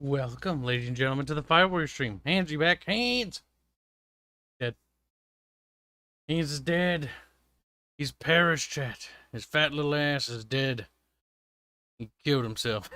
Welcome, ladies and gentlemen, to the FireWarrior stream. Hands, you back? Hands! Dead. Hands is dead. He's perished, chat. His fat little ass is dead. He killed himself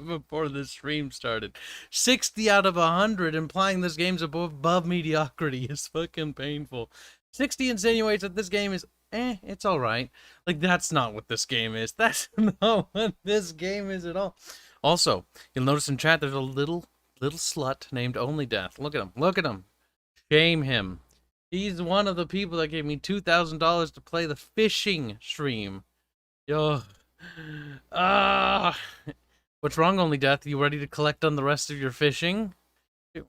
before the stream started. 60 out of 100, implying this game's above mediocrity is fucking painful. 60 insinuates that this game is, it's alright. Like, that's not what this game is. That's not what this game is at all. Also, you'll notice in chat there's a little slut named Only Death. Look at him. Look at him. Shame him. He's one of the people that gave me $2,000 to play the fishing stream. Yo. What's wrong, Only Death? You ready to collect on the rest of your fishing?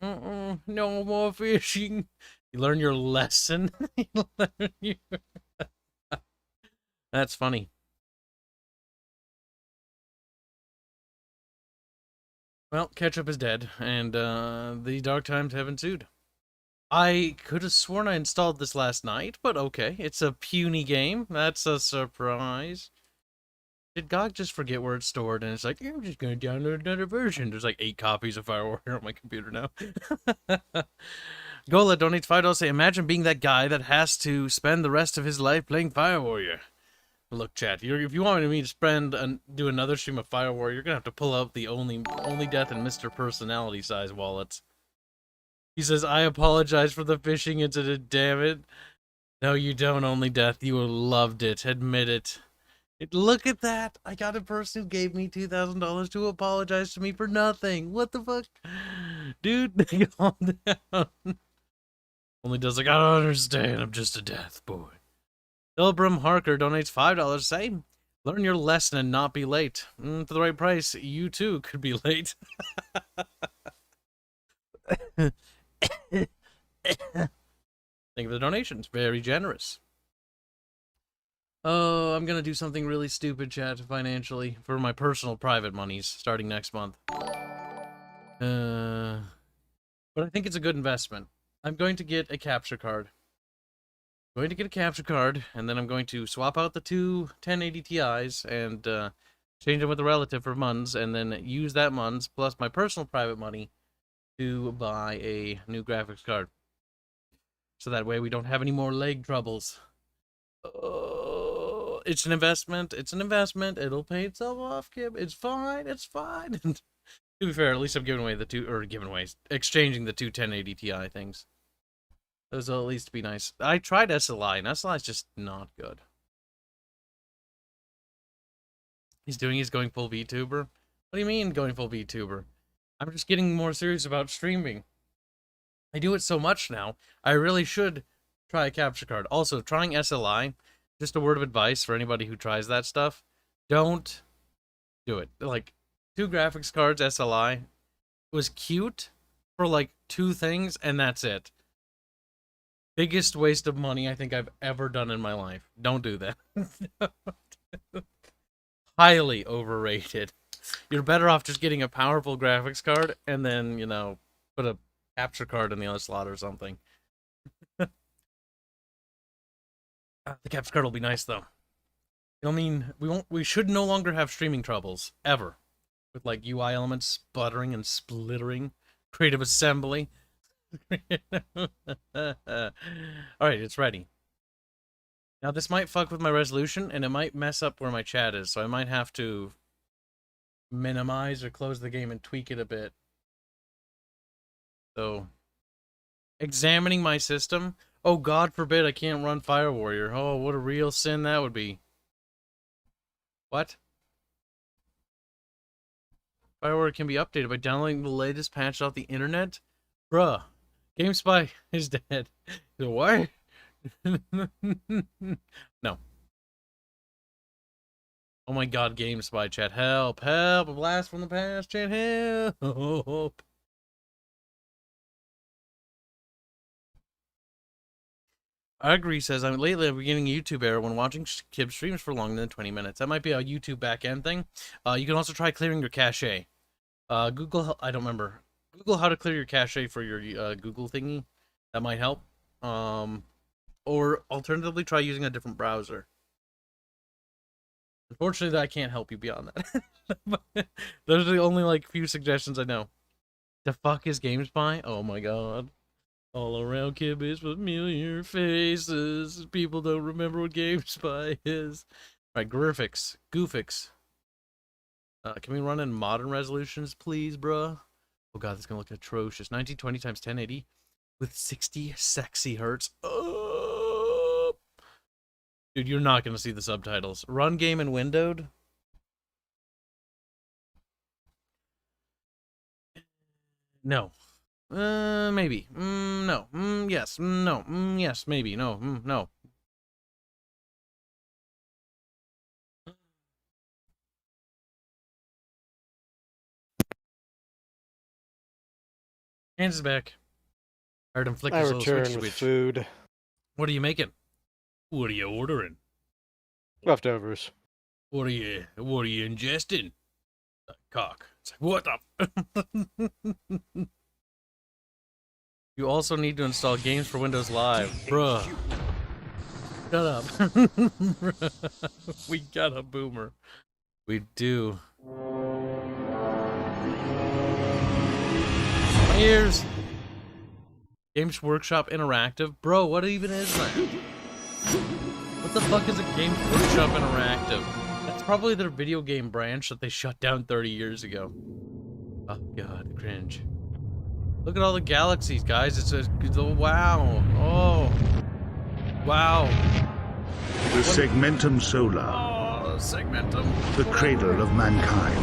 No more fishing. You learn your lesson. That's funny. Well, ketchup is dead, and the dark times have ensued. I could have sworn I installed this last night, but okay. It's a puny game. That's a surprise. Did GOG just forget where it's stored, and it's like, I'm just going to download another version. There's like 8 copies of FireWarrior on my computer now. Gola donates $5 say, imagine being that guy that has to spend the rest of his life playing FireWarrior. Look, chat, if you want me to do another stream of FireWarrior, you're gonna have to pull out the only Death and Mr. Personality size wallets. He says, I apologize for the phishing incident, damn it. No, you don't, Only Death. You loved it. Admit it. Look at that! I got a person who gave me $2,000 to apologize to me for nothing. What the fuck? Dude, calm down. Only Death's like, I don't understand. I'm just a death boy. Ilbram Harker donates $5 saying, learn your lesson and not be late. For the right price, you too could be late. Thank you for the donations. Very generous. Oh, I'm gonna do something really stupid, chat, financially, for my personal private monies, starting next month. But I think it's a good investment. I'm going to get a capture card. And then I'm going to swap out the two 1080 Ti's and change them with a relative for Muns, and then use that Muns plus my personal private money to buy a new graphics card. So that way we don't have any more leg troubles. It's an investment. It's an investment. It'll pay itself off, Kib. It's fine. It's fine. To be fair, at least I'm giving away exchanging the two 1080 Ti things. Those will at least be nice. I tried SLI, and SLI is just not good. He's going full VTuber? What do you mean going full VTuber? I'm just getting more serious about streaming. I do it so much now, I really should try a capture card. Also, trying SLI, just a word of advice for anybody who tries that stuff, don't do it. Like, 2 graphics cards SLI was cute for like 2 things, and that's it. Biggest waste of money I think I've ever done in my life. Don't do that. Highly overrated. You're better off just getting a powerful graphics card and then, you know, put a capture card in the other slot or something. The capture card will be nice though. I mean, we should no longer have streaming troubles ever with like UI elements sputtering and splittering, creative assembly. Alright, it's ready. Now this might fuck with my resolution, and it might mess up where my chat is, so I might have to minimize or close the game and tweak it a bit. So, examining my system. Oh, God forbid I can't run FireWarrior. Oh, what a real sin that would be. What? FireWarrior can be updated by downloading the latest patch off the internet? Bruh. GameSpy is dead. What? No. Oh my god, GameSpy chat. Help, help, a blast from the past, chat, help. I agree, says, lately I'm getting a YouTube error when watching Kibs streams for longer than 20 minutes. That might be a YouTube backend thing. You can also try clearing your cache. Google, I don't remember. Google how to clear your cache for your Google thingy. That might help. Or alternatively, try using a different browser. Unfortunately, I can't help you beyond that. Those are the only like few suggestions I know. The fuck is GameSpy? Oh my god. All around Kibs familiar faces. People don't remember what GameSpy is. Alright, Goofix. Can we run in modern resolutions, please, bruh? Oh god, that's gonna look atrocious. 1920 times 1080 with 60 sexy hertz. Oh! Dude, you're not gonna see the subtitles. Run game in windowed? No. Maybe. No. Yes. No. Yes. Maybe. No. No. Hands is back. Heard him flick his little return with food. What are you making? What are you ordering? Leftovers. What are you ingesting? Cock. It's like, what the? You also need to install games for Windows Live. Bruh. Shut up. We got a boomer. We do. My ears. Games Workshop Interactive. Bro, what even is that? What the fuck is a Games Workshop Interactive? That's probably their video game branch that they shut down 30 years ago. Oh god, cringe. Look at all the galaxies, guys. It's a wow. Oh. Wow. The Segmentum Solar. Oh, Segmentum. The cradle of mankind.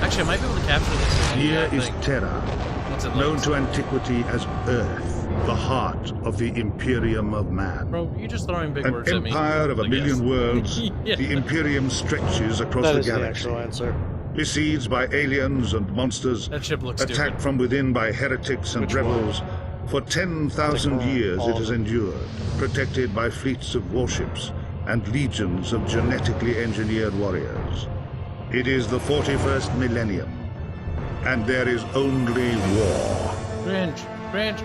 Actually, I might be able to capture this. Here is Terra, What's it known like? to antiquity as Earth, the heart of the Imperium of Man. Bro, you're just throwing big An words at me. empire of a million worlds, Yeah. the Imperium stretches across That the is the galaxy. actual answer. Besieged by aliens and monsters, That ship looks attacked stupid. from within by heretics and Which rebels. For 10,000 years all it of has them. endured, protected by fleets of warships and legions of genetically engineered warriors. It is the 41st millennium, and there is only war. Cringe. Cringe.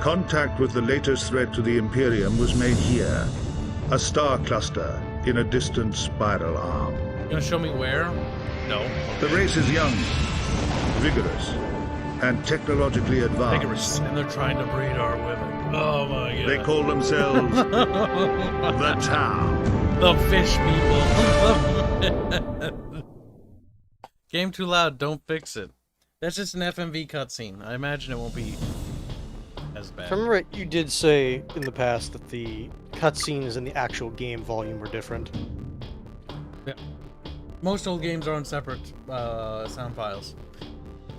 Contact with the latest threat to the Imperium was made here, a star cluster in a distant spiral arm. You gonna show me where? No. The race is young, vigorous, and technologically advanced. Vigorous. And they're trying to breed our women. Oh my god. They call themselves the Town. The fish people. Game too loud, don't fix it. That's just an FMV cutscene. I imagine it won't be as bad. If I remember right, you did say in the past that the cutscenes and the actual game volume were different. Yeah. Most old games are on separate sound files.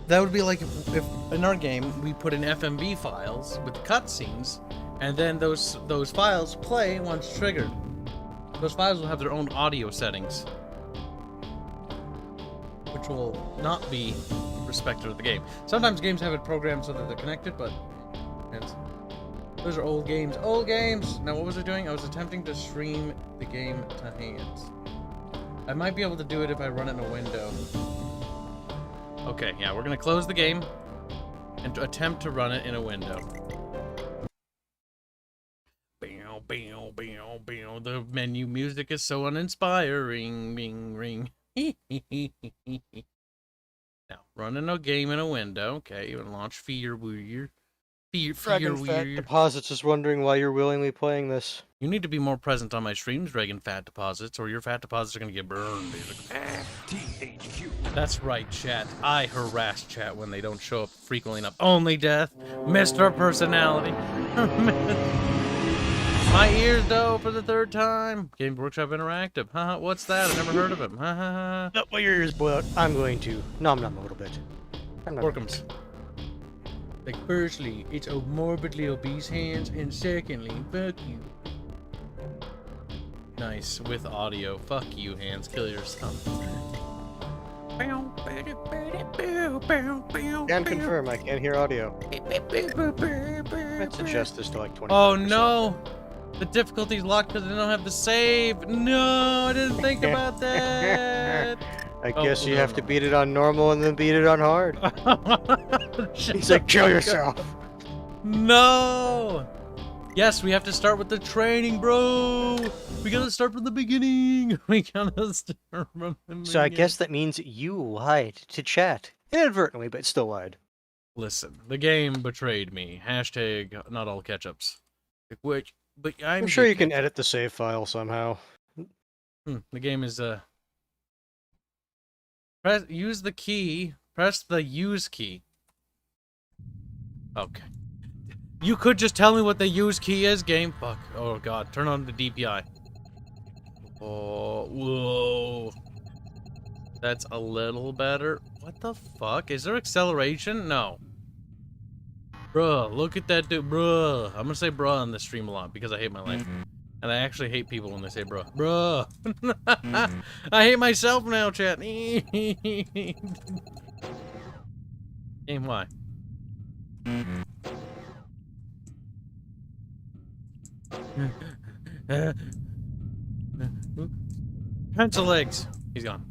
That would be like if in our game we put in FMV files with cutscenes, and then those files play once triggered. Those files will have their own audio settings, which will not be respected of the game. Sometimes games have it programmed so that they're connected, but those are old games. Old games! Now what was I doing? I was attempting to stream the game to hands. I might be able to do it if I run it in a window. Okay, yeah, we're gonna close the game and to attempt to run it in a window. Bow, bow, bow, bow. The menu music is so uninspiring. Ring, ring. Now, running a game in a window. Okay, you launch FireWarrior. Dragon Fat Deposits is wondering why you're willingly playing this. You need to be more present on my streams, Dragon Fat Deposits, or your fat deposits are gonna get burned. THQ. That's right, chat. I harass chat when they don't show up frequently enough. Only death, Mr. Personality. My ears, though, for the third time. Game Workshop Interactive. Haha, what's that? I've never heard of him. Ha ha ha. No, my ears boiled. I'm going to nom nom a little bit. Orkums. Like, firstly, it's a morbidly obese hands, and secondly, fuck you. Nice, with audio. Fuck you, hands. Kill yourself. Can confirm, I can't hear audio. Let's adjust this to like 20. Oh no! The difficulty's locked because I don't have the save. No, I didn't think about that. I guess you have to beat it on normal and then beat it on hard. He's like, kill yourself. No! Yes, we have to start with the training, bro. We gotta start from the beginning. We gotta start from the beginning. So I guess that means you lied to chat. Inadvertently, but still lied. Listen, the game betrayed me. Hashtag not all ketchups. Which, but I'm sure you can edit the save file somehow. The game is use the key. Press the use key. Okay. You could just tell me what the use key is, game. Fuck. Oh god. Turn on the DPI. Oh, whoa. That's a little better. What the fuck? Is there acceleration? No. Bruh, look at that dude. Bruh. I'm gonna say bruh on this stream a lot because I hate my life. And I actually hate people when they say bruh. Bruh. I hate myself now, chat. Game, why? Pencil legs. He's gone.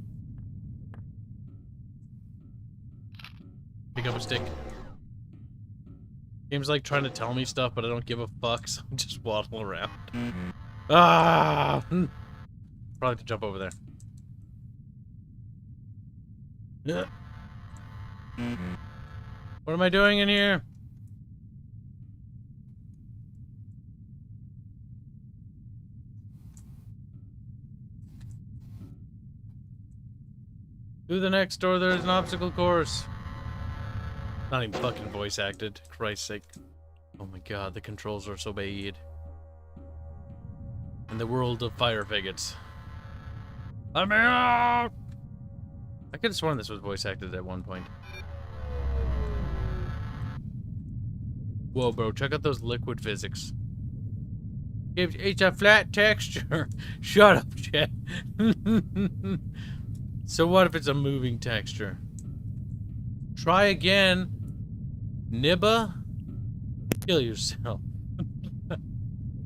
Pick up a stick. Game's like trying to tell me stuff, but I don't give a fuck, so I just waddle around. Ah! Probably have to jump over there. What am I doing in here? Through the next door, there's an obstacle course. Not even fucking voice acted. Christ's sake. Oh my god, the controls are so bad. In the world of fire faggots. Let me out! I could have sworn this was voice acted at one point. Whoa, bro, check out those liquid physics. It's a flat texture. Shut up, chat. So what if it's a moving texture? Try again. Nibba? Kill yourself.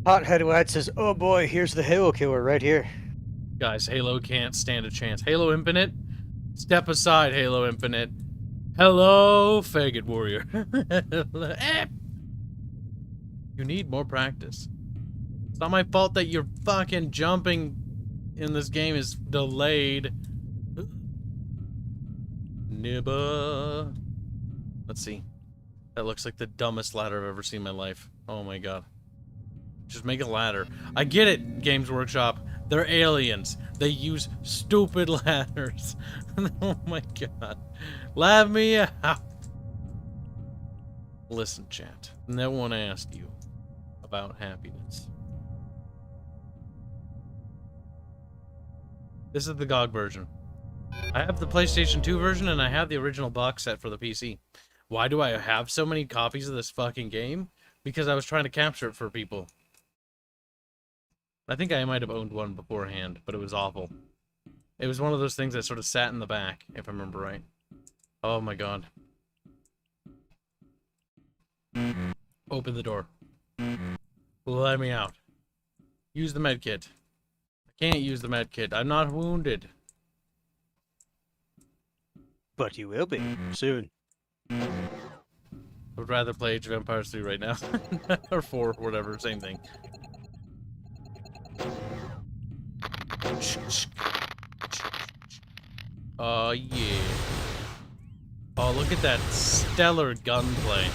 Hothead Lad says, oh boy, here's the Halo killer right here. Guys, Halo can't stand a chance. Halo Infinite? Step aside, Halo Infinite. Hello, faggot warrior. You need more practice. It's not my fault that your fucking jumping in this game is delayed. Nibba. Let's see. That looks like the dumbest ladder I've ever seen in my life. Oh my god. Just make a ladder. I get it, Games Workshop. They're aliens. They use stupid ladders. Oh my god. Let me out. Listen, chat. No one asked you about happiness. This is the GOG version. I have the PlayStation 2 version and I have the original box set for the PC. Why do I have so many copies of this fucking game? Because I was trying to capture it for people. I think I might have owned one beforehand, but it was awful. It was one of those things that sort of sat in the back, if I remember right. Oh my god. Open the door. Let me out. Use the med kit. I can't use the med kit. I'm not wounded. But you will be, soon. I would rather play Age of Empires 3 right now. Or 4, whatever, same thing. Oh, yeah. Oh, look at that stellar gunplay.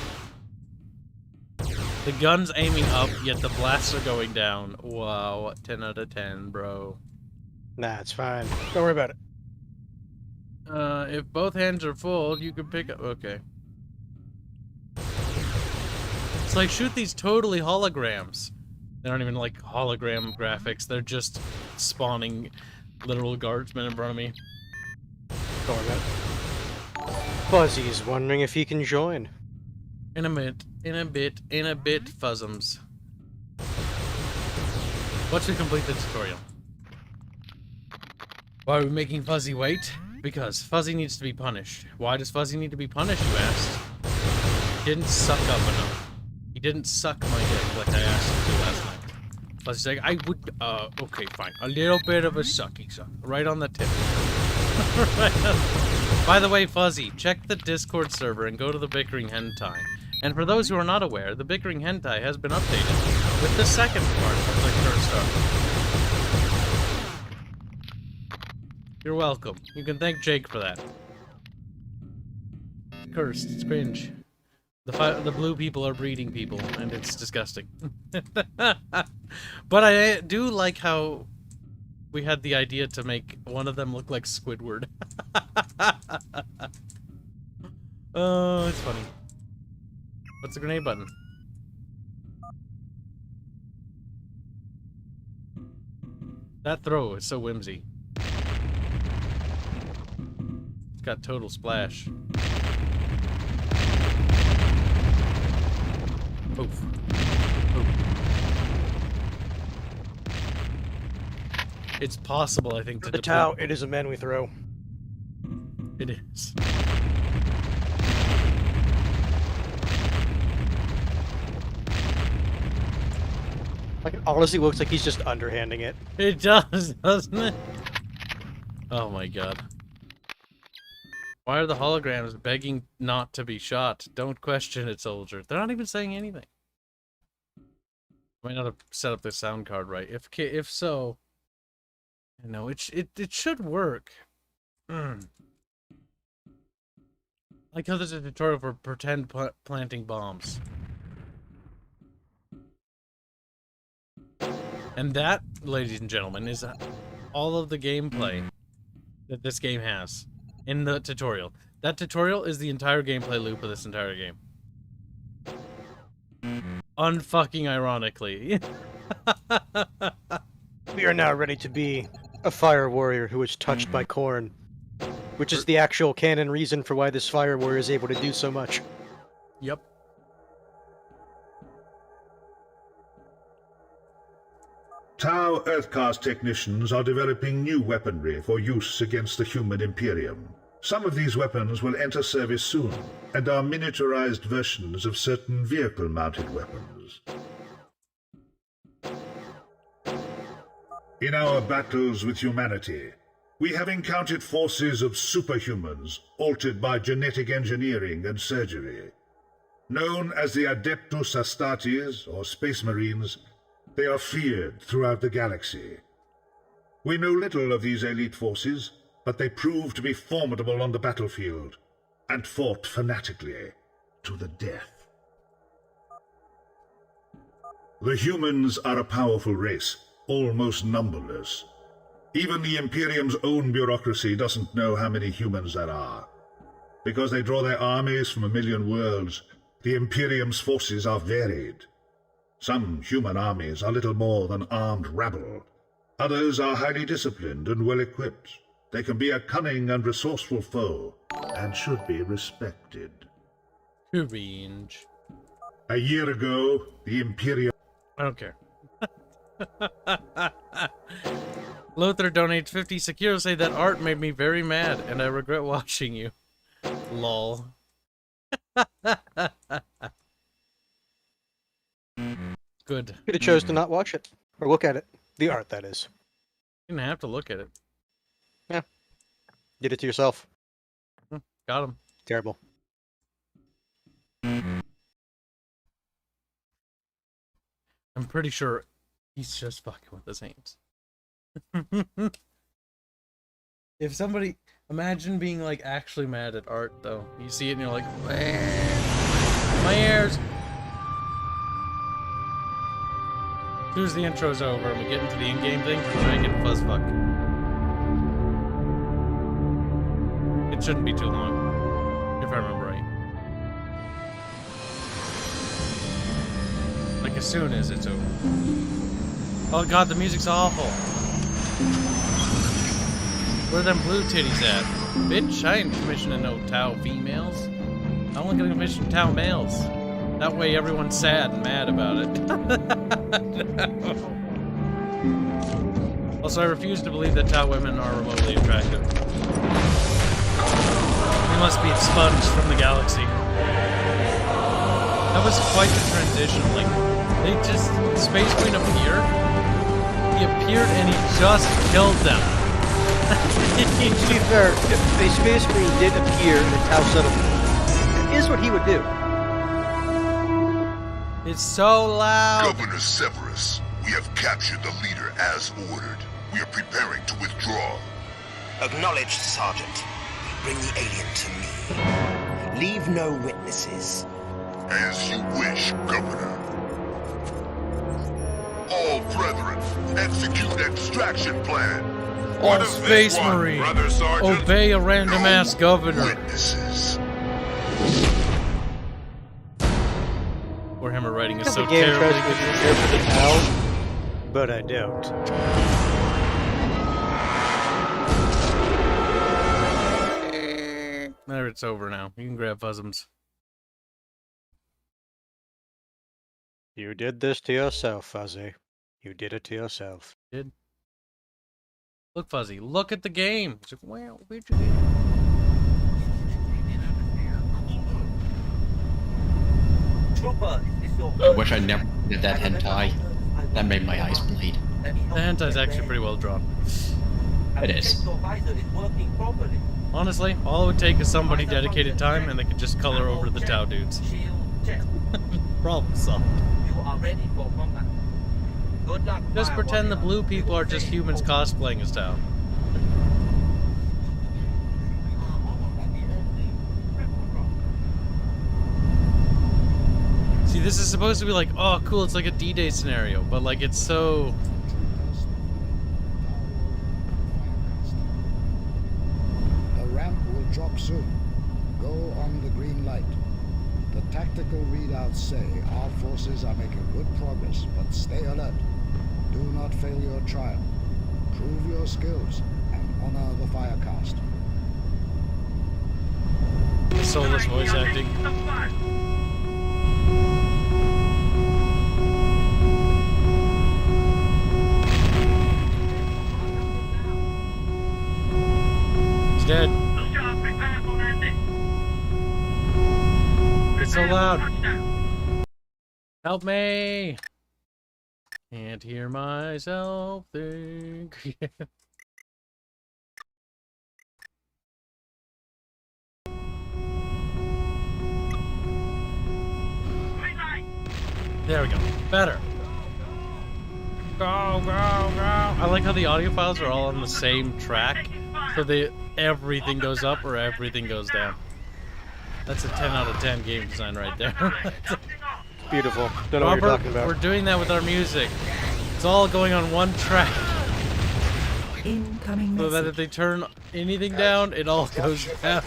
The gun's aiming up, yet the blasts are going down. Wow, 10 out of 10, bro. Nah, it's fine. Don't worry about it. If both hands are full, you can pick up... Okay. It's like, shoot these totally holograms. They aren't even like hologram graphics. They're just spawning literal guardsmen in front of me. Don't worry about it. Fuzzy's wondering if he can join. In a bit, fuzzums. Once we complete the tutorial. Why are we making Fuzzy wait? Because Fuzzy needs to be punished. Why does Fuzzy need to be punished, you asked? He didn't suck up enough. He didn't suck my dick like I asked him to last night. Fuzzy's like, I would, okay, fine. A little bit of a sucky suck. Right on the tip. By the way, Fuzzy, check the Discord server and go to the Bickering Hentai. And for those who are not aware, the Bickering Hentai has been updated. With the second part of the first arc. You're welcome. You can thank Jake for that. It's cursed. It's cringe. The blue people are breeding people, and it's disgusting. But I do like how we had the idea to make one of them look like Squidward. Oh, it's funny. What's the grenade button? That throw is so whimsy. It's got total splash. Oof. Oof. It's possible, I think, to the Tau, it is a man we throw. It is. Like, it honestly looks like he's just underhanding it. It does, doesn't it? Oh my god. Why are the holograms begging not to be shot? Don't question it, soldier. They're not even saying anything. I might not have set up the sound card right. If so, you know, it should work. Like how there's a tutorial for pretend planting bombs. And that, ladies and gentlemen, is all of the gameplay that this game has in the tutorial. That tutorial is the entire gameplay loop of this entire game. Unfucking ironically. We are now ready to be a fire warrior who is touched by corn, which is the actual canon reason for why this fire warrior is able to do so much. Yep. Tau Earthcast technicians are developing new weaponry for use against the human Imperium. Some of these weapons will enter service soon, and are miniaturized versions of certain vehicle-mounted weapons. In our battles with humanity, we have encountered forces of superhumans altered by genetic engineering and surgery. Known as the Adeptus Astartes, or Space Marines, they are feared throughout the galaxy. We know little of these elite forces, but they prove to be formidable on the battlefield, and fought fanatically to the death. The humans are a powerful race, almost numberless. Even the Imperium's own bureaucracy doesn't know how many humans there are. Because they draw their armies from a million worlds, the Imperium's forces are varied. Some human armies are little more than armed rabble. Others are highly disciplined and well-equipped. They can be a cunning and resourceful foe, and should be respected. Cringe. A year ago, the Imperium... I don't care. Lothar donates 50 secure. Say that art made me very mad, and I regret watching you. Lol. Good. Could have chose to not watch it. Or look at it. The art, that is. You didn't have to look at it. Yeah. Did it to yourself. Got him. Terrible. I'm pretty sure he's just fucking with his hands. If somebody... Imagine being, like, actually mad at art, though. You see it and you're like, my ears! As soon as the intro's over and we get into the in-game thing, we're trying to get fuzzfuck. It shouldn't be too long, if I remember right. Like, as soon as it's over. Oh god, the music's awful. Where are them blue titties at? Bitch, I ain't commissioning no Tau females. I'm only gonna commission Tau males. That way everyone's sad and mad about it. No. Also, I refuse to believe that Tau women are remotely attractive. They must be expunged from the galaxy. That was quite the transition. Like, they just... Space Queen appeared. He appeared and he just killed them. To be fair, if a Space Marine did appear in the Tau settlement, here's what he would do. It's so loud. Governor Severus, we have captured the leader as ordered. We are preparing to withdraw. Acknowledged, Sergeant. Bring the alien to me. Leave no witnesses. As you wish, Governor. All brethren, execute extraction plan. All What of Space this one, Marine, Brother Sergeant? obey a random No ass governor. Witnesses. Warhammer writing is The so game tries terribly to good. prepare for the now, but I don't. There, it's over now. You can grab Fuzzums. You did this to yourself, Fuzzy. You did it to yourself. Did. Look, Fuzzy. Look at the game. It's like, well, where'd you get it? I wish I never did that hentai. That made my eyes bleed. The hentai's actually pretty well drawn. It is. Honestly, all it would take is somebody dedicated time and they could just color over the Tau dudes. Problem solved. Just pretend the blue people are just humans cosplaying as Tau. See, this is supposed to be like, oh, cool, it's like a D-Day scenario, but like it's so... The ramp will drop soon. Go on the green light. The tactical readouts say our forces are making good progress, but stay alert. Do not fail your trial. Prove your skills and honor the Firecast. soulless voice acting. He's dead. It's so loud. Help me! Can't hear myself think. There we go. Better. Go, go, go. I like how the audio files are all on the same track, so everything goes up or everything goes down. That's a 10 out of 10 game design right there. Beautiful. Don't know what Robert, you're talking about. we're doing that with our music. It's all going on one track. Incoming So that if they turn anything down, it all goes down.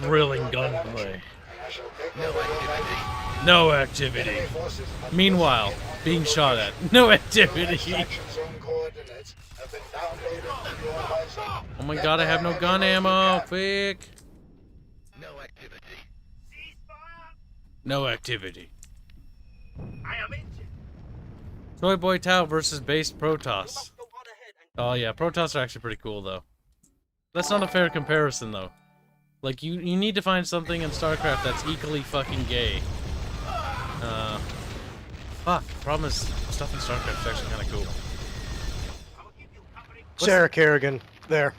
Thrilling gunplay. No activity. Meanwhile, being shot at. No activity. Oh my god, I have no gun ammo. Quick. No activity. Toy Boy Tau versus Base Protoss. Oh yeah, Protoss are actually pretty cool though. That's not a fair comparison though. Like you need to find something in StarCraft that's equally fucking gay. Fuck. The problem is stuff in StarCraft is actually kind of cool. Sarah Kerrigan. There.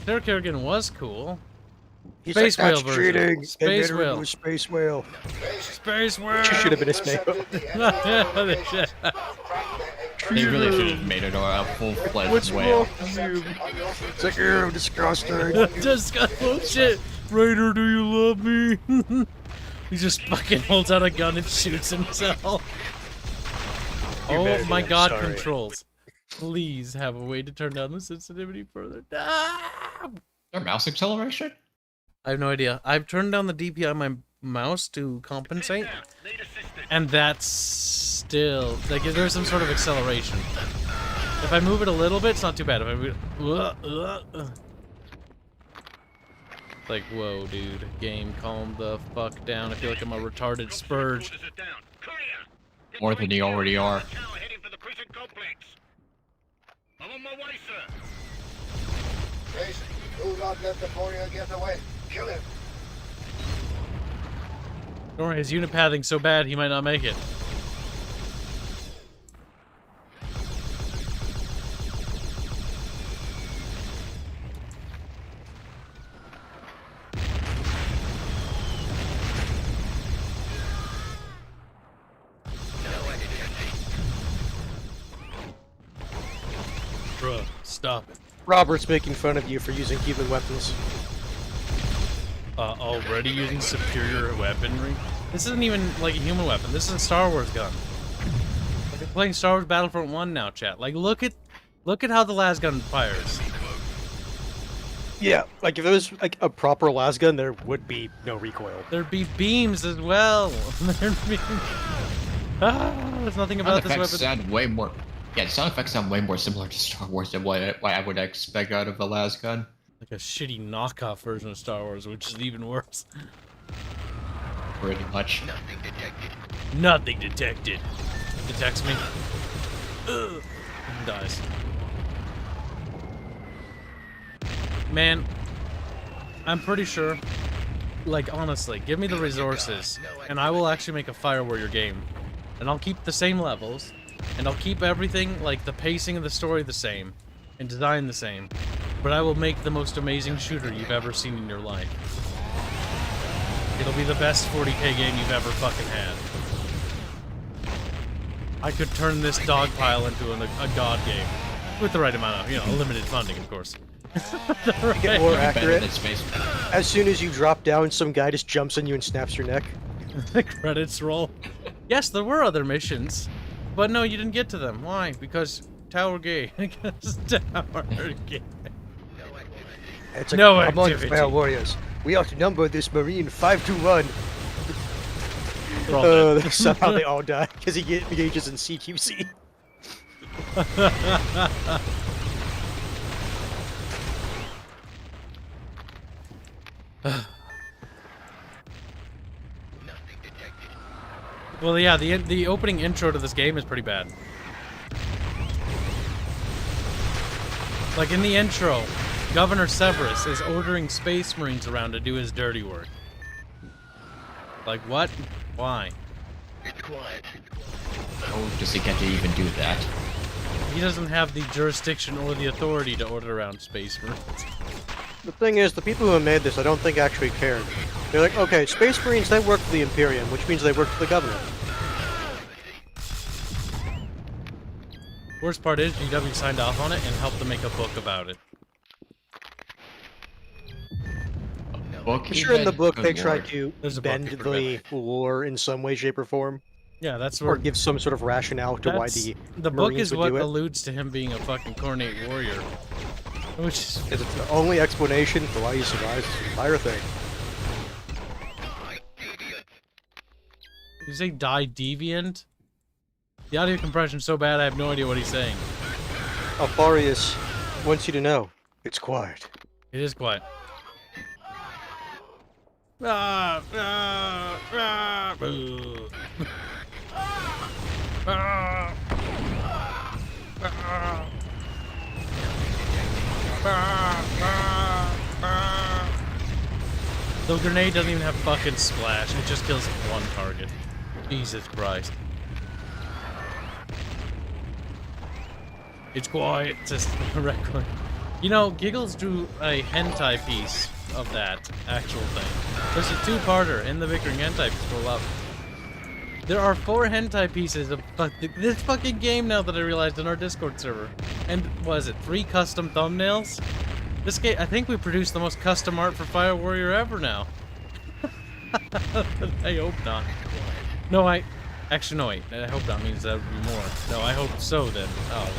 Sarah Kerrigan was cool. He's Space like, Whale that's version. cheating. Space They made her Whale. into a Space Whale. Space Whale. She should have been a Space Whale. Yeah, they should. They really should have made it a full-fledged What's whale. wrong with you? It's like, ew, disgusting. Just got bullshit. Raider, do you love me? He just fucking holds out a gun and shoots himself. Oh better my do that, god, sorry. controls. Please have a way to turn down the sensitivity further. Ah! Their mouse acceleration? I have no idea. I've turned down the DPI on my mouse to compensate. And that's still... like, there's some sort of acceleration. If I move it a little bit, it's not too bad. If I move like, whoa, dude. Game, calm the fuck down. I feel like I'm a retarded spurge. More than you already are. I'm on my way, sir. Jason, do not let the courier get away. Kill him. Don't worry, his unit pathing's so bad he might not make it. Stop it. Robert's making fun of you for using Cuban weapons. Already using superior weaponry? This isn't even like a human weapon. This is a Star Wars gun. Like, they're playing Star Wars Battlefront 1 now, chat. Like, look at how the las gun fires. Yeah, like if it was like a proper lasgun, there would be no recoil. There'd be beams as well. There'd be... there's nothing about this weapon. Sound way more. Yeah, the sound effects sound way more similar to Star Wars than what I would expect out of a lasgun. Like a shitty knockoff version of Star Wars, which is even worse. Pretty much. Nothing detected. Detects me. Ugh. And dies. Man, I'm pretty sure, like, honestly, give me the resources, and I will actually make a FireWarrior game. And I'll keep the same levels, and I'll keep everything, like, the pacing of the story the same, and design the same. But I will make the most amazing shooter you've ever seen in your life. It'll be the best 40K game you've ever fucking had. I could turn this dog pile into a god game. With the right amount of, limited funding, of course. Right. Get more accurate. Space. As soon as you drop down, some guy just jumps on you and snaps your neck. The credits roll. Yes, there were other missions, but no, you didn't get to them. Why? Because Tower Gay. Because Tower Gay. It's like, no come on, activity. FireWarriors. We outnumber this Marine 5-1. Somehow they all die because he engages in CQC. Well, yeah, the opening intro to this game is pretty bad. Like, in the intro, Governor Severus is ordering Space Marines around to do his dirty work. Like, what? Why? How does he get to even do that? He doesn't have the jurisdiction or the authority to order around Space Marines. The thing is, the people who made this, I don't think actually cared. They're like, okay, Space Marines, they work for the Imperium, which means they work for the government. Worst part is, GW signed off on it and helped them make a book about it. Book I'm sure in the book Good they tried lord. to There's a bend book. the lore in some way, shape, or form. Yeah, that's Or where... give some sort of rationale to why that's- the book Marines is would what do it. alludes to him being a fucking coordinate warrior. Which is... It's the only explanation for why he survives this entire thing. Did you say die deviant? The audio compression's so bad I have no idea what he's saying. Alfarius wants you to know, it's quiet. It is quiet. Ah, ah, ah, boo. Ah, ah, the grenade doesn't even have fucking splash. It just kills one target. Jesus Christ. It's quiet. Just a record. You know, Giggles drew a hentai piece of that actual thing. There's a two-parter in the Vickering hentai piece. Roll up. There are 4 hentai pieces of this fucking game now that I realized in our Discord server. And was it 3 custom thumbnails? This game, I think we produced the most custom art for FireWarrior ever now. I hope not. No, actually no wait. I hope not means that would be more. No, I hope so then. Oh.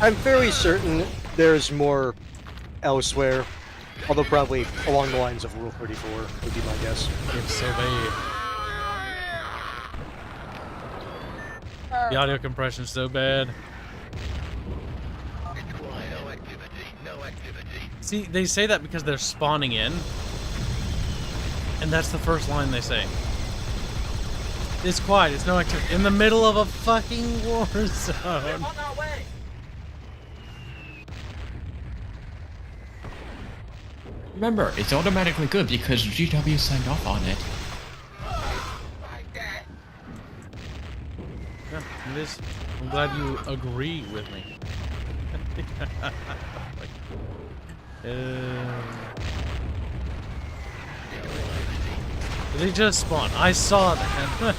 I'm very certain there's more elsewhere, although probably along the lines of Rule 34 would be my guess. If so be. The audio compression's so bad. See, they say that because they're spawning in. And that's the first line they say. It's quiet, it's no activity. In the middle of a fucking war zone. Remember, it's automatically good because GW signed off on it. Yeah, it is. I'm glad you agree with me. They just spawned. I saw that.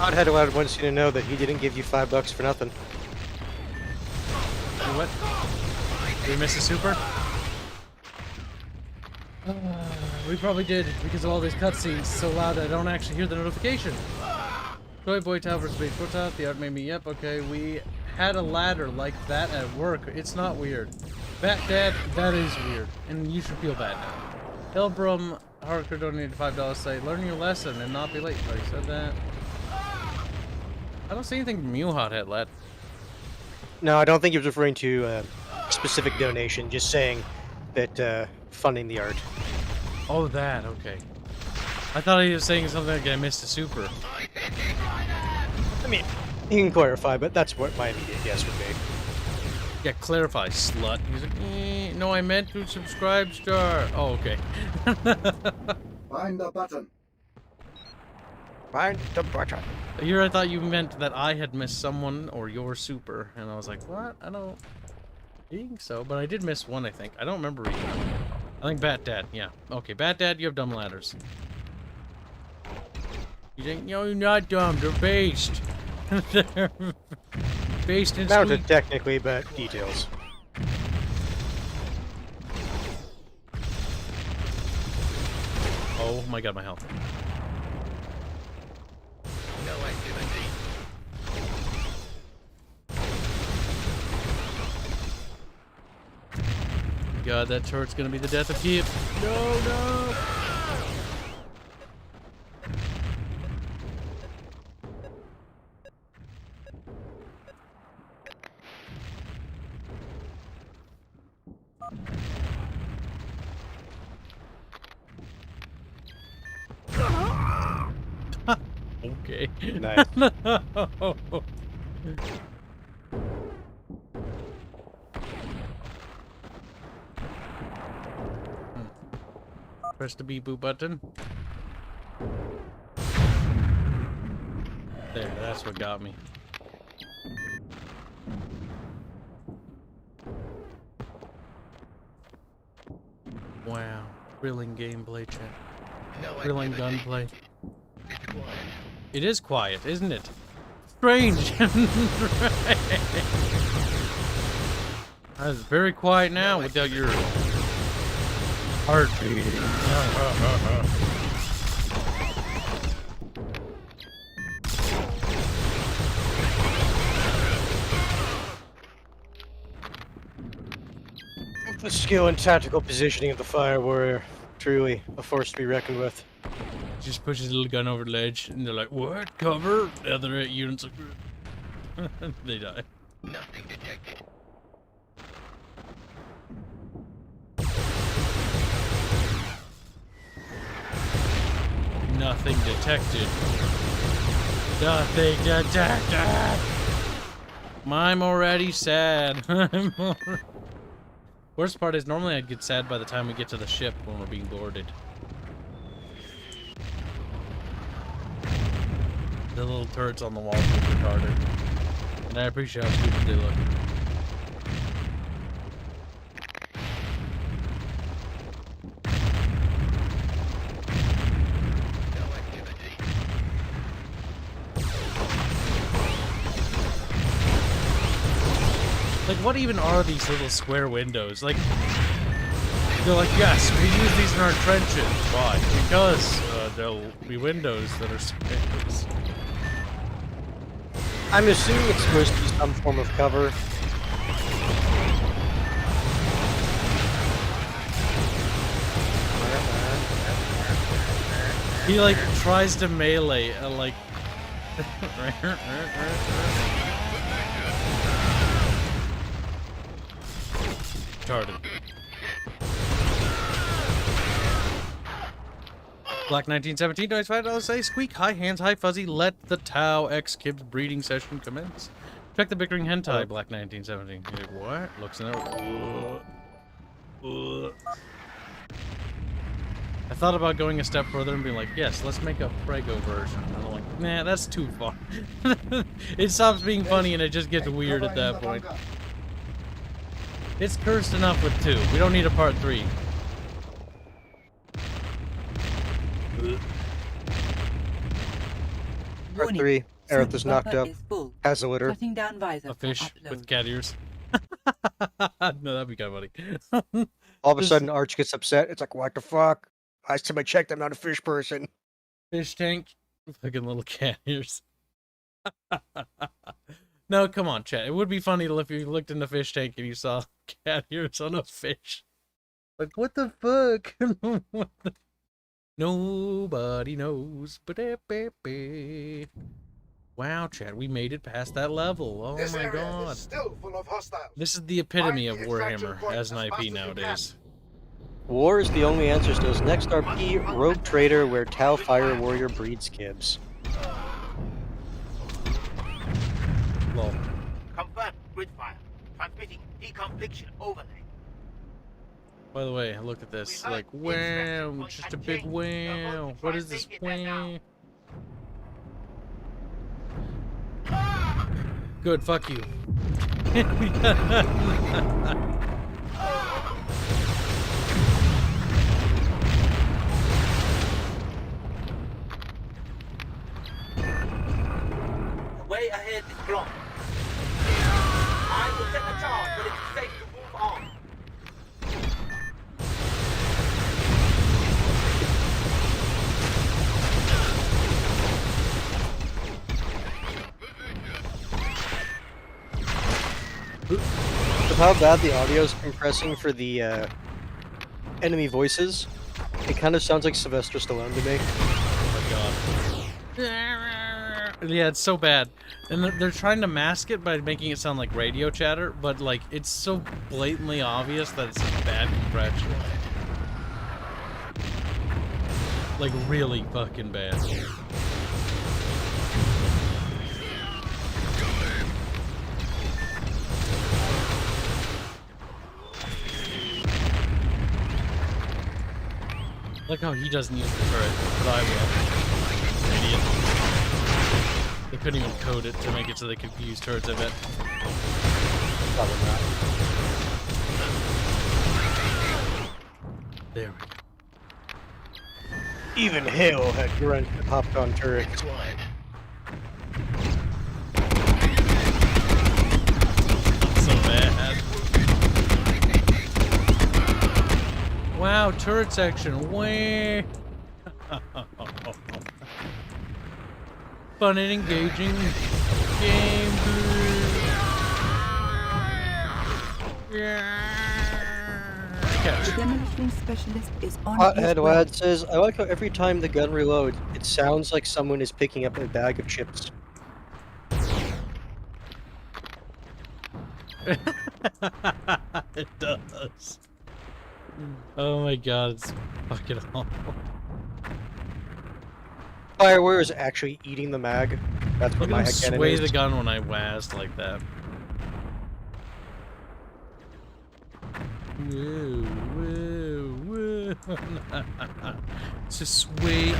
Hothead Lad wants you to know that he didn't give you $5 for nothing. You what? Did we miss a super? We probably did, because of all these cutscenes so loud I don't actually hear the notification. Toy Boy Tower vs. Big Foot the art made me, yep, okay, we had a ladder like that at work. It's not weird. Bat Dad, that is weird, and you should feel bad now. Elbrum Hardcore donated $5 say, learn your lesson and not be late. Already said that. I don't see anything from you, Hothead Lad. No, I don't think he was referring to a specific donation, just saying that funding the art. Oh, that, okay. I thought he was saying something like I missed a super. I mean, he can clarify, but that's what my immediate guess would be. Yeah, clarify, slut. He's like, no, I meant to subscribe star. Oh, okay. Find the button. Find the button. Here I thought you meant that I had missed someone or your super, and I was like, what? I don't think so, but I did miss one, I think. I don't remember either. I think Bat Dad, yeah. Okay, Bat Dad, you have dumb ladders. You think, no, you're not dumb, they're based. They're based in Mounted sweet. technically, but details. Oh my god, my health. No activity. God, that turret's gonna be the death of Kibs. No, no! Okay. Nice. No. Press the B-boot button. There, that's what got me. Wow. Thrilling gameplay, chat. Thrilling gunplay. It is quiet, isn't it? Strange. It's very quiet now without your heart beating. The skill and tactical positioning of the FireWarrior, truly a force to be reckoned with. Just pushes a little gun over the ledge, and they're like, "What? Cover?" The other 8 units like, they die. Nothing detected. Nothing detected. Nothing detected. I'm already sad. Worst part is normally I'd get sad by the time we get to the ship when we're being boarded. The little turrets on the walls look retarded. And I appreciate how stupid they look. No activity. Like, what even are these little square windows? Like, they're like, yes, we use these in our trenches. Why? Because there'll be windows that are squares. I'm assuming it's supposed to be some form of cover. He, like, tries to melee, like... Retarded. Black 1917 donates $5 say, squeak, high hands, high fuzzy, let the Tau X Kibs breeding session commence. Check the bickering hentai, Black 1917. You're like, what? Looks in there. I thought about going a step further and being like, yes, let's make a Prego version. And I'm like, nah, that's too far. It stops being funny and it just gets weird at that point. It's cursed enough with 2. We don't need a part 3. Part 3. Aerith is knocked up. Has a litter. Shutting down visor A for fish upload. with cat ears. No, that'd be kind of funny. All of a Just- sudden, Arch gets upset. It's like, what the fuck? Last time I checked, I'm not a fish person. Fish tank. Fucking little cat ears. No, come on, chat. It would be funny if you looked in the fish tank and you saw cat ears on a fish. Like, what the fuck? What the... Nobody knows. Wow, chat, we made it past that level. Oh This my area god. is still full of hostiles. This is the epitome of Find the extraction Warhammer point as an as IP fast as you nowadays. War is the only answer to his next RP, Rogue Trader, where Tau Fire Warrior breeds Kibs. Lol. Confirmed. Grid fire. Transmitting deconfliction overlay. By the way, look at this. Like, wow, just a big wow. What is this wow? Good, fuck you. The way ahead is blocked. I will set the charge when it's safe to move on. With how bad the audio is compressing for the enemy voices, it kind of sounds like Sylvester Stallone to me. Oh my god. Yeah, it's so bad. And they're trying to mask it by making it sound like radio chatter, but like it's so blatantly obvious that it's just bad compression. Like really fucking bad. Like how he doesn't use the turret, but I will. Idiot. They couldn't even code it to make it so they could use turrets, I bet. Probably not. There we go. Even Hale had grunt and hopped on turrets. So bad. Wow, turret section. Way. Fun and engaging gameplay. Catch. The demolition specialist is on Hothead his way. Lad says, I like how every time the gun reloads, it sounds like someone is picking up a bag of chips. It does. Oh my god, it's fucking awful. FireWarrior is actually eating the mag. That's what Look my at him headcanon sway is. the gun when I wazzed like that. Whoa, whoa, whoa. It's just sway.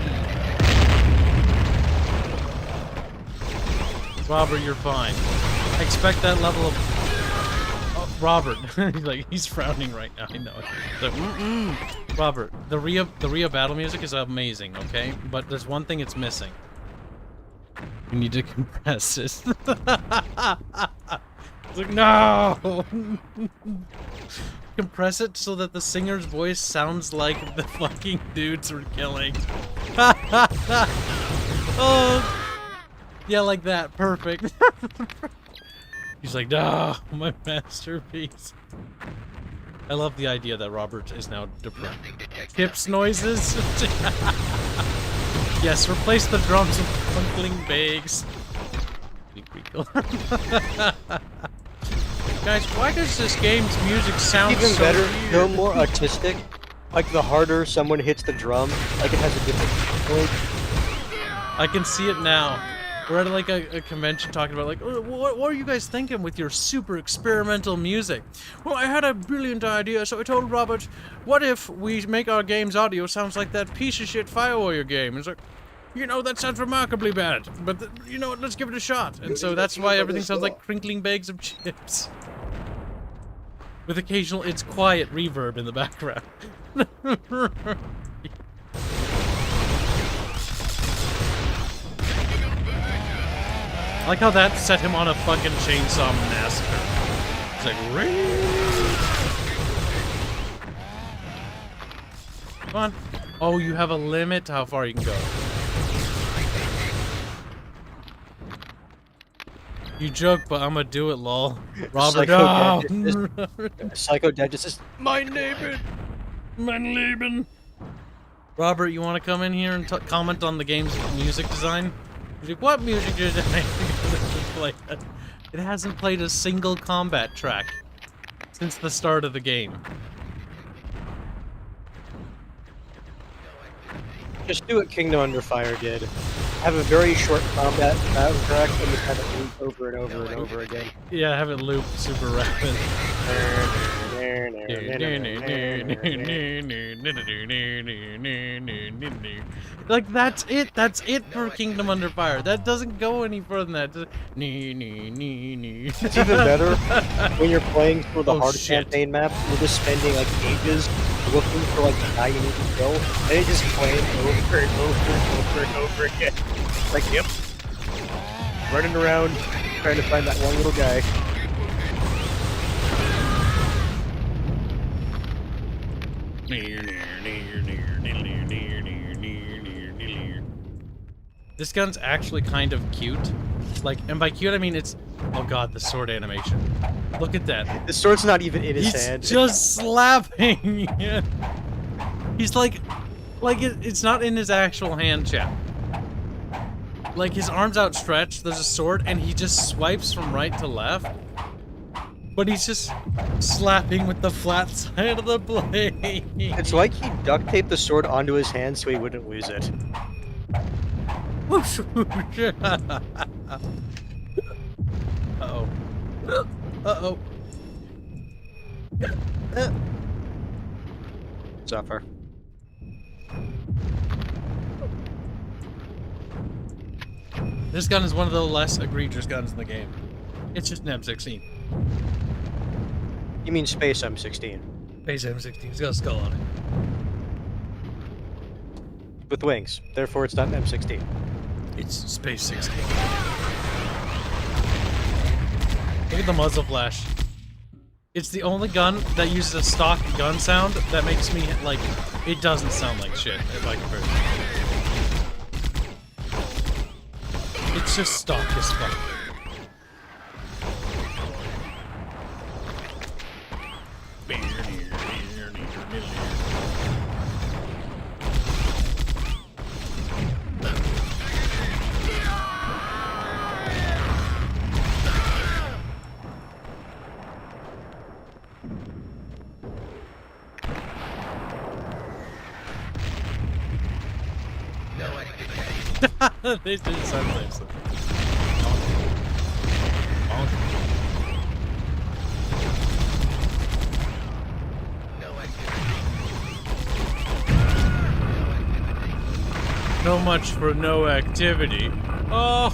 Robert, you're fine. I expect that level of... Oh, Robert. He's frowning right now, I know. So, Robert, the Rhea battle music is amazing, okay? But there's one thing it's missing. You need to compress it. It's like, no! Compress it so that the singer's voice sounds like the fucking dudes we're killing. Oh! Yeah, like that. Perfect. He's like, no, my masterpiece. I love the idea that Robert is now depressed. Kibs noises. Yes, replace the drums with twinkling bags. Guys, why does this game's music sound Even so better, weird? no more autistic. Like the harder someone hits the drum, like it has a different point. I can see it now. We're at like a convention talking about like, oh, what are you guys thinking with your super experimental music? Well, I had a brilliant idea, so I told Robert, what if we make our game's audio sounds like that piece of shit FireWarrior game? It's like, you know, that sounds remarkably bad, but you know what, let's give it a shot. And so that's why everything sounds like crinkling bags of chips. With occasional, it's quiet reverb in the background. I like how that set him on a fucking chainsaw massacre. It's like, come on. Oh, you have a limit to how far you can go. You joke, but I'm gonna do it, lol. Robert, no! Psycho Dad just says, Mein Leben! Mein Leben! Robert, you want to come in here and comment on the game's music design? He's like, what music design? It hasn't played a single combat track since the start of the game. just do what Kingdom Under Fire did. Have a very short combat track and just have it loop over and over and over again. Yeah, have it loop super rapid. Like, that's it for Kingdom Under Fire. That doesn't go any further than that. It's even better when you're playing for the hard campaign map. You're just spending like ages looking for like the guy you need to kill, and it just playing over and over and over and over again. Like, yep, running around trying to find that one little guy. This gun's actually kind of cute. Like, and by cute I mean it's... Oh god, the sword animation. Look at that. The sword's not even in his hand. He's just slapping. He's like it's not in his actual hand, chat. Like, his arm's outstretched, there's a sword, and he just swipes from right to left. But he's just slapping with the flat side of the blade. It's like he duct taped the sword onto his hand so he wouldn't lose it. Uh-oh. Uh-oh. Suffer. This gun is one of the less egregious guns in the game. It's just an M16. You mean Space M16? Space M16. It's got a skull on it. With wings. Therefore, it's not an M16. It's Space 16. Look at the muzzle flash. It's the only gun that uses a stock gun sound that makes me, like, it doesn't sound like shit, if I compare it. It's just stock as fuck. They did sometimes. No much for no activity. Oh,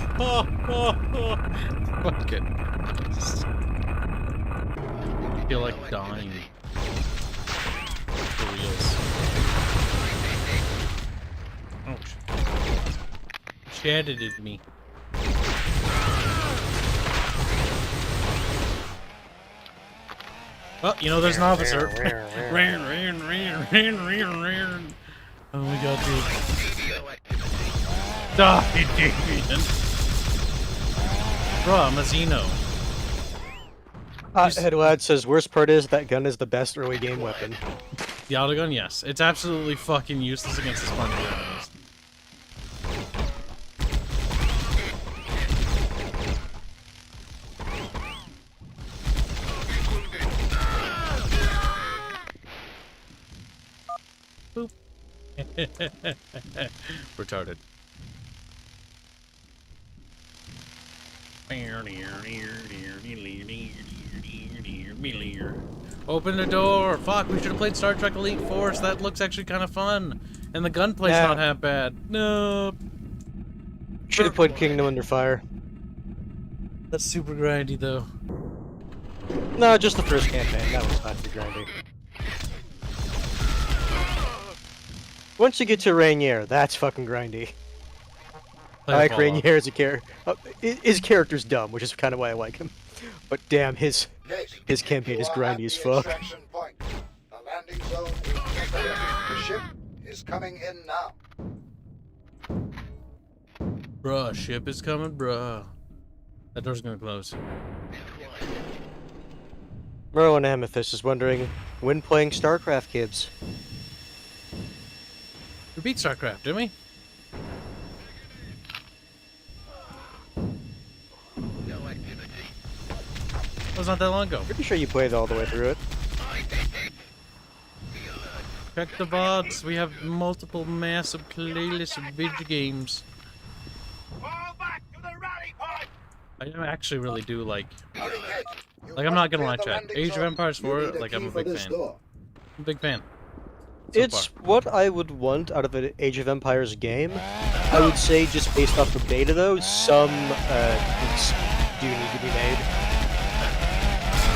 fuck it. I feel like dying. For reals. Oh, chatted at me. Well, you know, there's an officer. Oh my god, dude. Die, Damien. Bro, I'm a Xeno. Headlad says, worst part is that gun is the best early game weapon. The autogun, yes. It's absolutely fucking useless against the spongy enemies. Boop. Retarded. Open the door! Fuck, we should have played Star Trek Elite Force. That looks actually kind of fun. And the gunplay's not half bad. No. Should have played Kingdom Under Fire. That's super grindy, though. No, just the first campaign. That was not too grindy. Once you get to Rainier, that's fucking grindy. I like Rainier as a character. His character's dumb, which is kind of why I like him. But damn, his campaign is grindy as fuck. The landing zone is prepared. The ship is coming in now. Bruh, ship is coming, bruh. That door's gonna close. Merlin Amethyst is wondering, when playing StarCraft, Kibs? We beat StarCraft, didn't we? That was not that long ago. Pretty sure you played all the way through it. Check the VODs. We have multiple massive playlists of video games. Fall back to the rally point! I actually really do like I'm not gonna lie, chat. Age of Empires 4, like I'm a big fan. I'm a big fan. So It's far. what I would want out of an Age of Empires game. I would say, just based off the beta though, some tweaks do need to be made.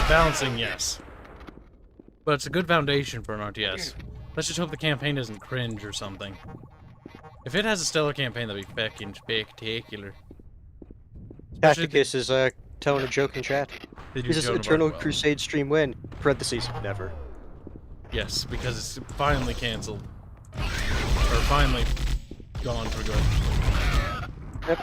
Balancing, yes. But it's a good foundation for an RTS. Let's just hope the campaign doesn't cringe or something. If it has a stellar campaign, that'd be fucking spectacular. Tacticus is telling a joke in chat. They do This is Joan of Eternal Arc well. Crusade stream win. Parentheses, never. Yes, because it's finally canceled. Or finally gone for good. Yep.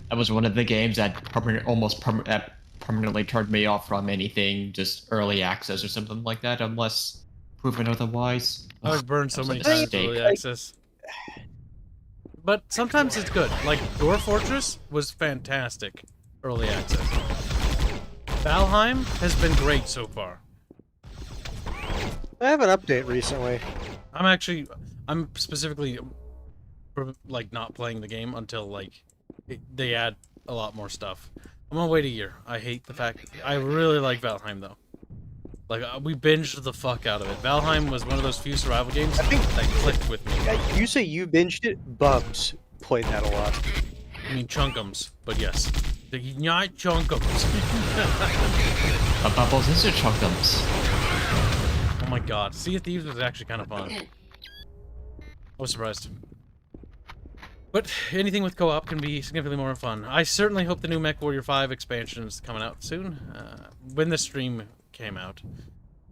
That was one of the games that permanently turned me off from anything just early access or something like that, unless proven otherwise. I've burned so That was many a times mistake. early access. But sometimes it's good. Like, Dwarf Fortress was fantastic early access. Valheim has been great so far. I have an update recently. I'm specifically, like, not playing the game until, like, they add a lot more stuff. I'm gonna wait a year. I hate the fact... I really like Valheim, though. Like, we binged the fuck out of it. Valheim was one of those few survival games that clicked with me. You say you binged it? Bubs played that a lot. I mean, chunkums, but yes. Not chunkums. Bubbles, these are chunkums. Oh my god. Sea of Thieves was actually kind of fun. I was surprised. But anything with co-op can be significantly more fun. I certainly hope the new MechWarrior 5 expansion is coming out soon. When the stream came out.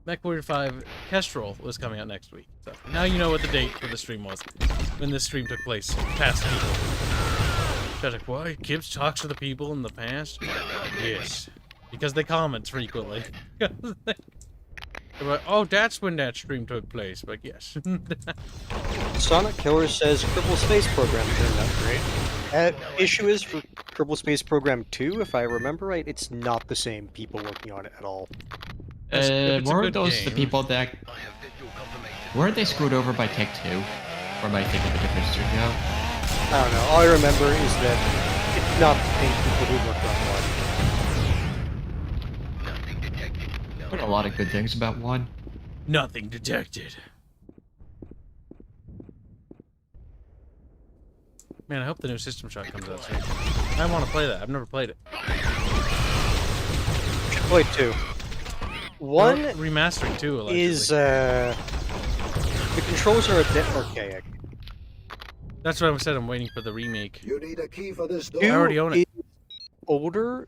MechWarrior 5 Kestrel was coming out next week. So now you know what the date for the stream was. When this stream took place. Past people. Like, why? Kibs talks to the people in the past? Yes. Because they comment frequently. Like, oh, that's when that stream took place, but yes. Sonic Killer says Kerbal Space Program turned out great. Issue is for Kerbal Space Program 2, if I remember right, it's not the same people working on it at all. Weren't those the people that... Weren't they screwed over by Take-Two? Or am I thinking of a different studio? I don't know. All I remember is that it's not the same people who worked on one. I've heard a lot of good things about one. Nothing detected. Man, I hope the new System Shock comes out soon. I want to play that. I've never played it. Should play 2. One remastering 2, allegedly. is the controls are a bit archaic. That's what I said. I'm waiting for the remake. You need a key for this door. 2 I already own it. is older,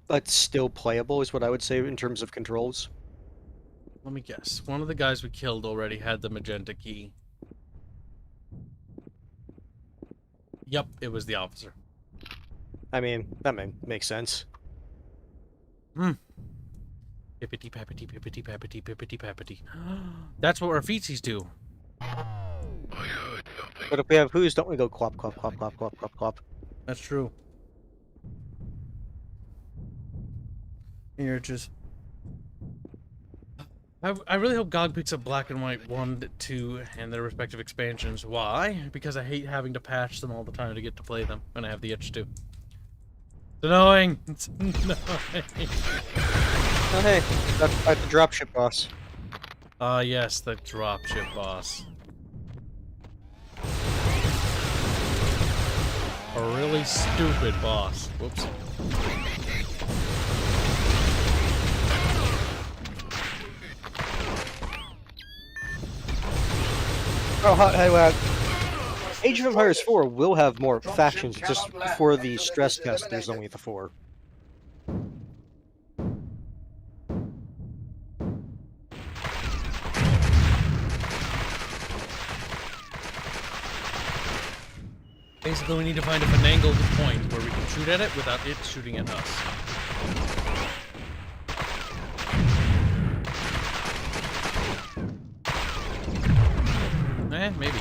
but still playable is what I would say in terms of controls. Let me guess. One of the guys we killed already had the magenta key. Yep, it was the officer. I mean, that makes sense. Pippity pappity pippity pappity pippity pappity. That's what our feetsies do. But if we have who's, don't we go clop, clop, clop, clop, clop, clop, clop? That's true. Here, just... I really hope GOG picks up Black and White 1, 2, and their respective expansions. Why? Because I hate having to patch them all the time to get to play them, and I have the itch to. It's annoying! It's annoying! Oh hey, that's the dropship boss. Ah yes, the dropship boss. A really stupid boss. Whoops. Oh, hey lad. Age of Empires 4 will have more factions, just for the stress test, there's only the 4. Basically, we need to find a finagled point where we can shoot at it without it shooting at us. Maybe. Maybe.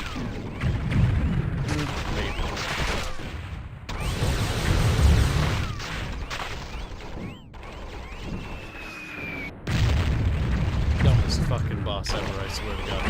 Dumbest fucking boss ever, I swear to God.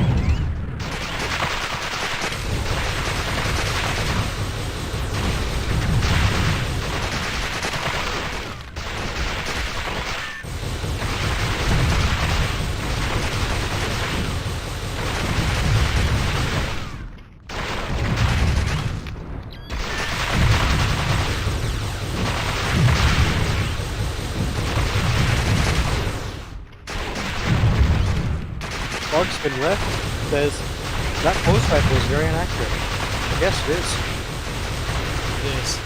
Been left says that post rifle is very inaccurate. Yes, it is. It is.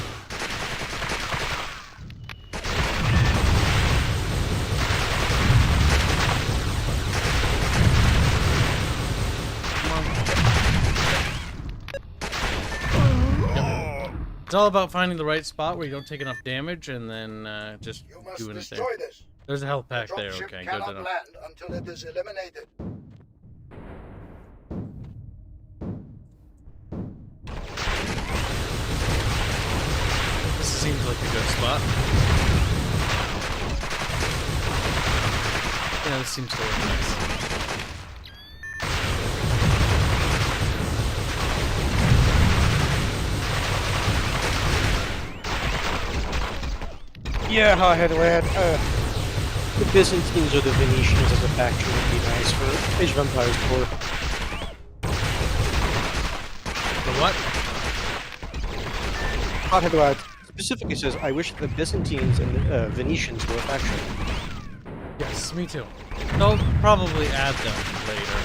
Yep. It's all about finding the right spot where you don't take enough damage and then just doing it there. There's a health pack there. Okay, good enough. Land until it is eliminated. This seems like a good spot. Yeah, this seems to work nice. Yeah, hi, Headland. The Byzantines or the Venetians as a faction would be nice for Age of Empires 4. The what? Hot Headland specifically says, I wish the Byzantines and the Venetians were a faction. Yes, me too. They'll probably add them later.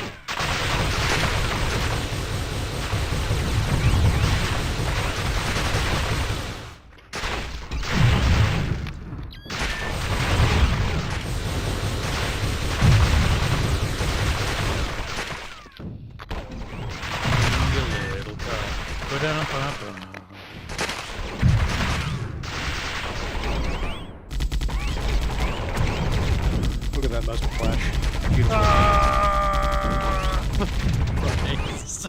You little car. Go down, papa. Look at that muzzle flash. Beautiful. Nice.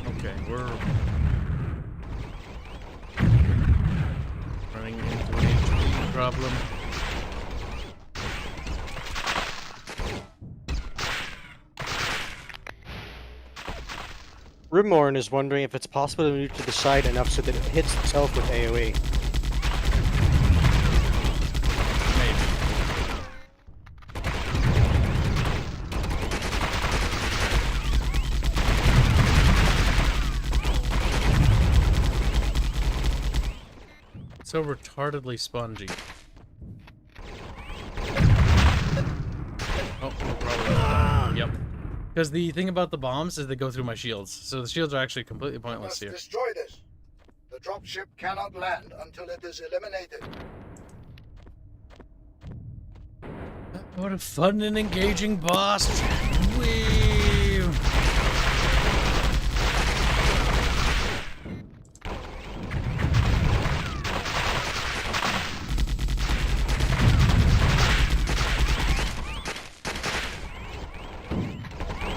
Okay, we're running into an HP problem. Rimorn is wondering if it's possible to move to the side enough so that it hits itself with AoE. Maybe. So retardedly spongy. Oh, probably not. Yep. Because the thing about the bombs is they go through my shields, so the shields are actually completely pointless here. Destroy this. The dropship cannot land until it is eliminated. What a fun and engaging boss! Whee!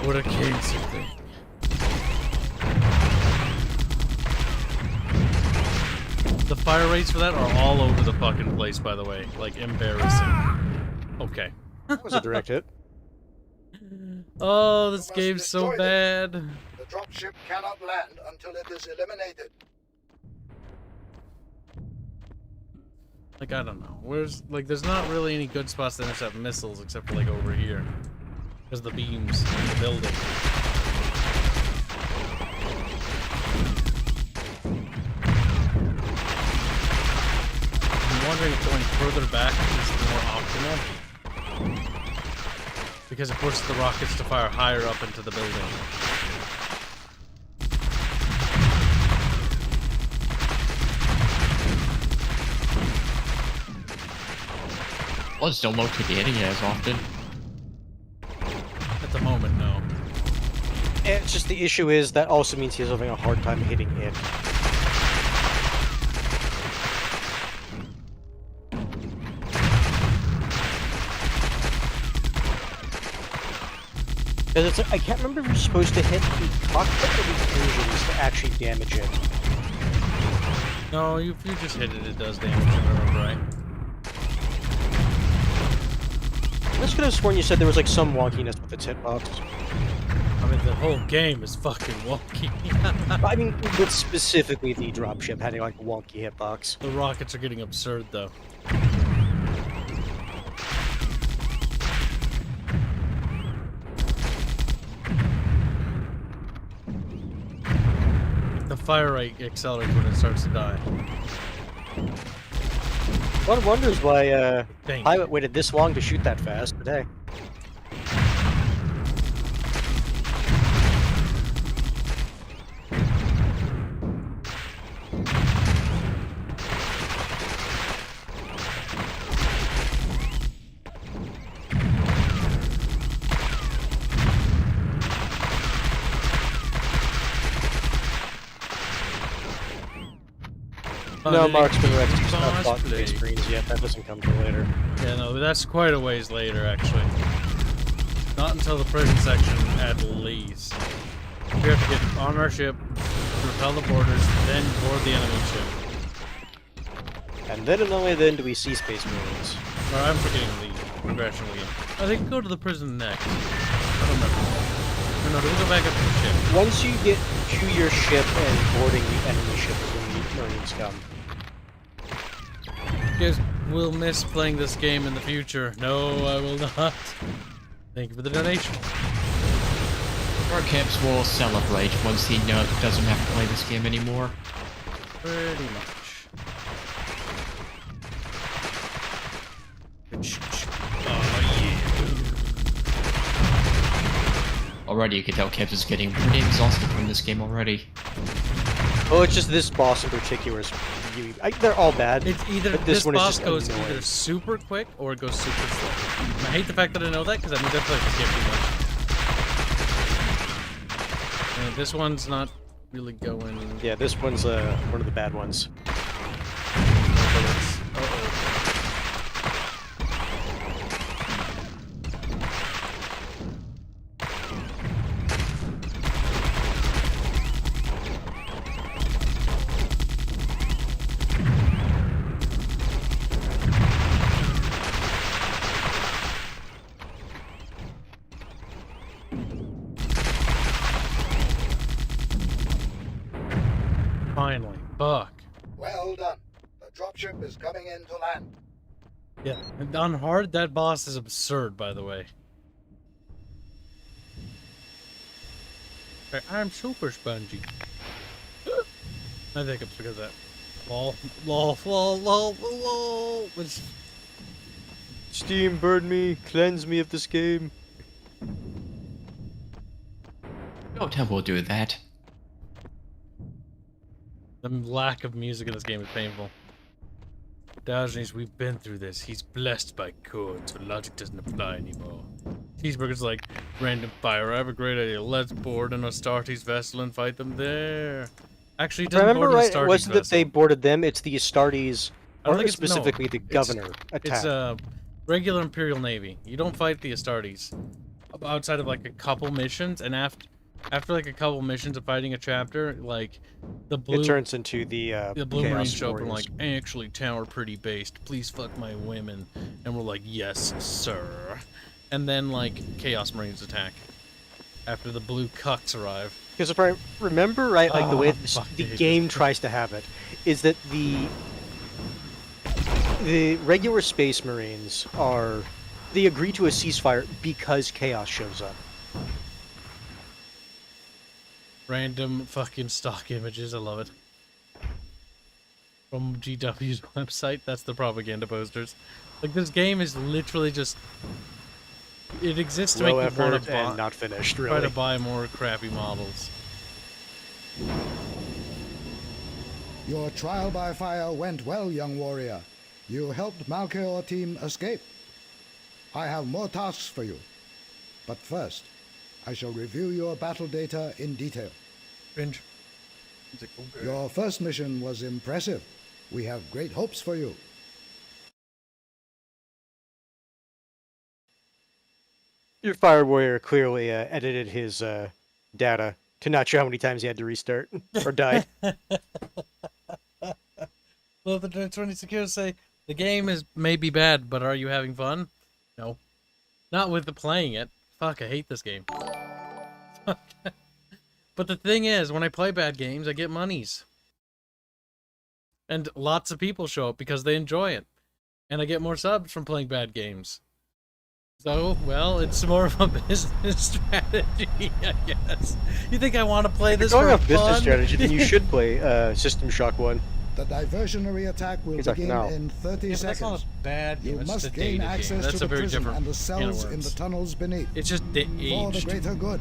What a cancer thing. The fire rates for that are all over the fucking place, by the way. Like, embarrassing. Okay. That was a direct hit. Oh, this game's so bad. The dropship cannot land until it is eliminated. Like, I don't know. Where's, like, there's not really any good spots to intercept missiles except for, like, over here. Because the beams in the building. further back is more optimal. Because it forces the rockets to fire higher up into the building. Well, just don't locate the enemy as often. At the moment, no. It's just the issue is that also means he's having a hard time hitting it. Because it's like, I can't remember if you're supposed to hit the cockpit or the engines to actually damage it. No, if you just hit it, it does damage, if I remember right. I just could have sworn you said there was like some wonkiness with its hitbox. I mean, the whole game is fucking wonky. I mean, but specifically the dropship had like a wonky hitbox. The rockets are getting absurd, though. The fire rate accelerates when it starts to die. One wonders why Thank Pilot waited this long to shoot that fast, but hey. No, Marksman Rex has not bought the base greens yet. That doesn't come till later. Yeah, no, but that's quite a ways later, actually. Not until the prison section, at least. We have to get on our ship, repel the boarders, then board the enemy ship. And then and only then do we see Space Marines. Or I'm forgetting the progression of the game. I think go to the prison next. I don't remember. No, do we go back up to the ship? Once you get to your ship and boarding the enemy ship is when the Marines come. You guys will miss playing this game in the future. No, I will not. Thank you for the donation. Our Kibs will celebrate once he doesn't have to play this game anymore. Pretty much. Oh, yeah. Already, you can tell Kibs is getting pretty exhausted from this game already. Oh, it's just this boss in particular is they're all bad. It's either but this one boss is just goes annoying. either super quick or it goes super slow. And I hate the fact that I know that because that means I played this game too much. And this one's not really going. Yeah, this one's one of the bad ones. Finally, Buck. Well done. The dropship is coming in to land. Yeah, and on hard, that boss is absurd, by the way. Okay, I'm super spongy. I think it's because of that. Lol. Which... Steam, burn me, cleanse me of this game. No temple will do that. The lack of music in this game is painful. Diogenes, we've been through this. He's blessed by code, so logic doesn't apply anymore. Cheeseburger's like, random fire, I have a great idea. Let's board an Astartes vessel and fight them there. Actually, it If I doesn't remember board an right, it Astartes wasn't that they vessel. boarded them, it's the Astartes, I don't or think it's- specifically no, the governor It's attack. regular Imperial Navy. You don't fight the Astartes. Outside of like a couple missions, and after like a couple missions of fighting a chapter, like the blue It turns into the Blue Chaos Marines show up and Warriors. like, actually, tower pretty based. Please fuck my women. And we're like, yes, sir. And then like Chaos Marines attack after the blue cucks arrive. Because if I remember right, like the way fuck, the I hate game this. tries to have it, is that the regular Space Marines they agree to a ceasefire because Chaos shows up. Random fucking stock images. I love it. From GW's website. That's the propaganda posters. Like, this game is literally just... It exists to Low make you want effort to buy, and not finished, try really. to buy more crappy models. Your trial by fire went well, young warrior. You helped Malkeor team escape. I have more tasks for you. But first, I shall review your battle data in detail. Cringe. Your first mission was impressive. We have great hopes for you. Your FireWarrior clearly edited his data to not show how many times he had to restart or died. Well, the 20 secure say, the game may be bad, but are you having fun? No. Not with the playing it. Fuck, I hate this game. But the thing is, when I play bad games, I get monies. And lots of people show up because they enjoy it. And I get more subs from playing bad games. So, well, it's more of a business strategy, I guess. You think I want to play this for Going off fun? business strategy, then you should play System Shock 1. The diversionary attack will He's like, begin no. in 30 That's not seconds. a bad game. You It's just must a gain data access game. That's to a the very prison different and the can of cells in the worms. tunnels beneath. It's just For the aged. greater good.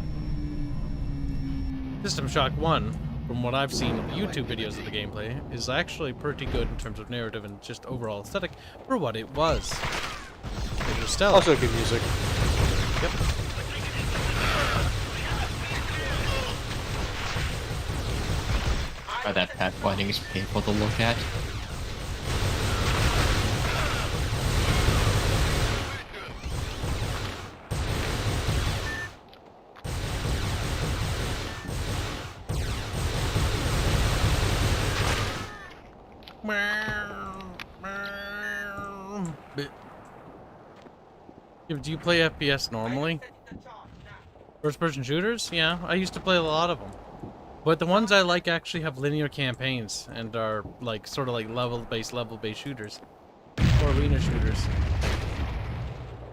System Shock 1, from what I've seen in the YouTube videos of the gameplay, is actually pretty good in terms of narrative and just overall aesthetic for what it was. It was stellar. Also good music. Yep. That pathfinding is painful to look at. Do you play FPS normally? First-person shooters? Yeah, I used to play a lot of them. But the ones I like actually have linear campaigns and are like sort of like level-based shooters. Or arena shooters.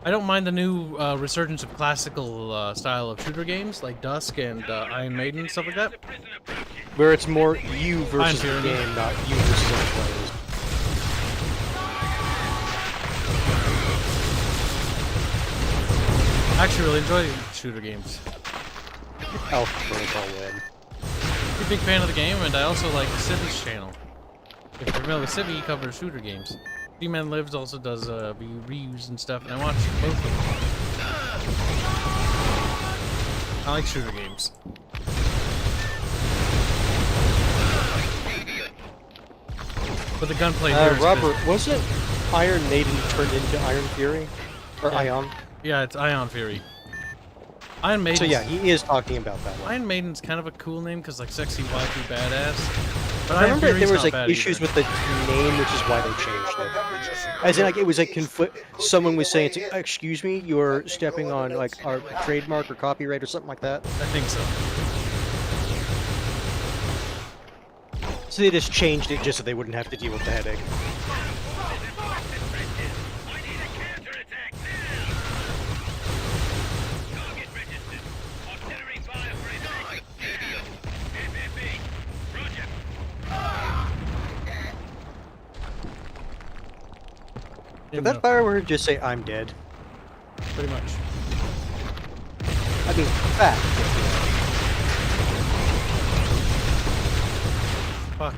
I don't mind the new resurgence of classical style of shooter games like Dusk and Iron Maiden and stuff like that. Where it's more you versus the Tyranny. game, not you versus other players. I actually really enjoy shooter games. Alpha Protocol win. I'm a big fan of the game, and I also like Civi's channel. If you're familiar with Civi, he covers shooter games. D-Man Lives also does reviews and stuff, and I watch both of them. I like shooter games. But the gunplay here is Robert, was it Iron Maiden turned into Iron Fury? Or Yeah. Ion? Yeah, it's Ion Fury. Iron Maiden. So yeah, he is talking about that one. Iron Maiden's kind of a cool name because like sexy, wifey, badass. But I Iron remember Fury's there was not like bad issues either. with the name, which is why they changed it. As in, like, it was like someone was saying, it's like, "Excuse me, you're stepping on like our trademark or copyright or something like that." I think so. So they just changed it just so they wouldn't have to deal with the headache. Did that FireWarrior just say, "I'm dead"? Pretty much. I mean, fact. Fuck.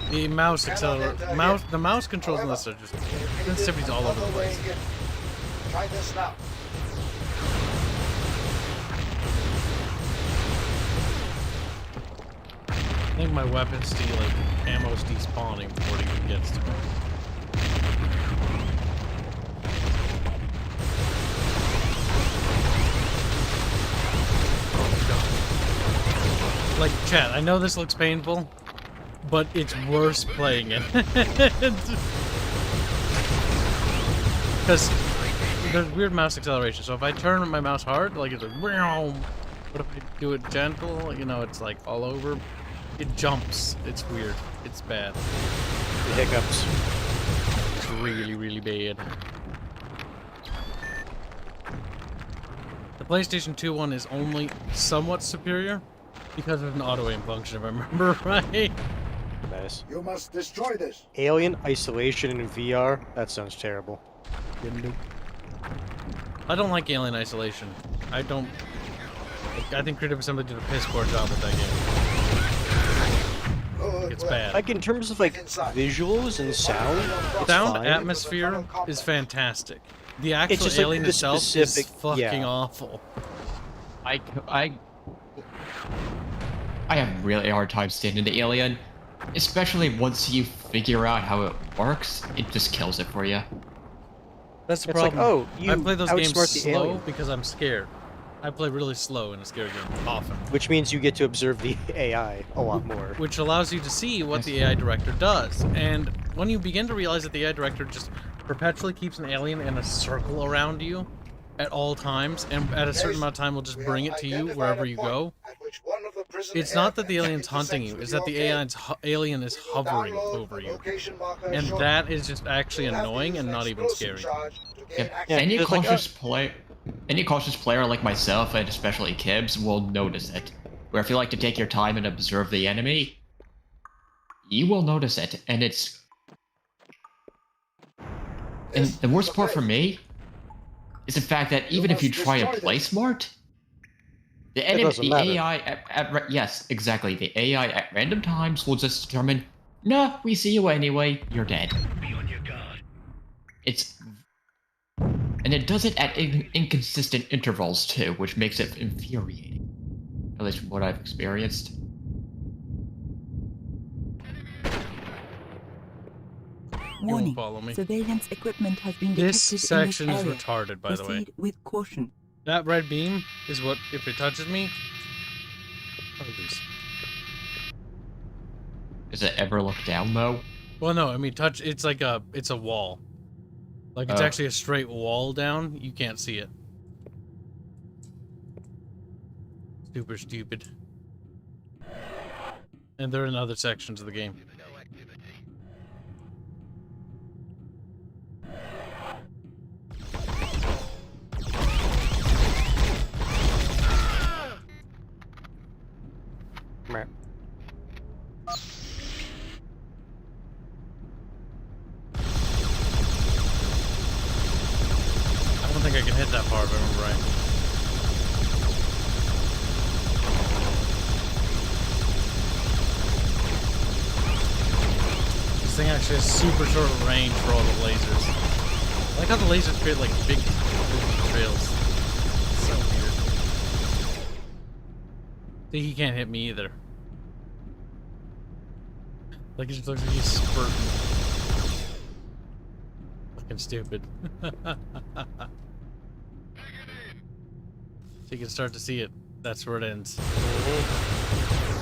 The mouse the mouse controls in this are just sensitivities all over the place. Try this now. I think my weapons like ammo's despawning before it even gets to me. Like, chat, I know this looks painful, but it's worse playing it. Because there's weird mouse acceleration, so if I turn my mouse hard, like it's like, but if I do it gentle, you know, it's like all over. It jumps. It's weird. It's bad. The hiccups. It's really, really bad. The PlayStation 2 one is only somewhat superior because of an auto aim function, if I remember right. Nice. You must destroy this. Alien Isolation in VR? That sounds terrible. I don't like Alien Isolation. I don't... I think Creative Assembly did a piss poor job with that game. It's bad. Like, in terms of, like, visuals and sound, it's Sound fine. atmosphere is fantastic. The actual just, like, alien the itself specific- is fucking yeah. awful. I have a really hard time standing the alien, especially once you figure out how it works. It just kills it for you. That's the It's like, problem. oh, you I play those games outsmart the slow alien. because I'm scared. I play really slow in a scary game, often. Which means you get to observe the AI a lot more. Which allows you to see what the AI director does. And when you begin to realize that the AI director just perpetually keeps an alien in a circle around you at all times, and at a certain amount of time will just bring it to you wherever you go, it's not that the alien's hunting you, it's that the alien is hovering over you. And that is just actually annoying and not even scary. Any just like, cautious player like myself, and especially Kibs, will notice it. Where if you like to take your time and observe the enemy, you will notice it, and it's... And the worst part for me is the fact that even if you try and play smart, the AI yes, exactly, the AI at random times will just determine, nah, we see you anyway, you're dead. Be on your guard. And it does it at inconsistent intervals too, which makes it infuriating. At least from what I've experienced. Warning. Follow me. Surveillance equipment has been detected This in this section is area. retarded, by the way. Proceed with caution. That red beam is what, if it touches me, I'll lose. Does it ever look down though? Well, no, I mean, it's like it's a wall. Like, it's actually a straight wall down. You can't see it. Super stupid. And they're in other sections of the game. Meh. I don't think I can hit that far if I remember right. This thing actually has super short range for all the lasers. I like how the lasers create like big trails. It's so weird. See, he can't hit me either. Like, he just looks like he's spurting. Fucking stupid. So you can start to see it. That's where it ends.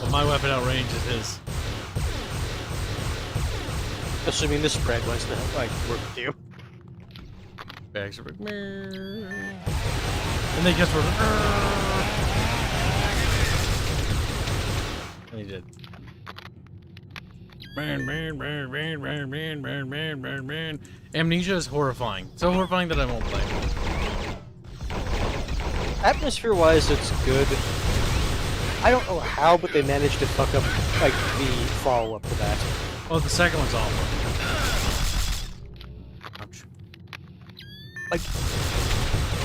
But my weapon outranges his. Assuming the spread wants to, like, work with you. Bags are like, and then guess what? And he did. Amnesia is horrifying. So horrifying that I won't play. Atmosphere-wise, it's good. I don't know how, but they managed to fuck up, like, the follow-up to that. Oh, the second one's awful. Ouch. Like,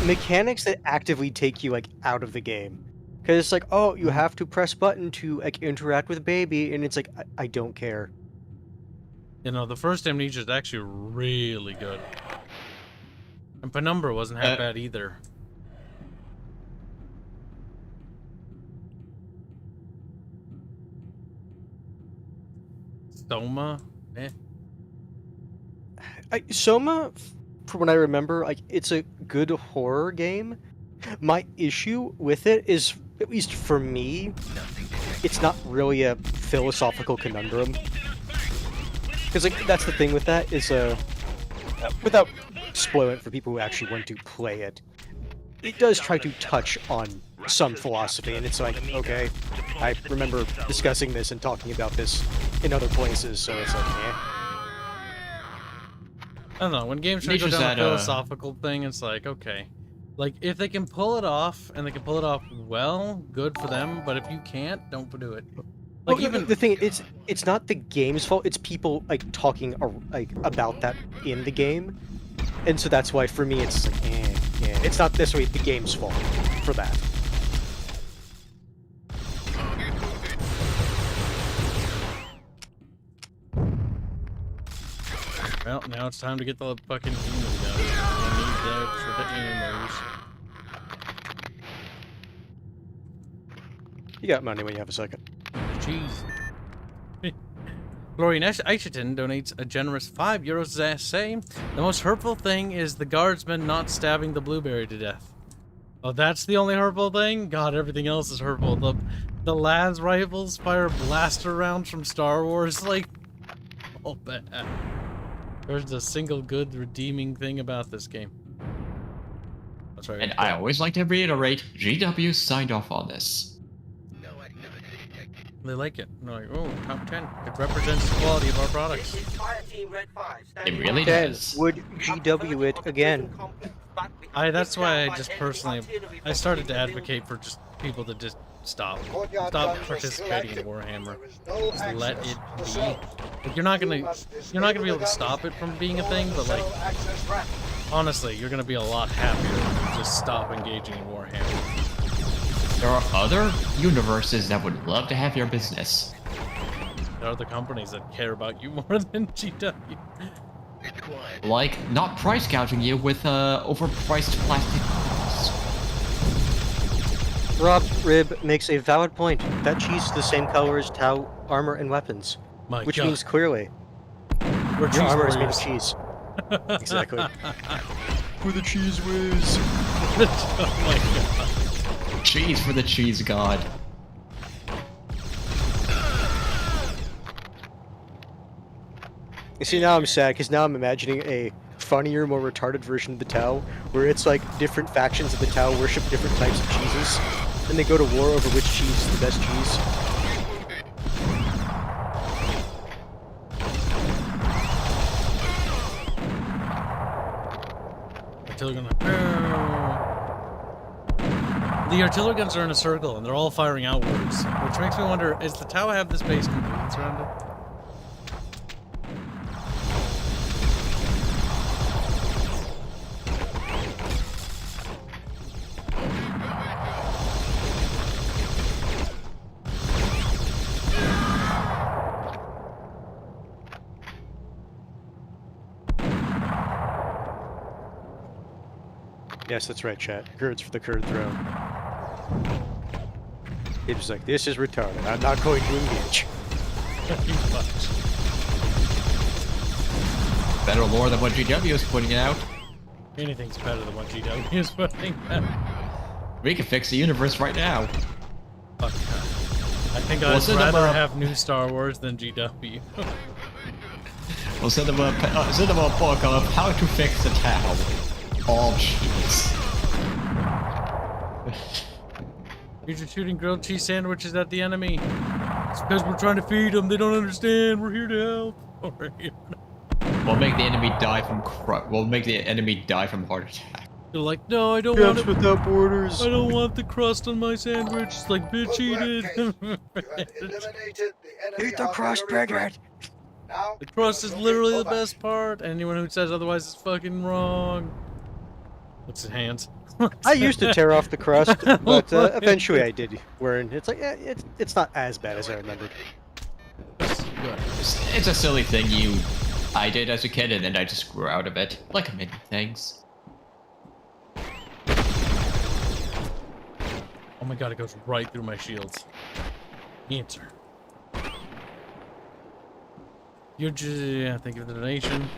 mechanics that actively take you, like, out of the game. Because it's like, oh, you have to press button to, like, interact with baby, and it's like, I don't care. You know, the first Amnesia is actually really good. And Penumbra wasn't half bad either. Soma? Eh. Soma, from what I remember, like, it's a good horror game. My issue with it is, at least for me, it's not really a philosophical conundrum. Because, like, that's the thing with that, is, without spoiling it for people who actually want to play it, it does try to touch on some philosophy, and it's like, okay, I remember discussing this and talking about this in other places, so it's like, eh. I don't know, when games try to go down a philosophical thing, it's like, okay. Like, if they can pull it off, and they can pull it off well, good for them, but if you can't, don't do it. Like Well, even the thing, it's not the game's fault. It's people like talking like about that in the game, and so that's why for me it's like, yeah. It's not necessarily the game's fault for that. Well, now it's time to get the fucking humans down. I need that for the animals. You got money when you have a second. Jeez. Florian Eicheton donates a generous €5 saying, the most hurtful thing is the guardsman not stabbing the blueberry to death. Oh, that's the only hurtful thing? God, everything else is hurtful. The las rifles fire blaster rounds from Star Wars, like, oh bad. There's a single good redeeming thing about this game. That's right. And I always like to reiterate, GW signed off on this. They like it. They're like, oh, top 10. It represents the quality of our products. This is Fire Team Red 5. It really Then does. would GW it again? That's why I just personally, I started to advocate for just people to just stop participating in Warhammer. Just let it be. Like, you're not gonna be able to stop it from being a thing, but like, honestly, you're gonna be a lot happier if you just stop engaging in Warhammer. There are other universes that would love to have your business. There are other companies that care about you more than GW. Like, not price gouging you with overpriced plastic bottles. Rob Rib makes a valid point. That cheese is the same color as Tau armor and weapons, which means clearly we're your armor is made warriors. of cheese. Exactly. For the cheese whiz. Oh my god. Cheese for the cheese god. You see, now I'm sad, because now I'm imagining a funnier, more retarded version of the Tau, where it's like different factions of the Tau worship different types of cheeses, and they go to war over which cheese is the best cheese. Artillery gun. The artillery guns are in a circle, and they're all firing outwards, which makes me wonder, is the Tau have this base completely surrounded? Yes, that's right, chat. Kurds for the Kurd throne. It was like, this is retarded. I'm not going to engage. Better lore than what GW is putting out. Anything's better than what GW is putting out. We can fix the universe right now. Fuck. I think I'd rather have new Star Wars than GW. We'll send them a book of how to fix the Tau. All cheese. You're just shooting grilled cheese sandwiches at the enemy. It's because we're trying to feed them. They don't understand. We're here to help. We're here to... We'll make the enemy die from heart attack. They're like, no, I don't want it. Without borders. I don't want the crust on my sandwich. It's like, bitch, eat it. Eat the crust, Bridget. The crust is literally the best part. Anyone who says otherwise is fucking wrong. What's his hands? I used to tear off the crust, but eventually I did. It's like, yeah, it's not as bad as I remembered. It's a silly thing I did as a kid, and then I just grew out of it, like many things. Oh my god, it goes right through my shields. Answer. You're just, yeah, thank you for the donation.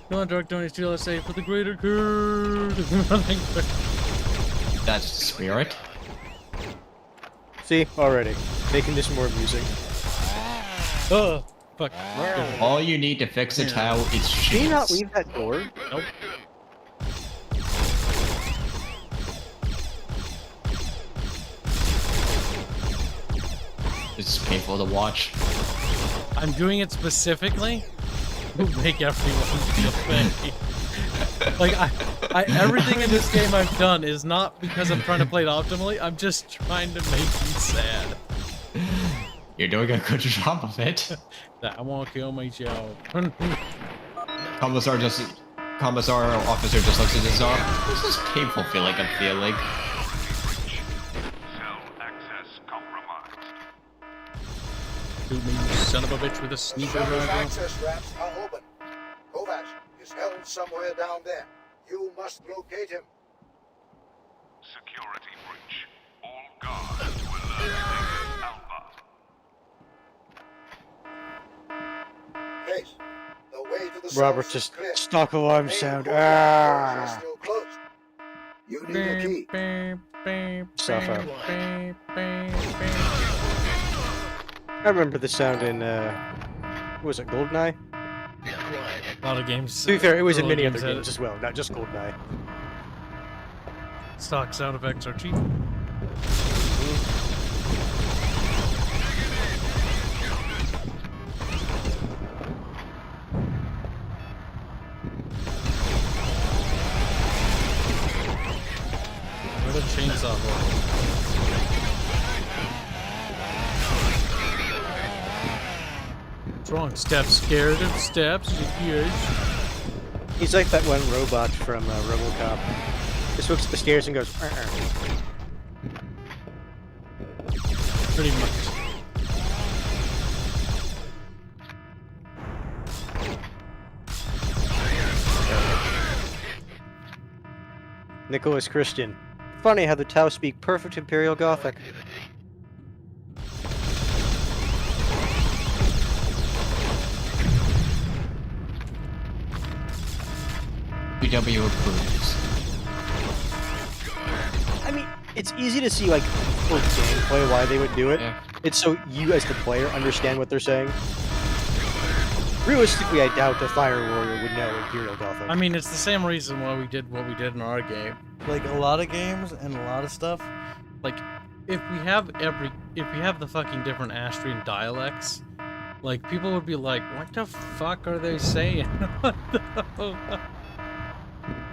Come on, Dark Donate to LSA for the greater Kurd. That's the spirit. See, already making this more amusing. Oh, fuck. All you need to fix a Tau is cheese. Can you not leave that door? Nope. This is painful to watch. I'm doing it specifically make everyone feel pain. Like I everything in this game I've done is not because I'm trying to play it optimally. I'm just trying to make you sad. You're doing a good job of it. I want to kill myself. Commissar officer just looks at his arm. What's this painful feeling I'm feeling? Cell access compromised. Shoot me, you son of a bitch, with a sneaker rifle. Access ramps are open. Kovac is held somewhere down there. You must locate him. Security breach. All guards to alert station Alpha. Case, the way to the Robert cells is just clear. stock alarm Main sound. corridors are Ah. still closed. You need a key. Stuff out. I remember the sound in what was it, GoldenEye? A lot of games. To be fair, it was in early many other had games it. as well, not just GoldenEye. Stock sound effects are cheap. What a chainsaw hole. What's wrong? Steps scared of steps? Yes. He's like that one robot from RoboCop. Just looks at the stairs and goes, Pretty much. Nicholas Christian. Funny how the Tau speak perfect Imperial Gothic. BW approves. I mean, it's easy to see, like, for gameplay why they would do it. Yeah. It's so you, as the player, understand what they're saying. Realistically, I doubt the FireWarrior would know Imperial Gothic. I mean, it's the same reason why we did what we did in our game. Like, a lot of games and a lot of stuff, like, if we have the fucking different Astrian dialects, like, people would be like, what the fuck are they saying? What the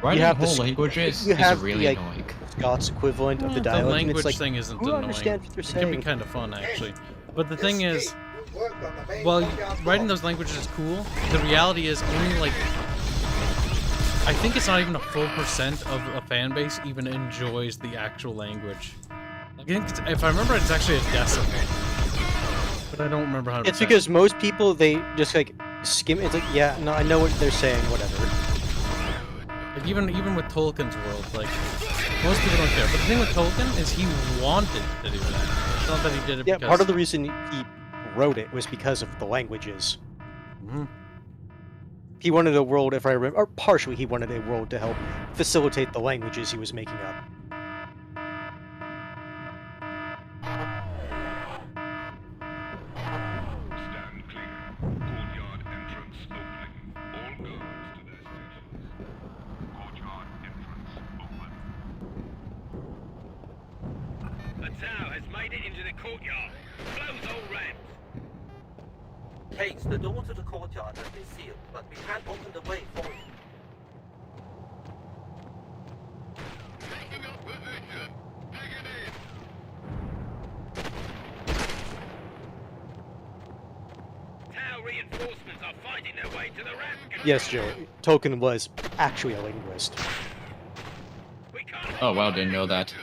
Writing have whole the- languages you is have the, really like, annoying. Scots equivalent of the The dialect, and language it's like, thing isn't who annoying. understands what they're It can be saying? kind of fun, actually. But the thing This is, key will work on the main while courtyard writing floor. those languages is cool, the reality is only, like, I think it's not even a full percent of a fan base even enjoys the actual language. I think if I remember, it's actually a decimal. But I don't remember how. It's because most people, they just, like, skim. It's like, yeah, no, I know what they're saying, whatever. Like even with Tolkien's world, like most people don't care. But the thing with Tolkien is he wanted to do that. It's not that he did it Yeah, because. part of the reason he wrote it was because of the languages. Mhm. He wanted a world, if I remember, or partially he wanted a world to help facilitate the languages he was making up. Stand clear. Courtyard entrance opening. All guards to their stations. Courtyard entrance open. The Tau has made it into the courtyard. Close all ramps. Case, the door to the courtyard has been sealed, but we can't open the way for you. Tau reinforcements are fighting their way to the ramp. Yes, Joe, Tolkien was actually a linguist. We can't Oh wow, didn't know that.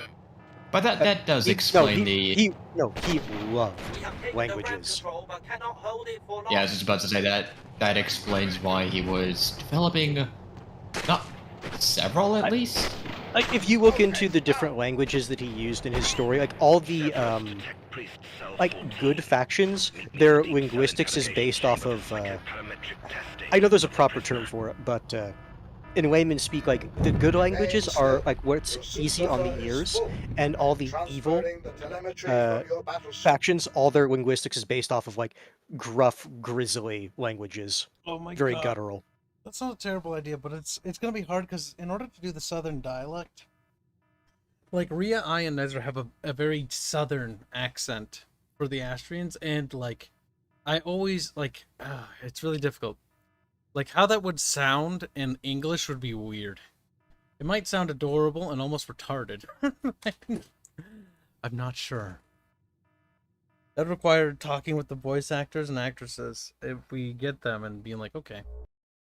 But that does He explain the. he loved We have taken the ramp languages. control, but cannot hold it for long. Yeah, I was just about to say that. That explains why he was developing, not several at least. Like, if you look into the different languages that he used in his story, like, all the, like, good factions, their linguistics is based off of, I know there's a proper term for it, but, in layman's speak, like, the good languages are, like, what's easy on the ears, and all the evil factions, all their linguistics is based off of, like, gruff, grisly languages. Oh my Very god. guttural. That's not a terrible idea, but it's gonna be hard because in order to do the southern dialect, like Rhea, I, and Nezra have a very southern accent for the Astrians, and like I always like it's really difficult. Like, how that would sound in English would be weird. It might sound adorable and almost retarded. I'm not sure. That would require talking with the voice actors and actresses if we get them and being like, okay,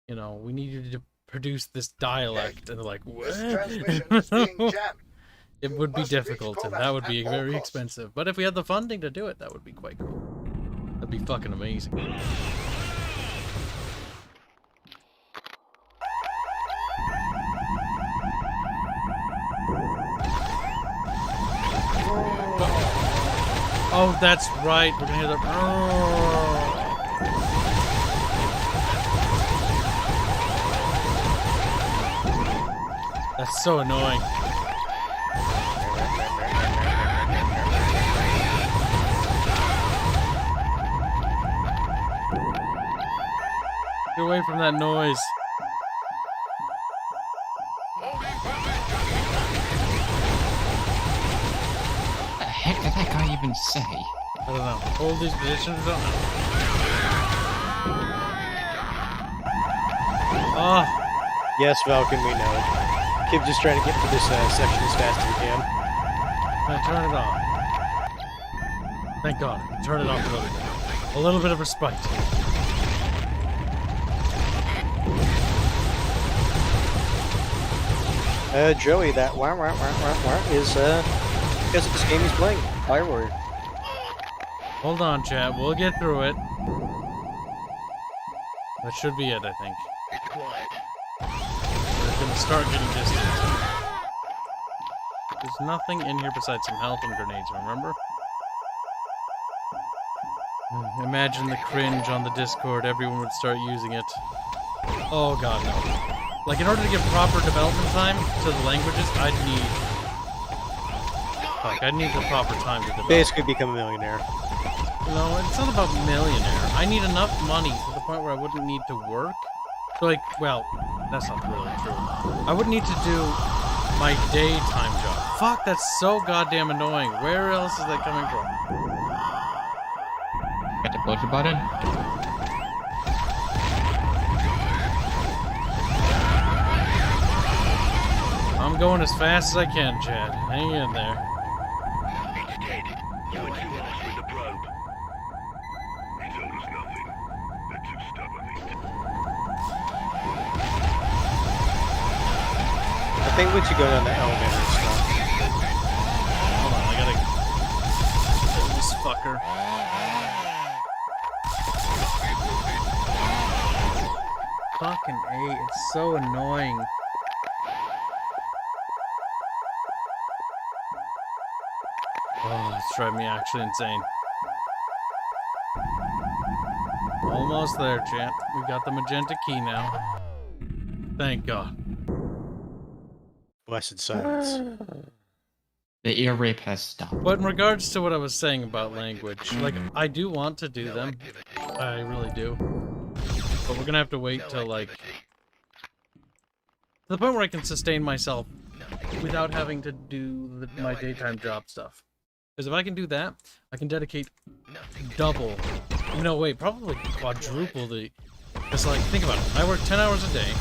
you know, we need you to produce this dialect. And they're like, what? It would be difficult, and that would be very expensive. But if we had the funding to do it, that would be quite cool. That'd be fucking amazing. Oh, that's right. We're gonna hear the. That's so annoying. Get away from that noise. What the heck did that guy even say? I don't know. Hold these positions. I don't know. Oh. Yes, Falcon, we know. Kibs just trying to get through this section as fast as we can. Now turn it off. Thank God. Turn it off a little bit. A little bit of respite. Joey, that wah is because of this game he's playing, FireWarrior. Hold on, chat. We'll get through it. That should be it, I think. We're gonna start getting distant. There's nothing in here besides some health and grenades, remember? Imagine the cringe on the Discord. Everyone would start using it. Oh god, no. Like, in order to give proper development time to the languages, I'd need the proper time to develop. Basically become a millionaire. No, it's not about millionaire. I need enough money to the point where I wouldn't need to work. So, like, well, that's not really true. I wouldn't need to do my daytime job. Fuck, that's so goddamn annoying. Where else is that coming from? Hit the butcher button. I'm going as fast as I can, Chad. Hang in there. It's dead. You were too harsh with the probe. He told us nothing. They're too stubborn. I think once you go down the elevator and stuff. Hold on, I gotta kill this fucker. Fucking A, it's so annoying. Oh, it's driving me actually insane. Almost there, champ. We got the magenta key now. Thank God. Blessed silence. The ear rape has stopped. But in regards to what I was saying about language, like, I do want to do them. I really do. But we're gonna have to wait till, like, to the point where I can sustain myself without having to do my daytime job stuff. Because if I can do that, I can dedicate double. No, wait, probably quadruple the... It's like, think about it. I work 10 hours a day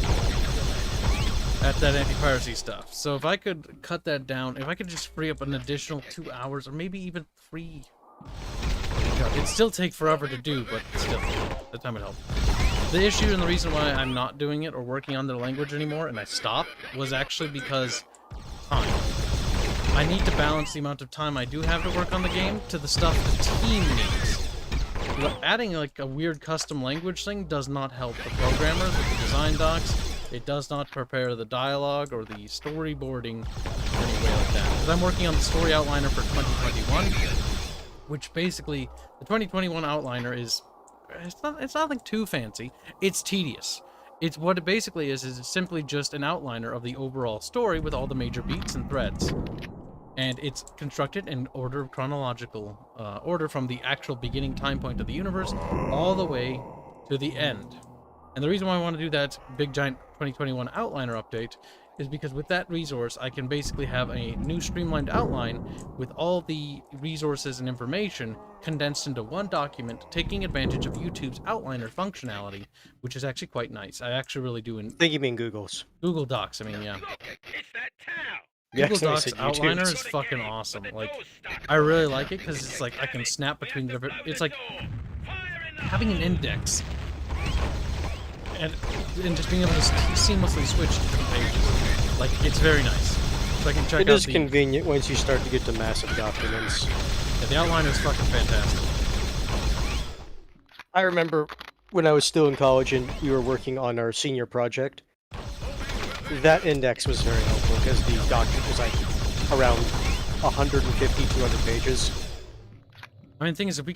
at that anti-piracy stuff. So if I could cut that down, if I could just free up an additional 2 hours, or maybe even 3... It'd still take forever to do, but still, the time would help. The issue and the reason why I'm not doing it or working on their language anymore, and I stopped, was actually because time. I need to balance the amount of time I do have to work on the game to the stuff the team needs. Adding like a weird custom language thing does not help the programmers with the design docs. It does not prepare the dialogue or the storyboarding or any way like that. Because I'm working on the story outliner for 2021, which basically the 2021 outliner is it's nothing too fancy. It's tedious. It's what it basically is it's simply just an outliner of the overall story with all the major beats and threads. And it's constructed in order of chronological order from the actual beginning time point of the universe all the way to the end. And the reason why I want to do that big giant 2021 outliner update is because with that resource, I can basically have a new streamlined outline with all the resources and information condensed into one document, taking advantage of YouTube's outliner functionality, which is actually quite nice. I actually really do. I think you mean Google's. Google Docs, I mean, yeah. It's that town. Google Yeah, I Docs said outliner YouTube's. is fucking awesome. Like, I really like it because it's like I can snap between different. It's like having an index and just being able to seamlessly switch to different pages. Like, it's very nice. So I can check It out is convenient once you start to get to massive documents. Yeah, the outliner is fucking fantastic. I remember when I was still in college and we were working on our senior project. That index was very helpful because the document was like around 150, 200 pages. I mean, the thing is, if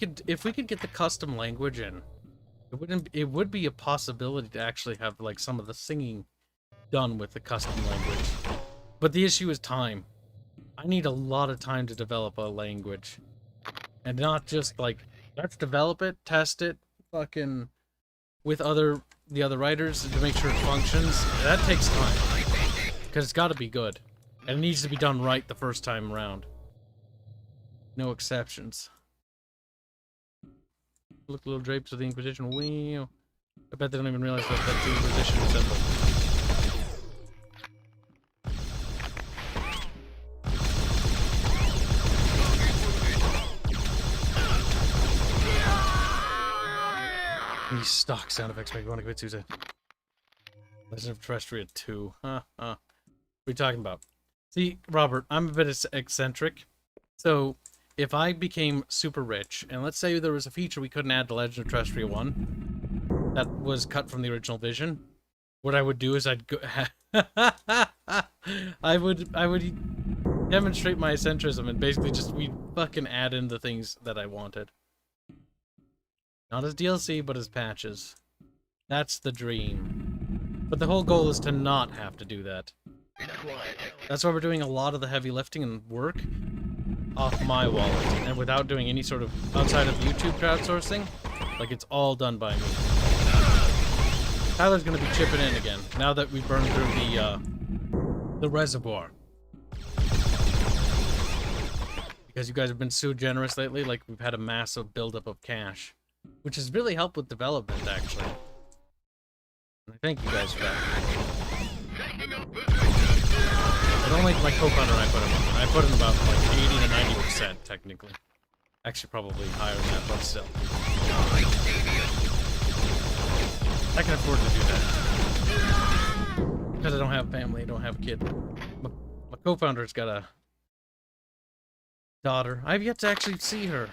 we could get the custom language in, it would be a possibility to actually have like some of the singing done with the custom language. But the issue is time. I need a lot of time to develop a language, and not just like let's develop it, test it, fucking with the other writers to make sure it functions. That takes time because it's got to be good, and it needs to be done right the first time around. No exceptions. Look, little drapes of the Inquisition. Wow. I bet they don't even realize that that's the Inquisition symbol. These stock sound effects make me want to commit suicide. Legend of Terrestria 2. What are you talking about? See, Robert, I'm a bit eccentric. So, if I became super rich, and let's say there was a feature we couldn't add to Legend of Terrestria 1 that was cut from the original vision, what I would do is I'd go... I would demonstrate my eccentricism and basically just we'd fucking add in the things that I wanted. Not as DLC, but as patches. That's the dream. But the whole goal is to not have to do that. That's why we're doing a lot of the heavy lifting and work off my wallet, and without doing any sort of outside of YouTube crowdsourcing. Like, it's all done by me. Tyler's gonna be chipping in again, now that we've burned through the reservoir. Because you guys have been so generous lately, like, we've had a massive buildup of cash. Which has really helped with development, actually. And I thank you guys for that. I don't like my co-founder I put him on. I put him about like 80 to 90%, technically. Actually, probably higher than that, but still. I can afford to do that. Because I don't have family, I don't have a kid. My co-founder's got a daughter. I've yet to actually see her.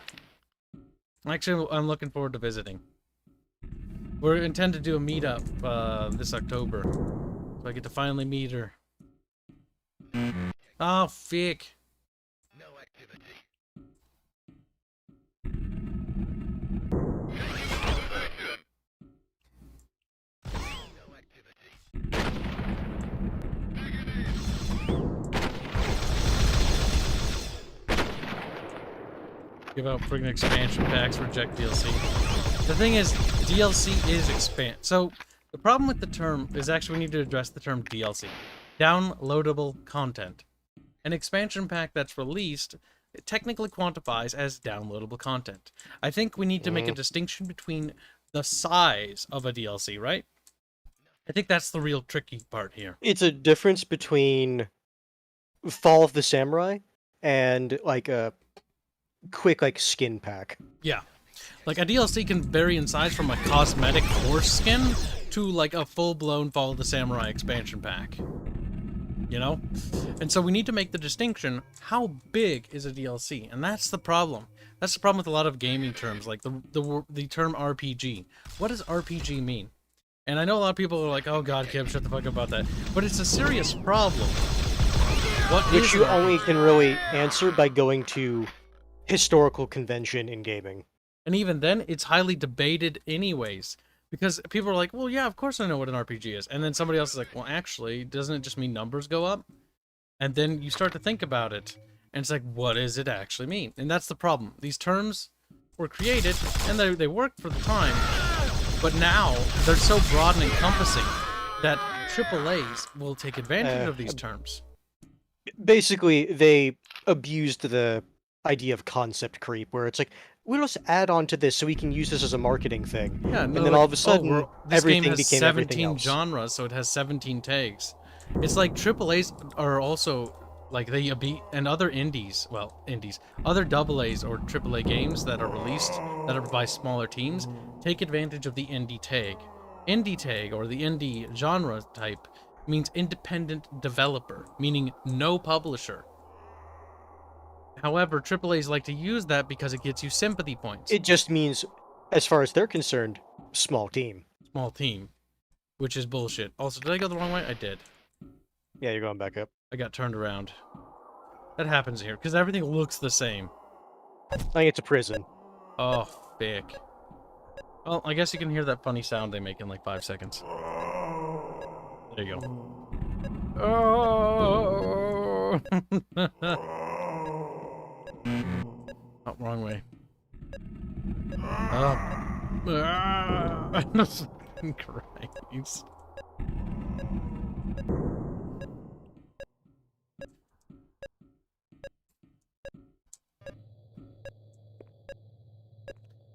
Actually, I'm looking forward to visiting. We intend to do a meetup this October. So I get to finally meet her. Oh, fick. No activity. No activity. Give out friggin' expansion packs, reject DLC. The thing is, DLC is expand. So, the problem with the term is actually we need to address the term DLC. Downloadable content. An expansion pack that's released, it technically quantifies as downloadable content. I think we need to make a distinction between the size of a DLC, right? I think that's the real tricky part here. It's a difference between Fall of the Samurai and like a quick like skin pack. Yeah. Like a DLC can vary in size from a cosmetic horse skin to like a full-blown Fall of the Samurai expansion pack. You know? And so we need to make the distinction, how big is a DLC? And that's the problem. That's the problem with a lot of gaming terms, like the term RPG. What does RPG mean? And I know a lot of people are like, oh god, Kibs, shut the fuck up about that. But it's a serious problem. Which you only can really answer by going to historical convention in gaming. And even then, it's highly debated anyways. Because people are like, well, yeah, of course I know what an RPG is. And then somebody else is like, well, actually, doesn't it just mean numbers go up? And then you start to think about it. And it's like, what does it actually mean? And that's the problem. These terms were created, and they worked for the time. But now they're so broad and encompassing that AAAs will take advantage of these terms. Basically, they abused the idea of concept creep, where it's like, we'll just add on to this so we can use this as a marketing thing. Yeah, and no, then like, all of a sudden, this game everything has became everything 17 else. genres, so it has 17 tags. It's like AAAs are also like they and other other AA's or AAA games that are released that are by smaller teams take advantage of the indie tag. Indie tag, or the indie genre type, means independent developer, meaning no publisher. However, AAAs like to use that because it gets you sympathy points. It just means, as far as they're concerned, small team. Small team, which is bullshit. Also, did I go the wrong way? I did. Yeah, you're going back up. I got turned around. That happens here, because everything looks the same. I think it's a prison. Oh, thick. Well, I guess you can hear that funny sound they make in like 5 seconds. There you go. Oh! Oh, wrong way. Christ.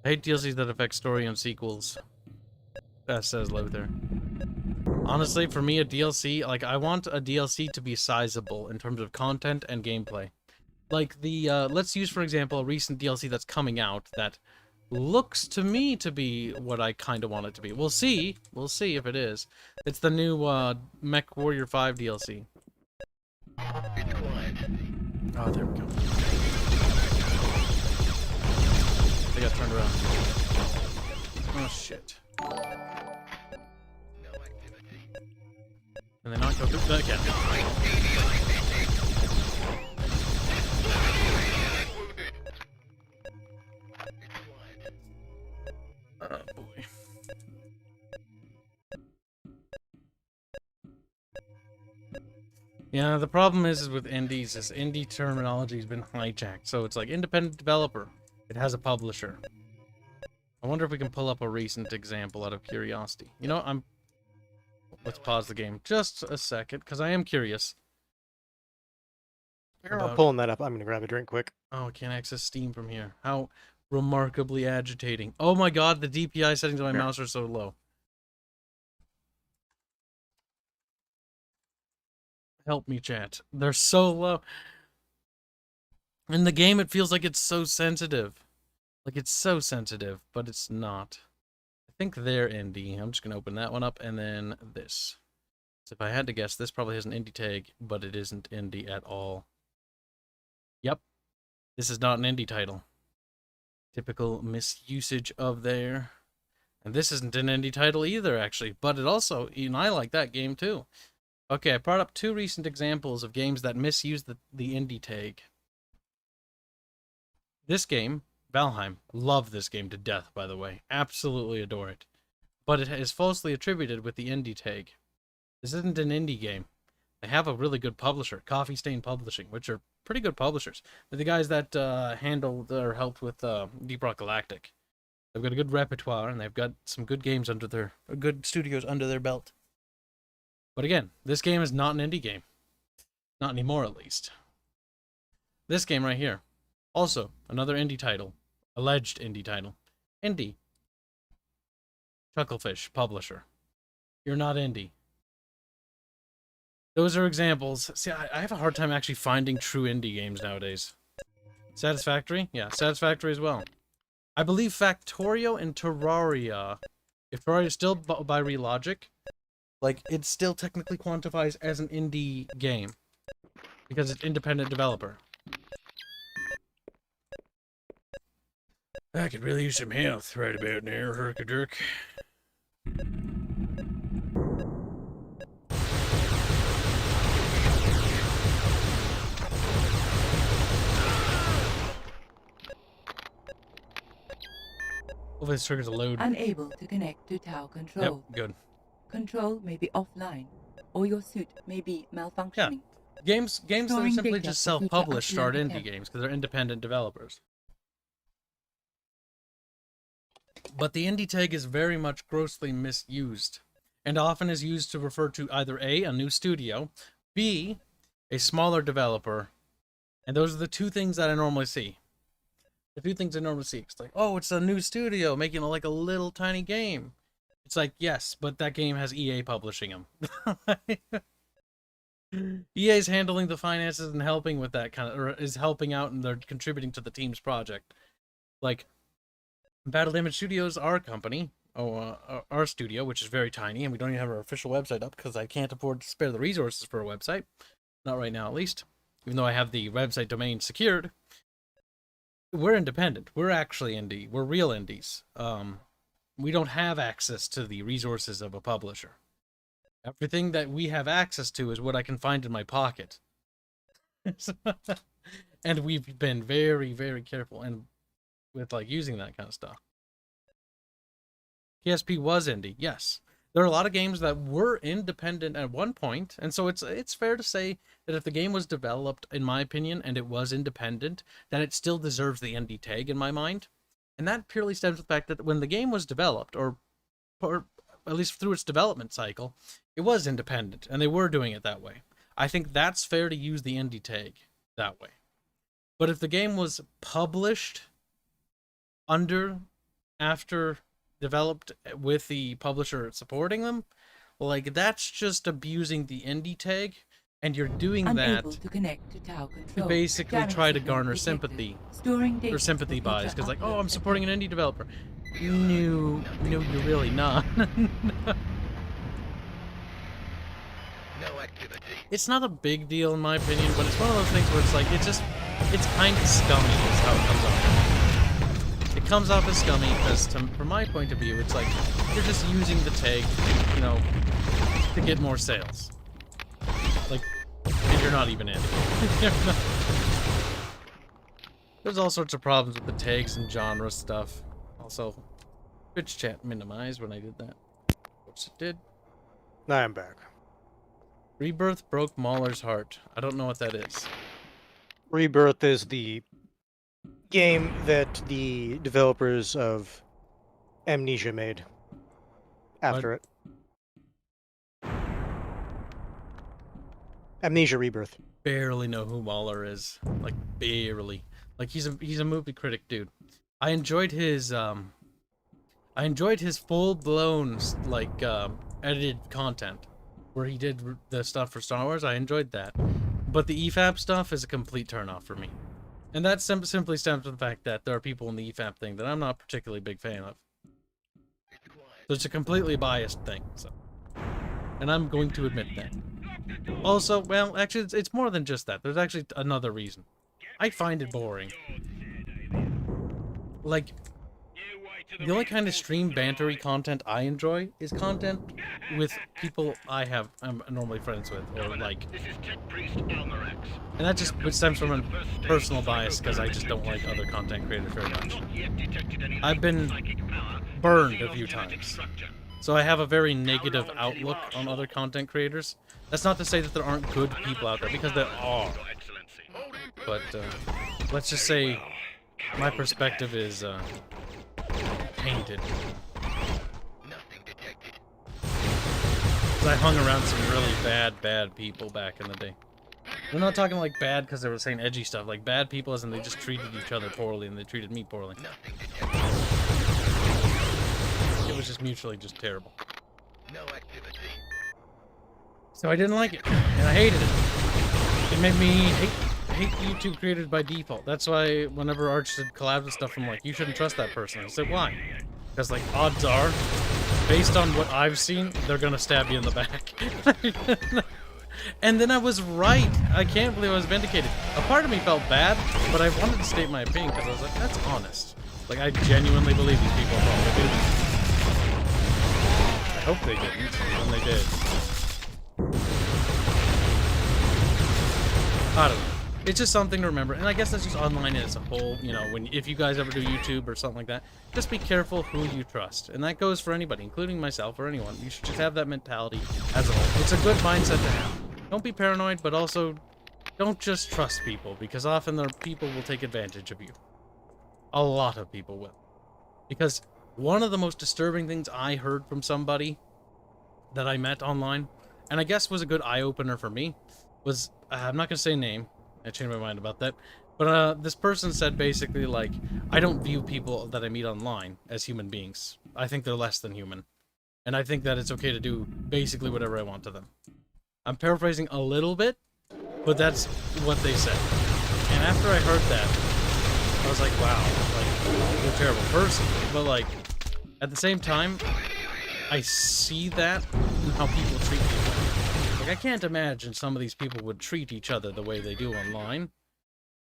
I hate DLCs that affect story and sequels. That says Lothar. Honestly, for me, a DLC, like, I want a DLC to be sizable in terms of content and gameplay. Like the, let's use, for example, a recent DLC that's coming out that looks to me to be what I kind of want it to be. We'll see. We'll see if it is. It's the new, MechWarrior 5 DLC. Oh, there we go. They got turned around. Oh, shit. And they not go through that again. Oh, boy. Yeah, the problem is with indies is indie terminology has been hijacked. So it's like independent developer. It has a publisher. I wonder if we can pull up a recent example out of curiosity. You know, let's pause the game just a second, because I am curious. I'm pulling that up. I'm gonna grab a drink quick. Oh, I can't access Steam from here. How remarkably agitating. Oh my god, the DPI settings on my mouse are so low. Help me, chat. They're so low. In the game, it feels like it's so sensitive. Like, it's so sensitive, but it's not. I think they're indie. I'm just going to open that one up, and then this. So if I had to guess, this probably has an indie tag, but it isn't indie at all. Yep. This is not an indie title. Typical misusage of there. And this isn't an indie title either, actually. But it also, and I like that game, too. Okay, I brought up 2 recent examples of games that misuse the indie tag. This game, Valheim, love this game to death, by the way. Absolutely adore it. But it is falsely attributed with the indie tag. This isn't an indie game. They have a really good publisher, Coffee Stain Publishing, which are pretty good publishers. They're the guys that handled or helped with Deep Rock Galactic. They've got a good repertoire, and they've got some good games under their, good studios under their belt. But again, this game is not an indie game. Not anymore, at least. This game right here. Also, another indie title. Alleged indie title. Indie. Chucklefish, publisher. You're not indie. Those are examples. See, I have a hard time actually finding true indie games nowadays. Satisfactory? Yeah, Satisfactory as well. I believe Factorio and Terraria, if Terraria is still by Relogic, like, it still technically quantifies as an indie game. Because it's independent developer. I could really use some health right about now, herk-a-jerk. Hopefully this triggers a load. Unable to connect to tower control. Yep, good. Control may be offline, or your suit may be malfunctioning. Games that are Storing simply data just for future self-published are upload indie games, because they're independent developers. But the indie tag is very much grossly misused, and often is used to refer to either A, a new studio, B, a smaller developer, and those are the two things that I normally see. The two things I normally see. It's like, oh, it's a new studio making like a little tiny game. It's like, yes, but that game has EA publishing them. EA is handling the finances and helping with that kind of, or is helping out, and they're contributing to the team's project. Like, Battle Damage Studios, our company, our studio, which is very tiny, and we don't even have our official website up because I can't afford to spare the resources for a website. Not right now, at least. Even though I have the website domain secured. We're independent. We're actually indie. We're real indies. We don't have access to the resources of a publisher. Everything that we have access to is what I can find in my pocket. And we've been very, very careful and with like using that kind of stuff. PSP was indie, yes. There are a lot of games that were independent at one point, and so it's fair to say that if the game was developed, in my opinion, and it was independent, that it still deserves the indie tag in my mind. And that purely stems from the fact that when the game was developed, or at least through its development cycle, it was independent, and they were doing it that way. I think that's fair to use the indie tag that way. But if the game was published after developed with the publisher supporting them, like, that's just abusing the indie tag, and you're doing that to basically try to garner sympathy or sympathy bias, because like, oh, I'm supporting an indie developer. No, you're really not. It's not a big deal in my opinion, but it's one of those things where it's like, it's kind of scummy is how it comes off. It comes off as scummy because, from my point of view, it's like, you're just using the tag, you know, to get more sales. Like, and you're not even in it. There's all sorts of problems with the tags and genre stuff. Also, Twitch chat minimized when I did that. Which it did. Now I'm back. Rebirth broke Mauler's heart. I don't know what that is. Rebirth is the game that the developers of Amnesia made after it. Amnesia Rebirth. Barely know who Mauler is. Like, barely. Like, he's a movie critic dude. I enjoyed his full-blown, like, edited content, where he did the stuff for Star Wars. I enjoyed that. But the EFAP stuff is a complete turnoff for me. And that simply stems from the fact that there are people in the EFAP thing that I'm not particularly a big fan of. So it's a completely biased thing, so. And I'm going to admit that. Also, well, actually, it's more than just that. There's actually another reason. I find it boring. Like, the only kind of stream bantery content I enjoy is content with people I'm normally friends with, or like, and that just stems from a personal bias because I just don't like other content creators very much. I've been burned a few times, so I have a very negative outlook on other content creators. That's not to say that there aren't good people out there, because there are. But let's just say my perspective is tainted. Because I hung around some really bad people back in the day. We're not talking like bad because they were saying edgy stuff, like bad people as in they just treated each other poorly and they treated me poorly. It was just mutually just terrible. So I didn't like it, and I hated it. It made me hate YouTube creators by default. That's why whenever Arch did collabs and stuff, I'm like, you shouldn't trust that person. I said, why? Because, like, odds are, based on what I've seen, they're gonna stab you in the back. And then I was right. I can't believe I was vindicated. A part of me felt bad, but I wanted to state my opinion because I was like, that's honest. Like, I genuinely believe these people probably do this. I hope they didn't, and they did. I don't know. It's just something to remember, and I guess that's just online as a whole. You know, if you guys ever do YouTube or something like that, just be careful who you trust, and that goes for anybody, including myself or anyone. You should just have that mentality as a whole. It's a good mindset to have. Don't be paranoid, but also don't just trust people, because often people will take advantage of you. A lot of people will, because One of the most disturbing things I heard from somebody that I met online, and I guess was a good eye-opener for me, was, I'm not going to say name, I changed my mind about that, but this person said basically, like, I don't view people that I meet online as human beings. I think they're less than human. And I think that it's okay to do basically whatever I want to them. I'm paraphrasing a little bit, but that's what they said. And after I heard that, I was like, wow, like, you're a terrible person. But, like, at the same time, I see that in how people treat people. Like, I can't imagine some of these people would treat each other the way they do online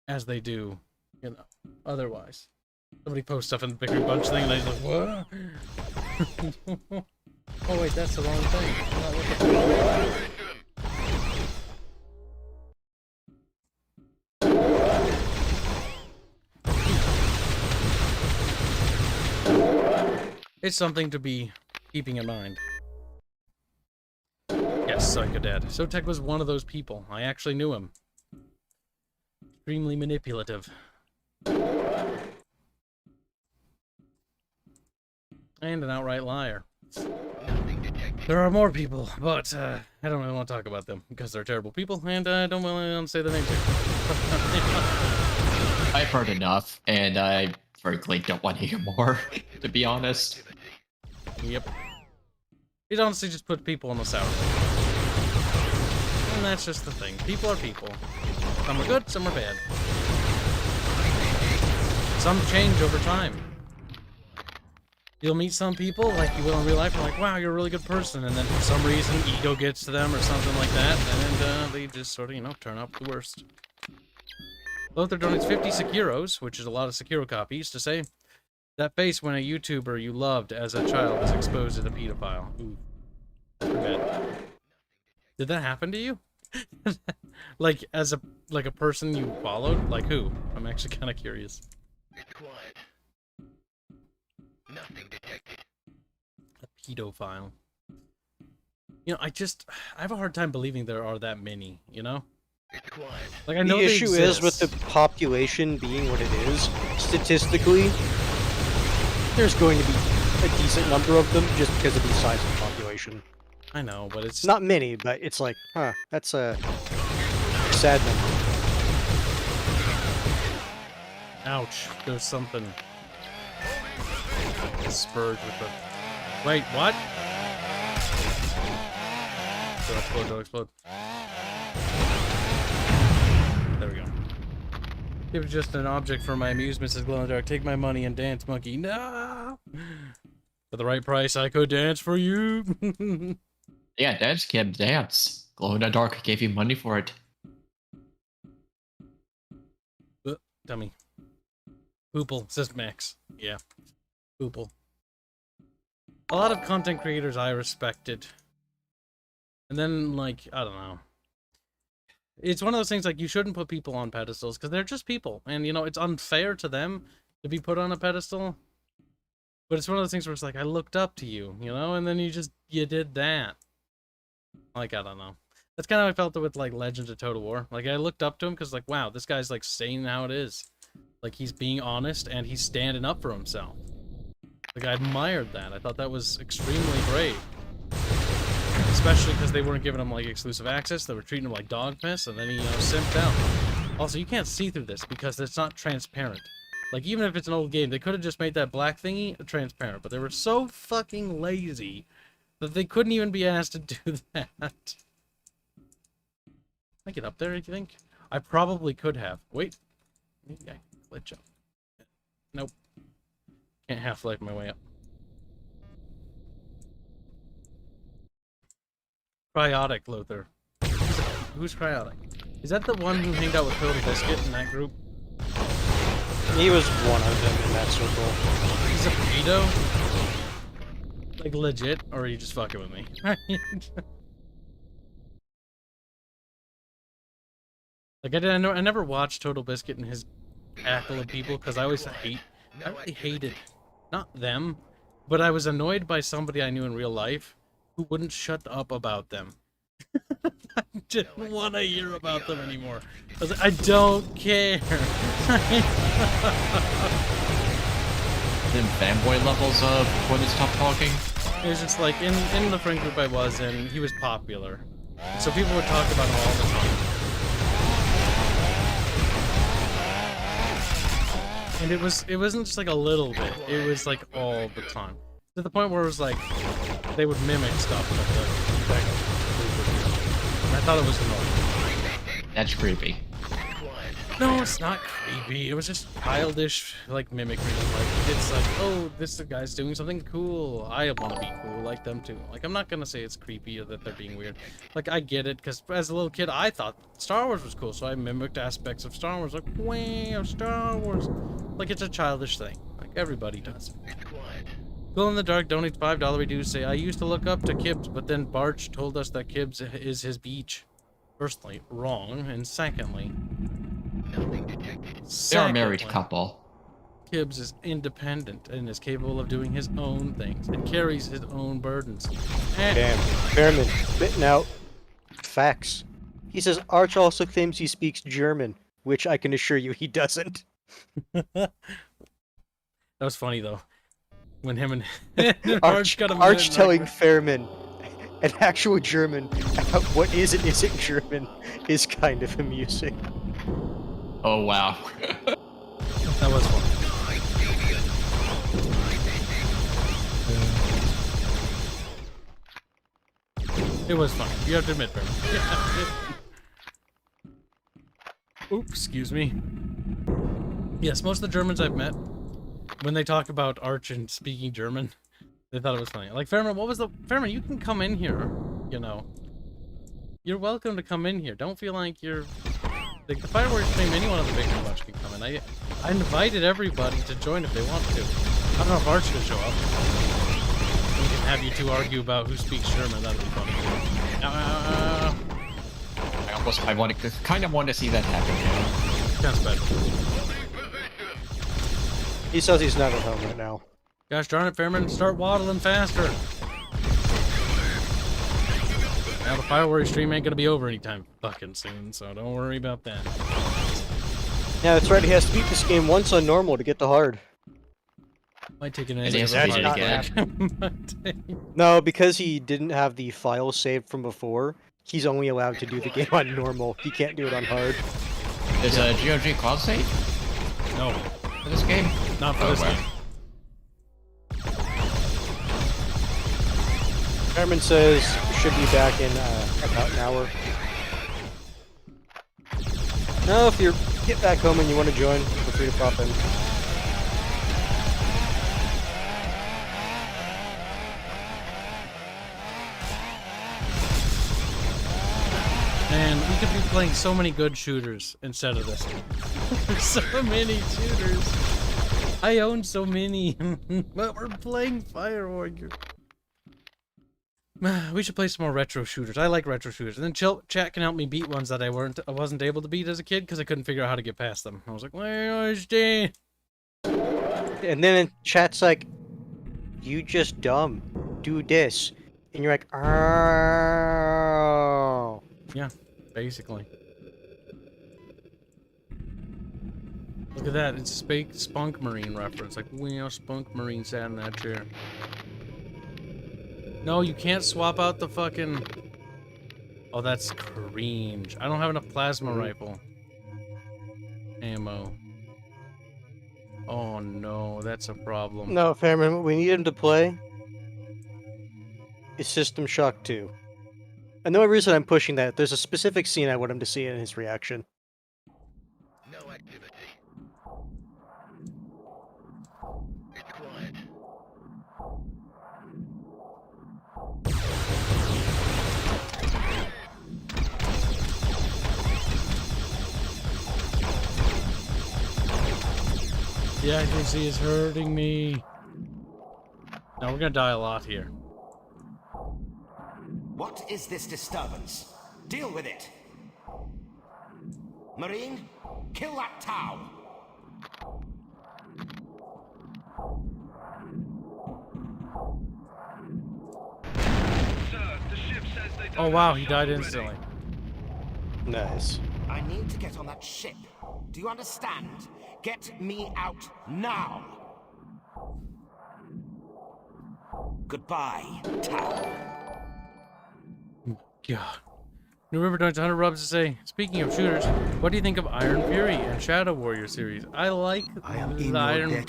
as they do, you know, otherwise. Somebody posts stuff in the Bickering Bunch thing, and they're like, what? Oh, wait, that's the wrong thing. I'm not looking for. It's something to be keeping in mind. Yes, Psychodad. Sotek was one of those people. I actually knew him. Extremely manipulative. And an outright liar. There are more people, but I don't really want to talk about them because they're terrible people, and I don't really want to say the names here. I've heard enough, and I frankly don't want to hear more, to be honest. Yep. It honestly just puts people on the sour. And that's just the thing. People are people. Some are good, some are bad. Some change over time. You'll meet some people, like you will in real life, and like, wow, you're a really good person, and then for some reason, ego gets to them or something like that, and they just sort of, you know, turn out the worst. Lothar donates 50 Sekiros, which is a lot of Sekiro copies, to say, that face when a YouTuber you loved as a child was exposed as a pedophile. Ooh. That's pretty bad. Did that happen to you? Like, as a person you followed? Like who? I'm actually kind of curious. It's quiet. Nothing detected. A pedophile. You know, I have a hard time believing there are that many, you know? It's quiet. Like, I know the issue they is with the population being what it is, statistically, there's going to be a decent number of them just because of the size of the population. I know, but it's not many, but it's like, huh, that's a sad number. Ouch, there's something. Spurge with the... Wait, what? Don't explode, don't explode. There we go. It was just an object for my amusement, says Glow in the Dark. Take my money and dance, monkey. No! For the right price, I could dance for you. Yeah, dance, Kibs, dance. Glow in the Dark gave you money for it. Dummy. Poople, says Max. Yeah. Poople. A lot of content creators I respected. And then, like, I don't know. It's one of those things, like, you shouldn't put people on pedestals, because they're just people. And, you know, it's unfair to them to be put on a pedestal. But it's one of those things where it's like, I looked up to you, you know? And then you did that. Like, I don't know. That's kind of how I felt with, like, Legends of Total War. Like, I looked up to him, because, like, wow, this guy's, like, saying how it is. Like, he's being honest, and he's standing up for himself. Like, I admired that. I thought that was extremely brave. Especially because they weren't giving him, like, exclusive access. They were treating him like dog piss, and then he, you know, simped out. Also, you can't see through this because it's not transparent. Like, even if it's an old game, they could have just made that black thingy transparent, but they were so fucking lazy that they couldn't even be asked to do that. Can I get up there, you think? I probably could have. Wait. Maybe I glitch up. Nope. Can't half-life my way up. Cryotic, Lothar. Who's Cryotic? Is that the one who hanged out with Total Biscuit in that group? He was one of them in that circle. He's a pedo? Like, legit? Or are you just fucking with me? Like, I never watched Total Biscuit and his cackle of people, because I always I really hated, not them, but I was annoyed by somebody I knew in real life who wouldn't shut up about them. I didn't want to hear about them anymore. I was like, I don't care. the fanboy levels of when they stopped talking. It was just like, in the friend group I was in, he was popular. So people would talk about him all the time. And it wasn't just like a little bit, it was like all the time. To the point where it was like, they would mimic stuff of the and I thought it was annoying. That's creepy. No, it's not creepy. It was just childish, like, mimicry. Like, it's like, oh, this guy's doing something cool. I want to be cool like them too. Like, I'm not gonna say it's creepy or that they're being weird. Like, I get it, because as a little kid, I thought Star Wars was cool, so I mimicked aspects of Star Wars. Like, wow, Star Wars. Like, it's a childish thing. Like, everybody does. Glow in the Dark donates $5 reduce. Say, I used to look up to Kibs, but then Barch told us that Kibs is his beach. Firstly, wrong, and secondly, they're a married couple. Kibs is independent and is capable of doing his own things and carries his own burdens. Damn, Fairman, spitting out facts. He says Arch also claims he speaks German, which I can assure you he doesn't. That was funny though, when him and Arch got a telling Fairman an actual German about what is and isn't German is kind of amusing. Oh wow. That was fun. It was fun. You have to admit, Fairman. Oops, excuse me. Yes, most of the Germans I've met, when they talk about Arch and speaking German, they thought it was funny. Like, Fairman, Fairman, you can come in here, you know. You're welcome to come in here. Don't feel like you're... Like, the FireWarrior stream, anyone on the big bunch can come in. I invited everybody to join if they want to. I don't know if Arch can show up. We can have you two argue about who speaks German. That'd be funny. I kind of want to see that happen. Sounds bad. He says he's not at home right now. Gosh darn it, Fairman, start waddling faster. Now the FireWarrior stream ain't gonna be over anytime fucking soon, so don't worry about that. Yeah, that's right. He has to beat this game once on normal to get to hard. Might take an No, because he didn't have the file saved from before, he's only allowed to do the game on normal. He can't do it on hard. There's a GOG cloud save? No. For this game? Not for this game. Carmen says we should be back in about an hour. No, if you get back home and you want to join, feel free to pop in. Man, we could be playing so many good shooters instead of this. So many shooters. I own so many, but we're playing FireWarrior. We should play some more retro shooters. I like retro shooters. And then chat can help me beat ones that I wasn't able to beat as a kid because I couldn't figure out how to get past them. I was like, where is they? And then chat's like, you just dumb. Do this. And you're like, oh. Yeah, basically. Look at that. It's a Spunk Marine reference. Like, well, Spunk Marine sat in that chair. No, you can't swap out the fucking... Oh, that's cringe. I don't have enough plasma rifle ammo. Oh no, that's a problem. No, Fairman, what we need him to play is System Shock 2. And the only reason I'm pushing that, there's a specific scene I want him to see in his reaction. No activity. It's quiet. The accuracy is hurting me. Now we're gonna die a lot here. What is this disturbance? Deal with it. Marine, kill that Tau. Sir, the ship says they don't Oh wow, have he a died shuttle instantly. ready. Nice. I need to get on that ship. Do you understand? Get me out now. Goodbye, town. God. New River Dogs 100 rubs to say, speaking of shooters, what do you think of Iron Fury and Shadow Warrior series? I like the Iron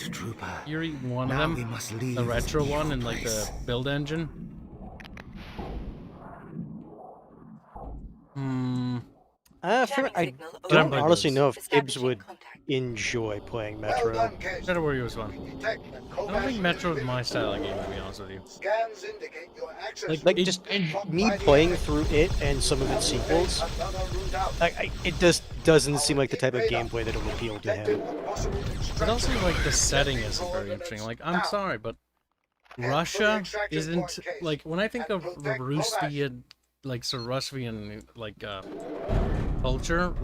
Fury, one of them, the retro one, and like the build engine. I don't honestly know if Kibs would enjoy playing Metro. Shadow Warrior was fun. I don't think Metro is my style of game, to be honest with you. Like just me playing through it and some of its sequels, it just doesn't seem like the type of gameplay that will appeal to him. But also, like, the setting isn't very interesting. Like, I'm sorry, but Russia isn't, like, when I think of Russian, like, Russian, like, culture,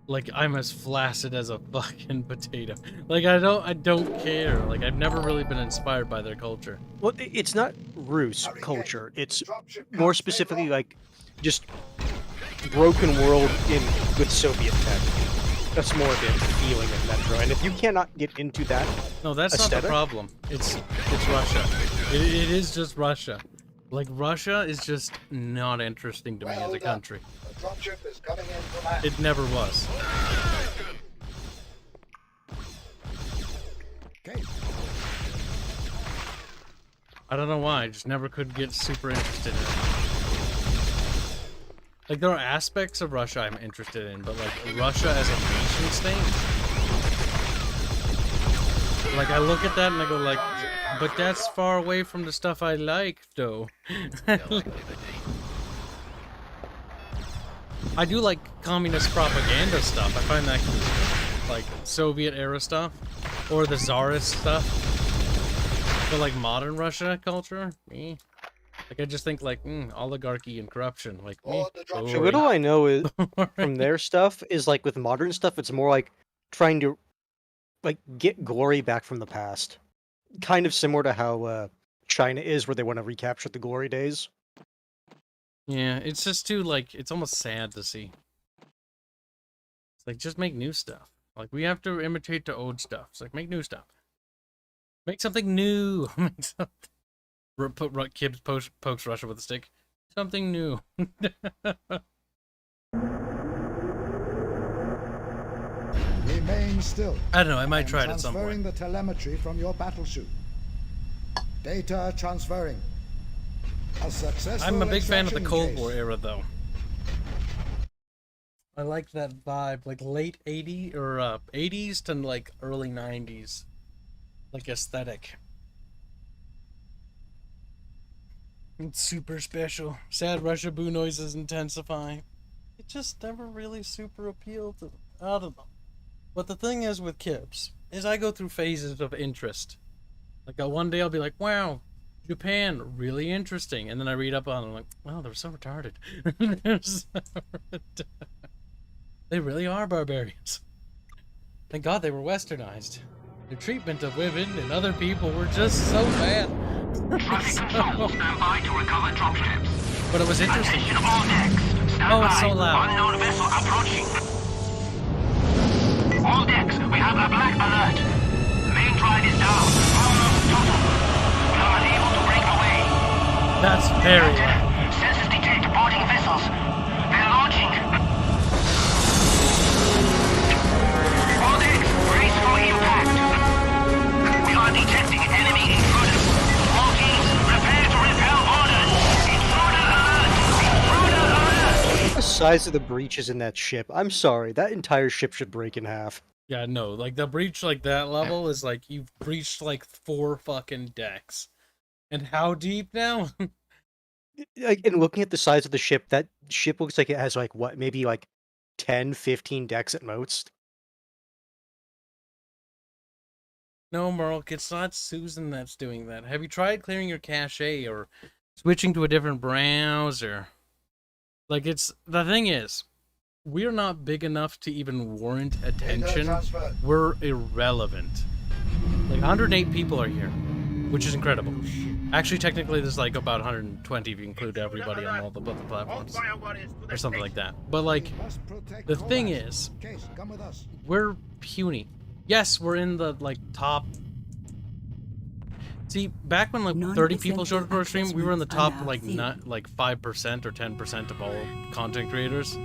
like I'm as flaccid as a fucking potato. Like I don't care. Like I've never really been inspired by their culture. Well, it's not Rus culture. It's more specifically like just broken world with Soviet tech. That's more of the feeling of Metro. And if you cannot get into that, no, that's aesthetic, not the problem. It's Russia. It is just Russia. Like Russia is just not interesting to me as a country. It never was. I don't know why, I just never could get super interested in it. Like, there are aspects of Russia I'm interested in, but like, Russia as a nation state? Like, I look at that and I go like, but that's far away from the stuff I like, though. I do like communist propaganda stuff. I find that cool. Like Soviet era stuff, or the Tsarist stuff. But like modern Russia culture, me. Like I just think like oligarchy and corruption. Like me. So what I know is from their stuff is like with modern stuff, it's more like trying to like get glory back from the past. Kind of similar to how China is, where they want to recapture the glory days. Yeah, it's just too, like, it's almost sad to see. It's like, just make new stuff. Like, we have to imitate the old stuff. It's like, make new stuff. Make something new. Make something... Kibs pokes Russia with a stick. Something new. Remain still. I don't know, I might try it at some point. Transferring the telemetry from your battle suit. Data transferring. I'm a big fan of the Cold War era, though. I like that vibe, like late 80s or 80s to like early 90s, like aesthetic. It's super special. Sad Russia boo noises intensify. It just never really super appealed to. I don't know. But the thing is with Kibs is I go through phases of interest. Like one day I'll be like, wow. Japan, really interesting. And then I read up on it, I'm like, wow, they're so retarded. They really are barbarians. Thank God they were westernized. Their treatment of women and other people were just so bad. Stand by to recover dropships. But it was interesting. Attention all decks. Stand oh, it's by. so loud. Unknown vessel approaching. All decks, we have a black alert. Main drive is down. Almost total. We are unable to break away. That's very loud. Sensors detect boarding vessels. They're launching. All decks, brace for impact. We are detecting enemy intruders. All teams, prepare to repel orders. Intruder alert! Intruder alert! The size of the breaches in that ship. I'm sorry, that entire ship should break in half. Yeah, no, like the breach like that level is like you've breached like 4 fucking decks. And how deep now? And looking at the size of the ship, that ship looks like it has like what, maybe like 10, 15 decks at most. No, Merle, it's not Susan that's doing that. Have you tried clearing your cache or switching to a different browser? Like, it's... The thing is, we're not big enough to even warrant attention. We're irrelevant. Like, 108 people are here, which is incredible. Actually, technically, there's like about 120 if you include everybody on all the platforms. Or something like that. But, like, the thing is, we're puny. Yes, we're in the, like, top See, back when like 30 people showed up to our stream, we were in the top like not like 5% or 10% of all content creators.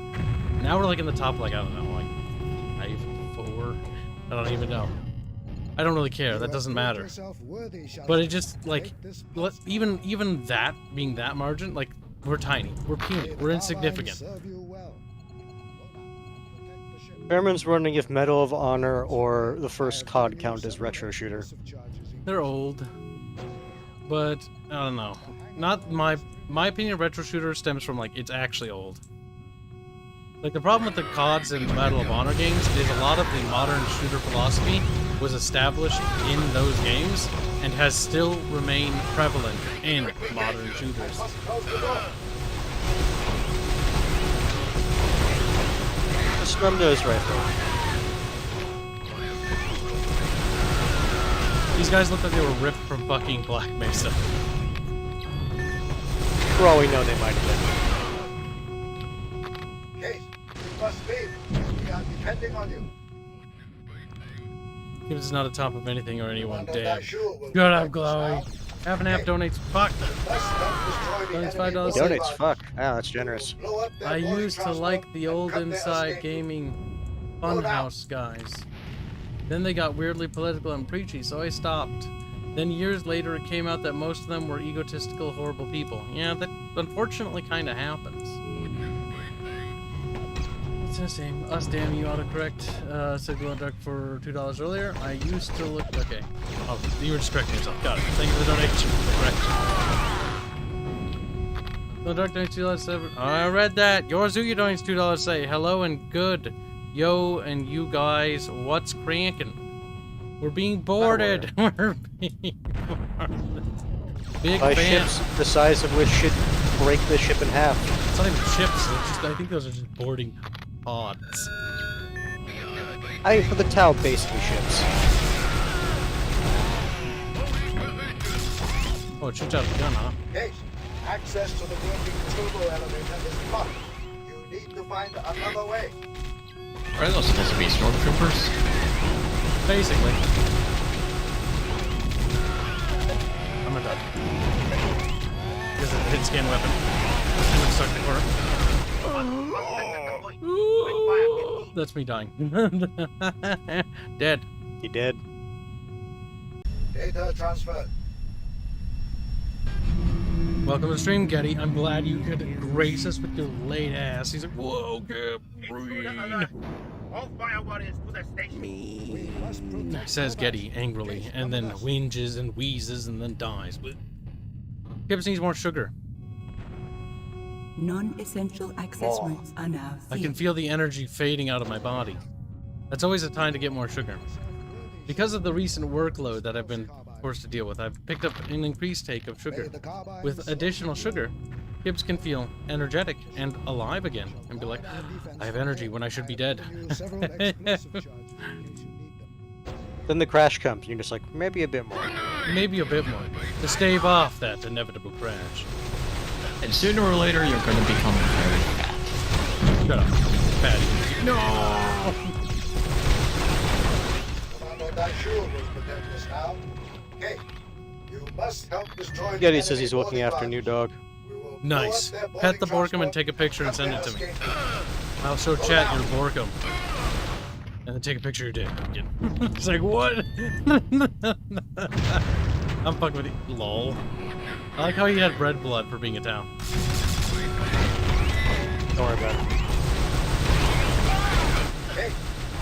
Now we're like in the top like, I don't know, like 5, 4. I don't even know. I don't really care. That doesn't matter. But it just like even that being that margin, like we're tiny, we're puny, we're insignificant. Fairman's wondering if Medal of Honor or the first COD count as retro shooter. They're old, but I don't know. Not my opinion. Retro shooter stems from like it's actually old. Like the problem with the CODs and Medal of Honor games is a lot of the modern shooter philosophy was established in those games and has still remained prevalent in modern shooters. The Scrum Nose Rifle. These guys look like they were ripped from fucking Black Mesa. For all we know, they might have been. Case, you must leave. We are depending on you. Kibs is not atop of anything or anyone. Damn. Good up, Glowy. Half and half donates. Fuck. Donates $5. Donates. Fuck. Ah, that's generous. I used to like the old Inside Gaming Funhouse guys. Then they got weirdly political and preachy, so I stopped. Then years later, it came out that most of them were egotistical, horrible people. Yeah, that unfortunately kind of happens. It's the same. Us, damn you, autocorrect. Said Glow Duck for $2 earlier. I used to look. Okay. Oh, you were just correcting yourself. Got it. Thank you for the donation. Correct. Glow Duck donates $2.07. I read that. Yorzuya donates $2. Say hello and good. Yo, and you guys, what's cranking? We're being boarded. We're being boarded. Big By fan. ships the size of which should break the ship in half. It's not even ships. It's just, I think those are just boarding pods. For the Tau, basically ships. Oh, it shoots out of the gun, huh? Case, access to the working turbo elevator is blocked. You need to find another way. Are those supposed to be stormtroopers? Basically. I'm gonna die. Because of the hit scan weapon. I'm stuck in the corner. That's me dying. Dead. He did. Data transferred. Welcome to the stream, Getty. I'm glad you could grace us with your late ass. He's like, whoa, Gabriel. All FireWarriors to the station. Says Getty angrily, and then whinges and wheezes and then dies. Kibs needs more sugar. Non-essential access routes are now I sealed. can feel the energy fading out of my body. That's always a time to get more sugar. Because of the recent workload that I've been forced to deal with, I've picked up an increased take of sugar. With additional sugar, Kibs can feel energetic and alive again, and be like, I have energy when I should be dead. Then the crash comes, and you're just like, maybe a bit more. Maybe a bit more, to stave off that inevitable crash. And sooner or later, you're going to become very fat. Shut up, fatty. No! Getty says he's looking after a new dog. Nice. Pet the Borkum and take a picture and send it to me. I'll show chat your Borkum. And then take a picture of your dick. It's like, what? I'm fucking with you. Lol. I like how he had red blood for being a town. Don't worry about it. Hey,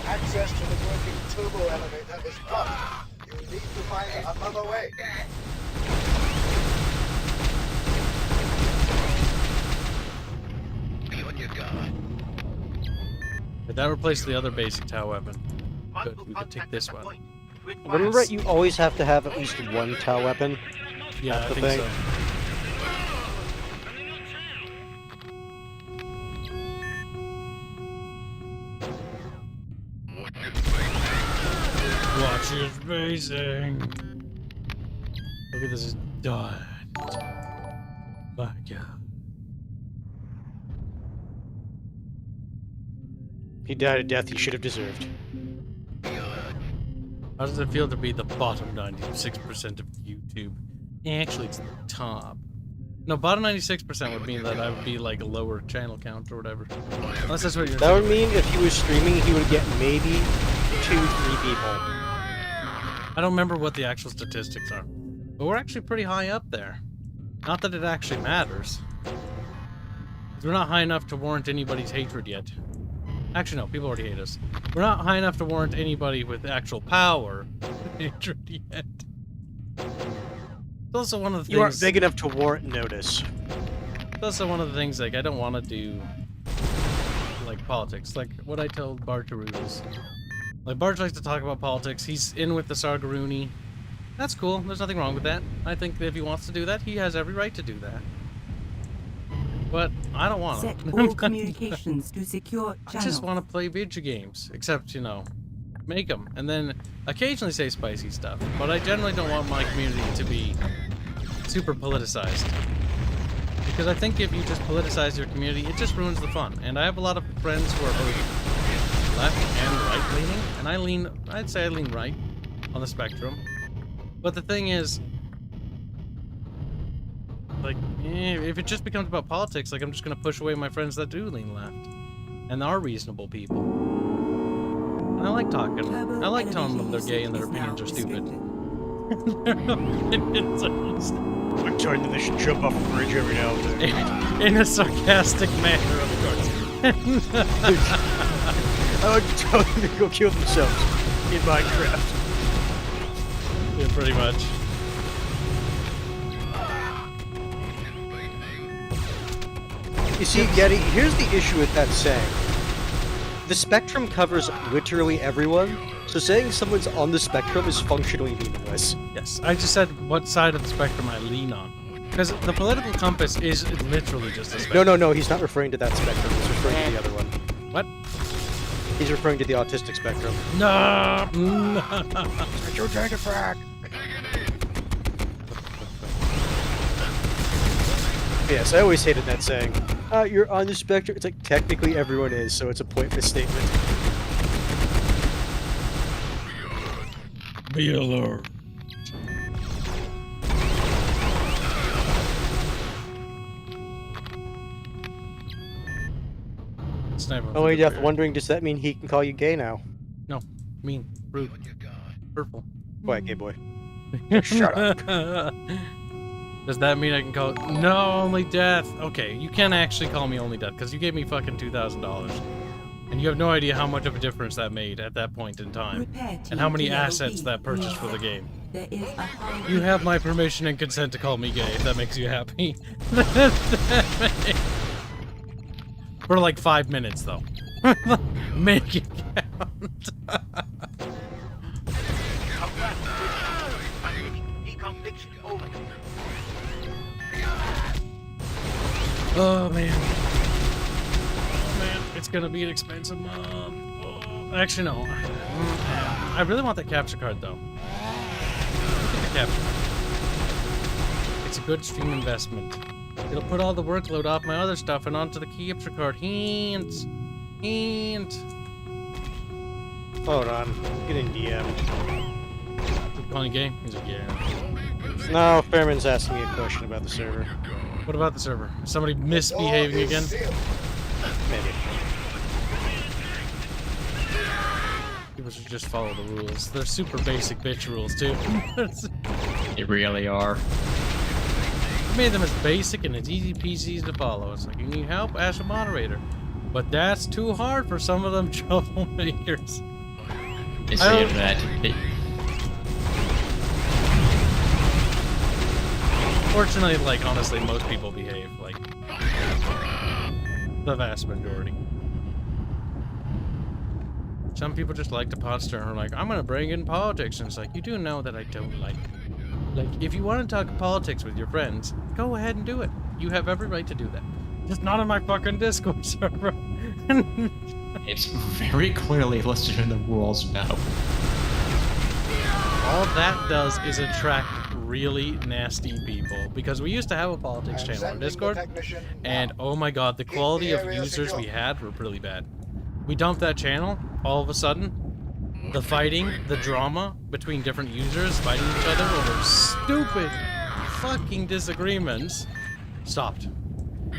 access to the working turbo elevator is blocked. You need to find another way. Be on your guard. But that replaced the other basic Tau weapon. Good, we could take this one. Remember, you always have to have at least one Tau weapon. Yeah, I the think thing. so. Watch your spacing. Look at this dot. My God. He died a death he should have deserved. How does it feel to be the bottom 96% of youth? YouTube. Actually, it's the top. No, bottom 96% would mean that I would be like a lower channel count or whatever. Unless that's what you're saying. That would mean if he was streaming, he would get maybe 2-3 people. I don't remember what the actual statistics are. But we're actually pretty high up there. Not that it actually matters. We're not high enough to warrant anybody's hatred yet. Actually, no, people already hate us. We're not high enough to warrant anybody with actual power hatred yet. It's also one of the things... You aren't big enough to warrant notice. It's also one of the things, like, I don't want to do, like, politics. Like, what I told Bartaroot is... Like, Barge likes to talk about politics. He's in with the Sargaruni. That's cool. There's nothing wrong with that. I think that if he wants to do that, he has every right to do that. But I don't want to. Set all communications to secure I channels. just want to play video games. Except, you know, make them. And then occasionally say spicy stuff. But I generally don't want my community to be super politicized. Because I think if you just politicize your community, it just ruins the fun. And I have a lot of friends who are both left and right-leaning. And I'd say I lean right on the spectrum. But the thing is, like, if it just becomes about politics, like, I'm just gonna push away my friends that do lean left. And are reasonable people. And I like talking. I like telling them they're gay and their opinions are stupid. Their opinions are stupid. I'm sorry that they should jump off a bridge every now and then. In a sarcastic manner, of course. I like to tell them to go kill themselves in Minecraft. Yeah, pretty much. You see, Getty, here's the issue with that saying. The spectrum covers literally everyone, so saying someone's on the spectrum is functionally meaningless. Yes, I just said what side of the spectrum I lean on. Because the political compass is literally just a spectrum. No, he's not referring to that spectrum, he's referring to the other one. What? He's referring to the autistic spectrum. No! Get your data frack! Yes, I always hated that saying. You're on the spectrum. It's like, technically everyone is, so it's a pointless statement. Be alert. Only Death wondering, does that mean he can call you gay now? No. Mean. Rude. Hurtful. Quiet, gay boy. Shut up. Does that mean I can call it? No, Only Death. Okay, you can't actually call me Only Death because you gave me fucking $2,000. And you have no idea how much of a difference that made at that point in time. And how many assets that purchased for the game. You have my permission and consent to call me gay if that makes you happy. For like 5 minutes though. Make it count. Oh man. Oh man, it's gonna be an expensive month. Oh, actually no. I really want that capture card though. Look at the capture card. It's a good stream investment. It'll put all the workload off my other stuff and onto the capture card. Hint. Hold on. I'm getting DM'd. Calling gay? He's like, yeah. No, Fairman's asking me a question about the server. What about the server? Is somebody misbehaving again? Maybe. People should just follow the rules. They're super basic bitch rules, too. They really are. I made them as basic and as easy peasy to follow. It's like, you need help? Ask a moderator. But that's too hard for some of them troublemakers. It's the internet. Fortunately, like, honestly, most people behave, like, the vast majority. Some people just like to posture and are like, I'm gonna bring in politics, and it's like, you do know that I don't like it. Like, if you want to talk politics with your friends, go ahead and do it. You have every right to do that. Just not on my fucking Discord server. It's very clearly listed in the rules now. All that does is attract really nasty people, because we used to have a politics channel on Discord, and oh my god, the quality of users we had were really bad. We dumped that channel, all of a sudden, the fighting, the drama between different users fighting each other over stupid fucking disagreements stopped.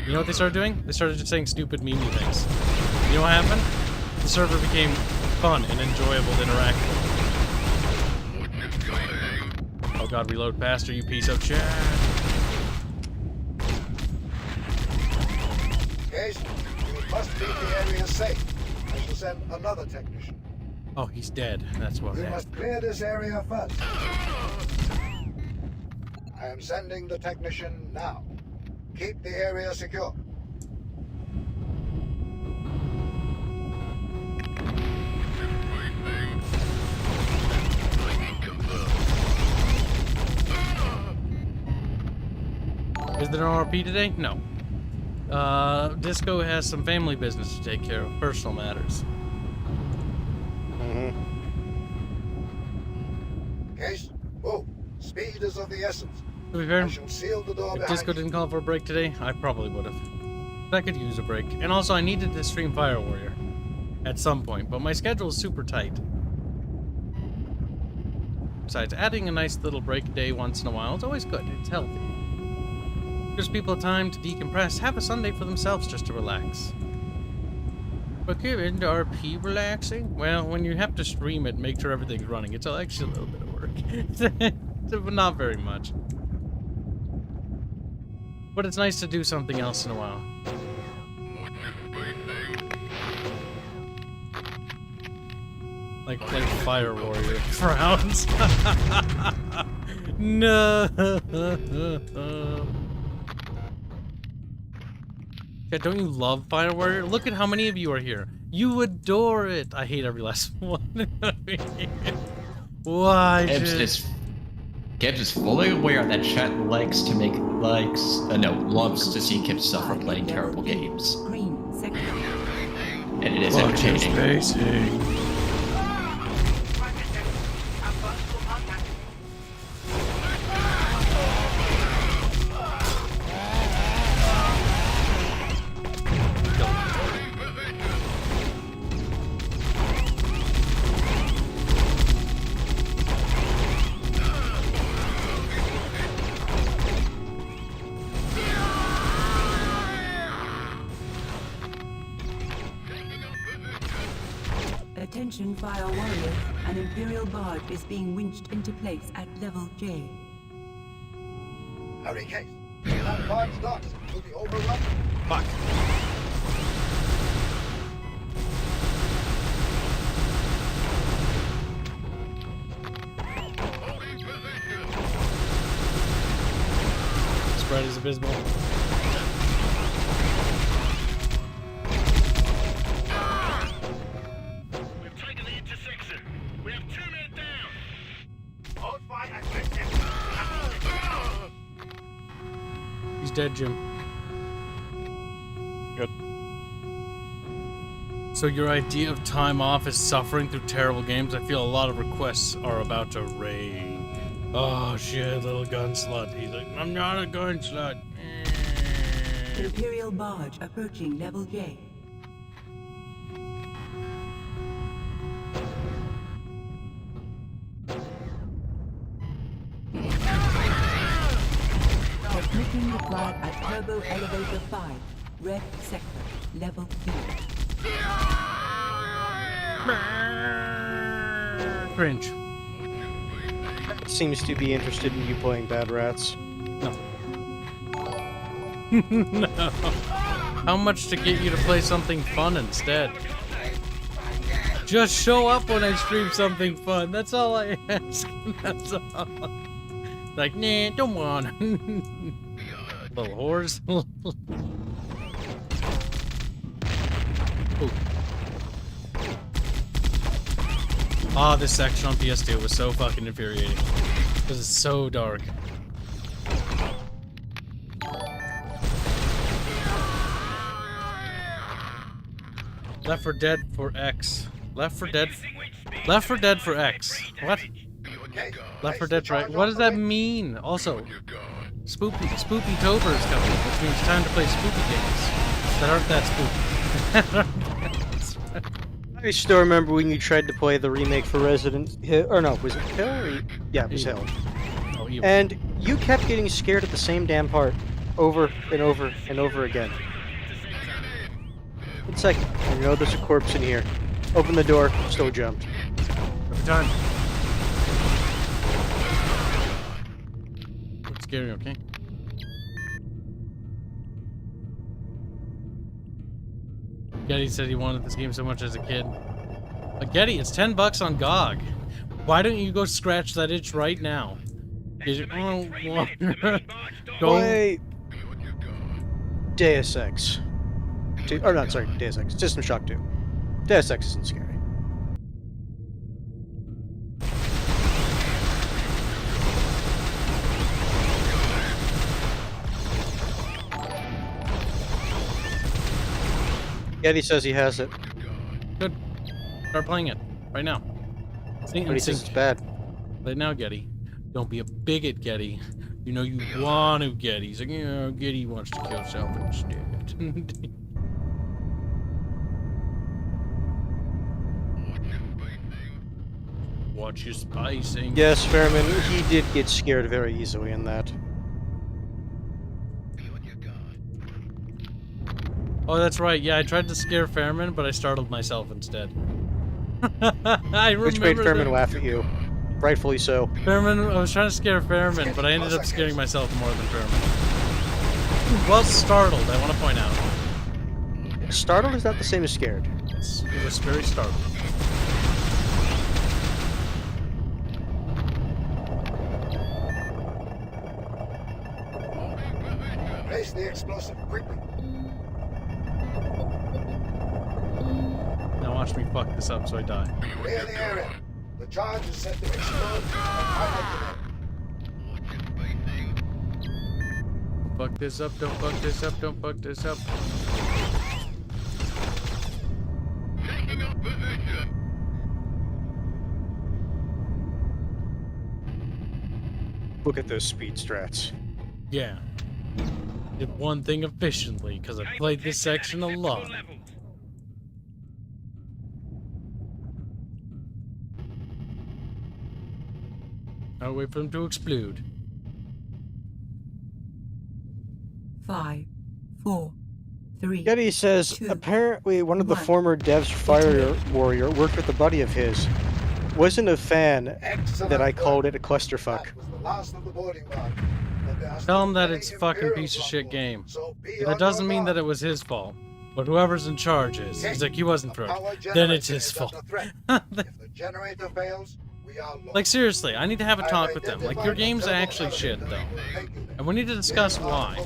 You know what they started doing? They started just saying stupid memey things. You know what happened? The server became fun and enjoyable to interact with. Oh god, reload faster, you piece of shit. Case, you must keep the area safe. I shall send another technician. Oh, he's dead. That's what You happened. must clear this area first. I am sending the technician now. Keep the area secure. Is there an RP today? No. Disco has some family business to take care of, personal matters. Case, move. Speed is of the essence. To be fair, I shall seal the door if behind Disco you. didn't call for a break today, I probably would have. I could use a break. And also, I needed to stream FireWarrior at some point, but my schedule is super tight. Besides, adding a nice little break day once in a while is always good. It's healthy. Gives people time to decompress, have a Sunday for themselves just to relax. But give into RP relaxing? Well, when you have to stream it and make sure everything's running, it's actually a little bit of work. But not very much. But it's nice to do something else in a while. Like play FireWarrior frowns. No. Yeah, don't you love FireWarrior? Look at how many of you are here. You adore it. I hate every last one. Why? Kibs is fully aware that chat loves to see Kibs suffer playing terrible games. Green sector. And it is entertaining. Attention FireWarrior, an Imperial barge is being winched into place at level J. Hurry, Case. That barge docks will be overrun. Fuck. Spread is abysmal. He's dead, Jim. Good. So your idea of time off is suffering through terrible games? I feel a lot of requests are about to rain. Oh shit, little gun slut. He's like, I'm not a gun slut. Imperial barge approaching level J. Technician required at Turbo Elevator 5, Red Sector, Level 2. Cringe. Seems to be interested in you playing Bad Rats. No. No. How much to get you to play something fun instead? Just show up when I stream something fun. That's all I ask. That's all. Like, nah, don't want. Little whores. Ah, this section on PS2 was so fucking infuriating. Because it's so dark. Left 4 Dead for X. Left 4 Dead. Left 4 Dead for X. What? Left 4 Dead for X. What does that mean? Also, Spoopy Tober is coming, which means time to play spooky games that aren't that spooky. I still remember when you tried to play the remake for Resident Hill, or no, was it Hill? Or... Yeah, it was Hill. Oh, you. And you kept getting scared at the same damn part, over and over and over again. It's like, I know there's a corpse in here. Open the door, still jumped. Every time. It's scary, okay? Getty said he wanted this game so much as a kid. But Getty, it's $10 on GOG. Why don't you go scratch that itch right now? Play Deus Ex. Or not, sorry, Deus Ex. System Shock 2. Deus Ex isn't scary. Getty says he has it. Good. Start playing it right now. But he says it's bad. Right now, Getty. Don't be a bigot, Getty. You know you want to, Getty. He's like, yeah, Getty wants to kill himself instead. Watch your spicing. Yes, Fairman, he did get scared very easily in that. Oh, that's right. Yeah, I tried to scare Fairman, but I startled myself instead. I remember Which made Fairman laugh at you. Rightfully so. Fairman, I was trying to scare Fairman, but I ended up scaring myself more than Fairman. Was startled, I want to point out. Startled is not the same as scared. It was very startled. Place the explosive quickly. Now watch me fuck this up so I die. Clear the area. The charge is set to explode. Don't fuck this up, don't fuck this up, don't fuck this up. Look at those speed strats. Yeah. Did one thing efficiently, because I played this section a lot. I'll wait for them to explode. 5, 4, 3. Getty says, 2, apparently one of the 1. former devs for FireWarrior worked with a buddy of his. Wasn't a fan that I called it a clusterfuck. Tell him that it's a fucking piece of shit game. That doesn't mean that it was his fault. But whoever's in charge is. He's like, he wasn't first. Then it's his fault. Like, seriously, I need to have a talk with them. Like, your game's actually shit, though. And we need to discuss why.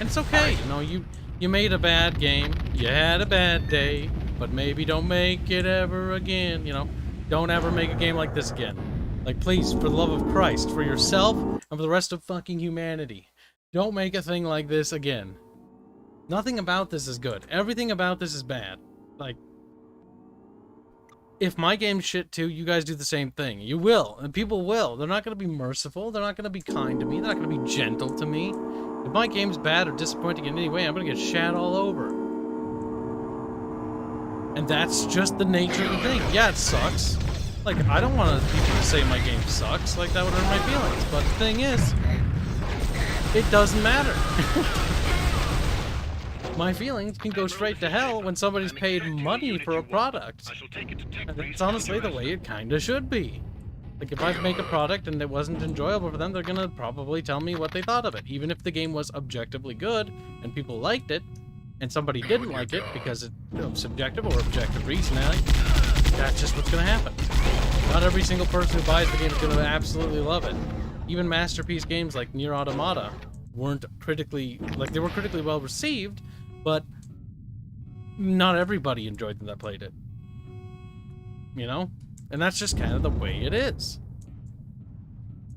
And it's okay, you know, you made a bad game, you had a bad day, but maybe don't make it ever again, you know? Don't ever make a game like this again. Like, please, for the love of Christ, for yourself, and for the rest of fucking humanity, don't make a thing like this again. Nothing about this is good. Everything about this is bad. Like, if my game's shit too, you guys do the same thing. You will, and people will. They're not going to be merciful. They're not going to be kind to me. They're not going to be gentle to me. If my game's bad or disappointing in any way, I'm going to get shat all over. And that's just the nature of the thing. Yeah, it sucks. Like, I don't want people to say my game sucks. Like, that would hurt my feelings. But the thing is, it doesn't matter. My feelings can go straight to hell when somebody's paid money for a product. And that's honestly the way it kinda should be. Like, if I make a product and it wasn't enjoyable for them, they're gonna probably tell me what they thought of it. Even if the game was objectively good, and people liked it, and somebody didn't like it because it's, you know, subjective or objective reasoning, that's just what's gonna happen. Not every single person who buys the game is gonna absolutely love it. Even masterpiece games like Nier Automata weren't critically, like, they were critically well received, but not everybody enjoyed them that played it. You know? And that's just kind of the way it is.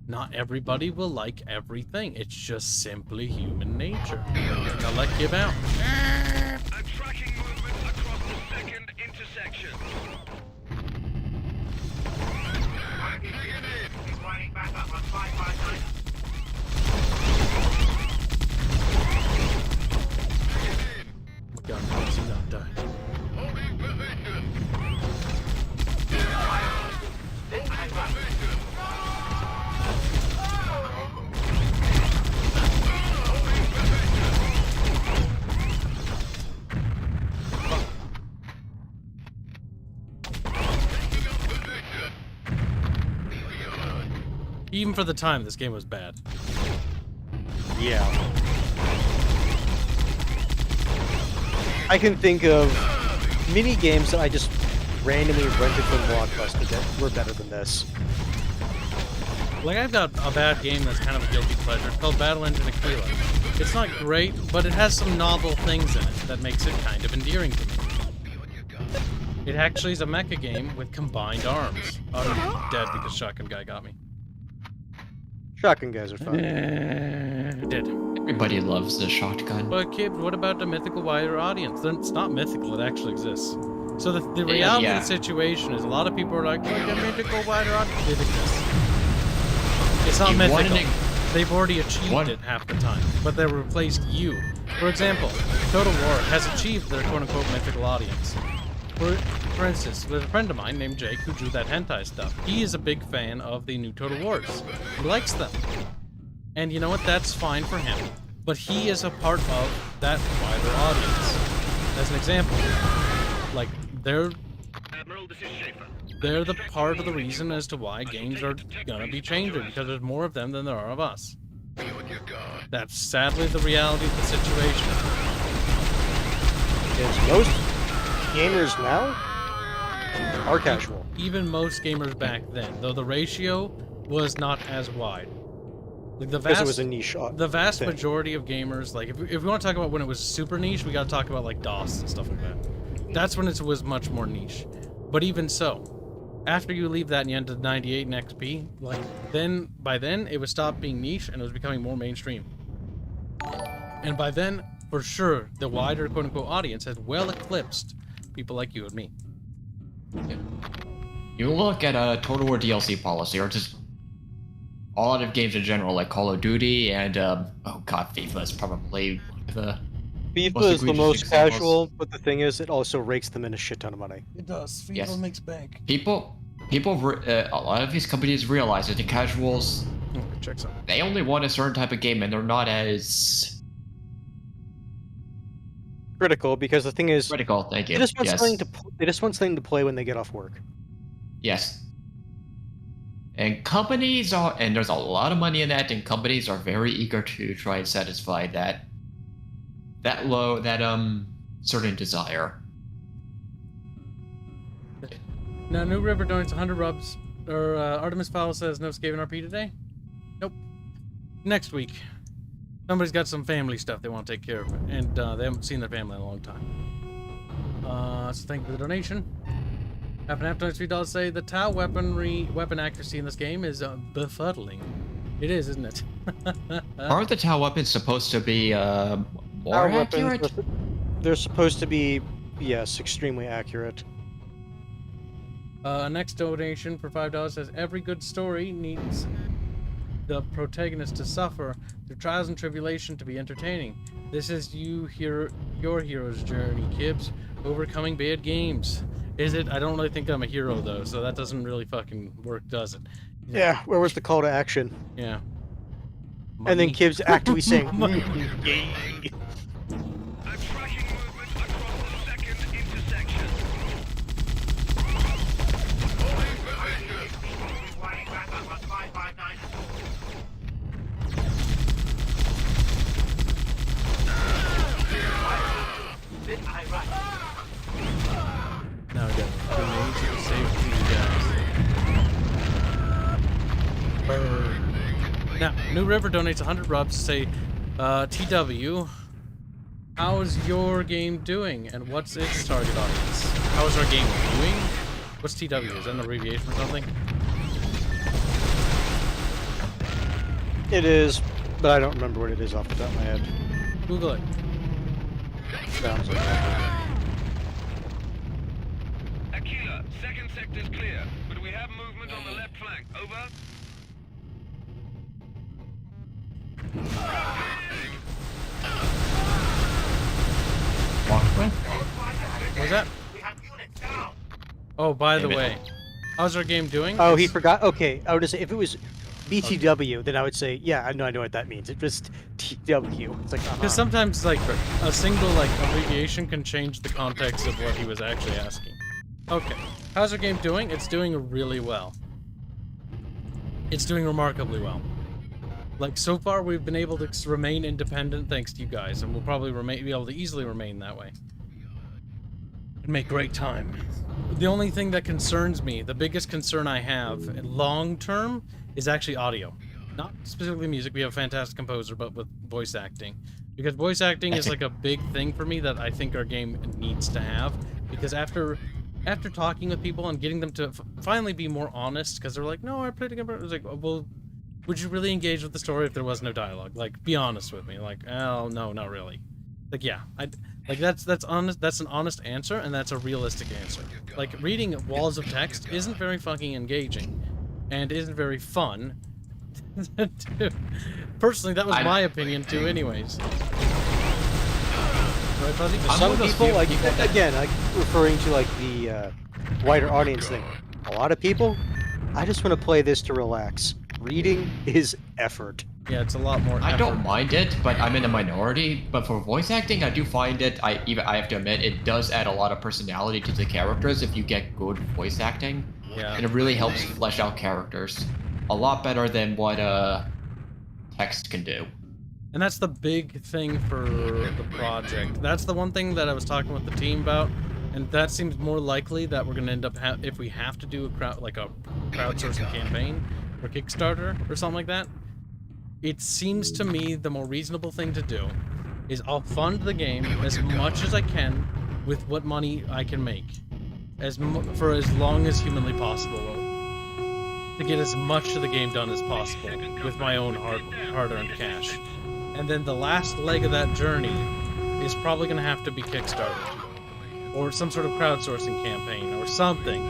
Not everybody will like everything. It's just simply human nature. Now let give out. I'm tracking movement across the second intersection. He's riding back up on 559. Oh my god, how does he not die? Even for the time, this game was bad. Yeah. I can think of mini games that I just randomly rented from Blockbuster that were better than this. Like, I've got a bad game that's kind of a guilty pleasure. It's called Battle Engine Aquila. It's not great, but it has some novel things in it that makes it kind of endearing to me. It actually is a mecha game with combined arms. Oh, I'm dead because Shotgun Guy got me. Shotgun guys are fun. Dead. Everybody loves the shotgun. But Kibs, what about the mythical wider audience? It's not mythical, it actually exists. So the reality of the situation is a lot of people are like, oh, the mythical wider audience. It exists. It's not mythical. They've already achieved it half the time, but they replaced you. For example, Total War has achieved their quote-unquote mythical audience. For instance, there's a friend of mine named Jake who drew that hentai stuff. He is a big fan of the new Total Wars. He likes them. And you know what? That's fine for him. But he is a part of that wider audience. As an example, like, they're the part of the reason as to why games are gonna be changing, because there's more of them than there are of us. That's sadly the reality of the situation. Because most gamers now are casual. Even most gamers back then, though the ratio was not as wide. Like Because it was a niche the vast thing. majority of gamers, like if we want to talk about when it was super niche, we got to talk about like DOS and stuff like that. That's when it was much more niche. But even so, after you leave that and you enter 98 and XP, like by then it would stop being niche and it was becoming more mainstream. And by then, for sure, the wider quote-unquote audience has well eclipsed people like you and me. Yeah. You look at a Total War DLC policy, or just a lot of games in general, like Call of Duty and oh god, FIFA is probably the FIFA is the most casual, but the thing is, it also rakes them in a shit ton of money. It does. FIFA makes bank. People, a lot of these companies realize that the casuals, check some. They only want a certain type of game, and they're not as critical, because the thing is, critical. Thank you. They just want something to play when they get off work. Yes. And companies are, and there's a lot of money in that, and companies are very eager to try and satisfy that certain desire. Now, New River donates 100 rubs. Or Artemis Fowl says no Skaven RP today. Nope. Next week. Somebody's got some family stuff they want to take care of, and they haven't seen their family in a long time. So thank you for the donation. Half $3 say the Tau weapon accuracy in this game is befuddling. It is, isn't it? Aren't the Tau weapons supposed to be more accurate? They're supposed to be, yes, extremely accurate. Next donation for $5 says every good story needs the protagonist to suffer through trials and tribulation to be entertaining. This is your hero's journey, Kibs, overcoming bad games. Is it? I don't really think I'm a hero though, so that doesn't really fucking work, does it? Yeah, where was the call to action? Yeah. And then Kibs actively saying, A tracking movement across the second intersection. Now we got grenades to save you guys. Burn. Now, New River donates 100 rubs to say, TW, how is your game doing, and what's its target audience? How is our game doing? What's TW? Is that an abbreviation for something? it is, but I don't remember what it is off the top of my head. Google it. Sounds like that. Aquila, second sector's clear, but we have movement on the left flank. Over. What was that? Oh, by the way, how's our game doing? Oh, he forgot. Okay, I would just say if it was BTW, then I would say, yeah, I know what that means. It's just TW. It's like, Because sometimes, like, a single, like, abbreviation can change the context of what he was actually asking. Okay. How's our game doing? It's doing really well. it's doing remarkably well. Like, so far we've been able to remain independent thanks to you guys, and we'll probably be able to easily remain that way. And make great time. The only thing that concerns me, the biggest concern I have long term, is actually audio. Not specifically music, we have a fantastic composer, but with voice acting. Because voice acting is like a big thing for me that I think our game needs to have. Because after talking with people and getting them to finally be more honest, because they're like, no, I played a game, it was like, well, would you really engage with the story if there was no dialogue? Like, be honest with me. Like, oh, no, not really. Like, yeah, that's honest. That's an honest answer, and that's a realistic answer. Like, reading walls of text isn't very fucking engaging, and isn't very fun. Personally, that was my opinion too, anyways. Right, Fuzzy? Some people, like, again, like, referring to, like, the wider audience thing. A lot of people, I just want to play this to relax. Reading is effort. Yeah, it's a lot more effort. I don't mind it, but I'm in a minority. But for voice acting, I do find it, I have to admit, it does add a lot of personality to the characters if you get good voice acting. Yeah. And it really helps flesh out characters. A lot better than what text can do. And that's the big thing for the project. That's the one thing that I was talking with the team about, and that seems more likely that we're going to end up if we have to do a crowdsourcing campaign or Kickstarter or something like that. It seems to me the more reasonable thing to do is I'll fund the game as much as I can with what money I can make, for as long as humanly possible, to get as much of the game done as possible with my own hard-earned cash. And then the last leg of that journey is probably going to have to be Kickstarter, or some sort of crowdsourcing campaign, or something,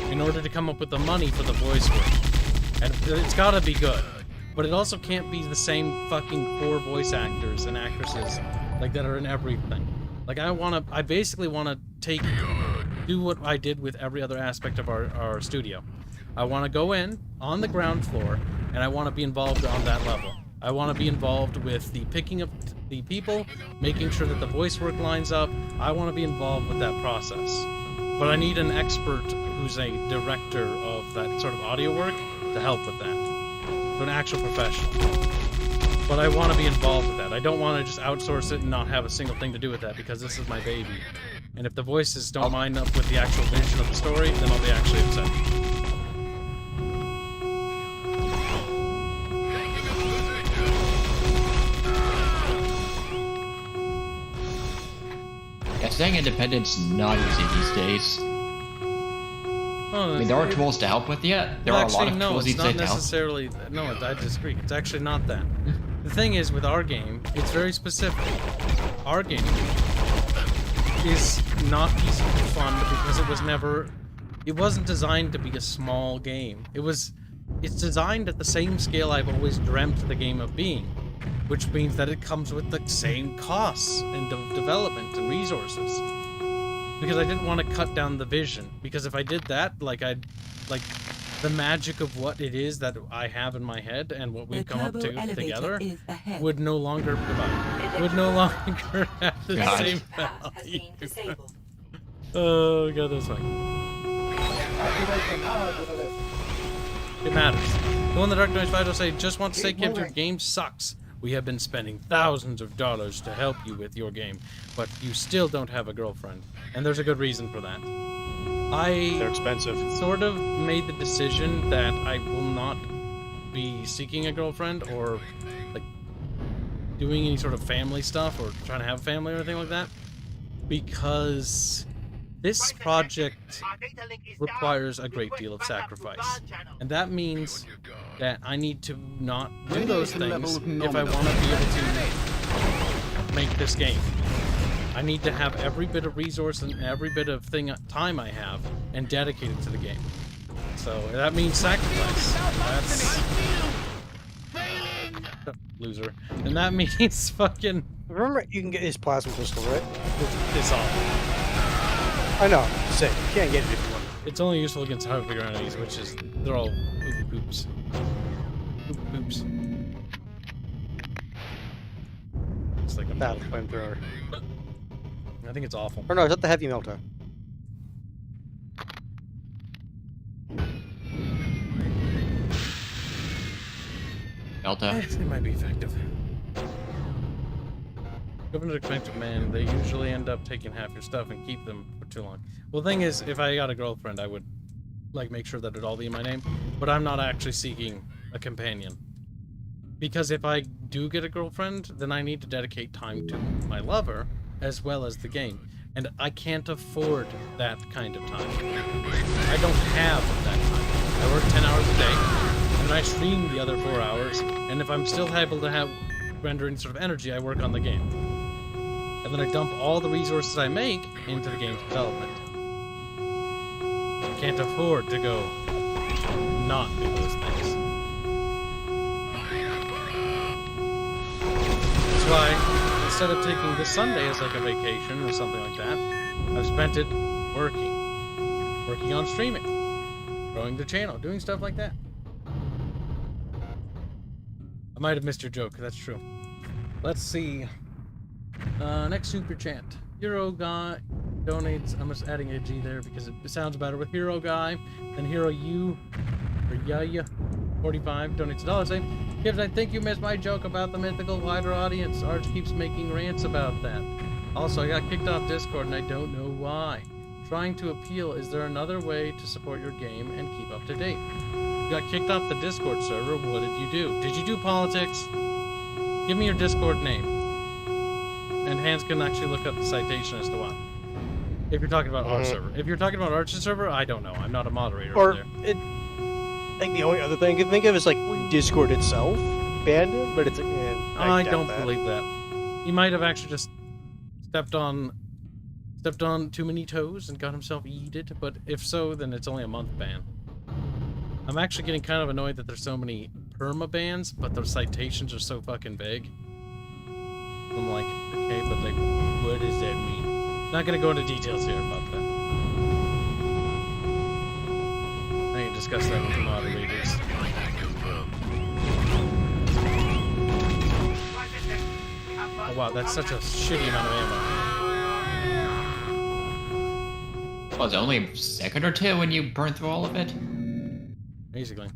in order to come up with the money for the voice work. And it's got to be good. But it also can't be the same fucking 4 voice actors and actresses like that are in everything. Like, I basically want to do what I did with every other aspect of our studio. I want to go in on the ground floor, and I want to be involved on that level. I want to be involved with the picking of the people, making sure that the voice work lines up. I want to be involved with that process. But I need an expert who's a director of that sort of audio work to help with that. So an actual professional. But I want to be involved with that. I don't want to just outsource it and not have a single thing to do with that, because this is my baby. And if the voices don't line up with the actual vision of the story, then I'll be actually upset. Yeah, staying independent's not easy these days. Oh, I mean, there are tools to help with it. There are a lot of tools you say to help. No, I disagree. It's actually not that. The thing is, with our game, it's very specific. Our game is not easy to fund because it wasn't designed to be a small game. It's designed at the same scale I've always dreamt the game of being, which means that it comes with the same costs and development and resources. Because I didn't want to cut down the vision. Because if I did that, the magic of what it is that I have in my head and what we've come up to together would no longer have the same value. Oh god, that's fine. It matters. The one that Dark Noise 5 will say, just want to say, Kibs, your game sucks. We have been spending thousands of dollars to help you with your game, but you still don't have a girlfriend. And there's a good reason for that. They're expensive. Sort of made the decision that I will not be seeking a girlfriend or like doing any sort of family stuff or trying to have a family or anything like that, because this project requires a great deal of sacrifice. And that means that I need to not do those things if I want to be able to make this game. I need to have every bit of resource and every bit of time I have and dedicate it to the game. So that means sacrifice. That's loser. And that means fucking. Remember, you can get his plasma pistol, right? It's awful. I know. Just say you can't get it if you want. It's only useful against hard bigger enemies, which is they're all poopy poops. Poop poops. It's like a battle flamethrower. I think it's awful. Or no, is that the heavy melter? Delta. It might be effective. Governor expensive man, they usually end up taking half your stuff and keep them for too long. Well, the thing is, if I got a girlfriend, I would like make sure that it'd all be in my name, but I'm not actually seeking a companion. Because if I do get a girlfriend, then I need to dedicate time to my lover as well as the game. And I can't afford that kind of time. I don't have that time. I work 10 hours a day, and I stream the other 4 hours, and if I'm still able to have render any sort of energy, I work on the game. And then I dump all the resources I make into the game's development. I can't afford to go not do those things. That's why, instead of taking this Sunday as like a vacation or something like that, I've spent it working. Working on streaming. Growing the channel. Doing stuff like that. I might have missed your joke, that's true. Let's see. Next super chat. Hero Guy donates. I'm just adding a G there because it sounds better with Hero Guy. Then Hero U, or Yaya 45 donates $1 saying, Kibs, I think you missed my joke about the mythical wider audience. Arch keeps making rants about that. Also, I got kicked off Discord and I don't know why. Trying to appeal, is there another way to support your game and keep up to date? You got kicked off the Discord server, what did you do? Did you do politics? Give me your Discord name. And Hans can actually look up the citation as to why. If you're talking about Arch server. If you're talking about Arch's server, I don't know. I'm not a moderator Or there. I think the only other thing I can think of is like Discord itself banned it, but it's I don't believe that. He might have actually just stepped on too many toes and got himself yeeted, but if so, then it's only a month ban. I'm actually getting kind of annoyed that there's so many perma bans, but their citations are so fucking vague. I'm like, okay, but like, what does that mean? Not gonna go into details here about that. I can discuss that with the moderators. Oh wow, that's such a shitty amount of ammo. Was it only a second or two when you burned through all of it? Basically.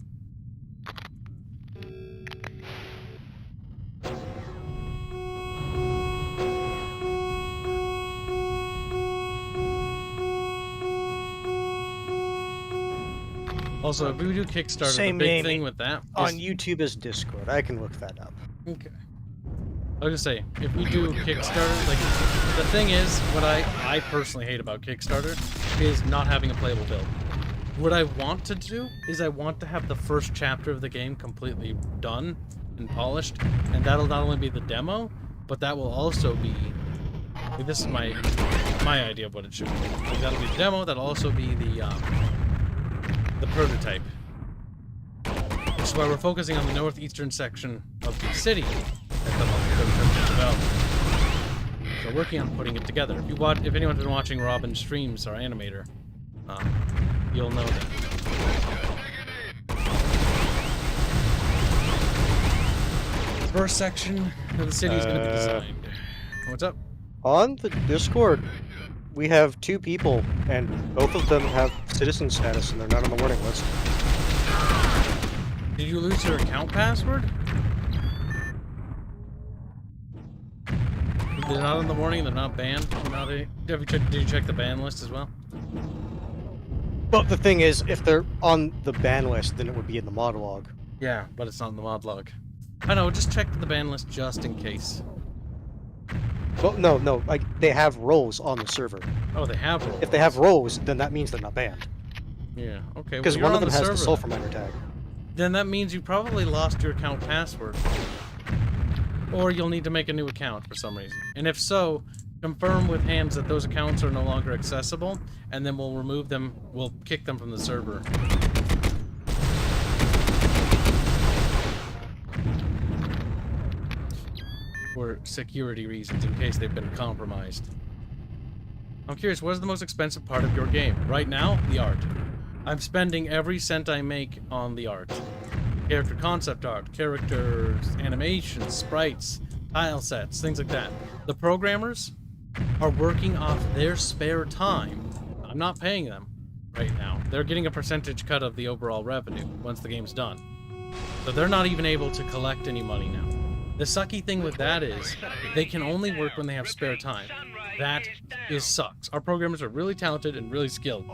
Also, if we do Kickstarter, Same the big name thing with that on is, YouTube as Discord. I can look that up. okay. I was gonna say, if we do Kickstarter, like, the thing is, what I personally hate about Kickstarter is not having a playable build. What I want to do is I want to have the first chapter of the game completely done and polished, and that'll not only be the demo, but that will also be, like, this is my idea of what it should be. Like, that'll be the demo, that'll also be the prototype. Which is why we're focusing on the northeastern section of the city at the moment. So working on putting it together. If anyone's been watching Robin's streams, our animator, you'll know that. First section of the city is going to be designed. What's up? On the Discord, we have 2 people, and both of them have citizen status, and they're not on the warning list. Did you lose your account password? They're not on the warning, they're not banned? Did you check the ban list as well? But the thing is, if they're on the ban list, then it would be in the mod log. Yeah, but it's not in the mod log. I know, just check the ban list just in case. Well, no, like, they have roles on the server. Oh, they have roles. If they have roles, then that means they're not banned. Yeah, okay. Because well, one of them the has server, the sulfur miner tag. Then that means you probably lost your account password. Or you'll need to make a new account for some reason. And if so, confirm with Hams that those accounts are no longer accessible, and then we'll remove them, we'll kick them from the server. For security reasons, in case they've been compromised. I'm curious, what is the most expensive part of your game? Right now, the art. I'm spending every cent I make on the art. Character concept art, characters, animations, sprites, tile sets, things like that. The programmers are working off their spare time. I'm not paying them right now. They're getting a percentage cut of the overall revenue once the game's done. So they're not even able to collect any money now. The sucky thing with that is they can only work when they have spare time. That sucks. Our programmers are really talented and really skilled.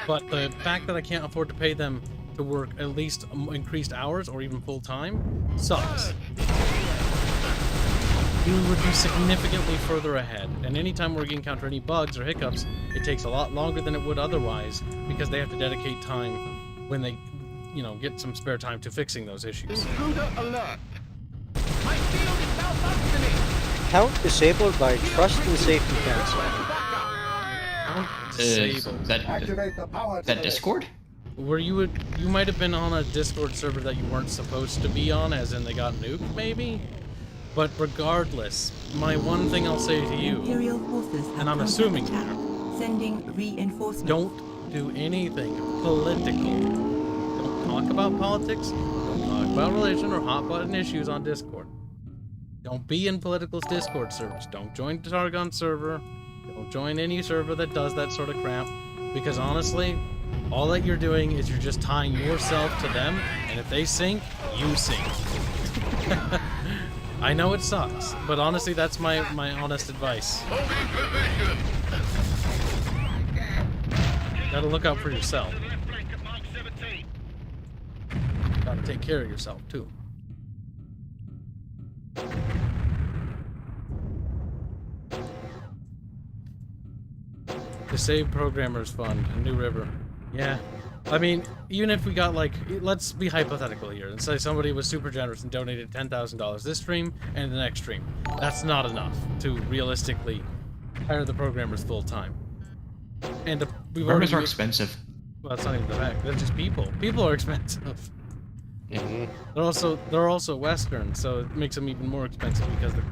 But the fact that I can't afford to pay them to work at least increased hours or even full time sucks. We would be significantly further ahead, and anytime we encounter any bugs or hiccups, it takes a lot longer than it would otherwise because they have to dedicate time when they, you know, get some spare time to fixing those issues. Intruder alert. My field is malfunctioning. Count disabled by Trust and Safety Council. Is that Discord? Where you might have been on a Discord server that you weren't supposed to be on, as in they got nuked, maybe? But regardless, my one thing I'll say to you, Imperial forces and I'm assuming attack, here, sending reinforcements. don't do anything political. Don't talk about politics, don't talk about religion or hot button issues on Discord. Don't be in political Discord servers. Don't join the Targon server. Don't join any server that does that sort of crap. Because honestly, all that you're doing is you're just tying yourself to them, and if they sink, you sink. I know it sucks, but honestly, that's my honest advice. Gotta look out for yourself. Gotta take care of yourself, too. The Save Programmers Fund, New River. Yeah. I mean, even if we got, like, let's be hypothetical here and say somebody was super generous and donated $10,000 this stream and the next stream. That's not enough to realistically hire the programmers full time. And programmers are expensive. Well, that's not even the fact. They're just people. People are expensive. Mm-hmm. They're also Western, so it makes them even more expensive because the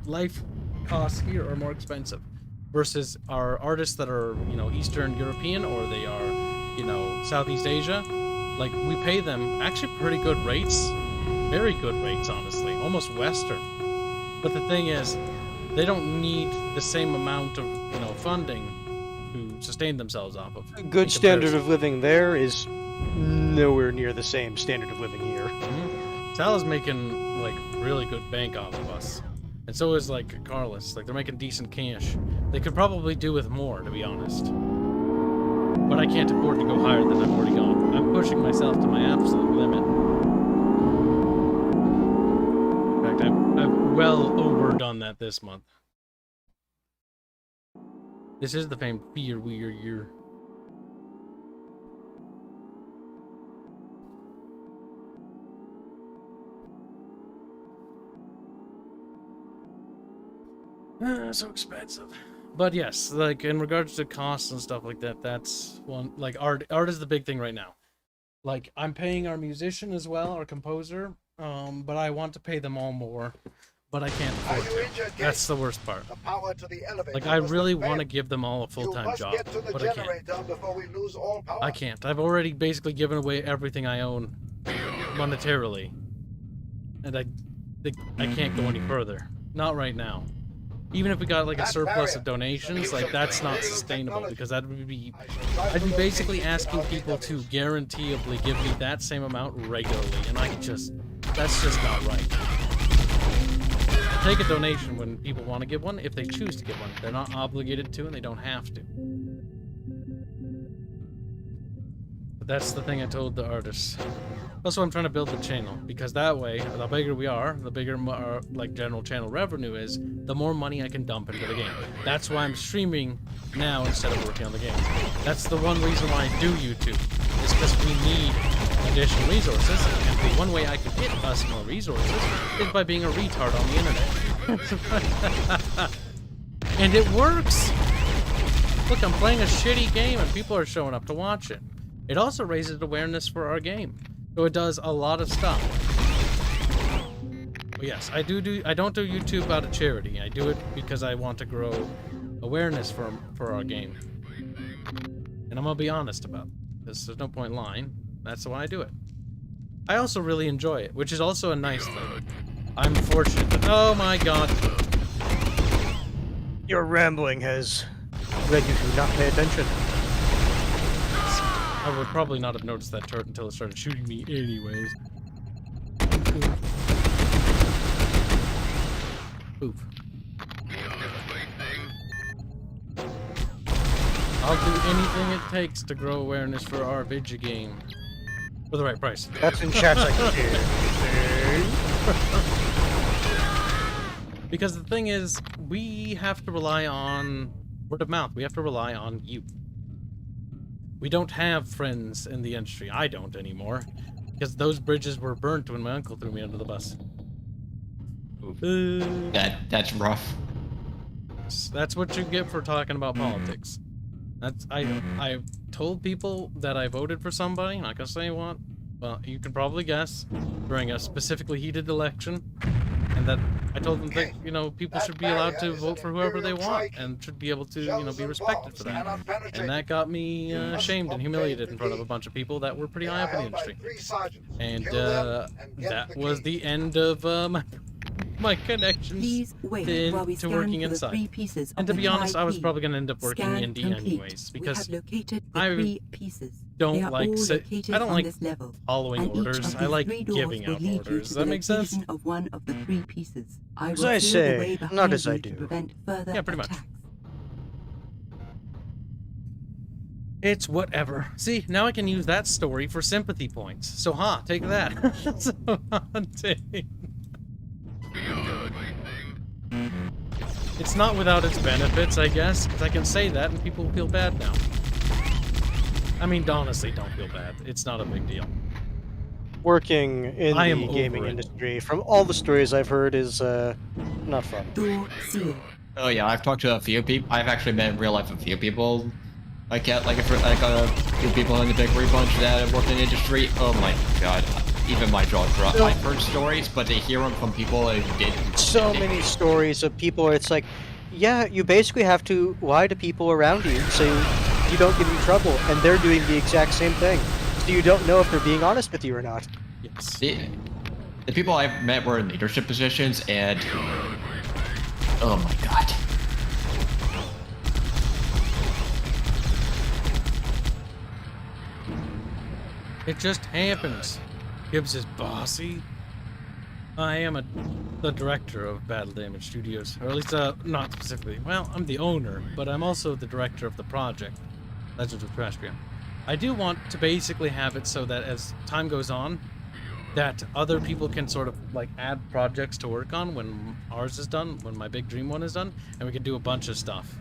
life costs here are more expensive versus our artists that are, you know, Eastern European or they are, you know, Southeast Asia. Like, we pay them actually pretty good rates. Very good rates, honestly. Almost Western. But the thing is, they don't need the same amount of, you know, funding to sustain themselves off of. A good standard of living there is nowhere near the same standard of living here. Mm-hmm. Sal is making, like, really good bank off of us. And so is, like, Carlos. Like, they're making decent cash. They could probably do with more, to be honest. But I can't afford to go higher than I've already gone. I'm pushing myself to my absolute limit. In fact, I've well overdone that this month. This is the famed FireWarrior year. So expensive. But yes, like, in regards to costs and stuff like that, that's one, like, art is the big thing right now. Like, I'm paying our musician as well, our composer, but I want to pay them all more, but I can't afford to. That's the worst part. Like, I really want to give them all a full-time job, but I can't. I can't. I've already basically given away everything I own monetarily, and I can't go any further. Not right now. Even if we got, like, a surplus of donations, like, that's not sustainable, because that would be... I'd be basically asking people to guaranteeably give me that same amount regularly, and that's just not right. Take a donation when people want to give one, if they choose to give one. They're not obligated to, and they don't have to. But that's the thing I told the artists. Also, I'm trying to build the channel, because that way, the bigger we are, the bigger our, like, general channel revenue is, the more money I can dump into the game. That's why I'm streaming now instead of working on the game. That's the one reason why I do YouTube, is because we need additional resources, and the one way I can get us more resources is by being a retard on the internet. And it works! Look, I'm playing a shitty game, and people are showing up to watch it. It also raises awareness for our game. So it does a lot of stuff. But yes, I don't do YouTube out of charity. I do it because I want to grow awareness for our game. And I'm gonna be honest about it, because there's no point lying. That's why I do it. I also really enjoy it, which is also a nice thing. I'm fortunate that, oh my god. Your rambling has led you to not pay attention. I would probably not have noticed that turret until it started shooting me anyways. Oof. I'll do anything it takes to grow awareness for our video game. For the right price. That's in chat like Because the thing is, we have to rely on word of mouth. We have to rely on you. We don't have friends in the industry. I don't anymore. Because those bridges were burnt when my uncle threw me under the bus. That's rough. That's what you get for talking about politics. I've told people that I voted for somebody, not gonna say what, well, you can probably guess, during a specifically heated election, and that I told them that, you know, people should be allowed to vote for whoever they want, and should be able to, you know, be respected for that. And that got me shamed and humiliated in front of a bunch of people that were pretty high up in the industry. And that was the end of my connections to working inside. And to be honest, I was probably going to end up working indie anyways, because I don't like following orders. I like giving out orders. Does that make sense? As I say, not as I do. Yeah, pretty much. It's whatever. See, now I can use that story for sympathy points. So, take that. So, it's not without its benefits, I guess, because I can say that and people feel bad now. I mean, honestly, don't feel bad. It's not a big deal. Working in the gaming industry, from all the stories I've heard, is not fun. Oh yeah, I've talked to a few people. I've actually met in real life a few people. A few people in the bakery bunch that work in the industry. Oh my god. Even my jaw dropped. I've heard stories, but to hear them from people who didn't. So many stories of people where it's like, yeah, you basically have to lie to people around you so you don't get in trouble, and they're doing the exact same thing. So you don't know if they're being honest with you or not. Yes. The people I've met were in leadership positions, and oh my god. It just happens. Kibs is bossy. I am the director of Battle Damage Studios, or at least not specifically. Well, I'm the owner, but I'm also the director of the project, Legends of Astrian. I do want to basically have it so that as time goes on, that other people can sort of like add projects to work on when ours is done, when my big dream one is done, and we can do a bunch of stuff.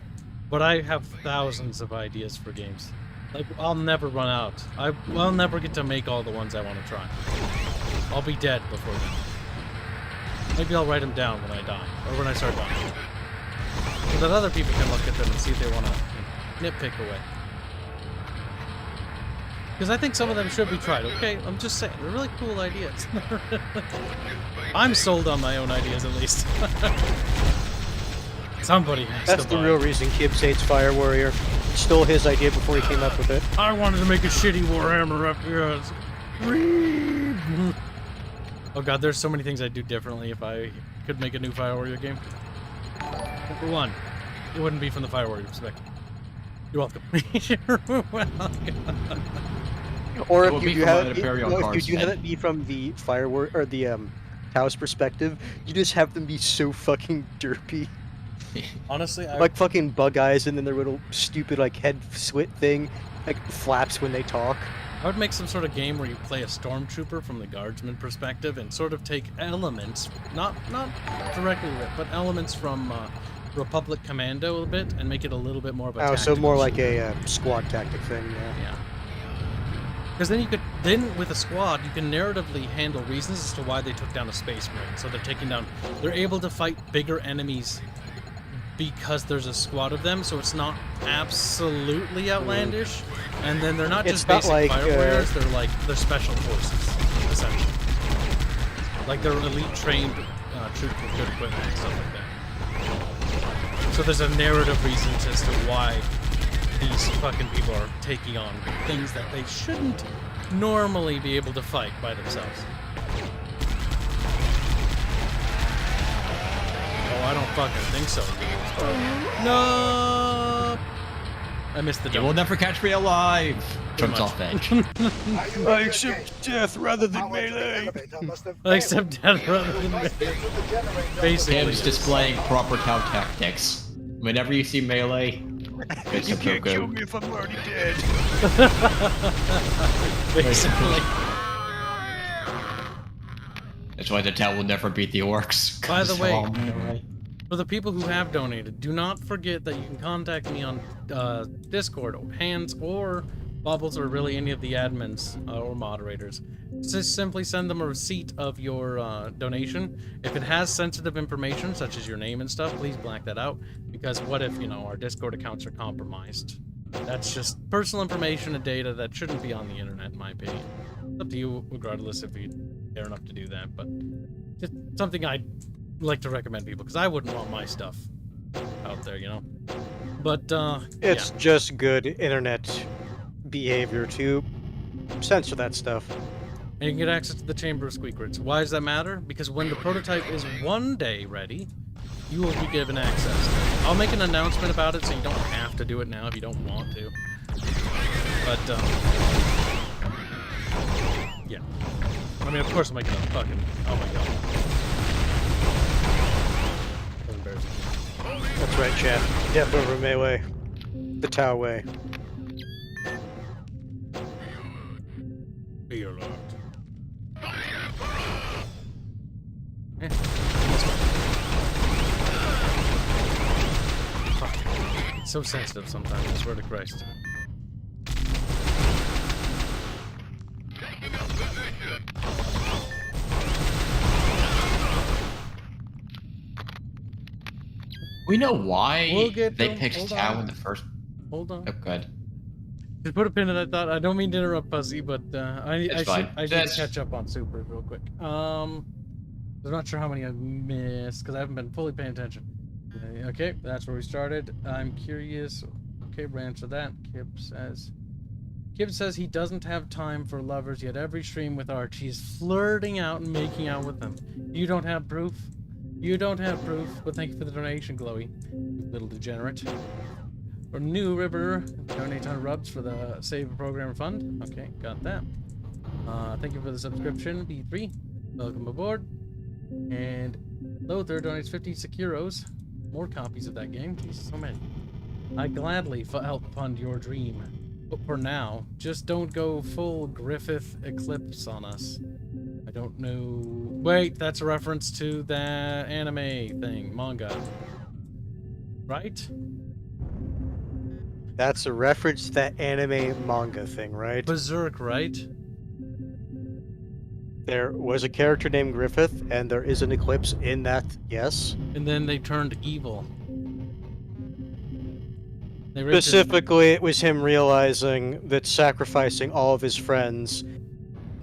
But I have thousands of ideas for games. Like, I'll never run out. I'll never get to make all the ones I want to try. I'll be dead before then. Maybe I'll write them down when I die, or when I start dying. So that other people can look at them and see if they want to nitpick away. Because I think some of them should be tried, okay? I'm just saying, they're really cool ideas. I'm sold on my own ideas, at least. Somebody has That's the real reason Kibs hates FireWarrior. Stole his idea before he came up with it. I wanted to make a shitty Warhammer FPS. Oh god, there's so many things I'd do differently if I could make a new FireWarrior game. Number one, it wouldn't be from the FireWarrior perspective. You're welcome. You're welcome. Or if you do have it be from the FireWarrior or the Taos perspective, you just have them be so fucking derpy. Honestly, like fucking bug eyes, and then their little stupid like head slit thing like flaps when they talk. I would make some sort of game where you play a stormtrooper from the guardsman perspective and sort of take elements, not directly but elements from Republic Commando a little bit and make it a little bit more of a so more like a squad tactic thing. Yeah. Because then with a squad, you can narratively handle reasons as to why they took down a space marine. So they're able to fight bigger enemies because there's a squad of them, so it's not absolutely outlandish. And then they're not just basic fire warriors, they're special forces, essentially. Like they're elite trained troops with good equipment and stuff like that. So there's a narrative reason as to why these fucking people are taking on things that they shouldn't normally be able to fight by themselves. Oh, I don't fucking think so. No! I missed the You jump. will never catch me alive. Jumps much. off edge. I accept death rather than melee. I accept death rather than melee. Basically. Kibs displaying proper town tactics. Whenever you see melee, it's You a can't kill go-go. me if I'm already dead. Basically. That's why the town will never beat the orcs. By the 'cause way, they're all melee. for the people who have donated, do not forget that you can contact me on Discord, or Hands, or Bubbles, or really any of the admins or moderators. Just simply send them a receipt of your donation. If it has sensitive information, such as your name and stuff, please black that out. Because what if, you know, our Discord accounts are compromised? That's just personal information and data that shouldn't be on the internet, in my opinion. It's up to you, regardless if you care enough to do that. But just something I'd like to recommend people, because I wouldn't want my stuff out there, you know? But, It's yeah. just good internet behavior to censor that stuff. And you can get access to the Chamber of Squeakrits. Why does that matter? Because when the prototype is one day ready, you will be given access. I'll make an announcement about it, so you don't have to do it now if you don't want to. But, yeah. I mean, of course I'm making a fucking... Oh my god. That's embarrassing. That's right, chat. Death over melee. The Tau way. Be alert. Eh. Fuck. It's so sensitive sometimes, I swear to Christ. We know why We'll get they them. picked Hold Tau on. in the first. Hold on. Oh, good. Just put a pin in that thought. I don't mean to interrupt, Fuzzy, but I It's fine. should That's- catch up on Super real quick. I'm not sure how many I've missed because I haven't been fully paying attention. Okay, that's where we started. I'm curious. Okay, we're answer that. Kibs says he doesn't have time for lovers yet. Every stream with Arch, he's flirting out and making out with them. You don't have proof. You don't have proof, but thank you for the donation, Glowy. You little degenerate. Or New River, donate 100 rubs for the Save a Program Fund. Okay, got that. Thank you for the subscription, B3. Welcome aboard. And Lothar donates 50 Securos. More copies of that game. Jesus, so many. I gladly help fund your dream. But for now, just don't go full Griffith Eclipse on us. I don't know... Wait, that's a reference to that anime thing, manga. Right? That's a reference to that anime manga thing, right? Berserk, right? There was a character named Griffith, and there is an eclipse in that, yes. And then they turned evil. They raped his- Specifically, it was him realizing that sacrificing all of his friends,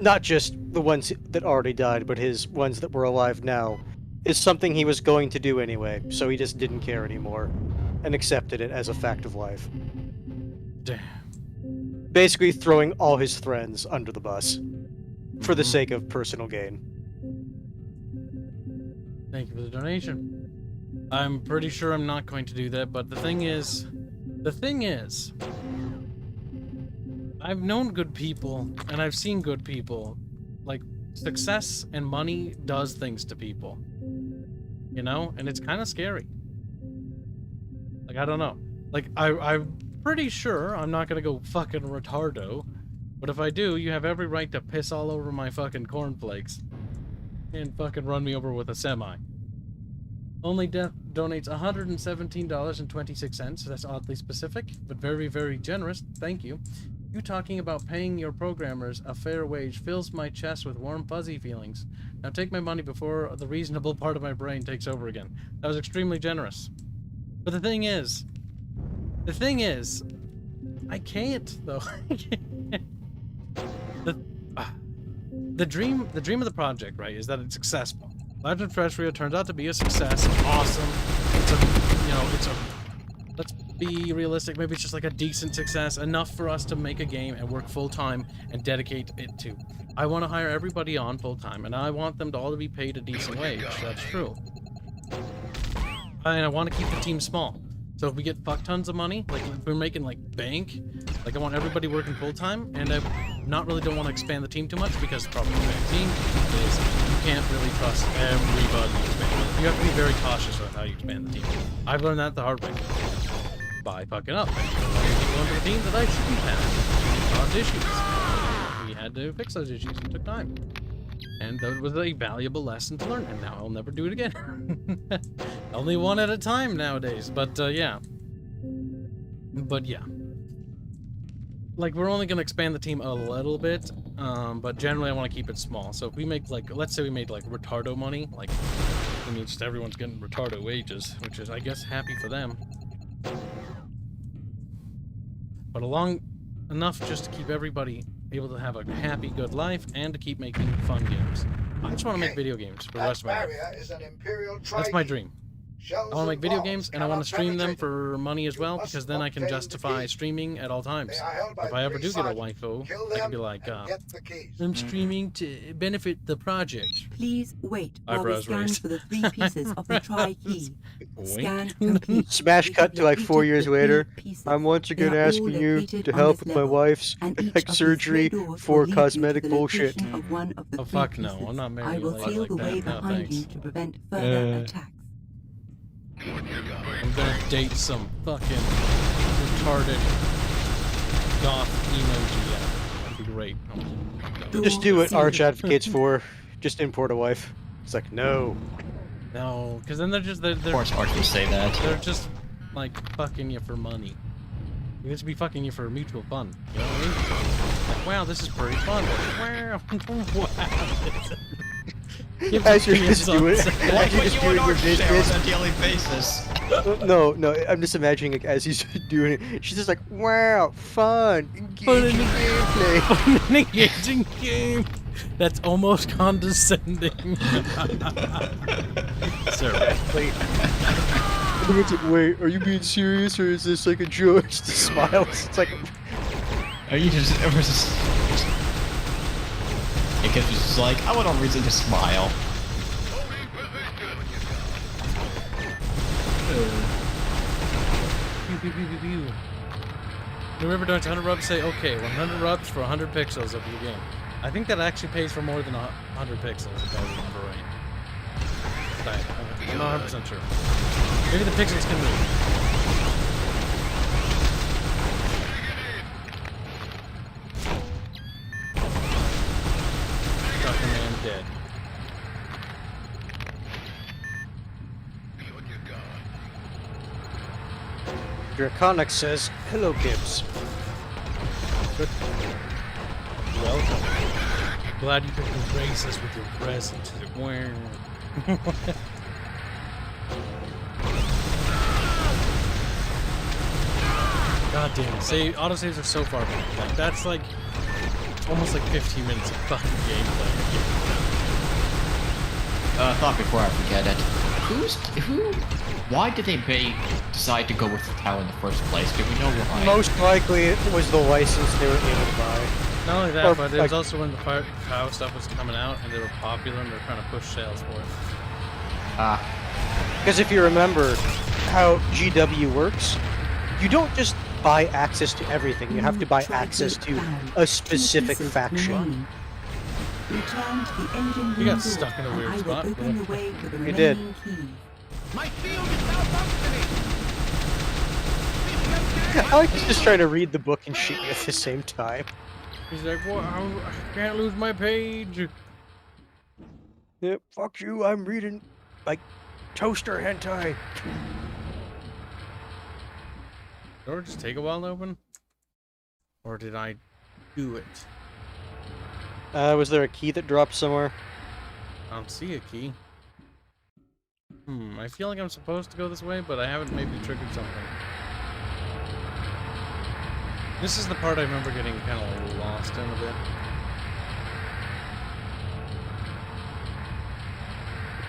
not just the ones that already died, but his ones that were alive now, is something he was going to do anyway, so he just didn't care anymore, and accepted it as a fact of life. Damn. Basically throwing all his friends under the bus, for the sake of personal gain. Thank you for the donation. I'm pretty sure I'm not going to do that, but the thing is, I've known good people, and I've seen good people. Like, success and money does things to people. You know? And it's kind of scary. Like, I don't know. Like, I'm pretty sure I'm not gonna go fucking retardo, but if I do, you have every right to piss all over my fucking cornflakes and fucking run me over with a semi. Only Death donates $117.26. That's oddly specific, but very, very generous. Thank you. You talking about paying your programmers a fair wage fills my chest with warm, fuzzy feelings. Now take my money before the reasonable part of my brain takes over again. That was extremely generous. But the thing is, I can't, though. The dream of the project, right, is that it's successful. Legend of Terrestrial turns out to be a success. Awesome. Let's be realistic. Maybe it's just like a decent success, enough for us to make a game and work full time and dedicate it to. I want to hire everybody on full time, and I want them to all be paid a decent wage. That's true. And I want to keep the team small. So if we get fuck tons of money, like if we're making like bank, like I want everybody working full time, and I don't want to expand the team too much because the problem with the team is you can't really trust everybody to expand. You have to be very cautious with how you expand the team. I've learned that the hard way by fucking up. People into the team that I shouldn't have caused issues. We had to fix those issues. It took time. And that was a valuable lesson to learn, and now I'll never do it again. Only one at a time nowadays, but yeah. But yeah. Like, we're only gonna expand the team a little bit, but generally I want to keep it small. So if we make, like, let's say we made, like, retardo money, like, I mean, just everyone's getting retardo wages, which is, I guess, happy for them. But enough just to keep everybody able to have a happy, good life, and to keep making fun games. I just want to make video games for the rest of my life. That's my dream. I want to make video games, and I want to stream them for money as well, because then I can justify streaming at all times. If I ever do get a waifu, I can be like, I'm streaming to benefit the project. Please wait while we scan for the 3 pieces of the try key. Scan Wait. complete. Smash cut to like 4 years later. I'm once again asking you to help with my wife's like surgery for cosmetic bullshit. Oh fuck no, I'm not I marrying a will lady seal like the way that. No behind you thanks. to prevent further attacks. I'm gonna date some fucking retarded goth emoji. Yeah, that'd be great. Just do what Arch advocates for. Just import a wife. It's like, no. No, because then they're Of course, Arch will say that. They're just like fucking you for money. They should be fucking you for mutual fun. You know what I mean? Like, wow, this is pretty fun. Wow, wow. As you're just doing your business on a daily basis. No, I'm just imagining like, as he's doing it, she's just like, wow, fun, engaging gameplay. Fun and engaging game. That's almost condescending. Sir, Wait. It's like, wait, are you being serious or is this like a joke? Just smiles. It's like, Are you just it gets just like, I want a reason to smile. The Redone 100 rubs say, okay, 100 rubs for 100 pixels of your game. I think that actually pays for more than 100 pixels, if I remember right. I'm not 100% sure. Maybe the pixels can move. Trucker man dead. Draconic says, hello, Kibs. Welcome. Glad you could embrace us with your presence. God damn it. Say, autosaves are so far back. Like, that's like almost like 15 minutes of fucking gameplay. Thought before I forget it. Why did they decide to go with the tower in the first place? Do we know why? Most likely it was the license they were able to buy. Not only that, Or, but it like- was also when the PoW stuff was coming out and they were popular and they were trying to push sales for it. Because if you remember how GW works, you don't just buy access to everything. You have to buy access to a specific faction. Return to the engine You got room stuck in a door, weird and I will spot. open the way to the You did. remaining keys. My field is now functioning! I like just trying to read the book and shoot you at the same time. He's like, well, I can't lose my page. Yep, fuck you, I'm reading, like, toaster hentai. Did it just take a while to open? Or did I do it? Was there a key that dropped somewhere? I don't see a key. I feel like I'm supposed to go this way, but I haven't maybe triggered something. This is the part I remember getting kind of lost in a bit.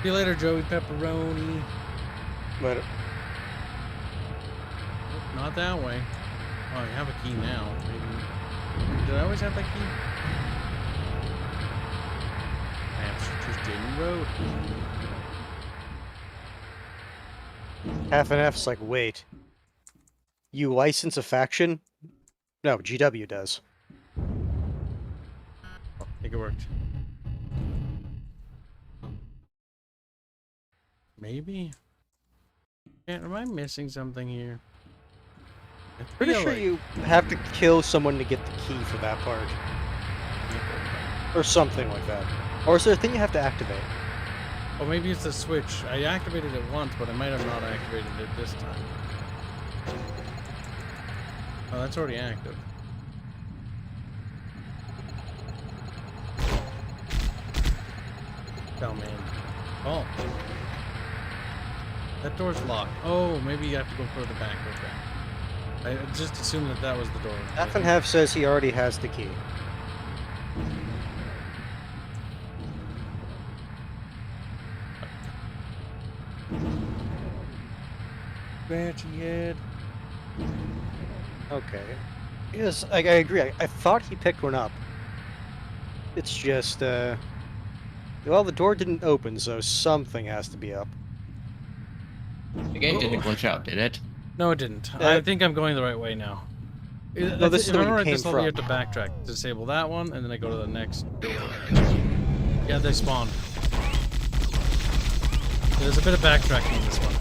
See you later, Joey Pepperoni. But Nope, not that way. Oh, you have a key now. Maybe. Did I always have that key? I just didn't road. half and F's like, wait, you license a faction? No, GW does. I think it worked. Maybe? Am I missing something here? I Pretty feel sure like- you have to kill someone to get the key for that part. Or something like that. Or is there a thing you have to activate? Oh, maybe it's a switch. I activated it once, but I might have not activated it this time. Oh, that's already active. Oh, man. Oh. That door's locked. Oh, maybe you have to go further back. Okay. I just assumed that that was the door. Half and Half says he already has the key. Scratchy head. Okay. Yes, I agree. I thought he picked one up. It's just, well, the door didn't open, so something has to be up. The game didn't glitch out, did it? No, it didn't. I think I'm going the right way now. No, this is if I where you remember right, came this level you from. have to backtrack. Disable that one, and then I go to the next door. Yeah, they spawn. There's a bit of backtracking in this one.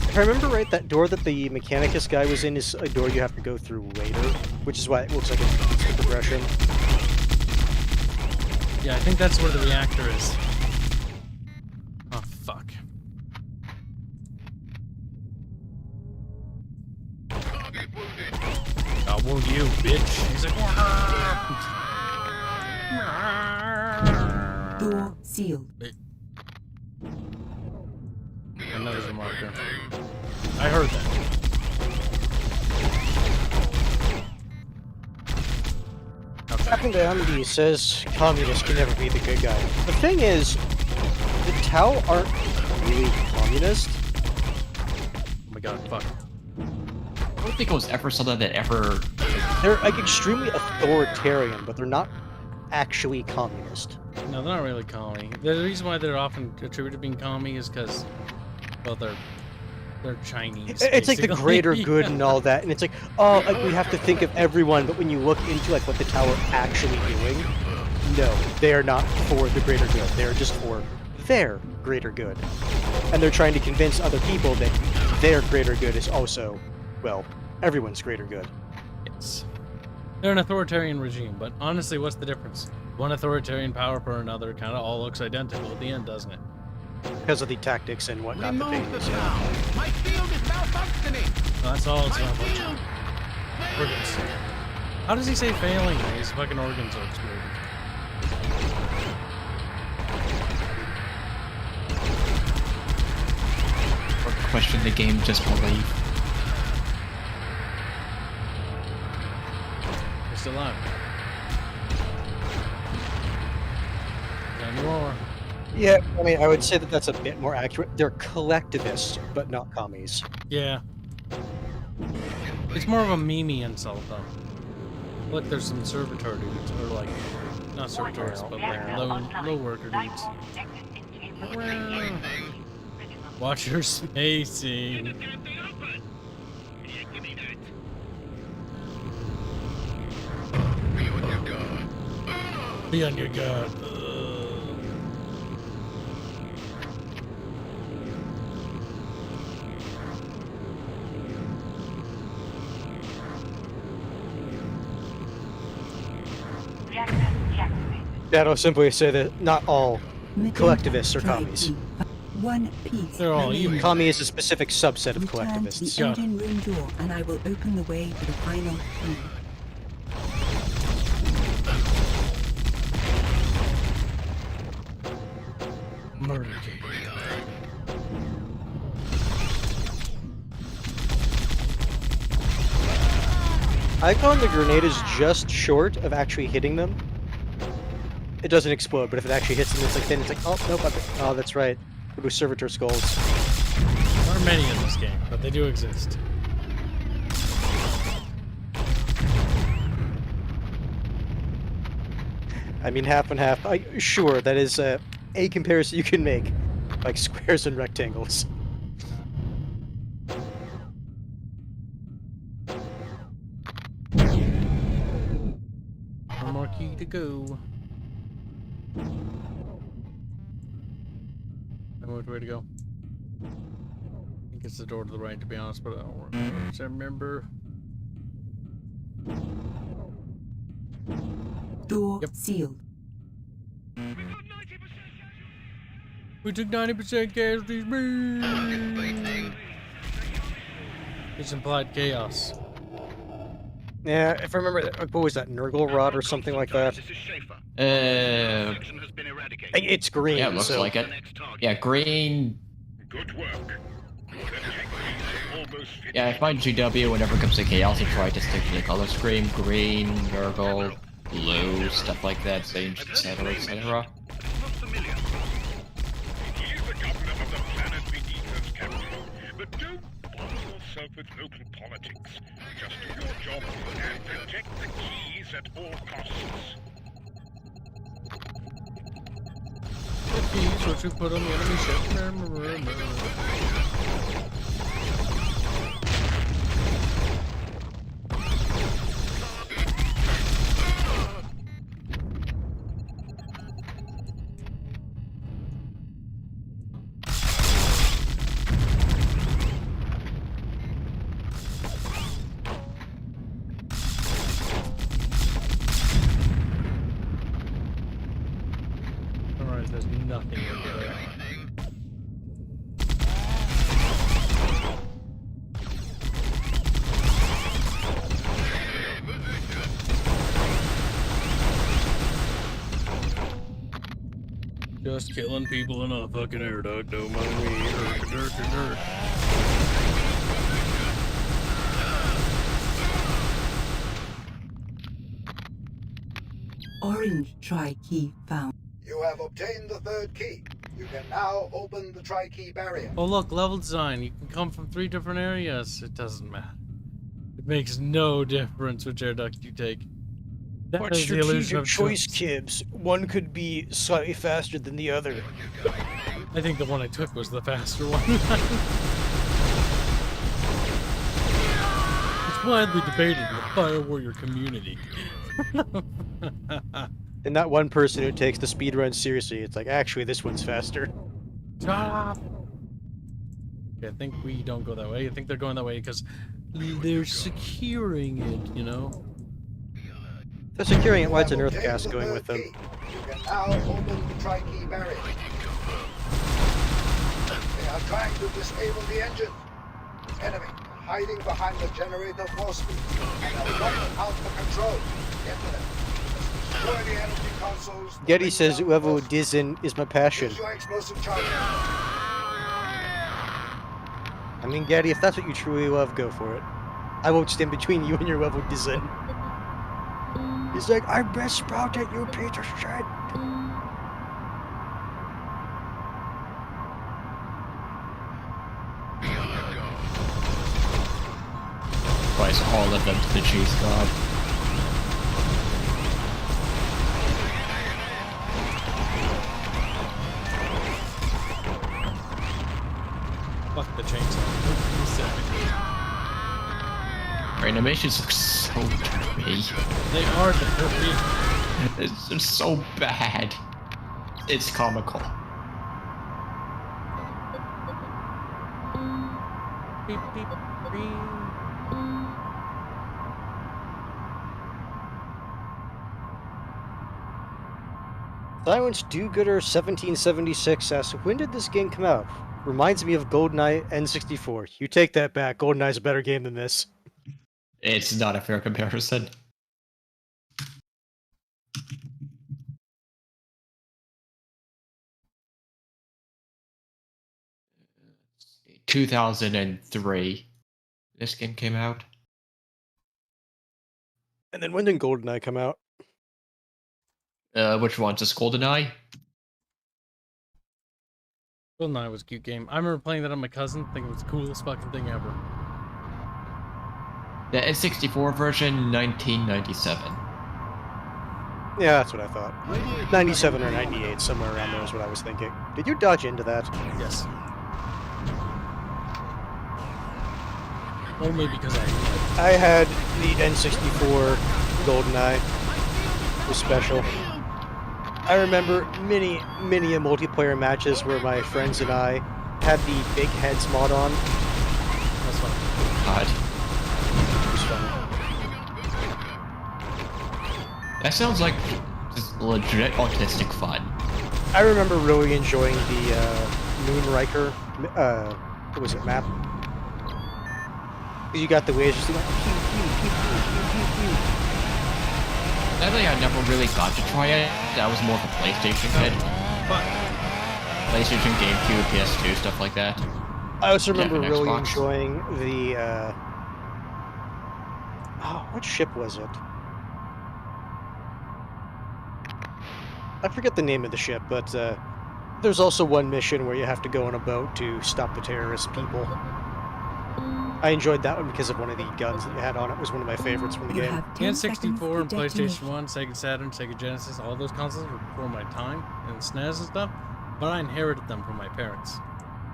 If I remember right, that door that the Mechanicus guy was in is a door you have to go through later, which is why it looks like it's the progression. Yeah, I think that's where the reactor is. Oh, fuck. Oh, won't you, bitch? He's like, Door sealed. another remarker. I heard that. Captain Amity says communists can never be the good guy. The thing is, the Tau aren't really communist. Oh my god, fuck. I don't think it was ever something that ever... They're like extremely authoritarian, but they're not actually communist. No, they're not really commie. The reason why they're often attributed to being commie is because, well, they're Chinese. It's like the basically. greater good and all that, and it's like, oh, like we have to think of everyone, but when you look into like what the Tau are actually doing, no, they are not for the greater good. They're just for their greater good. And they're trying to convince other people that their greater good is also, well, everyone's greater good. Yes. They're an authoritarian regime, but honestly, what's the difference? One authoritarian power per another kind of all looks identical at the end, doesn't it? Because of the tactics and whatnot that they use. My field is malfunctioning. Well, that's all it's about. Organs. How does he say failing when his fucking organs are exploded? Or question the game, just believe. They're still alive. Not anymore. Yeah, I mean, I would say that that's a bit more accurate. They're collectivists, but not commies. Yeah. It's more of a meme insult, though. Look, there's some servitor dudes, or like, not servitors, but like low worker dudes. Watch your spacing. Be on your guard. That'll simply say that not all collectivists are commies. One piece. They're all remains. evil. Commie is a specific subset of Return to collectivists. the engine room door, and I will open the way for the final key. Murder I found the grenade is just short of actually hitting them. It doesn't explode, but if it actually hits them, it's like, then it's like, oh, nope, oh, that's right. It was servitor skulls. There are many in this game, but they do exist. I mean, half and half. Sure, that is a comparison you can make, like squares and rectangles. more key to go. Which way to go? I think it's the door to the right, to be honest, but I don't remember. Door sealed. We took 90% casualties. It's implied chaos. Yeah, if I remember, what was that, Nurgle Rod or something like that? It's green. Yeah, it looks like it. Yeah, green. Good work. Yeah, I find GW whenever it comes to chaos, I try to stick to the color scheme: green, Nurgle, blue, stuff like that, sage, etc., etc. But don't bother yourself with local politics. Just do your job and protect the keys at all costs. The keys, what you put on the enemy ship. There's nothing over there. Just killing people in a fucking air duct, don't mind me. Dirt. Orange tri-key found. You have obtained the third key. You can now open the tri-key barrier. Oh look, level design. You can come from 3 different areas. It doesn't matter. It makes no difference which air duct you take. That What is the illusion strategic of choice, Kibs? One could be slightly faster than the other. I think the one I took was the faster one. It's widely debated in the FireWarrior community. And that one person who takes the speedrun seriously, it's like, actually, this one's faster. Stop! Okay, I think we don't go that way. I think they're going that way because they're securing it, you know? They're securing it. Why is an earth gas going with them? You can now open the tri-key barrier. They are trying to disable the engine. Enemy hiding behind the generator force field and are running out of control. Get to them. Destroy the energy consoles. Getty says whoever would dizen is my passion. Use your explosive charge. I mean, Getty, if that's what you truly love, go for it. I won't stand between you and your level dizen. He's like, I'm best sprouted, you piece of shit. Twice all of them to the cheese god. Fuck the chainsaw. Our animations look so derpy. They are derpy. It's so bad. It's comical. Beep, beep, beep. Silence Do-Gooder 1776 asks, when did this game come out? Reminds me of GoldenEye N64. You take that back. GoldenEye's a better game than this. It's not a fair comparison. 2003, this game came out. And then when did GoldenEye come out? Which one? Just GoldenEye? GoldenEye was a cute game. I remember playing that on my cousin. I think it was the coolest fucking thing ever. The N64 version, 1997. Yeah, that's what I thought. 97 or 98, somewhere around there is what I was thinking. Did you dodge into that? Yes. Only because I had the N64 GoldenEye was special. I remember many multiplayer matches where my friends and I had the big heads mod on. That's fun. God. It was fun. That sounds like just legit autistic fun. I remember really enjoying the Moonraker, what was it, map? You got the waves just like pew, pew, pew, pew, pew, pew. Sadly, I never really got to try it. I was more of a PlayStation kid. PlayStation, GameCube, PS2, stuff like that. I also remember and really Xbox. enjoying the, oh, what ship was it? I forget the name of the ship, but there's also one mission where you have to go on a boat to stop the terrorist people. I enjoyed that one because of one of the guns that you had on it. Was one of my favorites from the You game. have 10 N64 seconds and to detonate. PlayStation 1, Sega Saturn, Sega Genesis, all those consoles were before my time, and SNES and stuff, but I inherited them from my parents.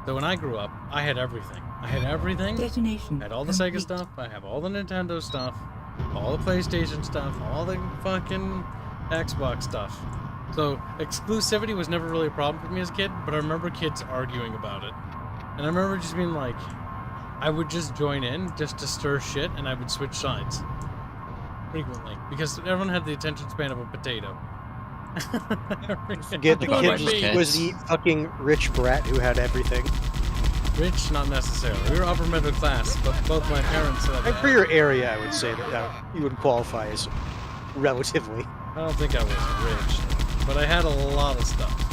So when I grew up, I had everything. I had everything. Detonation I had all the Sega complete. stuff, I have all the Nintendo stuff, all the PlayStation stuff, all the fucking Xbox stuff. So exclusivity was never really a problem for me as a kid, but I remember kids arguing about it. And I remember just being like, I would just join in just to stir shit, and I would switch sides frequently because everyone had the attention span of a potato. Forget the Well, kid my kids. was the fucking rich brat who had everything. Rich, not necessarily. We were upper middle class, but both my parents had And for your area, I would say that you would qualify as relatively. I don't think I was rich, but I had a lot of stuff.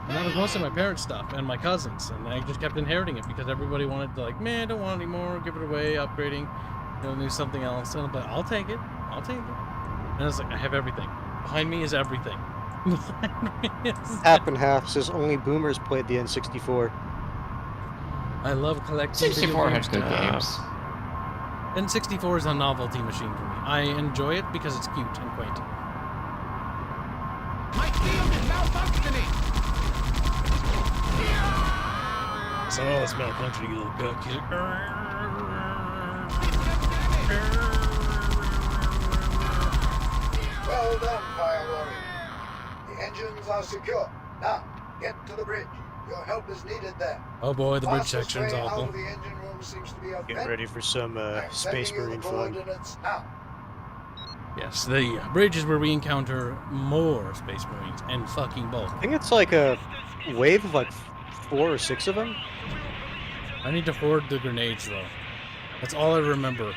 And that was mostly my parents' stuff and my cousins, and I just kept inheriting it because everybody wanted to, like, man, I don't want it anymore, give it away, upgrading, do something else. And I'm like, I'll take it. And it's like, I have everything. Behind me is everything. Behind me is Half and half says only boomers played the N64. I love collecting video 64 game had good stuff. games. N64 is a novelty machine for me. I enjoy it because it's cute and quaint. My shield is malfunctioning! So it's malfunctioning, you little cook. Well done, FireWarrior. The engines are secure. Now, get to the bridge. Your help is needed there. Oh boy, the bridge Fastest section's way out awful. of the engine room seems to be a Get vent. ready for some I'm Space sending you Marine the fun. coordinates now. Yes, the bridge is where we encounter more Space Marines and fucking bulk. I think it's like a wave of like 4 or 6 of them. I need to hoard the grenades though. That's all I remember.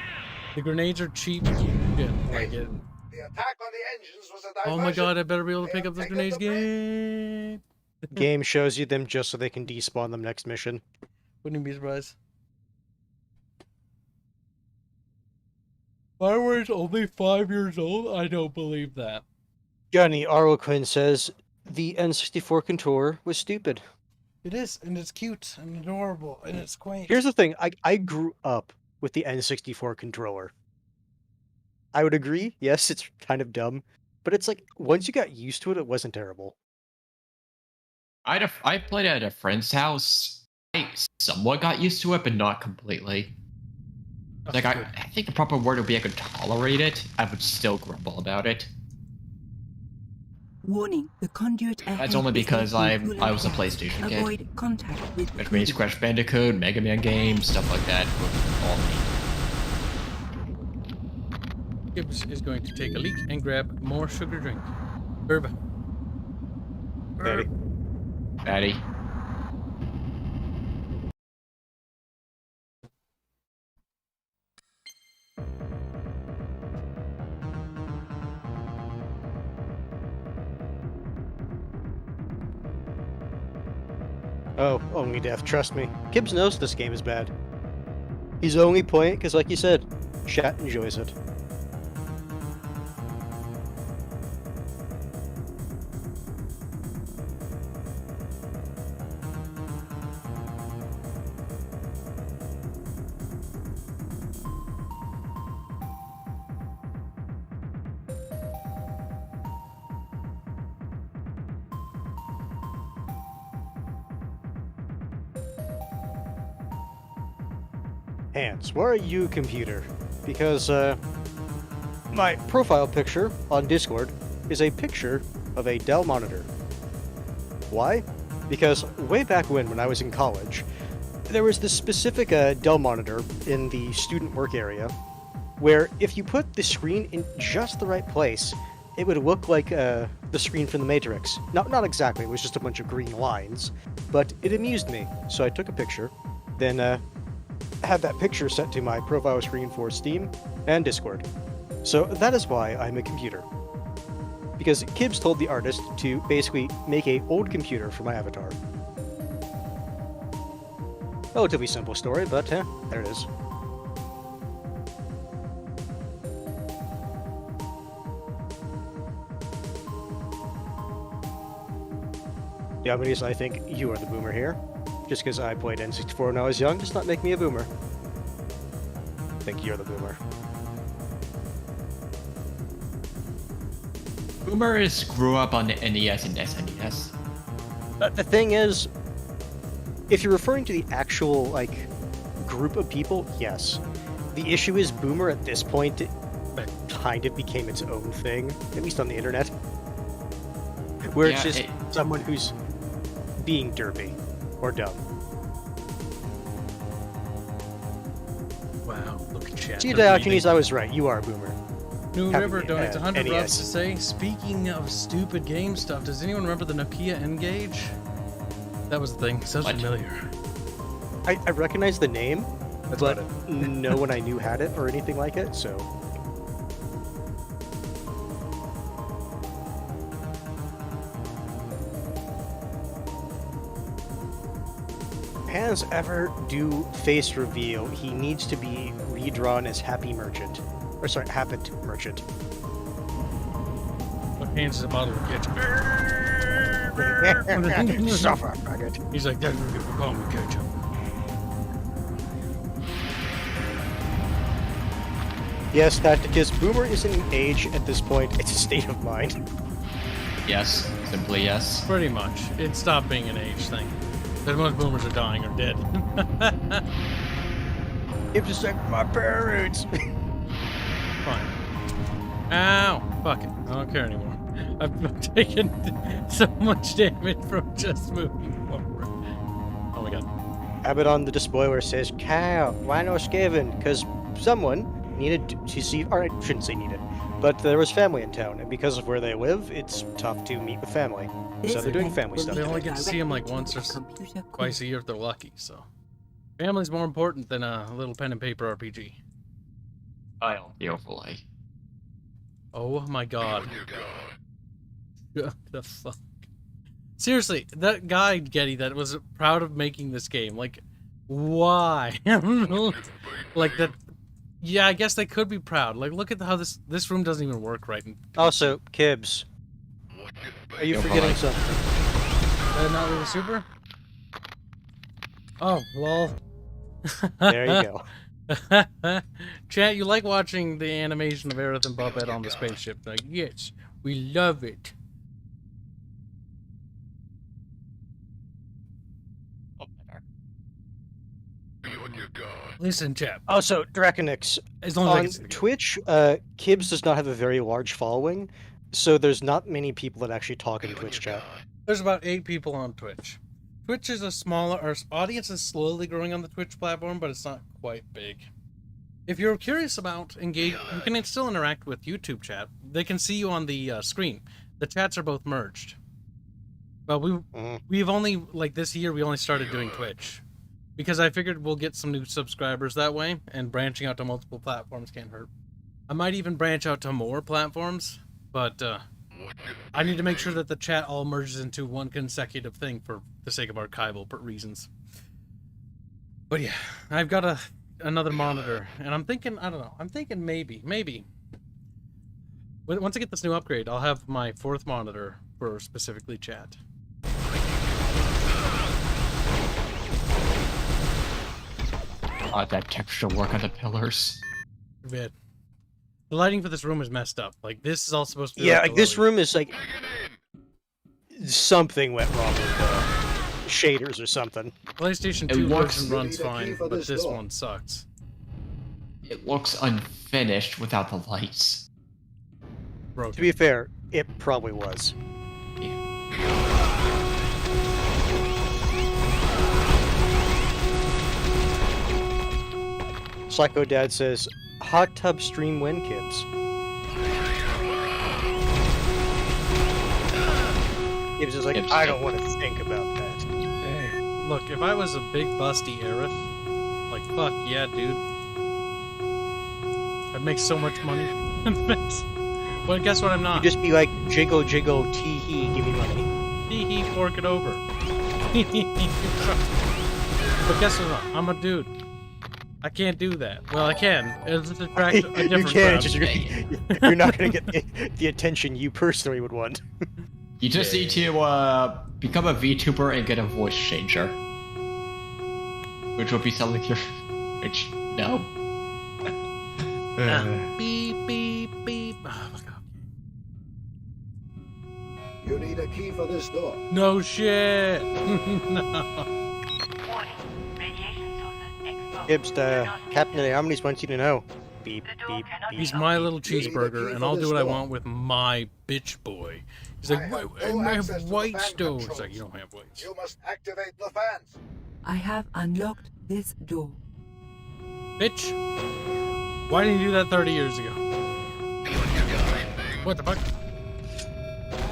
The grenades are cheap. Shit, like it. The attack on the engines was a Oh my god, I better be able to pick up those Taken grenades the bridge. again. Game shows you them just so they can despawn them next mission. Wouldn't be surprised. FireWarrior's only 5 years old? I don't believe that. Johnny Arlequin says the N64 controller was stupid. It is, and it's cute and adorable, and it's quaint. Here's the thing, I grew up with the N64 controller. I would agree, yes, it's kind of dumb, but it's like, once you got used to it, it wasn't terrible. I played at a friend's house. I somewhat got used to it, but not completely. Like, I think the proper word would be I could tolerate it. I would still grumble about it. Warning, the conduit ahead That's only is because leaking I was a coolant gas. PlayStation kid. Avoid contact with Which means Crash Bandicoot, Mega Man games, stuff like that would all me. Kibs is going to take a leak and grab more sugar drink. Herb. Ready? Batty. Oh, only death, trust me. Kibs knows this game is bad. He's only playing it because, like you said, chat enjoys it. Hans, where are you, computer? Because, My profile picture on Discord is a picture of a Dell monitor. Why? Because way back when I was in college, there was this specific Dell monitor in the student work area where if you put the screen in just the right place, it would look like the screen from the Matrix. Not exactly, it was just a bunch of green lines, but it amused me, so I took a picture, then had that picture set to my profile screen for Steam and Discord. So that is why I'm a computer. Because Kibs told the artist to basically make a old computer for my avatar. Relatively simple story, but there it is. The reason I think you are the boomer here, just because I played N64 when I was young, does not make me a boomer. I think you're the boomer. Boomers grew up on the NES and SNES. The thing is, if you're referring to the actual, like, group of people, yes. The issue is boomer at this point kind of became its own thing, at least on the internet. Where it's just someone who's being derpy or dumb. Wow, look at chat. See, Diogenes, I was right. You are a boomer. New River donates 100 NES. bucks to say, speaking of stupid game stuff, does anyone remember the Nokia N-Gage? That was the thing. Sounds familiar. I recognize the name, That's but about it. no one I knew had it or anything like it, so... Hans ever do face reveal, he needs to be redrawn as Happy Merchant. Or sorry, Happet Merchant. What Hans is a bottle of ketchup. Suffer, maggot. He's like, that's what people call me ketchup. Yes, Tacticus, boomer isn't an age at this point, it's a state of mind. Yes, simply yes. Pretty much. It stopped being an age thing. Because most boomers are dying or dead. It's just like my parents. Fine. Ow! Fuck it. I don't care anymore. I've taken so much damage from just moving forward. Oh my god. Abaddon the Despoiler says, Cow, why no Skaven? Because someone needed to see, or I shouldn't say needed, but there was family in town, and because of where they live, it's tough to meet with family. So they're doing family stuff. They only get to see him like once or twice a year if they're lucky, so. Family's more important than a little pen and paper RPG. I don't feel fully. Oh my god. What the fuck? Seriously, that guy, Getty, that was proud of making this game, like, why? Like, that... Yeah, I guess they could be proud. Like, look at how this room doesn't even work right. Also, Kibs, are you forgetting something? Not really super? Oh, lol. There you go. Chat, you like watching the animation of Aerith and Buffett on the spaceship? Like, yes, we love it. Listen, chap. Also, Draconix, as long as on Twitch, Kibs does not have a very large following, so there's not many people that actually talk in Twitch chat. There's about 8 people on Twitch. Twitch is a smaller, our audience is slowly growing on the Twitch platform, but it's not quite big. If you're curious about engage, you can still interact with YouTube chat. They can see you on the screen. The chats are both merged. But we've only, like this year, we only started doing Twitch. Because I figured we'll get some new subscribers that way, and branching out to multiple platforms can't hurt. I might even branch out to more platforms, but I need to make sure that the chat all merges into one consecutive thing for the sake of archival reasons. But yeah, I've got another monitor, and I'm thinking, I don't know, I'm thinking maybe. Once I get this new upgrade, I'll have my 4th monitor for specifically chat. That texture work on the pillars. Bad. The lighting for this room is messed up. Like, this is all supposed to be... Yeah, like this room is like... Something went wrong with shaders or something. PlayStation 2 version runs fine, but this one sucks. It looks unfinished without the lights. broken. To be fair, it probably was. Psycho Dad says, hot tub stream when, Kibs? Kibs is like, I don't want to think about that. Look, if I was a big busty Aerith, like, fuck yeah, dude. I'd make so much money. But guess what I'm not? You'd just be like, jiggle, jiggle, tee-hee, give me money. Tee-hee, fork it over. But guess what? I'm a dude. I can't do that. Well, I can. It'll just attract a different You can, crowd. just you're not going to get the attention you personally would want. You just need to become a VTuber and get a voice changer. Which will be something your... Which, no. Beep, beep, beep. Oh, my God. You need a key for this door. No shit. No. Kibs, Captain of the Omnis wants you to know. Beep, beep, beep. He's my little cheeseburger, and I'll do what I want with my bitch boy. He's like, I have white stove. It's like, you don't have whites. You must activate the fans. I have unlocked this door. Bitch. Why didn't you do that 30 years ago? What the fuck?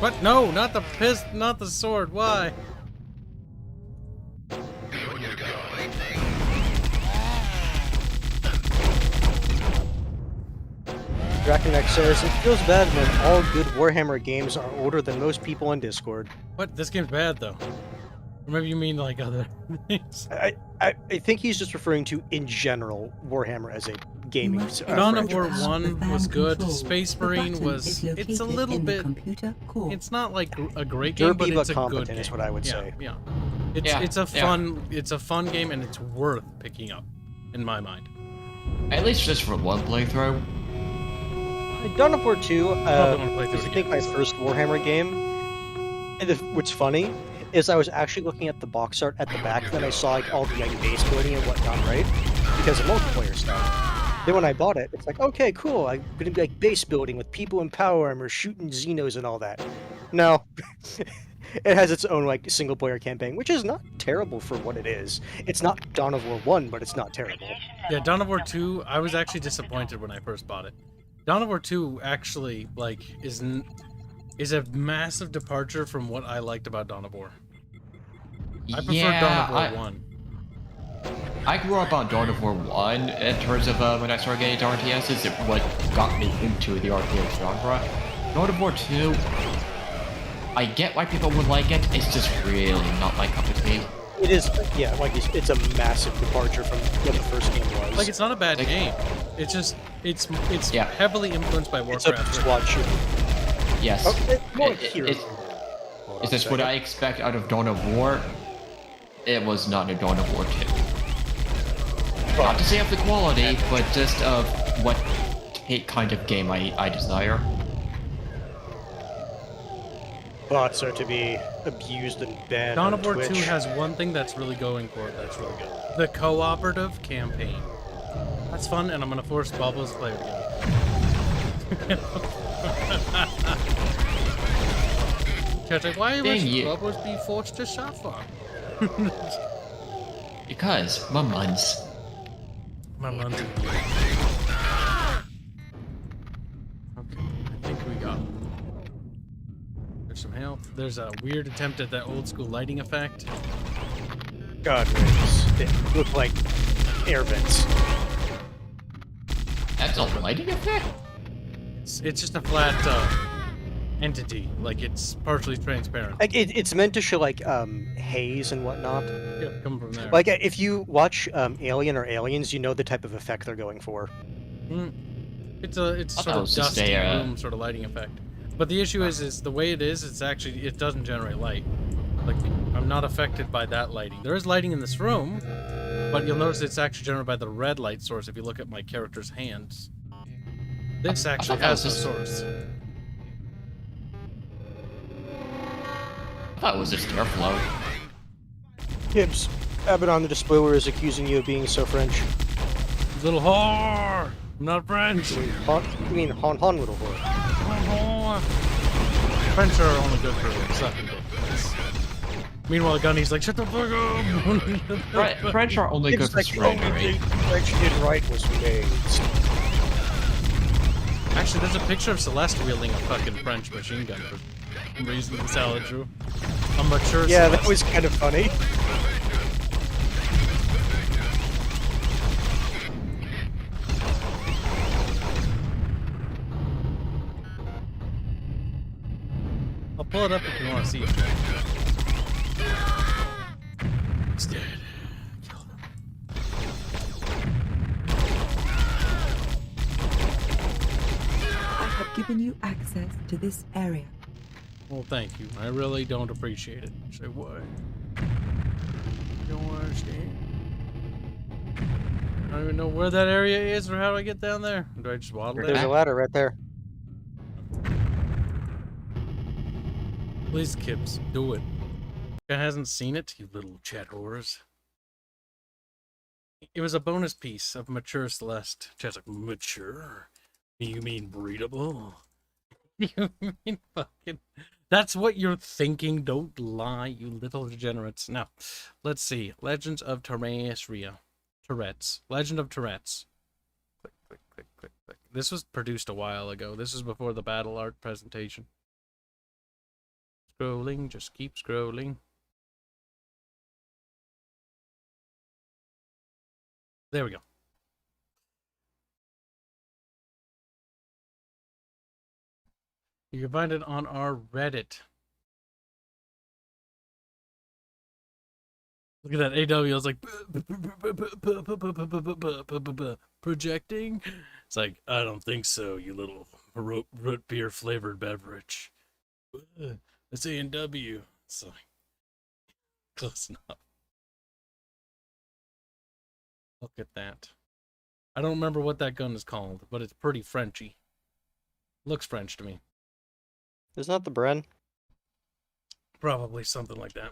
What? No, not the not the sword. Why? Draconex says, it feels bad when all good Warhammer games are older than most people on Discord. What? This game's bad, though. Or maybe you mean, like, other things. I think he's just referring to, in general, Warhammer as a gaming Dawn of War franchise. 1 was good. Space Marine was... It's a little bit... It's not, like, a great game, but it's a good game. Is what I would say. Yeah. It's a fun game, and it's worth picking up, in my mind. At least just for one playthrough. Dawn of War 2 play through is it I think my first Warhammer game. And what's funny is I was actually looking at the box art at the back, and then I saw like all the like base building and whatnot, right? Because of multiplayer stuff. Then when I bought it, it's like, okay, cool, I'm gonna be like base building with people in power armor, shooting Xenos and all that. No. It has its own like single player campaign, which is not terrible for what it is. It's not Dawn of War 1, but it's not terrible. Yeah, Dawn of War 2, I was actually disappointed when I first bought it. Dawn of War 2 actually, like, is a massive departure from what I liked about Dawn of War. I prefer Dawn of War 1. I grew up on Dawn of War 1 in terms of when I started getting into RTSs, it what got me into the RTS genre. Dawn of War 2, I get why people would like it, it's just really not my cup of tea. It is, yeah, like it's a massive departure from what the first game was. Like, it's not a bad game. It's just, it's heavily influenced by Warcraft. It's a squad shooter. Yes. It's just what I expect out of Dawn of War. It was not a Dawn of War 2. Not to say of the quality, but just of what kind of game I desire. Bots are to be abused and banned. Dawn of War Twitch. 2 has one thing that's really going for it that's really good. The cooperative campaign. That's fun, and I'm gonna force Bubbles to play it again. Chat's like, why must Bubbles be forced to suffer? Because, my muns. My muns. Okay, I think we got... There's some health. There's a weird attempt at that old school lighting effect. God, they look like air vents. That's a lighting effect? It's just a flat entity. Like, it's partially transparent. Like it's meant to show like haze and whatnot. Yeah, come from there. Like if you watch Alien or Aliens, you know the type of effect they're going for. It's sort of dusty room sort of lighting effect. But the issue is the way it is, it doesn't generate light. Like, I'm not affected by that lighting. There is lighting in this room, but you'll notice it's actually generated by the red light source if you look at my character's hands. This actually has a source. I thought it was just airflow. Kibs, Abaddon the Despoiler is accusing you of being so French. Little whore! I'm not French. You mean hon hon little boy. French are only good for sucking dicks. Meanwhile, Gunny's like, shut the fuck up. French are only good for surrendering. French did right was made. Actually, there's a picture of Celeste wielding a fucking French machine gun for some reason in Salad Drew. A mature Yeah, Celeste. that was kind of funny. I'll pull it up if you want to see it. It's dead. I have given you access to this area. Well, thank you. I really don't appreciate it. Say what? Don't understand. I don't even know where that area is or how do I get down there. Do I just waddle There's it? a ladder right there. Please, Kibs, do it. Guy hasn't seen it, you little chat whores. It was a bonus piece of mature Celeste. Chat's like, mature? You mean breedable? You mean fucking... That's what you're thinking. Don't lie, you little degenerates. Now, let's see. Legends of Terrestrial. Tourette's. Legend of Tourette's. Click, click, click, click, click. This was produced a while ago. This was before the battle art presentation. Scrolling, just keep scrolling. There we go. You can find it on our Reddit. Look at that AW. I was like, projecting. It's like, I don't think so, you little root beer flavored beverage. It's A&W. It's like, close enough. Look at that. I don't remember what that gun is called, but it's pretty Frenchy. Looks French to me. Isn't that the Bren? Probably something like that.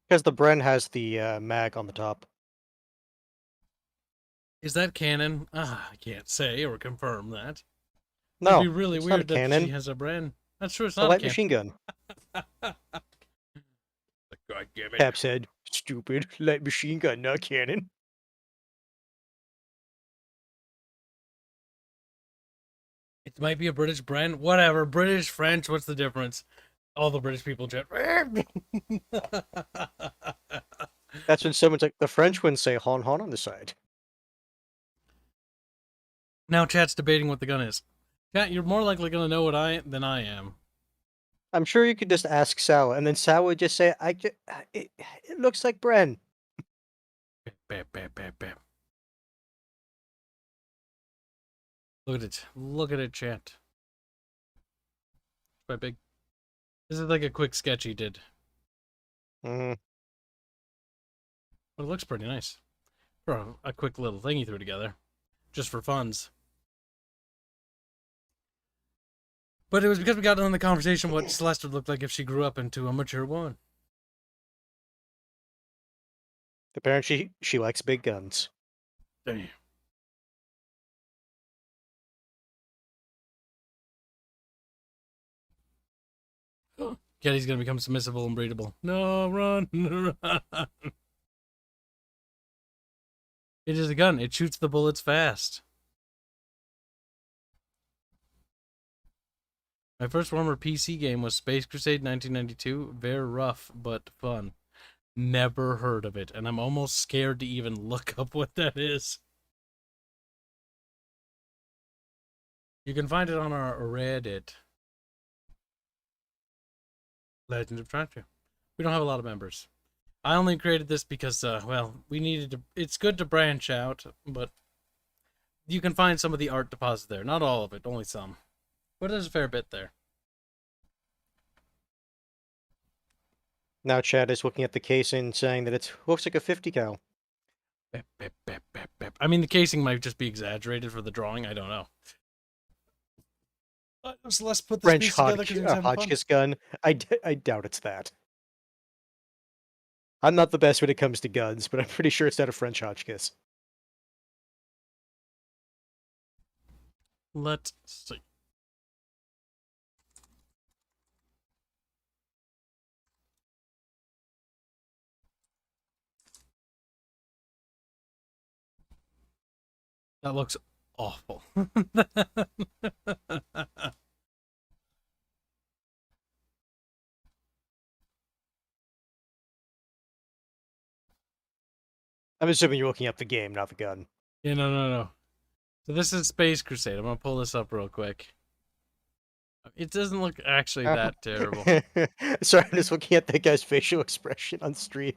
Because the Bren has the mag on the top. Is that canon? I can't say or confirm that. No, It'd be really it's weird not that canon. she has a brand. That's true. It's It's a not light canon. machine gun. God damn it. Cap said, stupid. Light machine gun, not cannon. It might be a British brand. Whatever. British, French. What's the difference? All the British people chat. That's when someone's like, the French wouldn't say hon hon on the side. Now chat's debating what the gun is. Chat, you're more likely gonna know what than I am. I'm sure you could just ask Sal, and then Sal would just say, it looks like Bren. Bam, bam, bam, bam. Look at it. Look at it, chat. It's quite big. This is like a quick sketch he did. Mm-hmm. But it looks pretty nice. For a quick little thing he threw together. Just for funs. But it was because we got in the conversation what Celeste would look like if she grew up into a mature woman. Apparently, she likes big guns. Damn. Getty's gonna become submissible and breedable. No, run, run. It is a gun. It shoots the bullets fast. My first former PC game was Space Crusade 1992. Very rough, but fun. Never heard of it, and I'm almost scared to even look up what that is. You can find it on our Reddit. Legend of Treasure. We don't have a lot of members. I only created this because, well, we needed to... It's good to branch out, but you can find some of the art deposit there. Not all of it, only some. But there's a fair bit there. Now Chad is looking at the casing saying that it looks like a 50 cal. Bep, bep, bep, bep, bep. I mean, the casing might just be exaggerated for the drawing. I don't know. So let's put this French piece together 'cause he was having fun. Hotchkiss gun. I doubt it's that. I'm not the best when it comes to guns, but I'm pretty sure it's not a French Hotchkiss. Let's see. That looks awful. I'm assuming you're looking up the game, not the gun. Yeah, no. So this is Space Crusade. I'm gonna pull this up real quick. It doesn't look actually that terrible. Sorry, I'm just looking at that guy's facial expression on stream.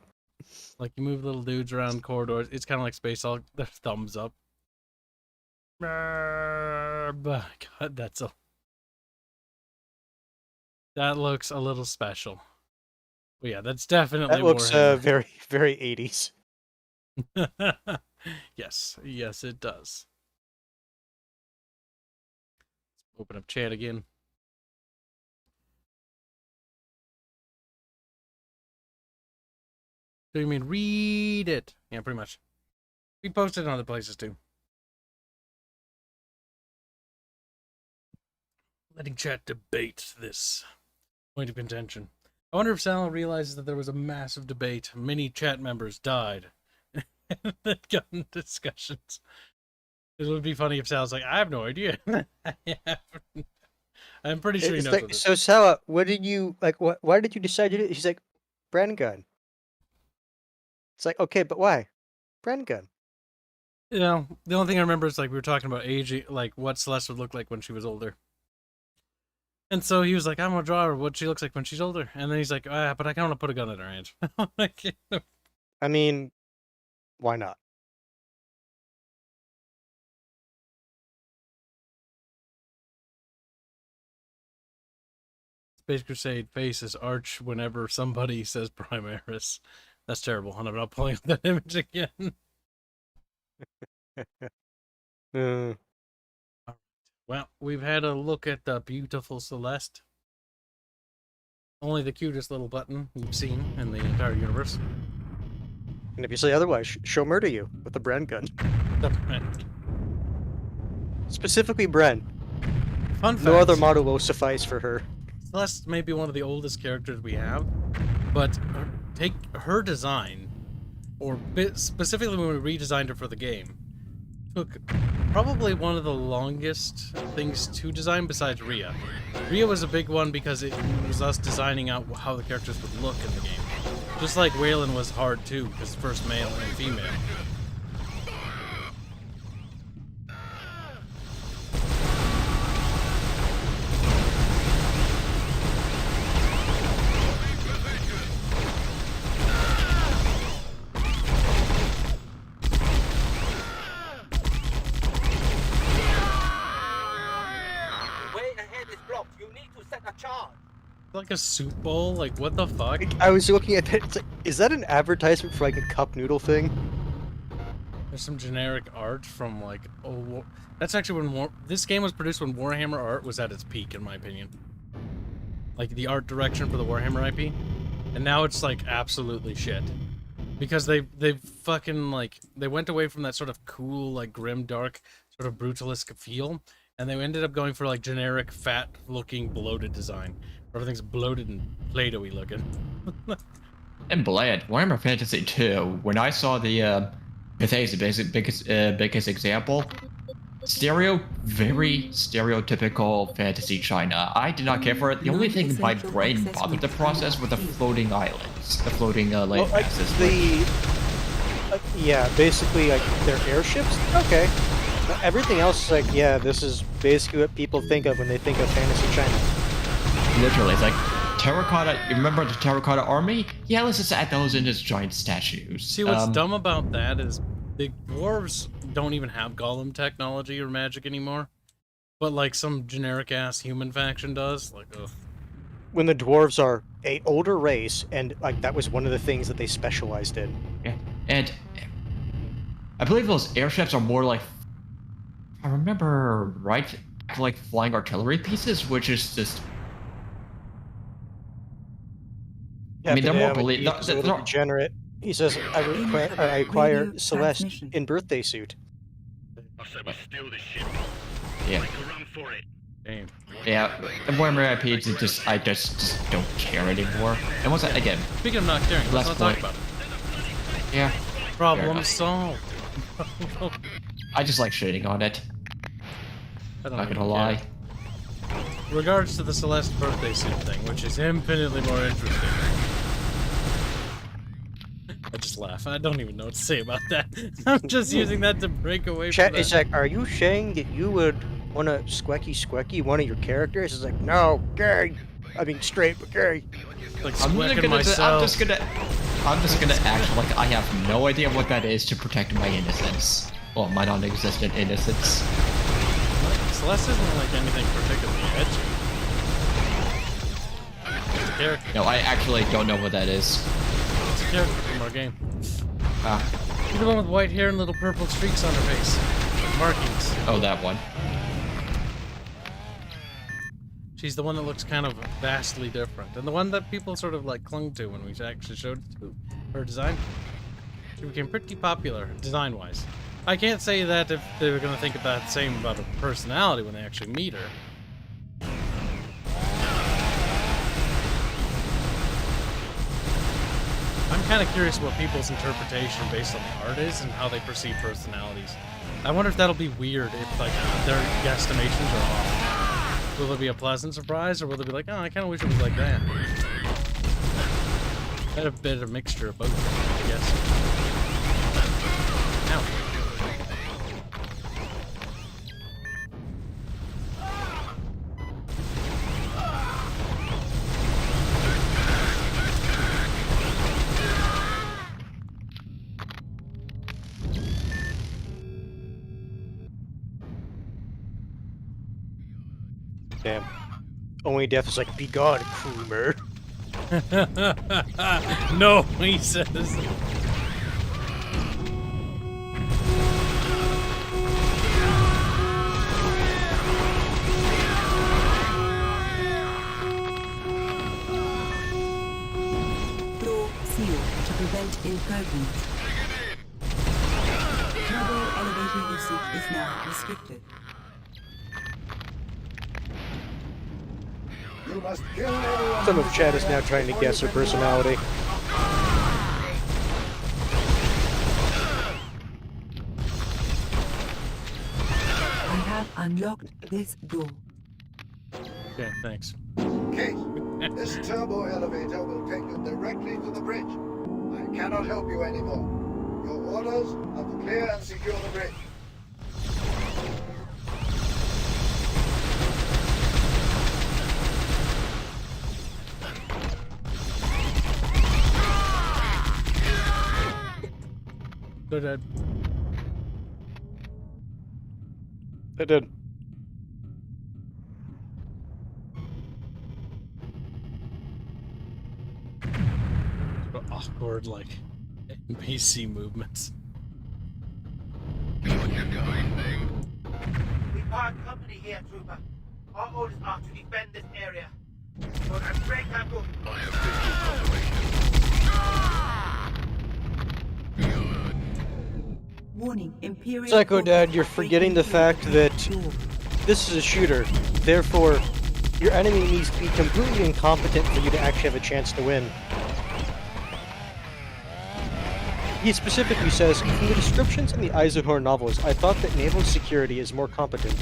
Like, you move little dudes around corridors. It's kind of like Space Hulk. Their thumbs up. God, that looks a little special. But yeah, that's definitely That looks Warhammer. very, very 80s. Yes, it does. Let's open up chat again. So you mean read it? Yeah, pretty much. We posted it in other places too. Letting chat debate this point of contention. I wonder if Sal realizes that there was a massive debate. Many chat members died in the gun discussions. It would be funny if Sal's like, I have no idea. I'm pretty sure he knows what So, Sal, what did you like? Why did you decide to do it? She's like, brand gun. It's like, okay, but why? Brand gun. You know, the only thing I remember is like we were talking about aging, like what Celeste would look like when she was older. And so he was like, I'm gonna draw her what she looks like when she's older. And then he's like, but I kind of want to put a gun in her hand. I mean, why not? Space Crusade faces arch whenever somebody says Primaris. That's terrible. And I'm not pulling up that image again. Well, we've had a look at the beautiful Celeste. Only the cutest little button you've seen in the entire universe. And if you say otherwise, she'll murder you with a brand gun. Specifically Bren. Fun fact. No other model will suffice for her. Celeste may be one of the oldest characters we have, but take her design, or specifically when we redesigned her for the game, took probably one of the longest things to design besides Rhea. Rhea was a big one because it was us designing out how the characters would look in the game. Just like Waylon was hard too, because first male and female. Like a soup bowl? Like, what the fuck? I was looking at that. It's like, is that an advertisement for like a cup noodle thing? There's some generic art from like, oh, that's actually when this game was produced when Warhammer art was at its peak, in my opinion. Like the art direction for the Warhammer IP, and now it's like absolutely shit. Because they fucking like they went away from that sort of cool like grim dark sort of brutalist feel, and they ended up going for like generic fat looking bloated design. Everything's bloated and Play-Doh-y looking. And bland. Warhammer Fantasy 2, when I saw the Bethesda biggest example, very stereotypical fantasy China. I did not care for it. The only thing my brain bothered to process were the floating islands, the floating land masses. Yeah, basically like their airships. Okay, but everything else is like, yeah, this is basically what people think of when they think of fantasy China. Literally, it's like terracotta. You remember the terracotta army? Yeah, let's just add those in as giant statues. See, what's dumb about that is the dwarves don't even have golem technology or magic anymore, but like some generic ass human faction does. Like, ugh. When the dwarves are an older race, and like that was one of the things that they specialized in. Yeah, and I believe those airships are more like, if I remember right, like flying artillery pieces, which is just. Yeah, I mean, they're more believable. They're not degenerate. He says, I acquire Celeste in birthday suit. I said we steal this ship. Yeah. Make a run for it. Damn. Yeah, the Warhammer IPs, I just don't care anymore. And once again, Speaking of not caring, let's not talk about it. Yeah. Problem solved. I just like shitting on it. I don't Not even gonna lie. care. Regards to the Celeste birthday suit thing, which is infinitely more interesting. I just laugh. I don't even know what to say about that. I'm just using that to break away Chat, from that. it's like, are you saying that you would want to squecky one of your characters? It's like, no, gay. I mean, straight, but gay. Like I'm squecking myself. just gonna act like I have no idea what that is to protect my innocence. Well, my non-existent innocence. Celeste isn't like anything particularly edgy. It's a character. No, I actually don't know what that is. It's a character from our game. Ah. She's the one with white hair and little purple streaks on her face. Like markings. Oh, that one. She's the one that looks kind of vastly different. And the one that people sort of like clung to when we actually showed her design. She became pretty popular, design-wise. I can't say that if they were going to think of that same about her personality when they actually meet her. I'm kind of curious what people's interpretation based on the art is and how they perceive personalities. I wonder if that'll be weird if like their guesstimations are off. Will it be a pleasant surprise or will it be like, oh, I kind of wish it was like that? A bit of mixture of both, I guess. Ow. Damn. Only death is like, be gone, Krumer. No, he says. Floor sealed to prevent incursions. Turbo elevator usage is now restricted. You must kill everyone. Some of chat is now trying to guess her personality. I have unlocked this door. Okay, thanks. Kate, this turbo elevator will take you directly to the bridge. I cannot help you anymore. Your orders are to clear and secure the bridge. They're dead. I did. Awkward, like, NPC movements. We part company here, Trooper. Our orders are to defend this area. So that's great, Taco. I have visual confirmation. Warning, Imperial... Psycho Dad, you're forgetting the fact that this is a shooter. Therefore, your enemy needs to be completely incompetent for you to actually have a chance to win. He specifically says, from the descriptions in the Eisenhower novels, I thought that naval security is more competent.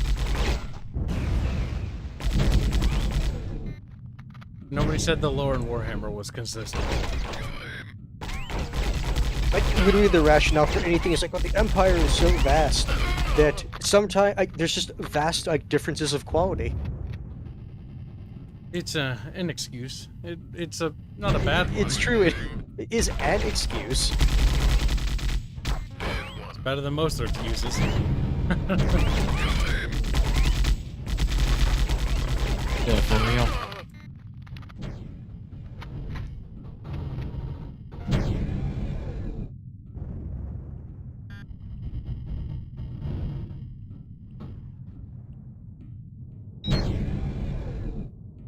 Nobody said the lore in Warhammer was consistent. Like, literally the rationale for anything is like, well, the Empire is so vast that sometimes there's just vast differences of quality. It's an excuse. It's not a bad one. It's true, it is an excuse. It's better than most excuses. Yeah, for real.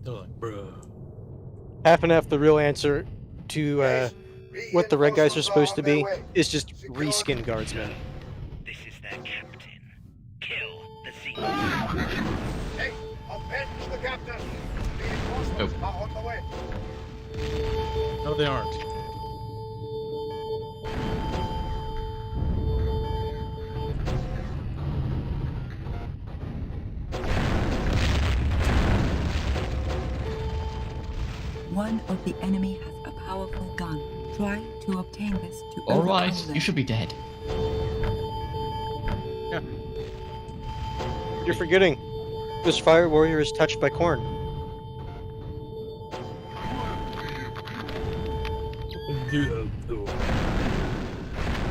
They're like, bro. Half and half the real answer to what the red guys are supposed to be is just reskin guardsmen. This is their captain. Kill the see. Hey, avenge the captain! Reinforcements are on the way. No, they aren't. One of the enemy has a powerful gun. Try to obtain this to Alright, overpower them. you should be dead. Yeah. You're forgetting. This fire warrior is touched by corn.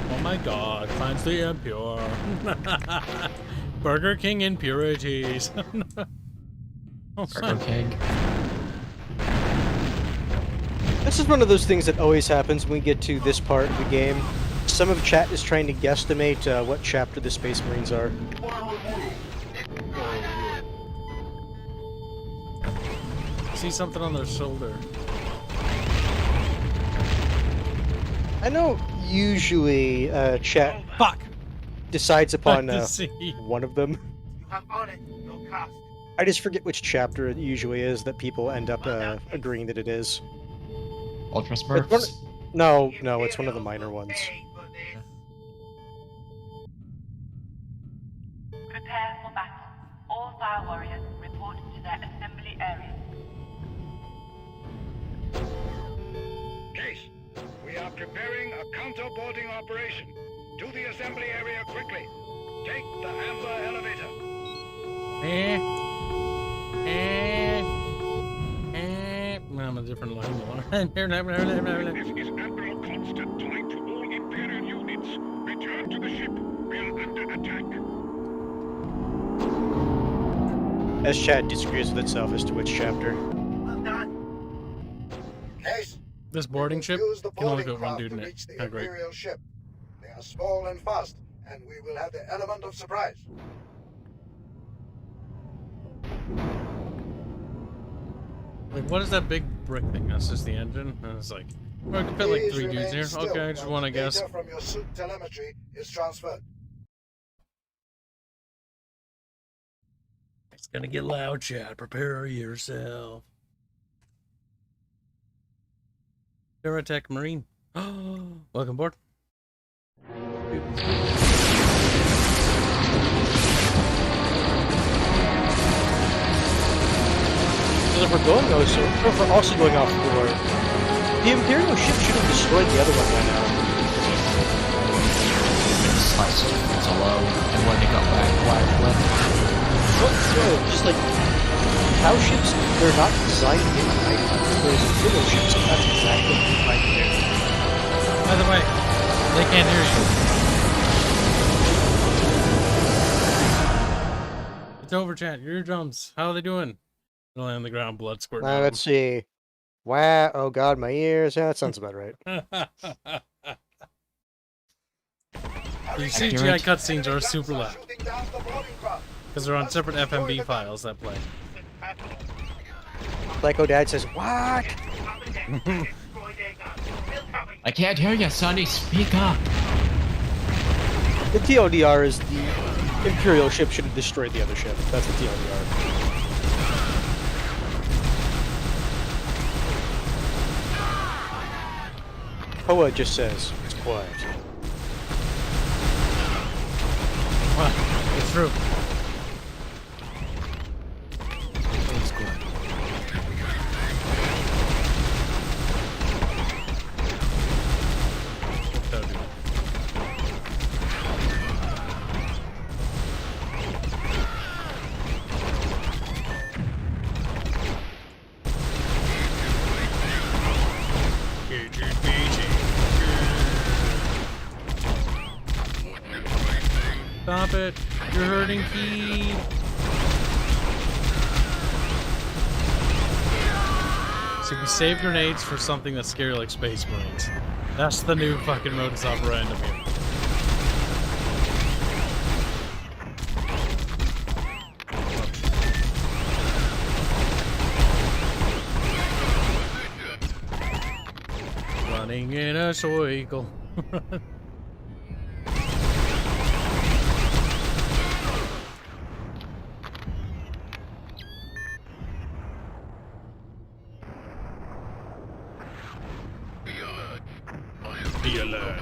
Oh my god, finds the impure. Burger King impurities. Oh, Burger King. This is one of those things that always happens when we get to this part of the game. Some of chat is trying to guesstimate what chapter the Space Marines are. see something on their shoulder. I know usually chat decides upon one of them. You have on it, no cost. I just forget which chapter it usually is that people end up agreeing that it is. Ultra It's one- Smurfs? No, it's one of the minor ones. Prepare for battle. All Fire Warriors report to their assembly area. Case, we are preparing a counter-boarding operation. To the assembly area quickly. Take the Amber elevator. I'm a different line. This is Admiral Constant telling to all Imperial units. Return to the ship. We're under attack. As chat disagrees with itself as to which chapter. Well done. Case, This boarding ship use the can only boarding fit one craft dude in to it. reach the How great. Imperial ship. They are small and fast, and we will have the element of surprise. Like, what is that big brick thing? That's just the engine? And it's like, well, I can fit like Please 3 dudes remain here. still Okay, I just while want to the guess. data from your suit telemetry is transferred. It's gonna get loud, chat. Prepare yourself. Paratech Marine. Welcome aboard. Because if we're going also, if we're also going off board, the Imperial ship should have destroyed the other one by now. Sliced so low, and when they got back, left. Just like cow ships, they're not designed to get right. Whereas Imperial ships, that's exactly what they're trying to do. By the way, they can't hear you. It's over, chat. Your eardrums. How are they doing? They're laying on the ground, blood squirting. out Let's see. Wow, oh god, my ears. Yeah, that sounds about right. The CGI cutscenes are super loud. Because they're on separate FMV files that play. Psycho Dad says, what? I can't hear you, Sonny. Speak up. The TLDR is the Imperial ship should have destroyed the other ship. That's the TLDR. Poa just says, it's quiet. Wow, it's true. It's cool. That'll do it. Stop it! You're hurting Key. See, we save grenades for something that's scary like Space Marines. That's the new fucking modus operandi here. Running in a circle. Be alert.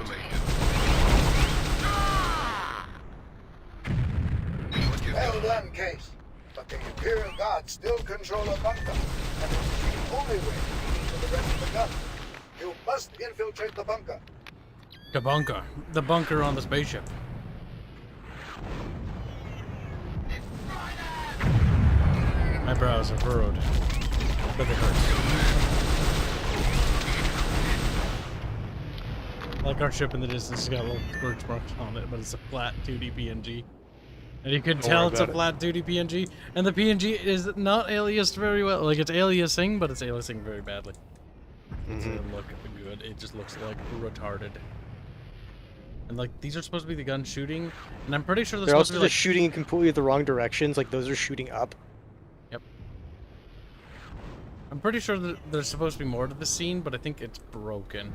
Well done, Case. But the Imperial Guard still control a bunker, and it is the only way to the rest of the gun. You must infiltrate the bunker. The bunker. The bunker on the spaceship. My brows are furrowed. But they hurt. Like our ship in the distance has got little scorch marks on it, but it's a flat 2D PNG. And you can tell it's a flat 2D PNG. And the PNG is not aliased very well. Like, it's aliasing, but it's aliasing very badly. It doesn't look good. It just looks like retarded. And like, these are supposed to be the guns shooting, and I'm pretty sure they're supposed also to be just shooting in completely the wrong directions. Like, those are shooting up. Yep. I'm pretty sure that there's supposed to be more to the scene, but I think it's broken.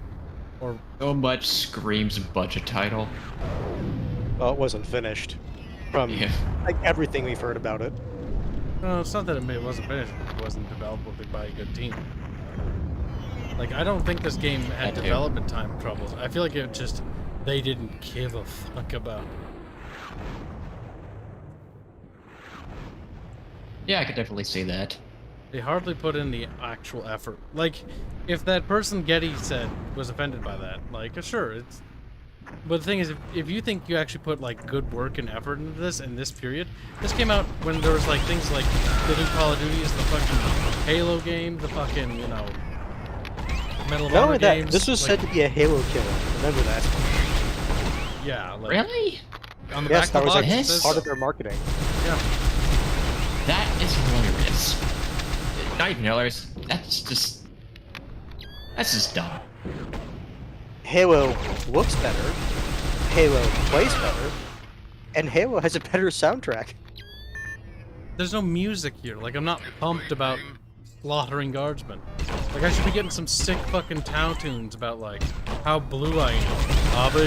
Or So much screams budget title. Well, it wasn't finished. From like everything we've heard about it. no, it's not that it wasn't finished. It wasn't developed by a good team. Like, I don't think this game had development time troubles. I feel like it just they didn't give a fuck about. Yeah, I could definitely see that. They hardly put in the actual effort. Like, if that person Getty said was offended by that, like, sure, it's... But the thing is, if you think you actually put, like, good work and effort into this in this period, this came out when there was, like, things like the new Call of Duty is the fucking Halo game, the fucking, you know, Medal of Honor games. This was said to be a Halo killer. Remember that? Yeah. Like, Really? On the Yes, back that was of the like box, it says part of so. their marketing. Yeah. That is hilarious. Not even hilarious. That's just dumb. Halo looks better, Halo plays better, and Halo has a better soundtrack. There's no music here. Like, I'm not pumped about slaughtering guardsmen. Like, I should be getting some sick fucking town tunes about, like, how blue I am. For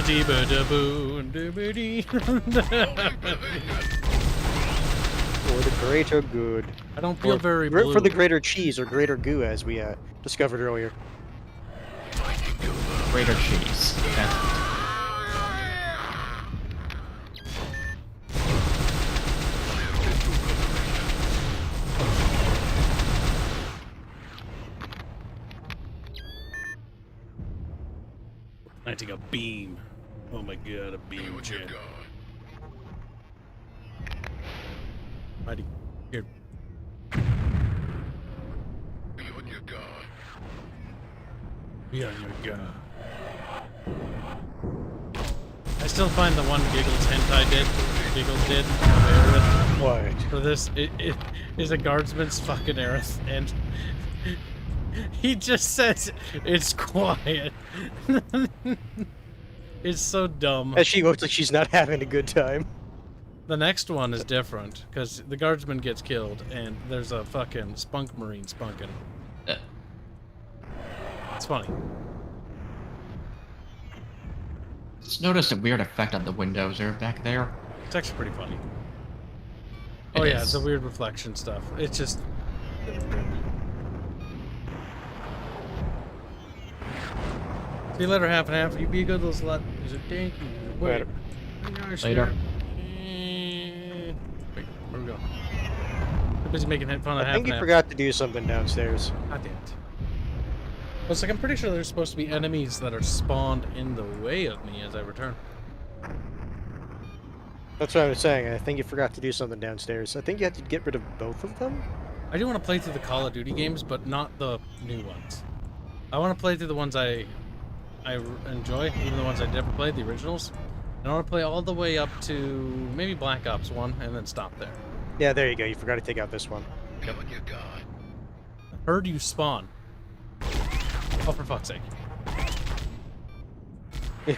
the greater good. I don't feel very blue. For the greater cheese, or greater goo, as we discovered earlier. Greater cheese. Okay. I take a beam. Oh my god, a beam chin. Mighty. Here. Be on your guard. Be on your guard. I still find the one Giggles hentai Giggles did of Aerith. What? For this, it is a guardsman's fucking Aerith, and he just says it's quiet. It's so dumb. And she looks like she's not having a good time. The next one is different, because the guardsman gets killed, and there's a fucking spunk marine spunking. It's funny. Just notice a weird effect on the windows are back there. It's actually pretty funny. It Oh yeah, is. the weird reflection stuff. It's just... See you later, half and half. You be a good little slut. Is it thank you? Later. Later. Wait, where we go? I'm busy making fun of I half think and you half. forgot to do something downstairs. God damn it. Well, it's like I'm pretty sure there's supposed to be enemies that are spawned in the way of me as I return. That's what I was saying. I think you forgot to do something downstairs. I think you have to get rid of both of them. I do want to play through the Call of Duty games, but not the new ones. I want to play through the ones I enjoy, even the ones I never played, the originals. And I want to play all the way up to maybe Black Ops 1 and then stop there. Yeah, there you go. You forgot to take out this one. Be on your guard. Heard you spawn. Oh, for fuck's sake.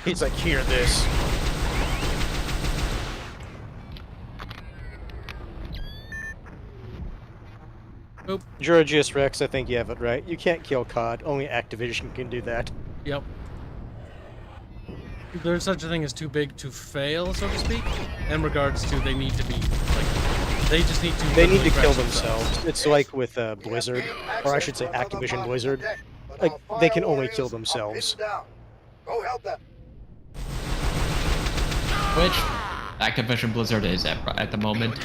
He's like, hear this. Oop. Georgius Rex, I think you have it right. You can't kill COD. Only Activision can do that. Yep. There's such a thing as too big to fail, so to speak, in regards to they need to be, like, they just need to... They need to literally kill crash themselves. It's like with Blizzard, or I should say Activision Blizzard. Like, they can only kill themselves. Go help them. Which Activision Blizzard is at the moment,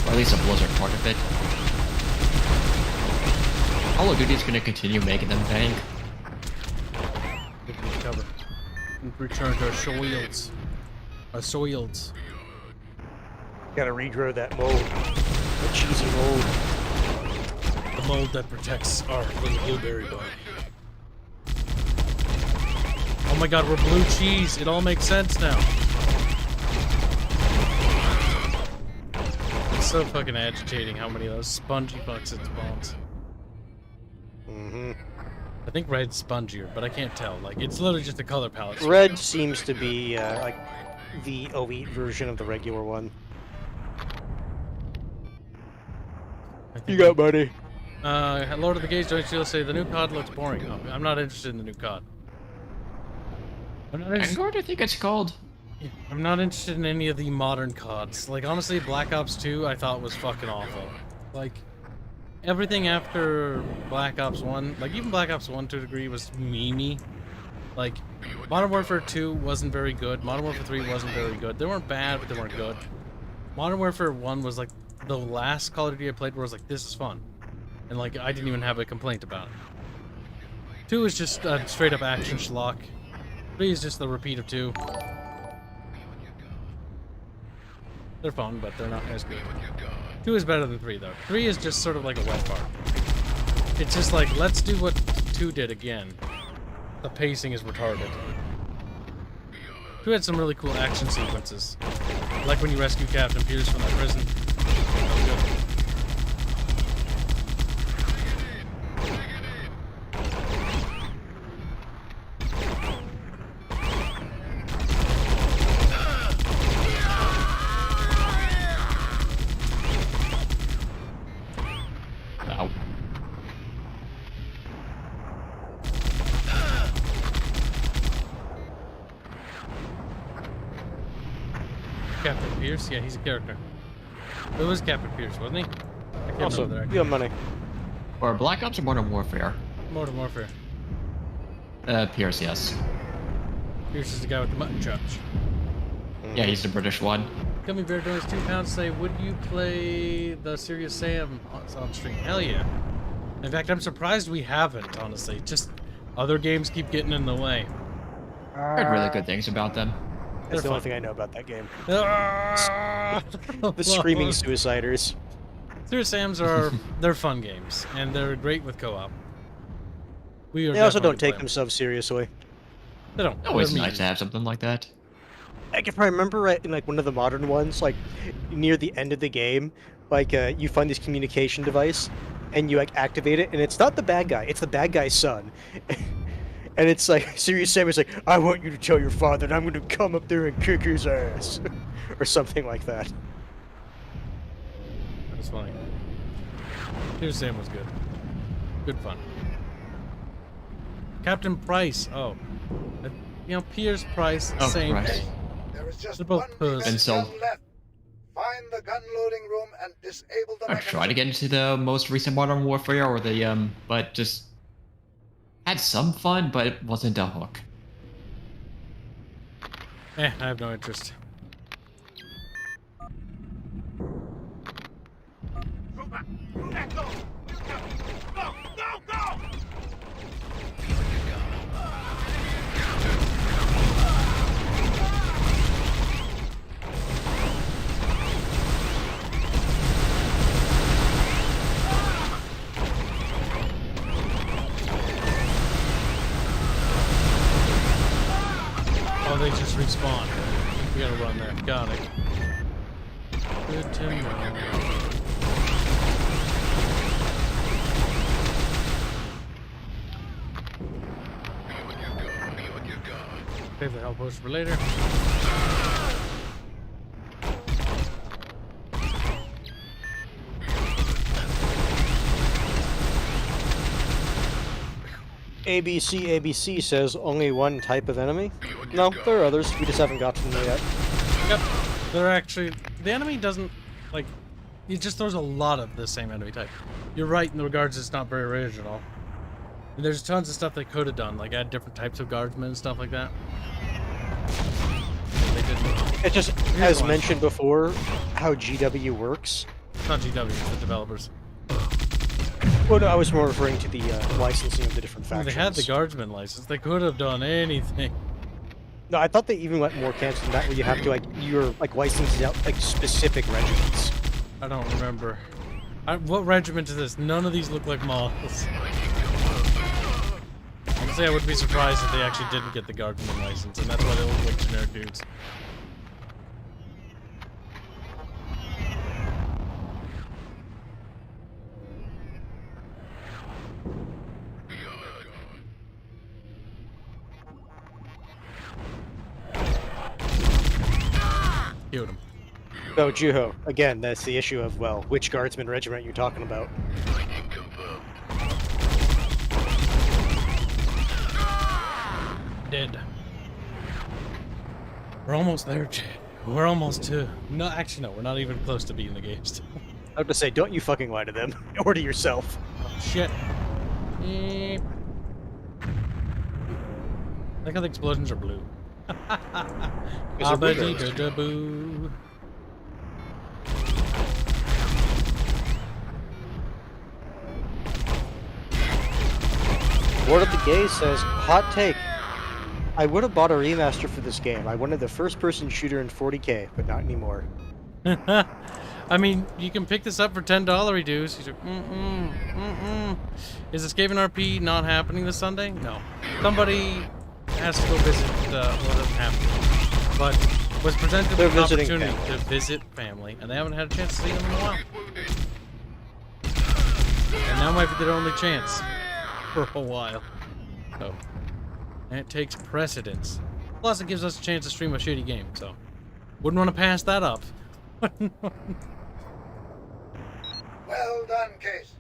or at least a Blizzard part of it. Call of Duty is going to continue making them bank. Cover. And return to our soils. Our soils. Gotta regrow that mold. That cheesy mold. The mold that protects our little blueberry bud. Oh my god, we're blue cheese. It all makes sense now. It's so fucking agitating how many of those spongy fucks it spawns. Mm-hmm. I think red's spongier, but I can't tell. Like, it's literally just a color palette. Red seems to be, like, the elite version of the regular one. You got money. Lord of the Gates, don't you say the new COD looks boring? Oh, I'm not interested in the new COD. Vanguard, I think it's called. Yeah, I'm not interested in any of the modern CODs. Like, honestly, Black Ops 2 I thought was fucking awful. Like, everything after Black Ops 1, like, even Black Ops 1 to a degree was memey. Like, Modern Warfare 2 wasn't very good. Modern Warfare 3 wasn't very good. They weren't bad, but they weren't good. Modern Warfare 1 was, like, the last Call of Duty I played where I was like, this is fun. And, like, I didn't even have a complaint about it. 2 is just a straight-up action schlock. 3 is just the repeat of 2. They're fun, but they're not as good. 2 is better than 3, though. 3 is just sort of like a wet fart. It's just like, let's do what 2 did again. The pacing is retarded. 2 had some really cool action sequences. Like when you rescue Captain Pierce from that prison. That was good. Captain Pierce? Yeah, he's a character. It was Captain Pierce, wasn't he? I can't Also, remember you have money. Or Black Ops or Modern Warfare? Modern Warfare. Pierce, yes. Pierce is the guy with the mutton chops. Yeah, he's the British one. Gummy Bear donates £2 say, would you play the Serious Sam on stream? Hell yeah. In fact, I'm surprised we haven't, honestly. Just other games keep getting in the way. Heard really good things about them. That's the only thing I know about that game. The screaming suiciders. Serious Sams they're fun games, and they're great with co-op. They also don't take themselves seriously. They don't. Always nice to have something like that. Like, if I remember right, in like one of the modern ones, like near the end of the game, like you find this communication device, and you like activate it, and it's not the bad guy; it's the bad guy's son. And it's like, Serious Sam is like, I want you to tell your father that I'm going to come up there and kick his ass. Or something like that. That was funny. Serious Sam was good. Good fun. Captain Price. Oh. You know, Pierce, Price, same. Price. There is just They're both puss. And so, left. Find the gun loading room and disable the I tried to get into the most recent Modern Warfare or the, but just had some fun, but it wasn't a hook. I have no interest. Oh, they just respawn. We gotta run there. Got it. Good to know. Save the help post for later. ABC says only one type of enemy. No, there are others. We just haven't got to them yet. Yep. They're actually... The enemy doesn't... Like... He just throws a lot of the same enemy type. You're right in regards it's not very original. And there's tons of stuff they could have done, like add different types of guardsmen and stuff like that. They didn't. It just, as mentioned before, how GW works. It's not GW, it's the developers. Well, no, I was more referring to the licensing of the different factions. They had the guardsman license. They could have done anything. No, I thought they even went more camps than that, where you have to, like, you're, like, licensing out, like, specific regiments. I don't remember. What regiment is this? None of these look like models. Honestly, I would be surprised if they actually didn't get the guardsman license, and that's why they look like generic dudes. Killed him. So, Juho, again, that's the issue of, well, which guardsman regiment you're talking about. Dead. We're almost there, Chad. We're almost to... No, actually, no. We're not even close to beating the game still. I have to say, don't you fucking lie to them. Or to yourself. Oh, shit. I like how the explosions are blue. Abba-dee-da-da-boo. Word of the Gay says, hot take. I would have bought a remaster for this game. I wanted the first-person shooter in 40K, but not anymore. I mean, you can pick this up for $10 dues. He's like, Is Escaping RP not happening this Sunday? No. Somebody has to go visit, well, it doesn't have to, but was presented with an opportunity to visit family, and they haven't had a chance to see them in a while. And now might be their only chance for a while. So, and it takes precedence. Plus, it gives us a chance to stream a shitty game, so wouldn't want to pass that up. Well done, Case.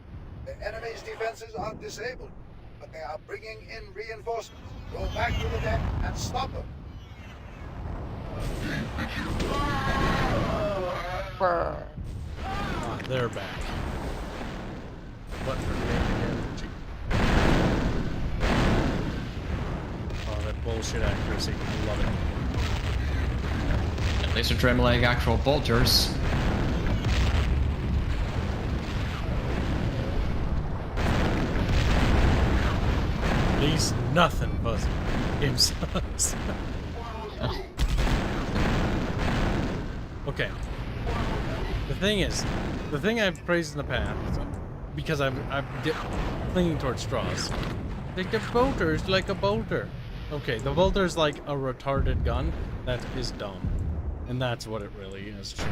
The enemy's defenses are disabled, but they are bringing in reinforcements. Go back to the deck and stop them. Ah, they're back. What for the game again? Oh, that bullshit accuracy. I love it. At least they're trying like actual bolters. At least nothing fuzzy. Game sucks. Okay. The thing is, the thing I've praised in the past, because I'm clinging towards straws. Like the bolter's like a bolter. Okay, the bolter's like a retarded gun. That is dumb. And that's what it really is, chat.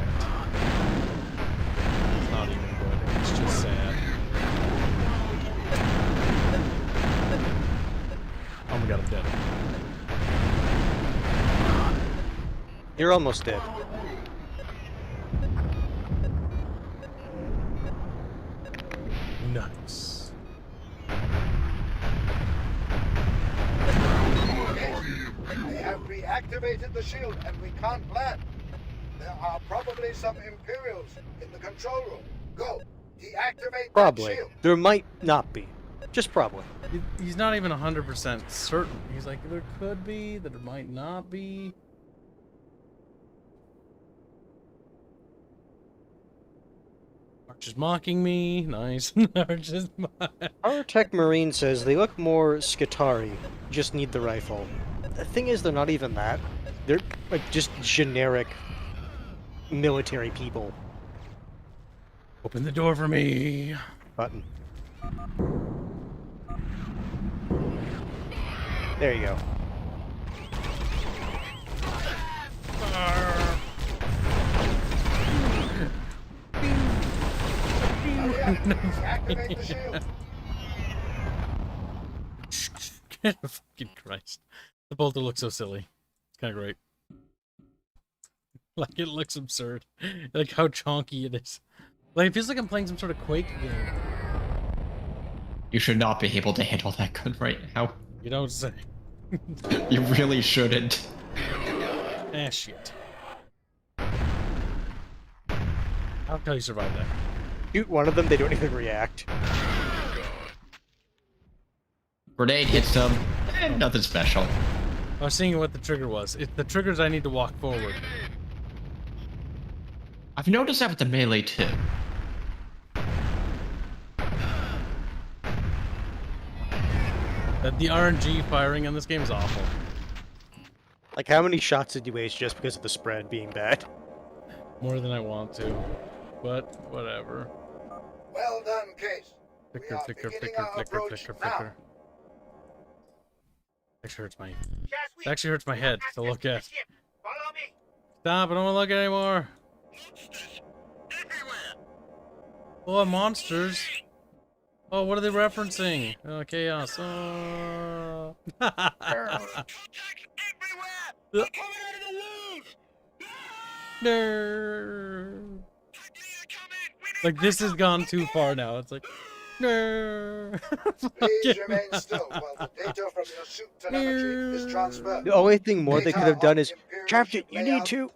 It's not even good. It's just sad. Oh my god, I'm dead. You're almost dead. Nice. They have reactivated the shield and we can't land. There are probably some Imperials in the control room. Go, deactivate Probably. that shield. There might not be. Just probably. He's not even 100% certain. He's like, there could be, there might not be. Arch is mocking me. Nice. Arch is Our Tech Marine says they look more Skitari. Just need the rifle. The thing is, they're not even that. They're like just generic military people. Open the door for me. Button. There you go. Activate the shield. Fucking Christ. The bolter looks so silly. It's kind of great. Like, it looks absurd. Like, how chonky it is. Like, it feels like I'm playing some sort of Quake game. You should not be able to handle that gun right now. You don't say. You really shouldn't. Ah, shit. How can you survive that? Shoot one of them, they don't even react. Grenade hits them, and nothing special. I was seeing what the trigger was. The trigger's I need to walk forward. I've noticed that with the melee too. That the RNG firing in this game is awful. Like, how many shots did you waste just because of the spread being bad? More than I want to. But, whatever. Well done, Case. Flicker, flicker, flicker, flicker, flicker, flicker. Actually hurts my... It actually hurts my head to look at. Follow me. Stop, I don't want to look anymore. Oh, monsters. Oh, what are they referencing? Oh, chaos. Oh. No. Like, this has gone too far now. It's like, no. Please remain still while the data from your suit telemetry is transferred. The only thing more they could have done is, Captain, you need to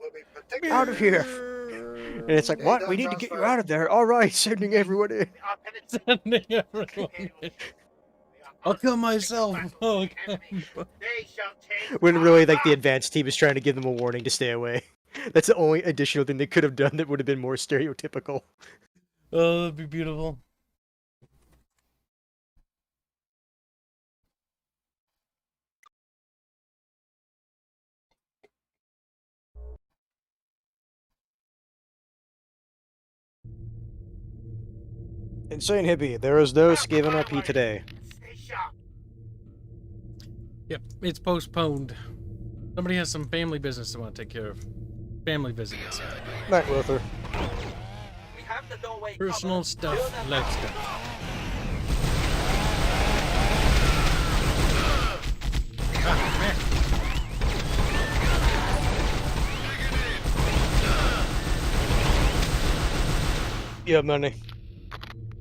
out of here. And it's like, what? We need to get you out of there. All right, sending everyone in. Sending everyone in. I'll kill myself. Oh, God. When really, like, the advanced team is trying to give them a warning to stay away. That's the only additional thing they could have done that would have been more stereotypical. Oh, that'd be beautiful. Insane Hippie, there is no Skaven RP today. Yep, it's postponed. Somebody has some family business they want to take care of. Family business. Night, Lothar. We have the doorway Personal covered. stuff. Build them Let's up. go. You have money.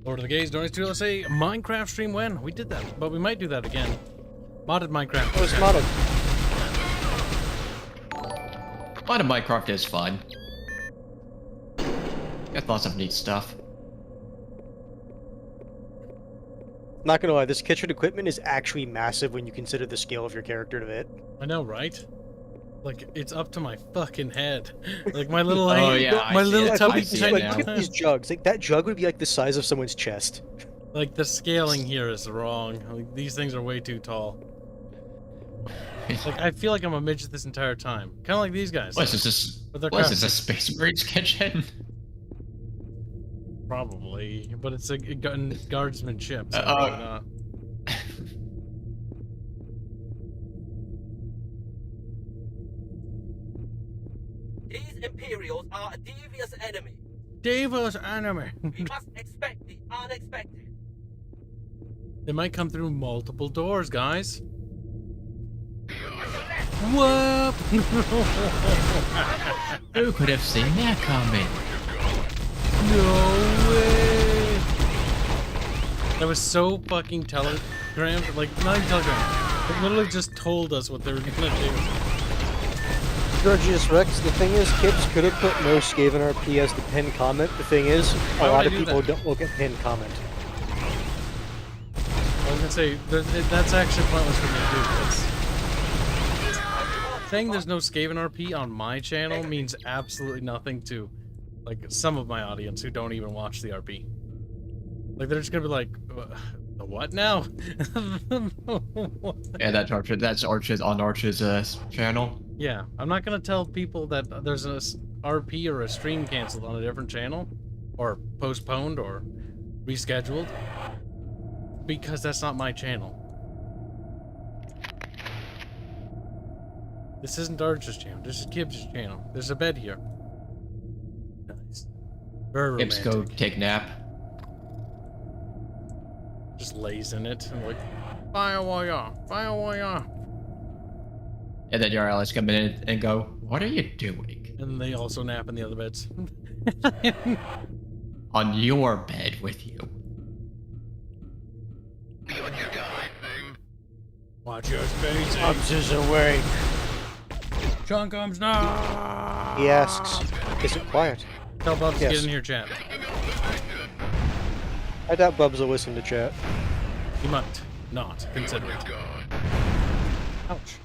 Lord of the Gaze, don't let's say Minecraft stream when? We did that, but we might do that again. Modded Minecraft. Oh, it's modded. Modded Minecraft is fun. Got lots of neat stuff. Not gonna lie, this kitchen equipment is actually massive when you consider the scale of your character to it. I know, right? Like, it's up to my fucking head. Like, my little... Oh, yeah, my I see little it. tubby I see it tiny- now. Look at these jugs. Like, that jug would be like the size of someone's chest. Like, the scaling here is wrong. Like, these things are way too tall. Like, I feel like I'm a midget this entire time. Kind of like these guys. What is this? But they're What is this? A crafty. Space Marine's kitchen? Probably. But it's a guardsman ship, so Uh-oh. probably not. These Imperials are a devious enemy. Devil's enemy. We must expect the unexpected. They might come through multiple doors, guys. Whoop! Who could have seen that coming? No way! That was so fucking telegrammed. Like, not even telegrammed. It literally just told us what they were gonna do. Georgius Rex, the thing is, Kibs could have put no Skaven RP as the pinned comment. The thing is, Why a would lot I of do people that? don't look at pinned comment. I was gonna say, that's actually pointless for me to do, because saying there's no Skaven RP on my channel means absolutely nothing to, like, some of my audience who don't even watch the RP. Like, they're just gonna be like, the what now? Yeah, that's Arch's on Arch's channel. Yeah, I'm not gonna tell people that there's a RP or a stream canceled on a different channel, or postponed, or rescheduled, because that's not my channel. This isn't Arch's channel. This is Kibs' channel. There's a bed here. Nice. Very Kibs, romantic. go take nap. Just lays in it and like, FireWarrior, FireWarrior. And then your allies come in and go, "What are you doing?" And they also nap in the other beds. On your bed with you. Watch your space. Bubs is awake. Sean comes now. He asks, is it quiet? Tell Bubs Yes. to get in here, chat. I doubt Bubs will listen to chat. He might. not consider it. Ouch.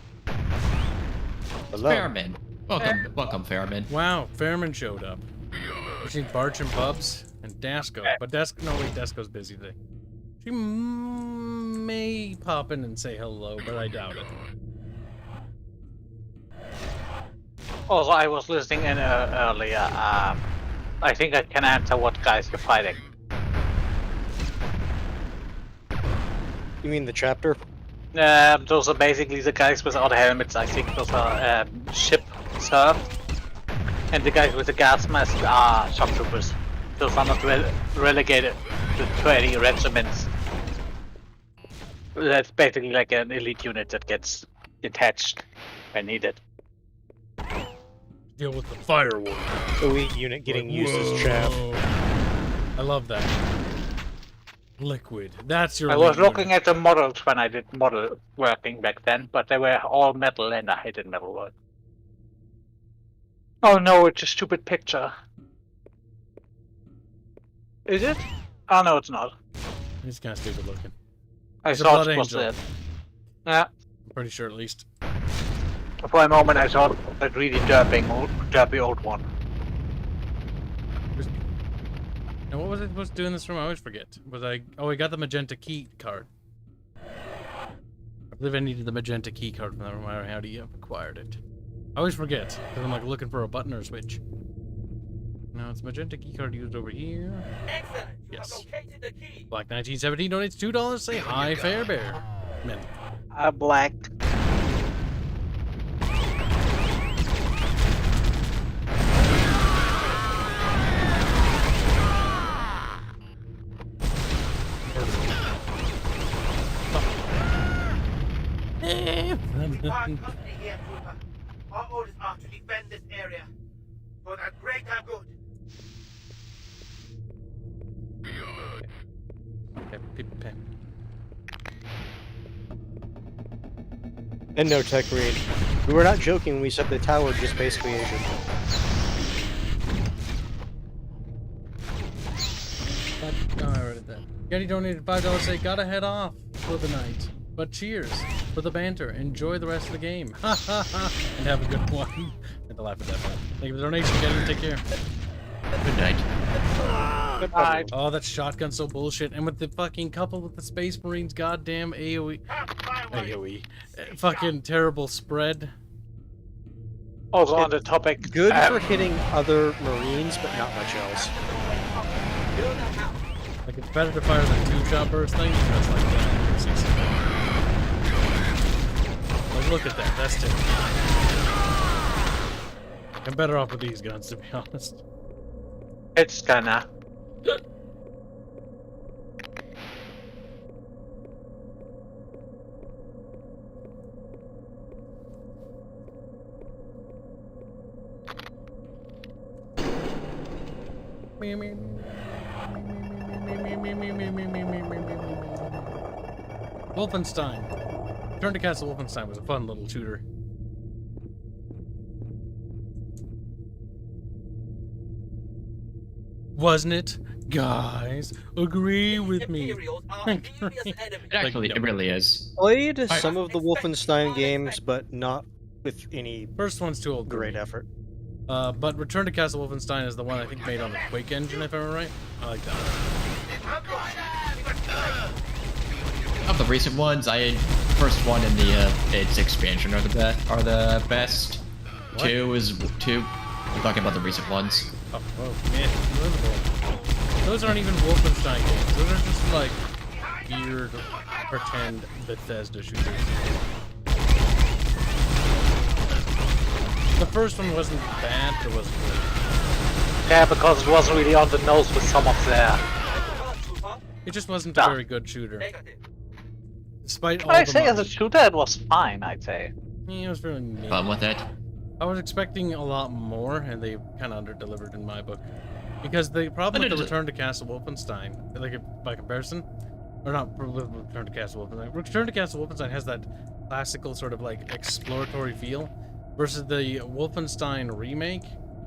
Hello. Fairman. Welcome, Fairman. Wow, Fairman showed up. We've seen Barch and Bubs and Dasco, but Dasco's busy today. She may pop in and say hello, but I doubt it. Also, I was listening in earlier. I think I can answer what guys you're fighting. You mean the chapter? Those are basically the guys without helmets. I think those are ship serf. And the guys with the gas mask are shock troopers. Those are not relegated to any regiments. That's basically like an elite unit that gets detached when needed. Deal with the FireWarrior. Elite unit getting used as chaff. I love that. Liquid. That's your. I was looking at the models when I did model working back then, but they were all metal and I hated metal work. Oh no, it's a stupid picture. Is it? Oh no, it's not. He's kind of stupid looking. I He's a thought blood it was angel. it. Yeah. I'm pretty sure at least. For a moment I thought that really derpy old one. Now what was I supposed to do in this room? I always forget. Was I? Oh, I got the magenta key card. I believe I needed the magenta key card from that room. I already acquired it. I always forget because I'm like looking for a button or a switch. Now it's magenta key card used over here. Excellent. You Yes. have located the key. Black 1917 donates $2. Say hi, Fairbear. Man. Black. Part company here, Trooper. Our orders are to defend this area for the greater good. And no tech read. We were not joking when we said the tower just basically Asian. No, I read it then. Getty donated $5. Say gotta head off for the night. But cheers for the banter. Enjoy the rest of the game. Ha ha ha. And have a good one. I had to laugh at that one. Thank you for the donation. Getty, take care. Good night. Goodbye. Oh, that shotgun's so bullshit. And with the fucking couple with the Space Marines, goddamn AoE. AoE. Fucking terrible spread. Also on the topic. Good for hitting other Marines, but not much else. Like, it's better to fire than two-shot burst things. That's like that. Like, look at that. That's typical. I'm better off with these guns, to be honest. It's kinda. Wolfenstein. Return to Castle Wolfenstein was a fun little shooter. Wasn't it? Guys, agree with me. Imperials are furious enemies. Actually, it really is. Played some of the Wolfenstein games, but not with any First one's too old. for great me. effort. But Return to Castle Wolfenstein is the one I think made on the Quake engine, if I remember right. I like that. Of the recent ones, first one and the its expansion are the best. What? Two is two. I'm talking about the recent ones. Oh, man. Those aren't even Wolfenstein games. Those are just like weird, pretend Bethesda shooters. The first one wasn't bad, but it wasn't good. Yeah, because it wasn't really on the nose with some of their. It just wasn't a very good shooter. Despite all I'd the say as a mods. shooter it was fine, I'd say. Yeah, it was really neat. Fun with it. I was expecting a lot more, and they kind of under-delivered in my book. Because the problem with the Return to Castle Wolfenstein, like by comparison, or not Return to Castle Wolfenstein, Return to Castle Wolfenstein has that classical sort of like exploratory feel, versus the Wolfenstein remake,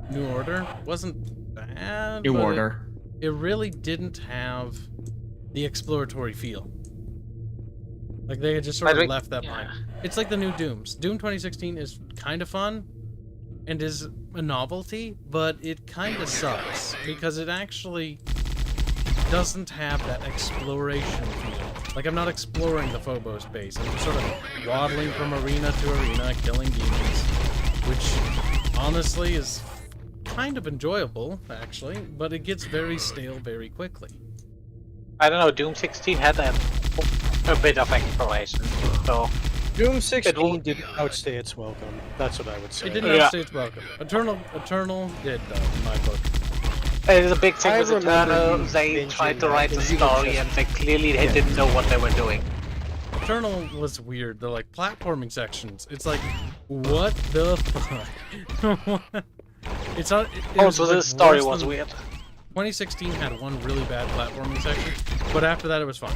New Order, wasn't bad. New but Order. It really didn't have the exploratory feel. Like they had just sort of Like, left that behind. It's like the new Dooms. Doom 2016 is kind of fun and is a novelty, but it kind of sucks because it actually doesn't have that exploration feel. Like I'm not exploring the Phobos base. I'm just sort of waddling from arena to arena, killing demons, which honestly is kind of enjoyable, actually, but it gets very stale very quickly. I don't know, Doom 16 had a bit of exploration, so... Doom 16 didn't outstay its welcome. That's what I would say. It didn't outstay its welcome. Eternal did, though, in my book. It is a big thing I with remember Eternal. you They binging tried to that, write the and you were story just- and they clearly didn't know what they were doing. Eternal was weird. The like platforming sections. It's like, what the fuck? It's not. Also, the story worse was than- weird. 2016 had one really bad platforming section, but after that it was fun.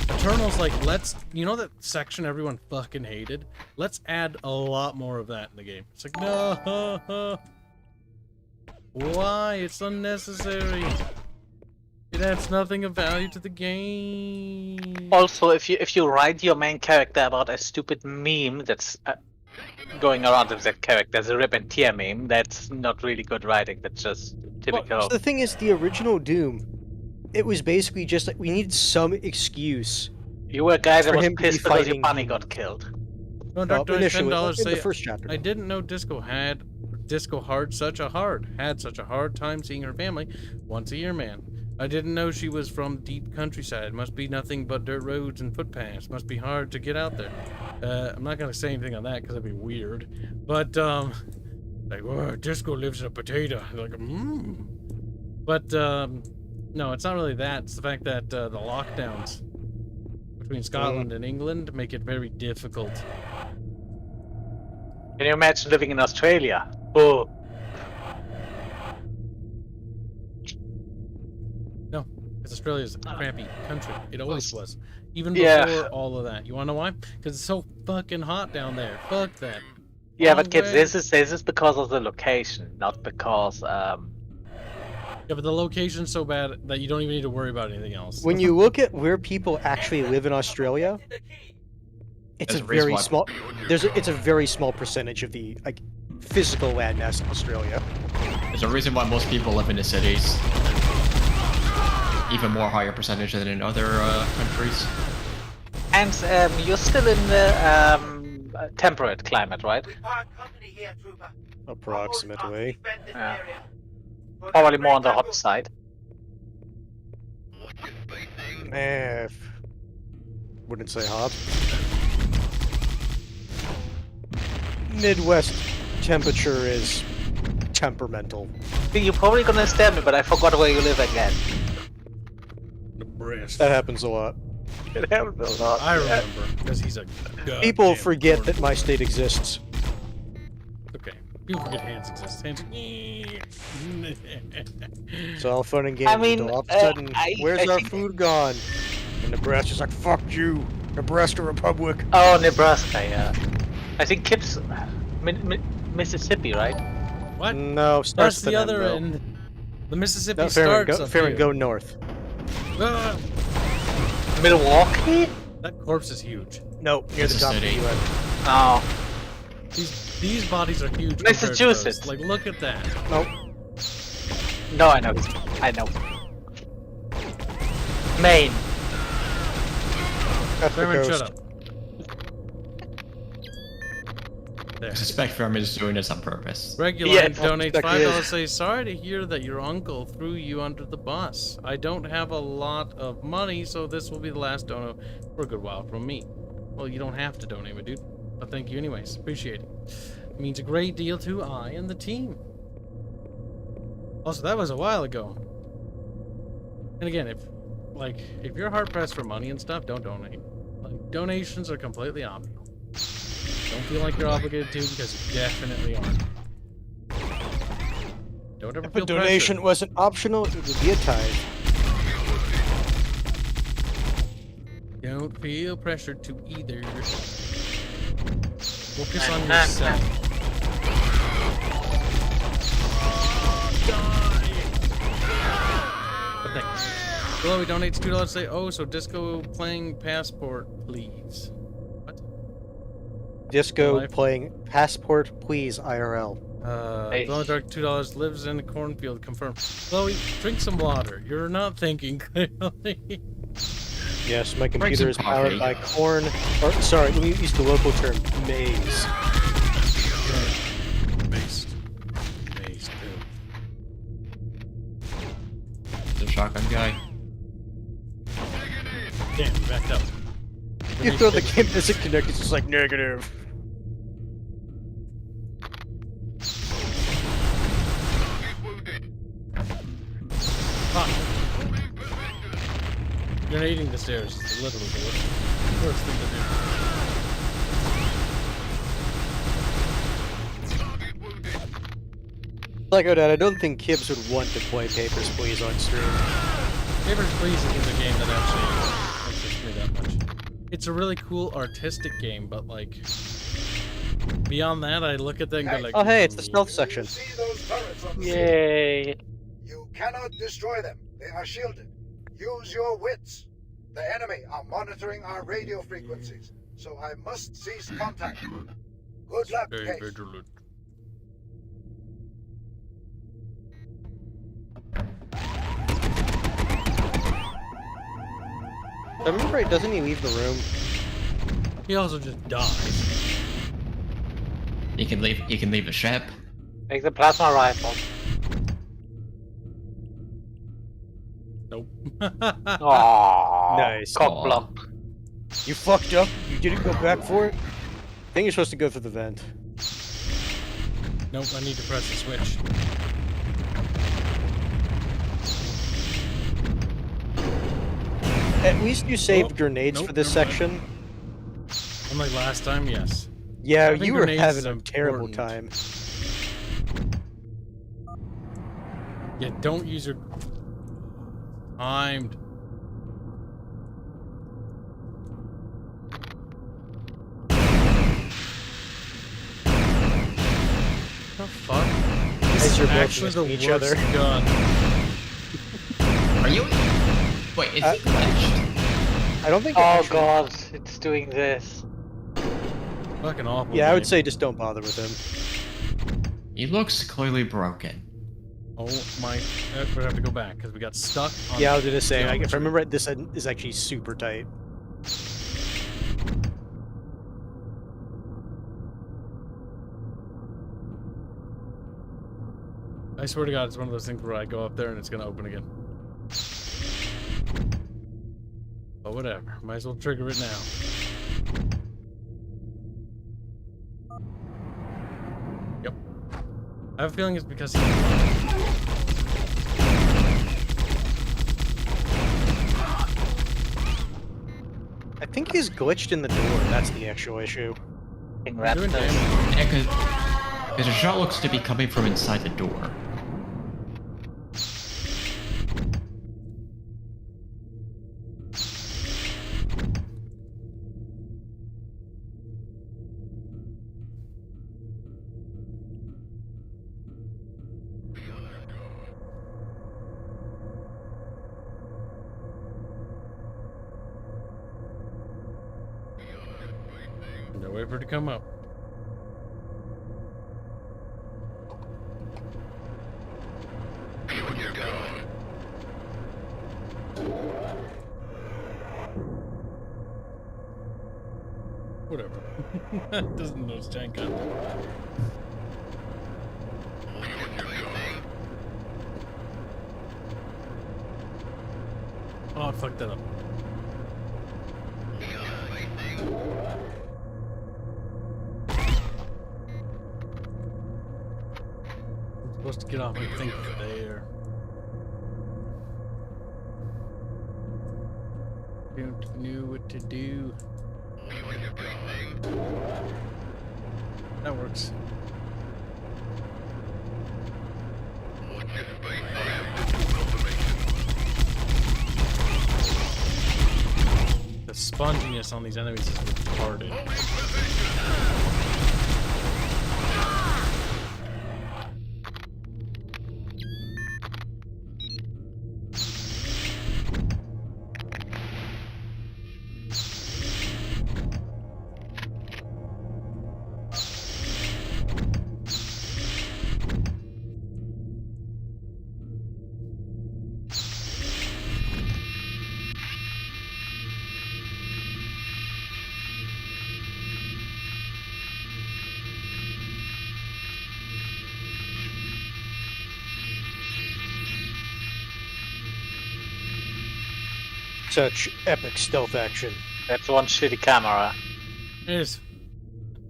Eternal's like, you know that section everyone fucking hated? Let's add a lot more of that in the game. It's like, no. Why? It's unnecessary. It adds nothing of value to the game. Also, if you write your main character about a stupid meme that's going around with that character, as a rip and tear meme, that's not really good writing. That's just typical. Well, the thing is, the original Doom, it was basically just like we needed some excuse. You were a guy that for was him to be pissed because your fighting bunny Doom. got killed. No, Dr. Initially, $10 in say, the first chapter. I didn't know Disco had such a hard time seeing her family once a year, man. I didn't know she was from deep countryside. Must be nothing but dirt roads and footpaths. Must be hard to get out there. I'm not gonna say anything on that because that'd be weird. But like, oh, Disco lives in a potato. Like, But no, it's not really that. It's the fact that the lockdowns between Scotland and England make it very difficult. Can you imagine living in Australia? Oh. No, because Australia's a crappy country. It always was. Even Yeah. before all of that. You wanna know why? Because it's so fucking hot down there. Fuck that. Yeah, Long but kids, way. this is because of the location, not because Yeah, but the location's so bad that you don't even need to worry about anything else. When you look at where people actually live in Australia, it's There's a a reason very why- small. It's a very small percentage of the like physical landmass in Australia. There's a reason why most people live in the cities. Even more higher percentage than in other countries. and you're still in the temperate climate, right? Approximately. Yeah. Probably more on the hot side. Wouldn't say hot. Midwest temperature is temperamental. You're probably gonna stab me, but I forgot where you live again. Nebraska. That happens a lot. It happens a lot. I remember, because he's a People goddamn forget that my cornball. state exists. Okay. People forget hands exist. Hands. It's all fun and games I mean, until all of a sudden, where's I our think- food gone? And Nebraska's like, fuck you, Nebraska Republic. Oh, Nebraska, yeah. I think Kibs, Mississippi, right? What? No, That's starts the with an other M, end. The Mississippi No, fair and starts go, up fair here. and go north. Ah, Milwaukee? that corpse is huge. No, near It's the a top of the city. UN. Oh. These bodies are huge. compared to those. Massachusetts. Like, look at that. Nope. No, I know. I know. Maine. That's the Cameron, coast. shut up. There. I suspect Fairman is doing this on purpose. Regular Yeah, donates that $5. is. Say, sorry to hear that your uncle threw you under the bus. I don't have a lot of money, so this will be the last dono for a good while from me. Well, you don't have to donate, my dude. But thank you anyways. Appreciate it. It means a great deal to I and the team. Also, that was a while ago. And again, if you're hard pressed for money and stuff, don't donate. Like, donations are completely optional. Don't feel like you're obligated to, because you definitely aren't. Don't ever If a feel donation pressure. wasn't optional, it would be a tithe. Don't feel pressured to either. Focus on yourself. Die! But thanks. Chloe donates $2 to say, oh, so disco playing passport, please. What? Disco Life? playing Passport, please, IRL. Chloe Dark $2 lives in a cornfield, confirmed. Chloe, drink some water. You're not thinking clearly. Yes, my computer is some powered coffee. by corn, or sorry, let me use the local term, maize. Based. The shotgun guy. Damn, you backed up. You throw the game doesn't connect, it's just like negative. Fuck. Grenading the stairs is literally the worst thing to do. Like Dad, I don't think Kibs would want to play Papers, Please on stream. Papers, Please isn't a game that actually interests me that much. It's a really cool artistic game, but like beyond that, I look at that and go like, Oh hey, it's the stealth section. See those turrets on the Yay! You cannot destroy them. They are shielded. Use your wits. The enemy are monitoring our radio frequencies, so I must cease contact. Good luck, very Case. vigilant. If I remember right, doesn't he leave the room? He also just dies. You can leave the ship. Take the plasma rifle. Nope. Aww. Nice. Cock block. You fucked up? You didn't go back for it? I think you're supposed to go through the vent. Nope, I need to press the switch. At least you saved Oh, grenades nope, for this never section. Unlike last time, yes. Yeah, Having you were grenades having is a terrible important. time. Yeah, don't use your timed. The fuck? This As is you're both actually the missing worst each other. gun. Are you? Wait, is he glitched? I don't think. Oh actually- god, it's doing this. Fucking awful. Yeah, I would game. say just don't bother with him. He looks clearly broken. Oh my. We have to go back because we got stuck on. Yeah, I was gonna say, like, if I geometry. remember right, this is actually super tight. I swear to God, it's one of those things where I go up there and it's gonna open again. But whatever. Might as well trigger it now. Yep. I have a feeling it's because he... I think he's glitched in the door. That's the actual issue. Fucking Doing raptors. damage. Yeah, because the shot looks to be coming from inside the door. No way for it to come up. Whatever. Doesn't know it's tank gun. Oh, I fucked that up. I'm supposed to get off and think there. Don't know what to do. That works. The sponginess on these enemies is retarded. Such epic stealth action. That's one shitty camera. It is.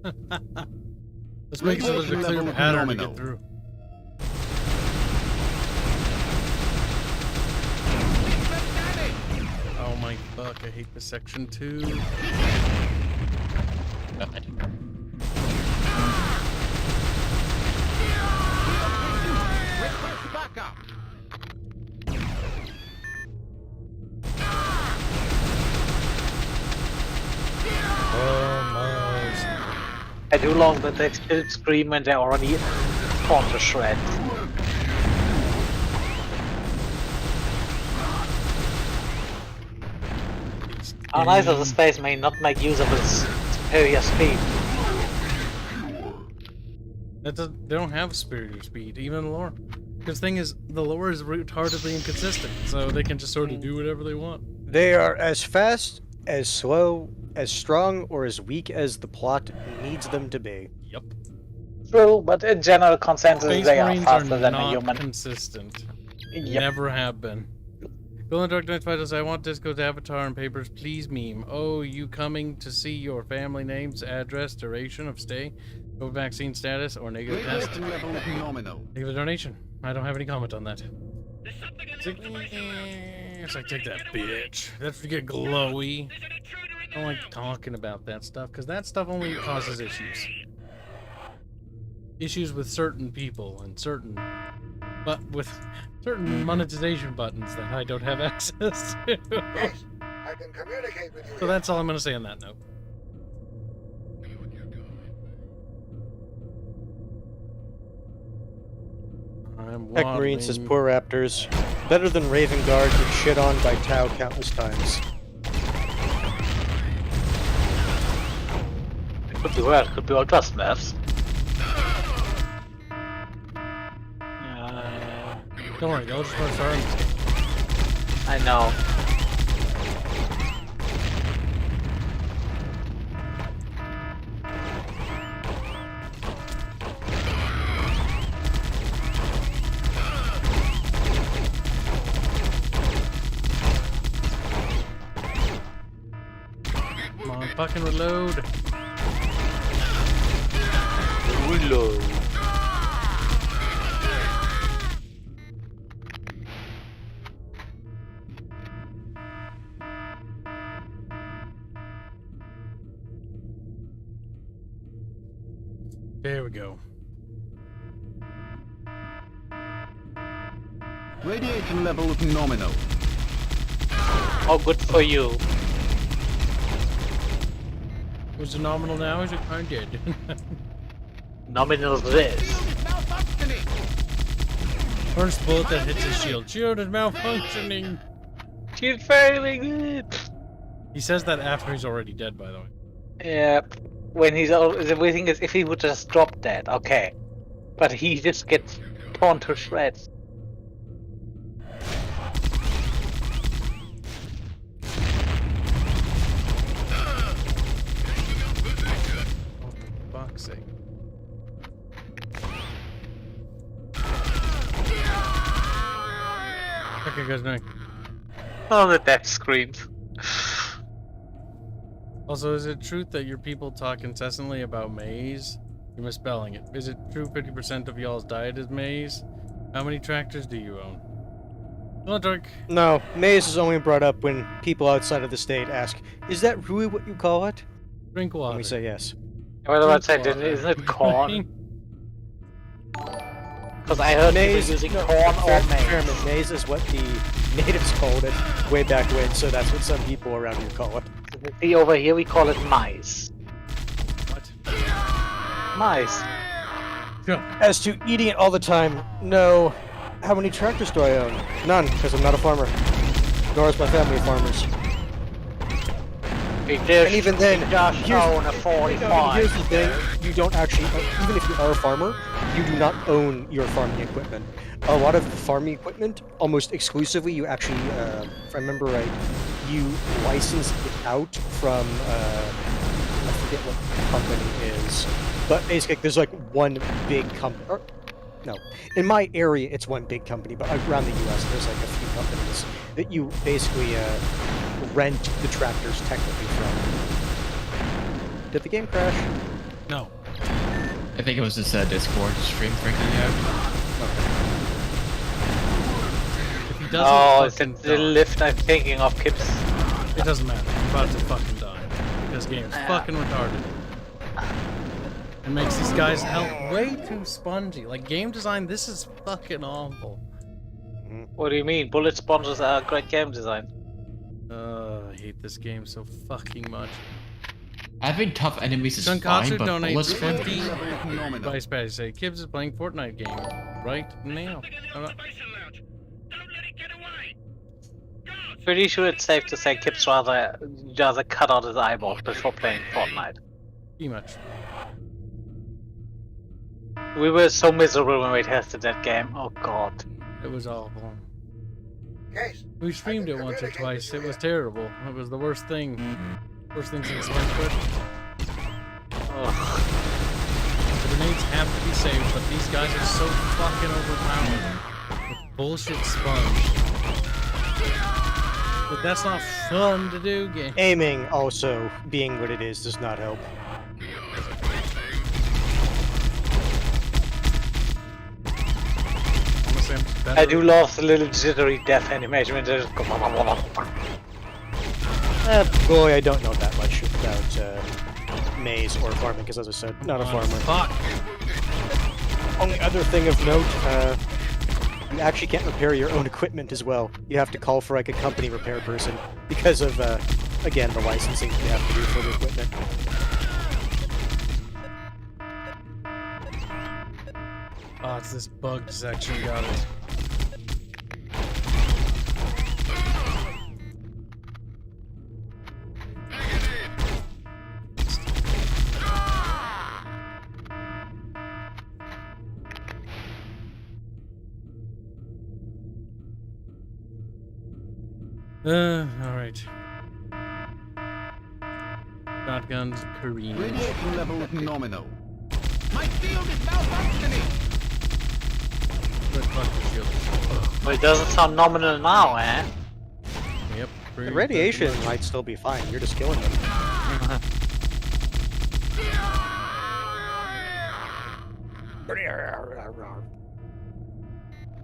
Let's make it so there's a clear pattern to get through. Oh my fuck, I hate this section too. I do love that they still scream when they're already torn to shreds. How nice of the space may not make use of its superior speed. They don't have superior speed, even in lore. Because the thing is, the lore is retardedly inconsistent, so they can just sort of do whatever they want. They are as fast, as slow, as strong, or as weak as the plot needs them to be. Yep. True, but in general consensus Space they are Marines faster than a not human. consistent. Yep. Never have been. Bill and Dark Knight Fighters, I want Disco's avatar and papers, please meme. Oh, you coming to see your family names, address, duration of stay, COVID vaccine status, or negative test? Negative donation. I don't have any comment on that. It's like, take that, bitch. That's to get glowy. I don't like talking about that stuff, because that stuff only causes issues. Issues with certain people and certain... But with certain monetization buttons that I don't have access to. Yes, I can communicate with you. So that's all I'm going to say on that note. Heck, Marine says, poor Raptors. Better than Raven Guard, but shit on by Tau countless times. It could be worse, it could be Ultra Smurfs. Don't worry, they'll just run sorry. I know. Come on, fucking reload. Reload. There we go. Radiation level nominal. Oh, good for you. Was it nominal now? Is it kind of dead? Nominal this. First bullet that hits his shield. Shield is malfunctioning. She's failing it. He says that after he's already dead, by the way. Yeah. When he's the thing is, if he would just drop dead, okay. But he just gets torn to shreds. For fuck's sake. What are you guys doing? Oh, the death screams. Also, is it truth that your people talk incessantly about maize? You're misspelling it. Is it true 50% of y'all's diet is maize? How many tractors do you own? Hello, Dark. No, maize is only brought up when people outside of the state ask, is that really what you call it? Drink water. And we say yes. What about said, isn't it corn? Because I heard people using corn or maize. Maize is what the natives called it way back when, so that's what some people around here call it. See, over here we call it mice. What? Mice. As to eating it all the time, no. How many tractors do I own? None, because I'm not a farmer. Nor is my family farmers. And even then, here's the thing, you don't actually, even if you are a farmer, you do not own your farming equipment. A lot of the farming equipment, almost exclusively, you actually, if I remember right, you license it out from, I forget what the company is, but basically there's like one big company, or, no, in my area it's one big company, but around the US there's like a few companies that you basically, rent the tractors technically from. Did the game crash? No. I think it was just a Discord stream freaking out. If he doesn't Oh, it's fucking the die, lift I'm thinking of, Kibs. it doesn't matter. I'm about to fucking die. This game's fucking retarded. It makes these guys' health way too spongy. Like, game design, this is fucking awful. What do you mean? Bullet sponges are great game design. I hate this game so fucking much. Having tough enemies is fine, Dunkatsu but donates bullets 50 Phenomenal. by space. Say, Kibs is playing Fortnite game right now. Pretty sure it's safe to say Kibs rather cut out his eyeballs before playing Fortnite. Pretty much. We were so miserable when we tested that game. Oh god. It was awful. We streamed it once or twice. It was terrible. It was the worst thing. Worst thing since Switch. The grenades have to be saved, but these guys are so fucking overpowered with bullshit sponge. But that's not fun to do, game. Aiming also being what it is does not help. I do love the little jittery death animation when they just go. Boy, I don't know that much about maize or farming, because as I said, not a farmer. Fuck. Only other thing of note, you actually can't repair your own equipment as well. You have to call for like a company repair person because of, again, the licensing you have to do for the equipment. Oh, it's this bugged section, got it. Alright. Shotguns, Korean. Radiation level nominal. My field is malfunctioning! Good fuck the shield. Well, it doesn't sound nominal now, eh? Yep. The radiation might still be fine, you're just killing them.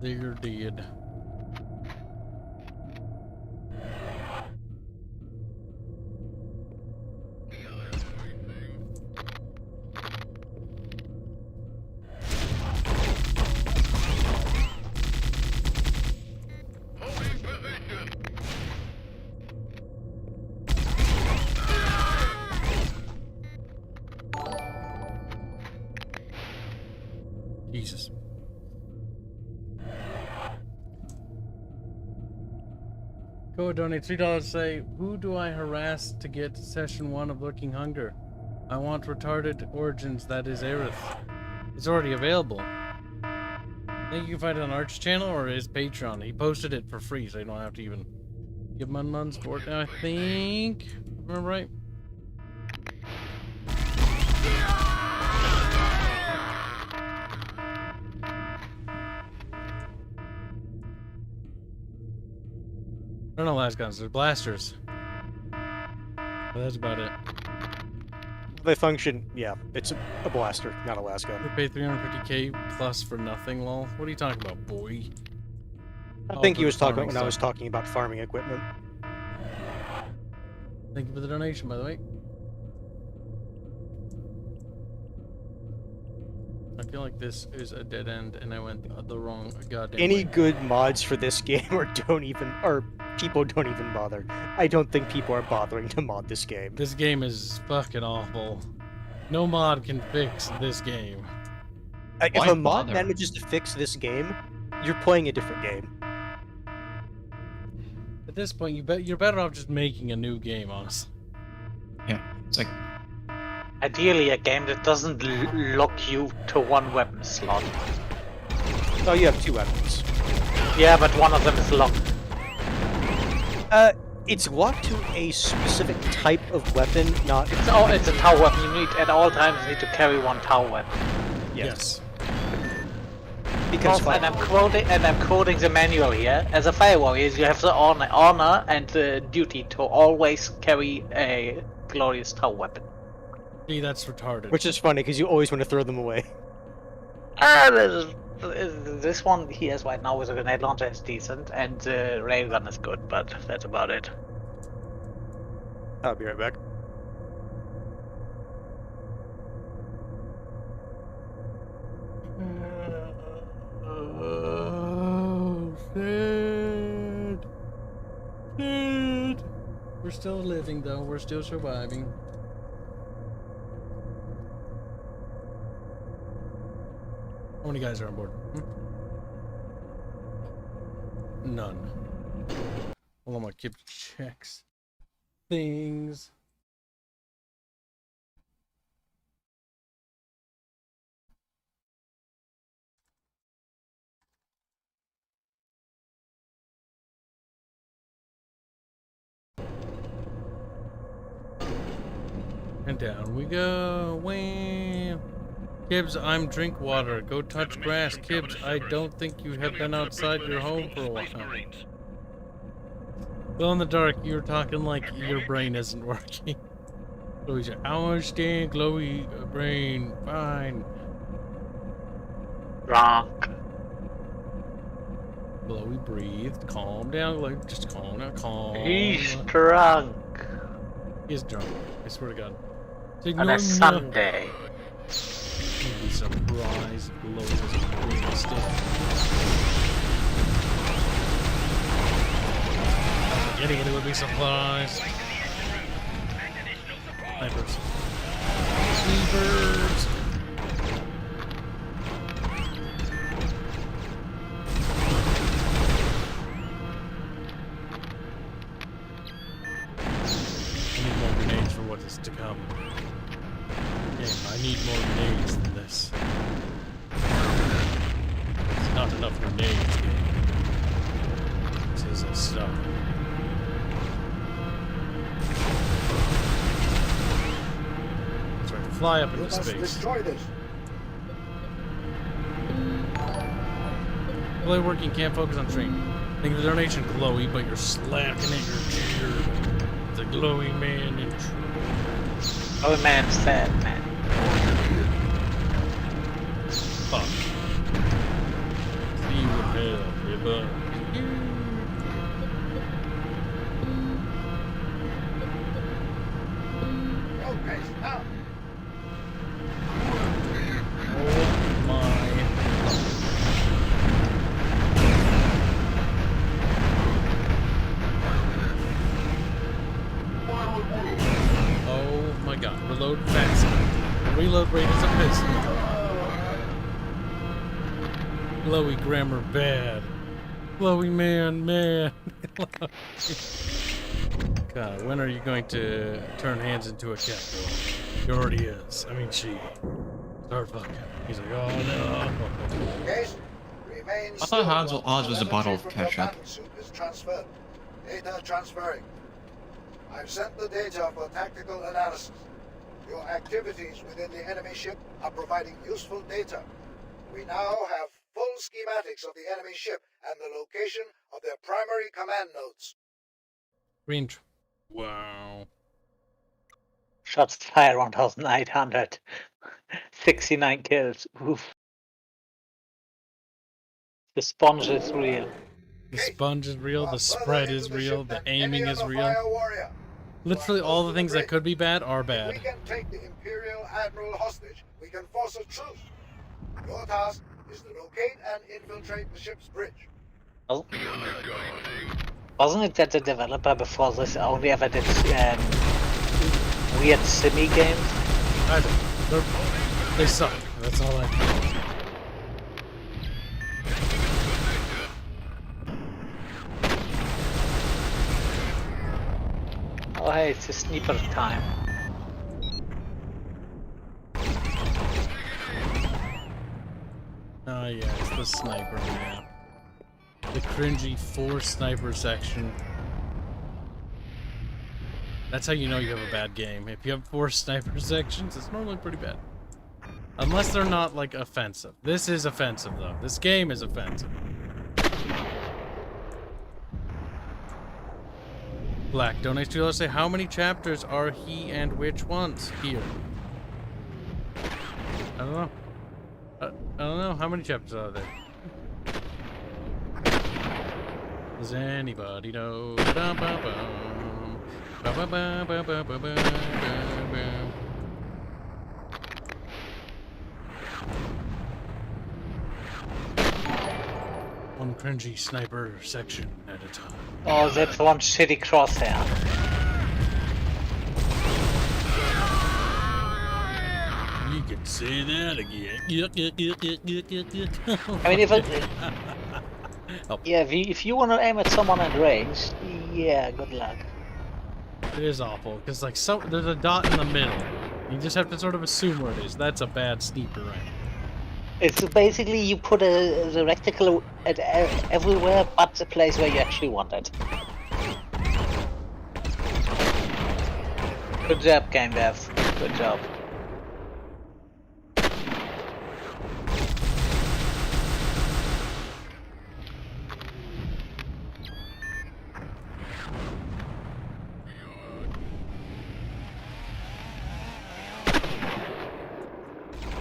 They're dead. Jesus. Go donate $3 say, who do I harass to get session 1 of Lurking Hunger? I want retarded origins, that is Aerith. It's already available. I think you can find it on Arch's channel or his Patreon. He posted it for free, so you don't have to even give him months for it now, I think. Remember right? I don't know last guns, they're blasters. But that's about it. They function, yeah, it's a blaster, not a last gun. You pay 350k plus for nothing, lol. What are you talking about, boy? I think he was talking about when I was talking about farming equipment. Thank you for the donation, by the way. I feel like this is a dead end and I went the wrong goddamn Any way. good mods for this game or people don't even bother. I don't think people are bothering to mod this game. This game is fucking awful. No mod can fix this game. If a mod manages to fix this game, you're playing a different game. At this point, you're better off just making a new game, honestly. Yeah, it's like... Ideally, a game that doesn't lock you to one weapon slot. Oh, you have 2 weapons. Yeah, but one of them is locked. It's locked to a specific type of weapon, not... It's a tower weapon. You need, at all times, you need to carry one tower weapon. Yes. Because and I'm quoting the manual here. As a FireWarrior, you have the honor and the duty to always carry a glorious tow weapon. See, that's retarded. Which is funny because you always want to throw them away. This one he has right now with a grenade launcher is decent, and the railgun is good, but that's about it. I'll be right back. Oh, shit. Shit. We're still living, though. We're still surviving. How many guys are on board? None. Hold on, my Kibs checks things. And down we go. Wham! Kibs, I'm drink water. Go touch grass. Kibs, I don't think you have been outside your home for a while. Well, in the dark, you're talking like your brain isn't working. Chloe's like, I understand, Chloe, brain, fine. Drunk. Chloe breathed. Calm down, like, just calm down, calm. He's drunk. He's drunk. I swear to God. On a Sunday. You'd be surprised. Chloe was a real mistake. Anybody would be surprised. Snipers. Snipers. I need more grenades for what is to come. Game, I need more grenades than this. It's not enough grenades, game. This isn't stuff. Fly up into space. Destroy this. Play working, can't focus on stream. Think of the donation, Chloe, but you're slacking at your cheer. The glowy man in trouble. Oh man, sad man. Fuck. See you in hell, river. Okay, now. Oh my. Oh my god. Reload fast. The reload rate is abysmal. Chloe grammar bad. Chloe man. God, when are you going to turn hands into a cat girl? He already is. I mean, she. Start fucking. He's like, oh no. Case, remain I thought Hans was a bottle of ketchup. Is transferred. Data transferring. I've sent the data for tactical analysis. Your activities within the enemy ship are providing useful data. We now have full schematics of the enemy ship and the location of their primary command nodes. Green. Wow. Shots fired 1,800. 69 kills. Oof. The sponge is real. The sponge is real, the spread is real, the aiming is real. Literally all the things that could be bad are bad. If we can take the Imperial Admiral hostage, we can force a truce. Your task is to locate and infiltrate the ship's bridge. Oh. Wasn't it that the developer before this only ever did weird simi games? They suck. That's all I know. Oh hey, it's a sniper time. Oh yeah, it's the sniper map. The cringy 4 sniper section. That's how you know you have a bad game. If you have 4 sniper sections, it's normally pretty bad. Unless they're not, like, offensive. This is offensive, though. This game is offensive. Black donates $2 say, how many chapters are he and which ones here? I don't know. I don't know. How many chapters are there? Does anybody know? Ba-ba-bum. Ba-ba-ba-ba-ba-ba-ba-ba. One cringy sniper section at a time. Oh, that's one shitty crosshair. You can say that again. I mean, if you want to aim at someone at range, yeah, good luck. It is awful because like there's a dot in the middle. You just have to sort of assume where it is. That's a bad sniper rank. It's basically you put the reticle at everywhere but the place where you actually want it. Good job, Game Devs. Good job.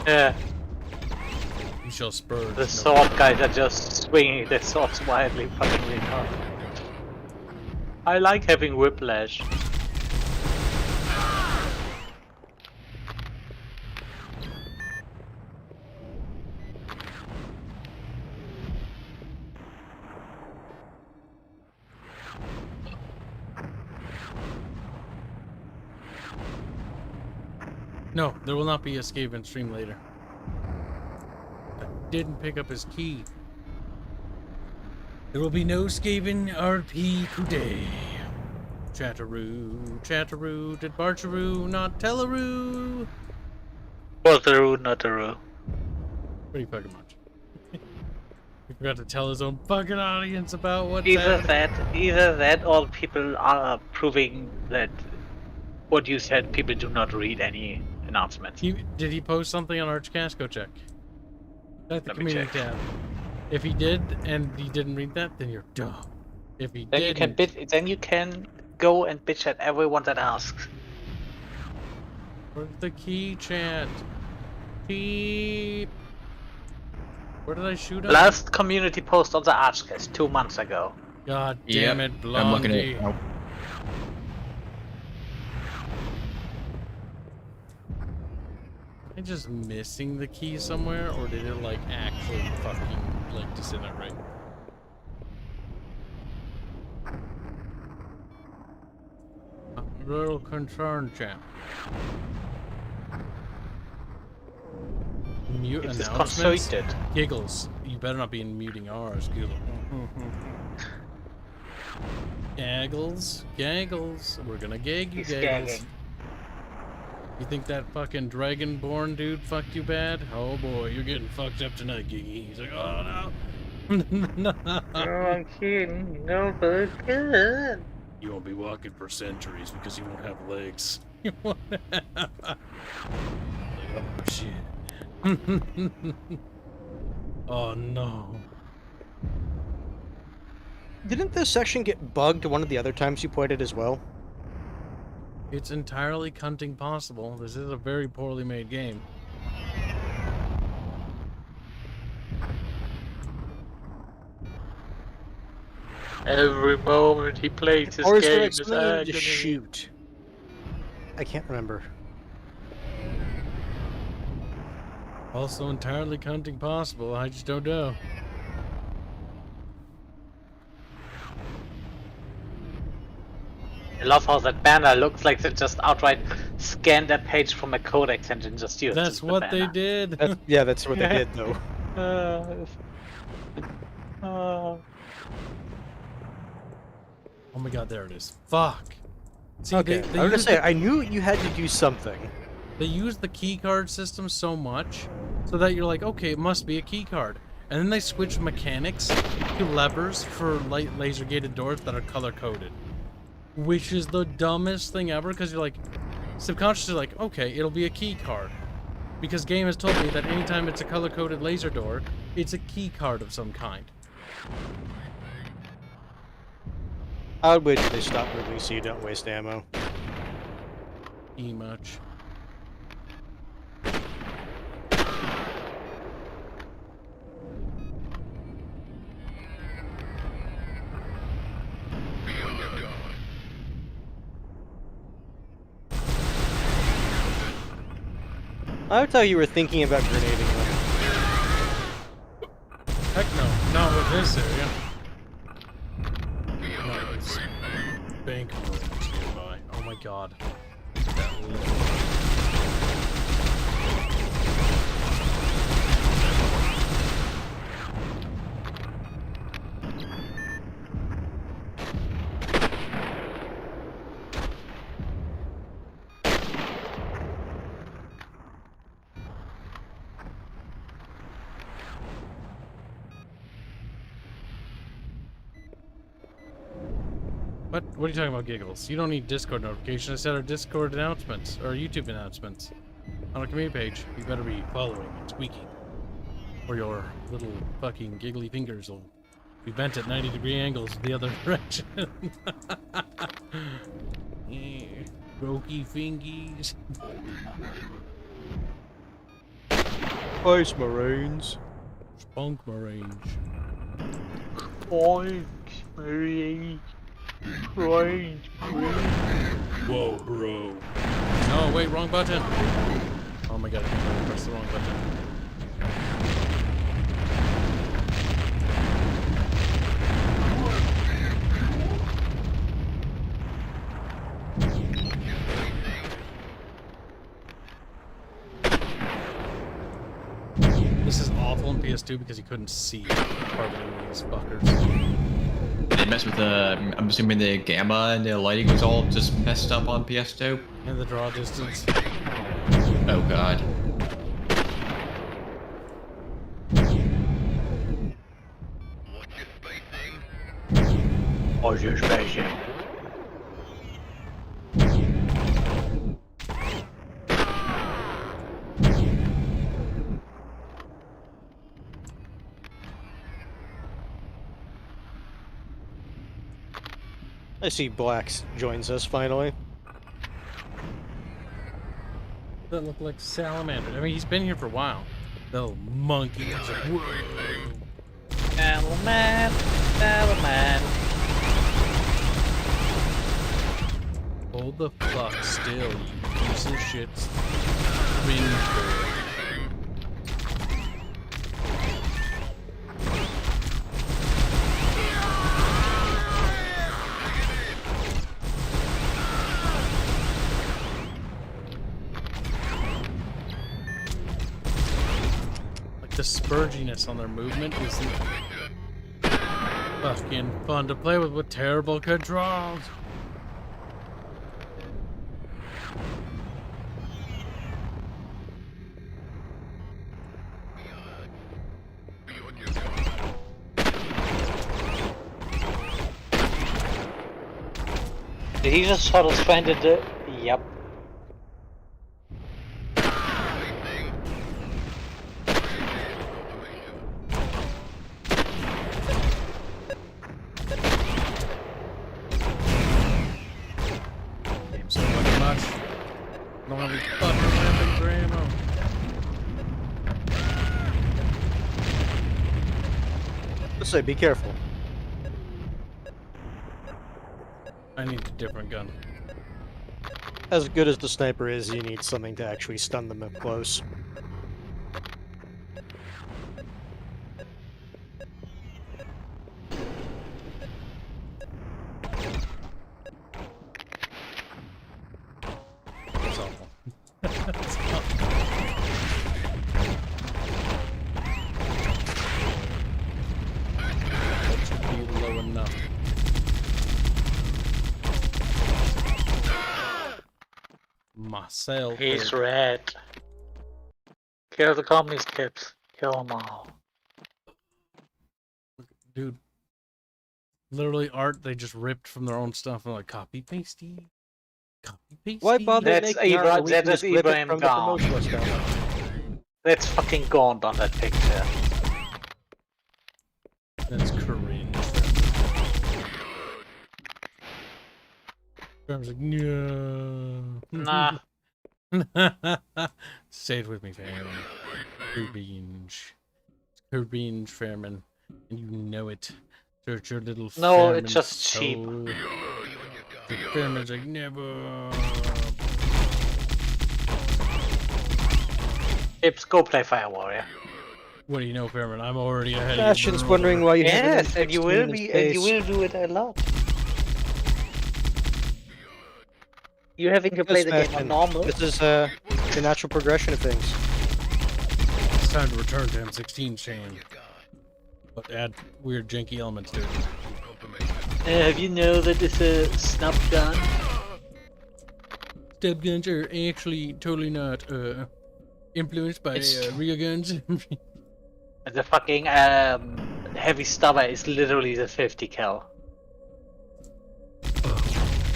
Yeah. You shall spur. The sword guys are just swinging their swords wildly, fucking retarded. I like having whiplash. No, there will not be a Skaven stream later. I didn't pick up his key. There will be no Skaven RP today. Chatteroo, Chatteroo, did Barcharoo not tellaroo? Barcharoo, not Taroo. Pretty fucking much. He forgot to tell his own fucking audience about what Either that, or people are proving that what you said, people do not read any announcements. Did he post something on Archcast? Go check. Check the Let me community check. tab. If he did and he didn't read that, then you're dumb. If he Then you can go and bitch at everyone that asks. Where's the key, chat? Beep. Where did I shoot him? Last community post on the Archcast 2 months ago. God damn it, Blondie. I'm looking at it. Nope. Am I just missing the key somewhere, or did it like actually fucking like disintegrate? I'm a little concerned, chat. Mute It's announcements. disconcerted. Giggles. You better not be muting ours, Giggles. Gaggles, gaggles. We're gonna gag you, He's gaggles. gagging. You think that fucking dragonborn dude fucked you bad? Oh boy, you're getting fucked up tonight, Giggy. He's like, oh no. No. I'm kidding. No, but good. You won't be walking for centuries because you won't have legs. You won't have... Oh shit. Oh no. Didn't this section get bugged one of the other times you played it as well? It's entirely cunting possible. This is a very poorly made game. Every moment he plays this Or is game there is something you need agony. to shoot? I can't remember. Also entirely cunting possible. I just don't know. I love how that banner looks like they just outright scanned that page from a codex and then just used That's the what they banner. did. Yeah, that's what they did, though. Oh my god, there it is. Fuck. See, Okay, they I was gonna use say, the- I knew you had to do something. They use the key card system so much so that you're like, okay, it must be a key card. And then they switch mechanics to levers for light laser gated doors that are color coded. Which is the dumbest thing ever because you're like, subconsciously like, okay, it'll be a key card. Because game has told me that anytime it's a color-coded laser door, it's a key card of some kind. I would wait till they stop moving so you don't waste ammo. Much. I thought you were thinking about grenading them. Heck no, not with this area. No, it's bank rooms nearby. Oh my god. That little... What are you talking about, Giggles? You don't need Discord notifications. I said our Discord announcements, or YouTube announcements. On our community page, you better be following and squeaking. Or your little fucking giggly fingers will be bent at 90-degree angles the other direction. Yeah, brokey fingies. Space Marines. Spunk Marines. Spunk Marines. Right. Whoa, bro. No, wait, wrong button. Oh my god, I can't press the wrong button. This is awful in PS2 because you couldn't see hardly any of these fuckers. They messed with the, I'm assuming the gamma and the lighting was all just messed up on PS2? And the draw distance. Oh god. What's your spacing? I see Blax joins us finally. That look like salamander. I mean, he's been here for a while. That little monkey. It's like, whoa. Salamander. Hold the fuck still, you piece of shit. Ring girl. The spurginess on their movement is fucking fun to play with terrible controls. Did he just sort of stranded the... Yep. Say, be careful. I need a different gun. As good as the sniper is, you need something to actually stun them up close. That's awful. That's awful. Low enough. Myself. He's red. Kill the commies, Kibs. Kill them all. Dude. Literally art they just ripped from their own stuff and like copy pasty. Copy pasty. Why bother That's making art when we can just rip it Ibrahim from the gone. promotional stuff? That's fucking gaunt on that picture. That's cringe. I was like, no. Nah. Say it with me, fam. Cringe. Cringe, Fairman. And you know it. Search your little No, Fairman it's just soul. cheap. The Fairman's like, never. Kibs, go play FireWarrior. What do you know, Fairman? I'm already ahead Bastion's of you. wondering why you Yes, and you will be, be, and you will do it a lot. You're having to play the game on normal. This is the natural progression of things. It's time to return to M16 chain. But add weird janky elements to it. Have you know that it's a snub gun? Stub guns are actually totally not influenced by real guns. The fucking heavy stubber is literally the 50 cal.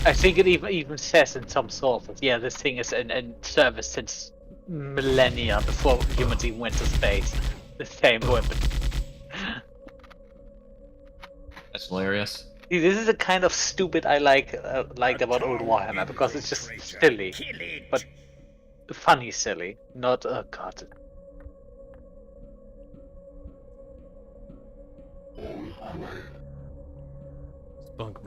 I think it even says in some sources, yeah, this thing is in service since millennia before humans even went to space. The same weapon. That's hilarious. See, this is the kind of stupid I like about old Warhammer, because it's just silly, but funny silly, not oh god. Spunk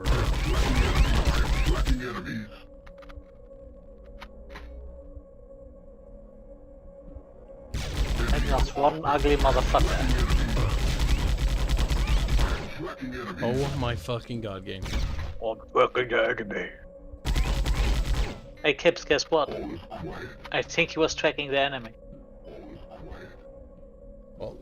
And just one ugly motherfucker. Oh my fucking god, game. One fucking agony. Hey Kibs, guess what? I think he was tracking the enemy. Well,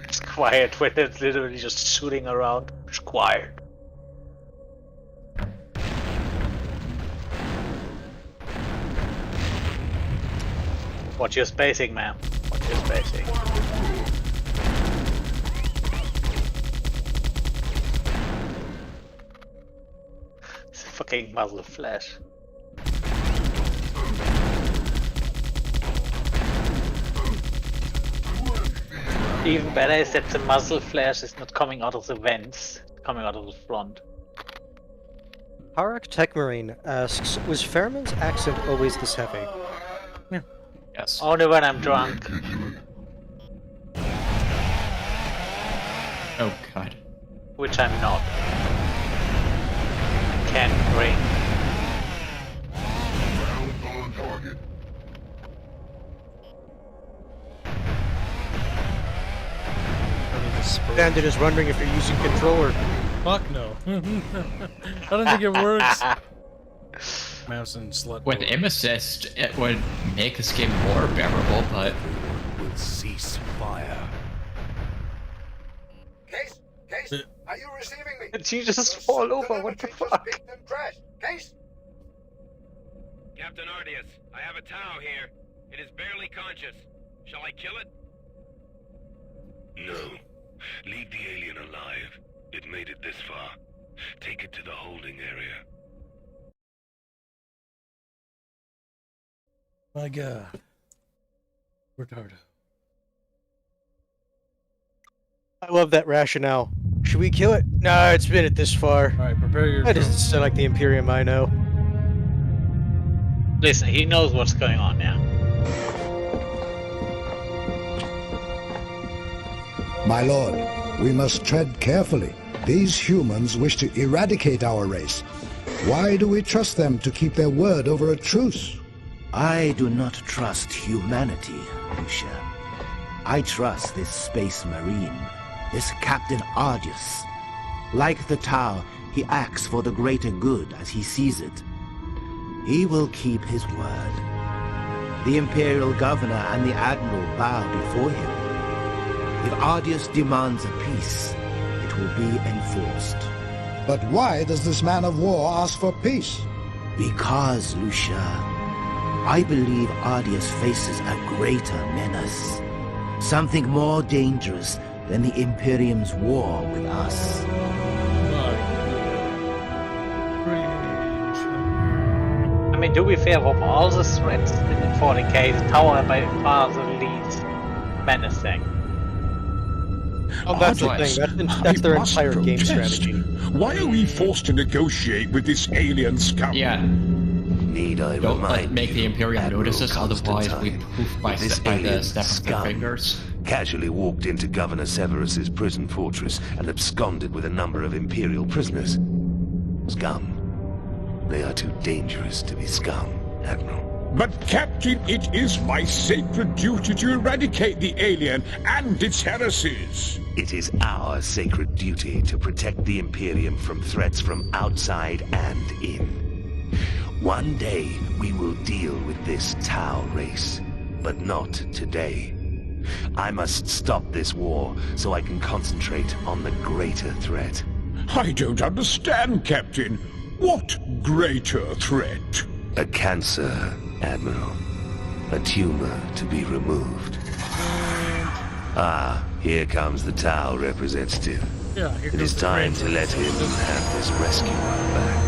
it's quiet when it's literally just shooting around. It's quiet. Watch your spacing, man. Watch your spacing. It's a fucking muzzle flash. Even better is that the muzzle flash is not coming out of the vents, it's coming out of the front. Harak Tech Marine asks, was Fairman's accent always this heavy? Yeah. Yes. Only when I'm drunk. Oh god. Which I'm not. Can't drink. Bandit is wondering if you're using controller. Fuck no. I don't think it works. Mouse and slut. With aim assist, it would make this game more bearable, but Will cease fire. Case? Are you receiving me? Did you just fall over? What the fuck? Crash. Case? Captain Ardius, I have a Tau here. It is barely conscious. Shall I kill it? No. Leave the alien alive. It made it this far. Take it to the holding area. My god. Retardo. I love that rationale. Should we kill it? No, it's been it this far. Alright, prepare your That doesn't sound like the Imperium I know. Listen, he knows what's going on now. My lord, we must tread carefully. These humans wish to eradicate our race. Why do we trust them to keep their word over a truce? I do not trust humanity, Lucia. I trust this space marine, this Captain Ardius. Like the Tau, he acts for the greater good as he sees it. He will keep his word. The Imperial Governor and the Admiral bow before him. If Ardius demands a peace, it will be enforced. But why does this man of war ask for peace? Because, Lucia, I believe Ardius faces a greater menace. Something more dangerous than the Imperium's war with us. mean, to be fair, from all the threats in 40k, the tower by far the least menacing. Oh, that's the thing. That's their entire game strategy. Why are we forced to negotiate with this alien scum? Yeah. Need I Don't remind make the you, Imperium Admiral notice us, otherwise we Constantine, poof by this the alien snap of their scum fingers. casually walked into Governor Severus's prison fortress and absconded with a number of Imperial prisoners. Scum. They are too dangerous to be scum, Admiral. But, Captain, it is my sacred duty to eradicate the alien and its heresies. It is our sacred duty to protect the Imperium from threats from outside and in. One day, we will deal with this Tau race, but not today. I must stop this war so I can concentrate on the greater threat. I don't understand, Captain. What greater threat? A cancer, Admiral. A tumor to be removed. Ah, here comes the Tau representative. Yeah, here It is time to let him have this rescue back.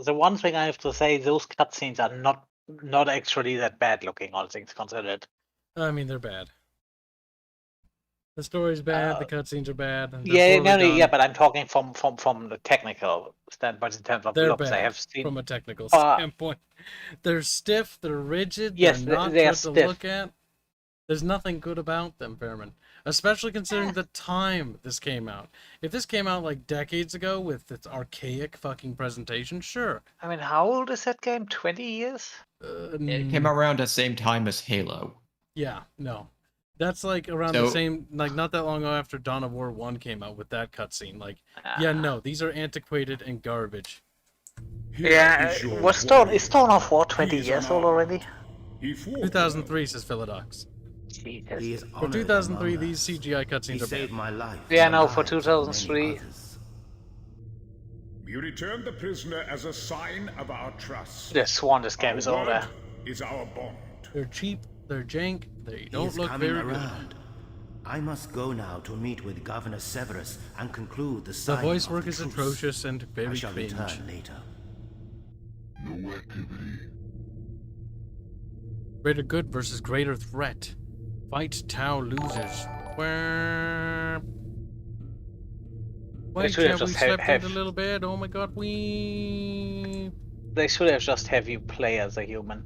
The one thing I have to say, those cutscenes are not actually that bad looking, all things considered. I mean, they're bad. The story's bad, the cutscenes are bad. And Yeah, but I'm talking from the technical standpoint in terms of they're looks. bad I have seen from a technical standpoint. They're stiff, they're rigid, yes, they're not they are good stiff. to look at. There's nothing good about them, Fairman. Especially considering the time this came out. If this came out like decades ago with its archaic fucking presentation, sure. I mean, how old is that game? 20 years? It came around the same time as Halo. Yeah, no. That's like around the same, like not that long after Dawn of War 1 came out with that cutscene. Like, yeah, no, these are antiquated and garbage. Yeah, is Dawn of War 20 years old already? 2003, says Philodox. Jesus. For 2003, these CGI cutscenes are bad. My life. Yeah, no, for 2003. We return the prisoner as a sign of our trust. Yeah, sworn this game is older. Is our bond. They're cheap, they're jank, they don't look very good. I must go now to meet with Governor Severus and conclude the The signing voice of work the is truce. atrocious and very I shall cringe. return later. No activity. Greater good versus greater threat. Fight Tau losers. Why should have can't we just step have- in a little bit? Oh my god, we... They should have just have you play as a human.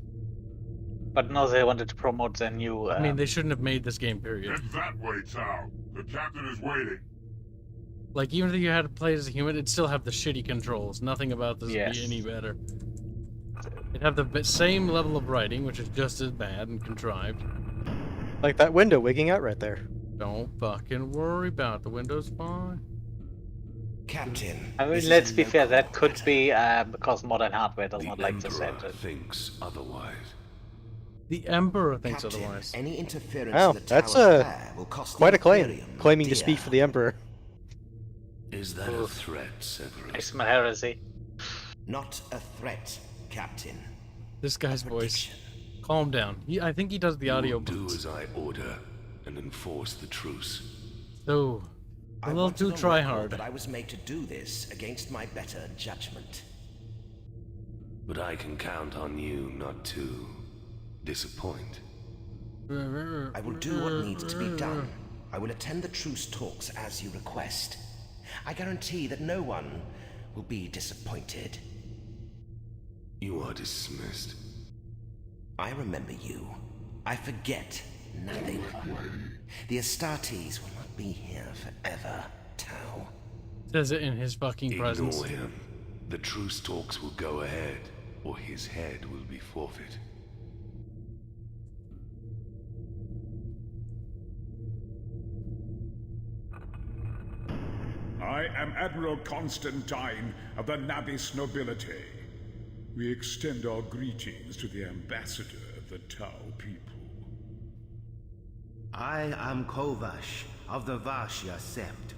But no, they wanted to promote their new... I mean, they shouldn't have made this game, period. Head that way, Tau. The captain is waiting. Like, even if you had to play as a human, it'd still have the shitty controls. Nothing about this would be any better. It'd have the same level of writing, which is just as bad and contrived. Like that window wigging out right there. Don't fucking worry about the window's fine. Captain. I mean, let's be fair, that could be because modern hardware does not like this engine. Thinks otherwise. The Emperor thinks otherwise. Any interference Wow, in the that's Tower's affair will cost quite the a claim, Imperium claiming to dear. speak for the Emperor. Is that a threat, Severus? It's my heresy. Not a threat, Captain. This guy's voice. Calm down. I think he does the audio Do books. as I order and enforce the truce. So, a little too try hard. But I was made to do this against my better judgment. But I can count on you not to disappoint. I will do what needs to be done. I will attend the truce talks as you request. I guarantee that no one will be disappointed. You are dismissed. I remember you. I forget nothing. The Astartes will not be here forever, Tau. Says it in his fucking presence. Ignore him. The truce talks will go ahead, or his head will be forfeit. I am Admiral Constantine of the Nabis nobility. We extend our greetings to the ambassador of the Tau people. I am Kovash of the Vashya Sept.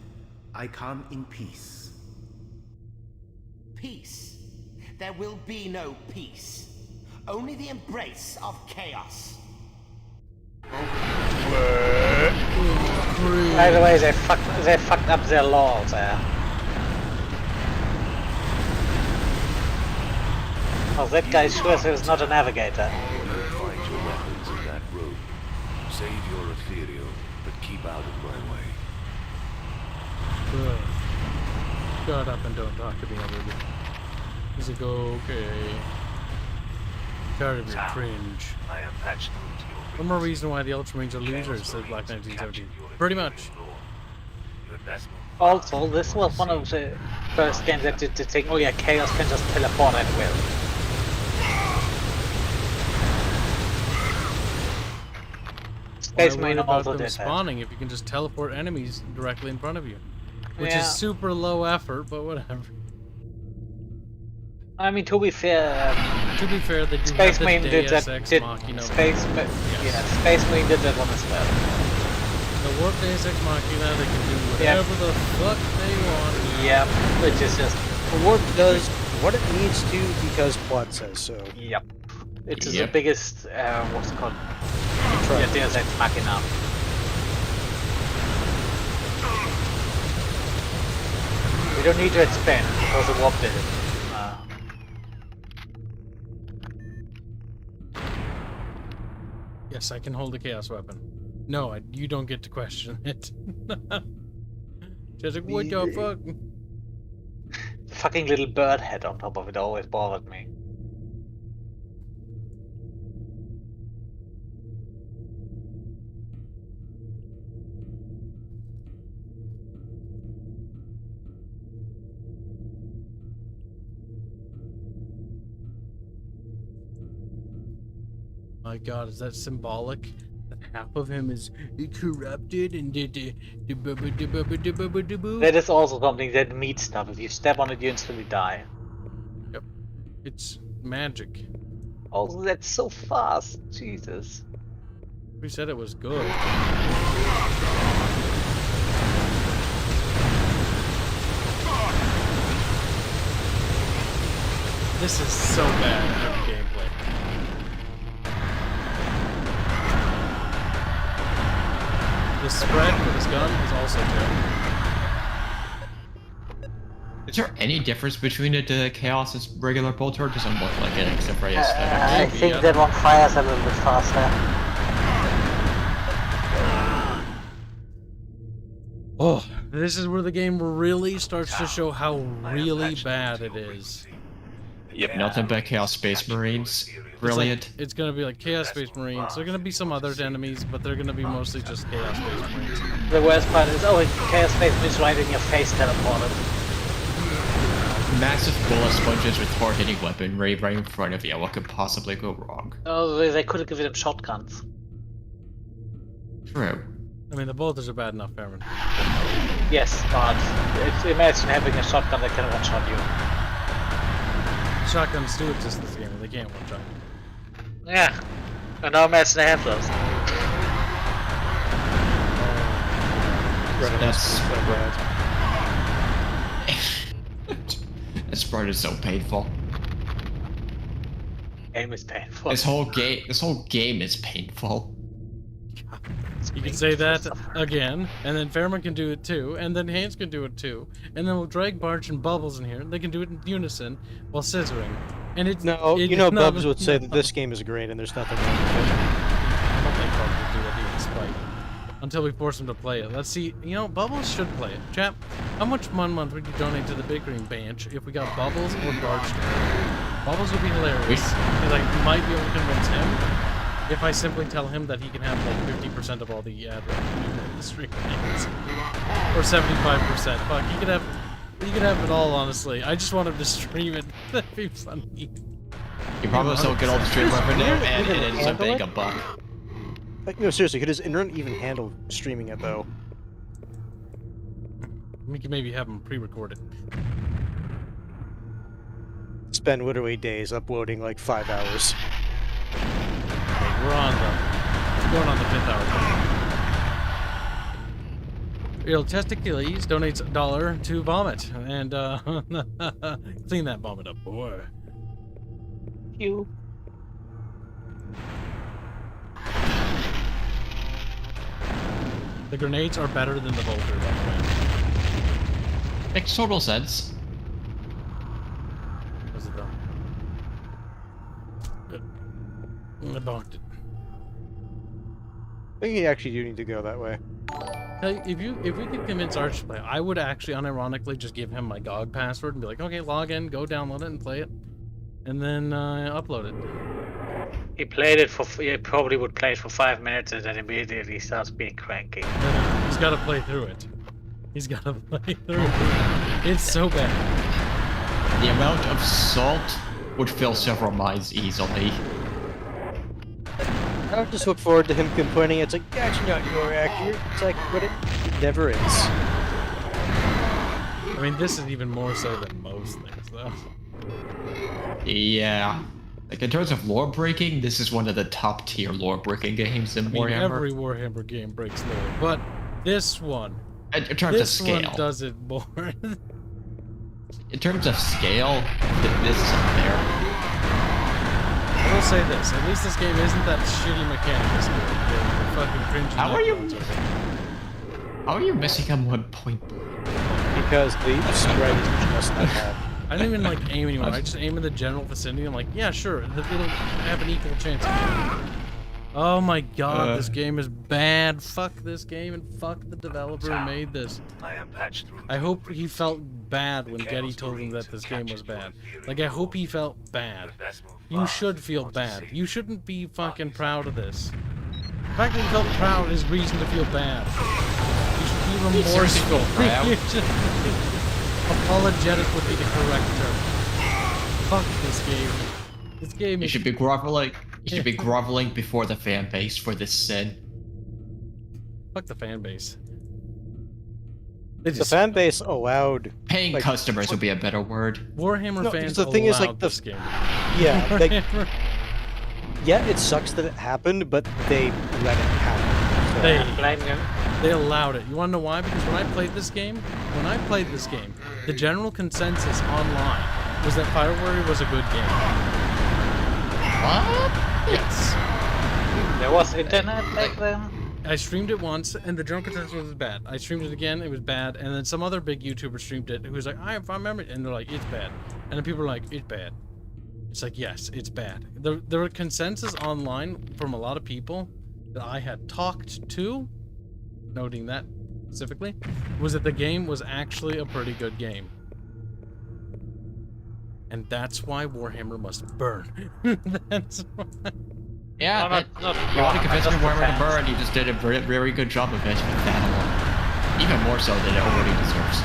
I come in peace. Peace? There will be no peace. Only the embrace of chaos. By the way, they fucked up their law there. Oh, that guy sure is not a navigator. Find your weapons in that room. Save your ethereal, but keep out of my way. Shut up and don't talk to me already. Is it okay? Tired of your cringe. I am patched into your One more reason why the Ultramarines are losers, said Black 1917. Pretty much. Also, this was one of the first games that did the thing, oh yeah, Chaos can just teleport at will. Space Why Marine worry about also them did that. spawning if you can just teleport enemies directly in front of you? Which Yeah. is super low effort, but whatever. I mean, to be fair, they do Space have the Marine did Deus that. Ex Did Machina. Space Marine did that one as well. The Warp Deus Ex Machina, they can do whatever the fuck they want. Yep, which is just... The warp does what it needs to because Plot says so. Yep. It is the biggest, what's it called? Yeah, Deus Ex Machina. We don't need to expand because the warp did it. Yes, I can hold a chaos weapon. No, you don't get to question it. Just like, what the fuck? The fucking little bird head on top of it always bothered me. My god, is that symbolic? That half of him is corrupted and That is also something that meat stuff. If you step on it, you instantly die. Yep. It's magic. Also, that's so fast. Jesus. We said it was good. This is so bad in gameplay. The spread for this gun is also terrible. Is there any difference between the Chaos and regular bolter? It doesn't look like it, except for I think that one fires a little bit faster. Oh, this is where the game really starts to show how really bad it is. Yep, nothing but Chaos Space Marines. Brilliant. It's gonna be like Chaos Space Marines. There are gonna be some other enemies, but they're gonna be mostly just Chaos Space Marines. The worst part is, oh, Chaos Space Marines right in your face teleported. Massive bullet sponges with hard-hitting weaponry right in front of you. What could possibly go wrong? Oh, they could have given them shotguns. True. I mean, the bolters are bad enough, Fairman. Yes, but imagine having a shotgun that can one-shot you. Shotguns do exist in this game, but they can't one-shot. Yeah, and now imagine they have those. That's so bad. This part is so painful. Game is painful. This whole game is painful. You can say that again, and then Fairman can do it too, and then Haynes can do it too, and then we'll drag Barch and Bubbles in here. They can do it in unison while scissoring. And it's you know, Bubs would say that this game is great and there's nothing wrong with it. I don't think Bubbles would do that even spite. Until we force him to play it. Let's see. You know, Bubbles should play it. Chap, how much 1 month would you donate to the Bickering Bench if we got Bubbles or Barch to play it? Bubbles would be hilarious. Because I might be able to convince him if I simply tell him that he can have like 50% of all the ad revenue in the stream. Or 75%. Fuck, he could have it all, honestly. I just want him to stream it. That'd be funny. You probably still get all the stream revenue, and it ends up being a buck. Like, no, seriously, could his internet even handle streaming it, though? We could maybe have him pre-record it. Spend literally days uploading like 5 hours. Okay, we're going on the 5th hour. Real Testicles donates $1 to Vomit, and clean that vomit up, boy. You. The grenades are better than the bolter, by the way. Makes total sense. Was it though? I bonked it. I think you actually do need to go that way. Hey, if we could convince Arch to play, I would actually unironically just give him my GOG password and be like, okay, log in, go download it and play it, and then upload it. He played it for. He probably would play it for 5 minutes and then immediately starts being cranky. He's got to play through it. He's got to play through it. It's so bad. The amount of salt would fill several minds easily. I would just look forward to him complaining. It's like, that's not more accurate. It's like, but it never is. I mean, this is even more so than most things, though. Yeah. Like, in terms of lore breaking, this is one of the top tier lore breaking games in Warhammer. Every Warhammer game breaks lore, but this one, in terms of scale, one does it more. In terms of scale, this is up there. I will say this: at least this game isn't that shitty mechanic. The fucking cringy. How are you missing him 1 point? Because the spread is just that bad. I don't even like aim anymore. I just aim in the general vicinity. I'm like, yeah, sure, it'll have an equal chance. Oh my god, this game is bad. Fuck this game and fuck the developer who made this. I hope he felt bad when Getty told him that this game was bad. Like, I hope he felt bad. You should feel bad. You shouldn't be fucking proud of this. The fact that he felt proud is reason to feel bad. You should be remorseful. Apologetic would be the correct term. Fuck this game. This game. You should be groveling. You should be groveling before the fan base for this sin. Fuck the fan base. The fan base allowed paying customers would be a better word. Warhammer fans the thing is, like, this game. Yeah, like, yeah, it sucks that it happened, but they let it happen. They allowed it. You want to know why? Because when I played this game, the general consensus online was that FireWarrior was a good game. What? Yes. There was internet back then? I streamed it once, and the general consensus was bad. I streamed it again, it was bad, and then some other big YouTuber streamed it who was like, I remember it, and they're like, it's bad. And then people are like, it's bad. It's like, yes, it's bad. There were consensus online from a lot of people that I had talked to, noting that specifically, was that the game was actually a pretty good game. And that's why Warhammer must burn. That's why. Yeah, you want to convince me Warhammer to burn, you just did a very, very good job of it. Even more so than it already deserves.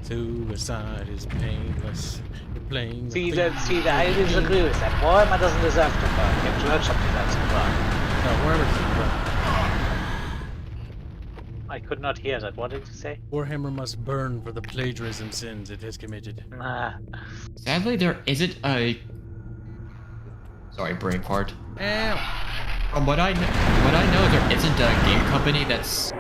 Suicide is painless. You're playing. See, I disagree with that. Warhammer doesn't deserve to burn. Games Workshop deserves to burn. No, Warhammer doesn't burn. I could not hear that. What did you say? Warhammer must burn for the plagiarism sins it has committed. Sadly, there isn't a. Sorry, brain fart. From what I know, there isn't a game company that's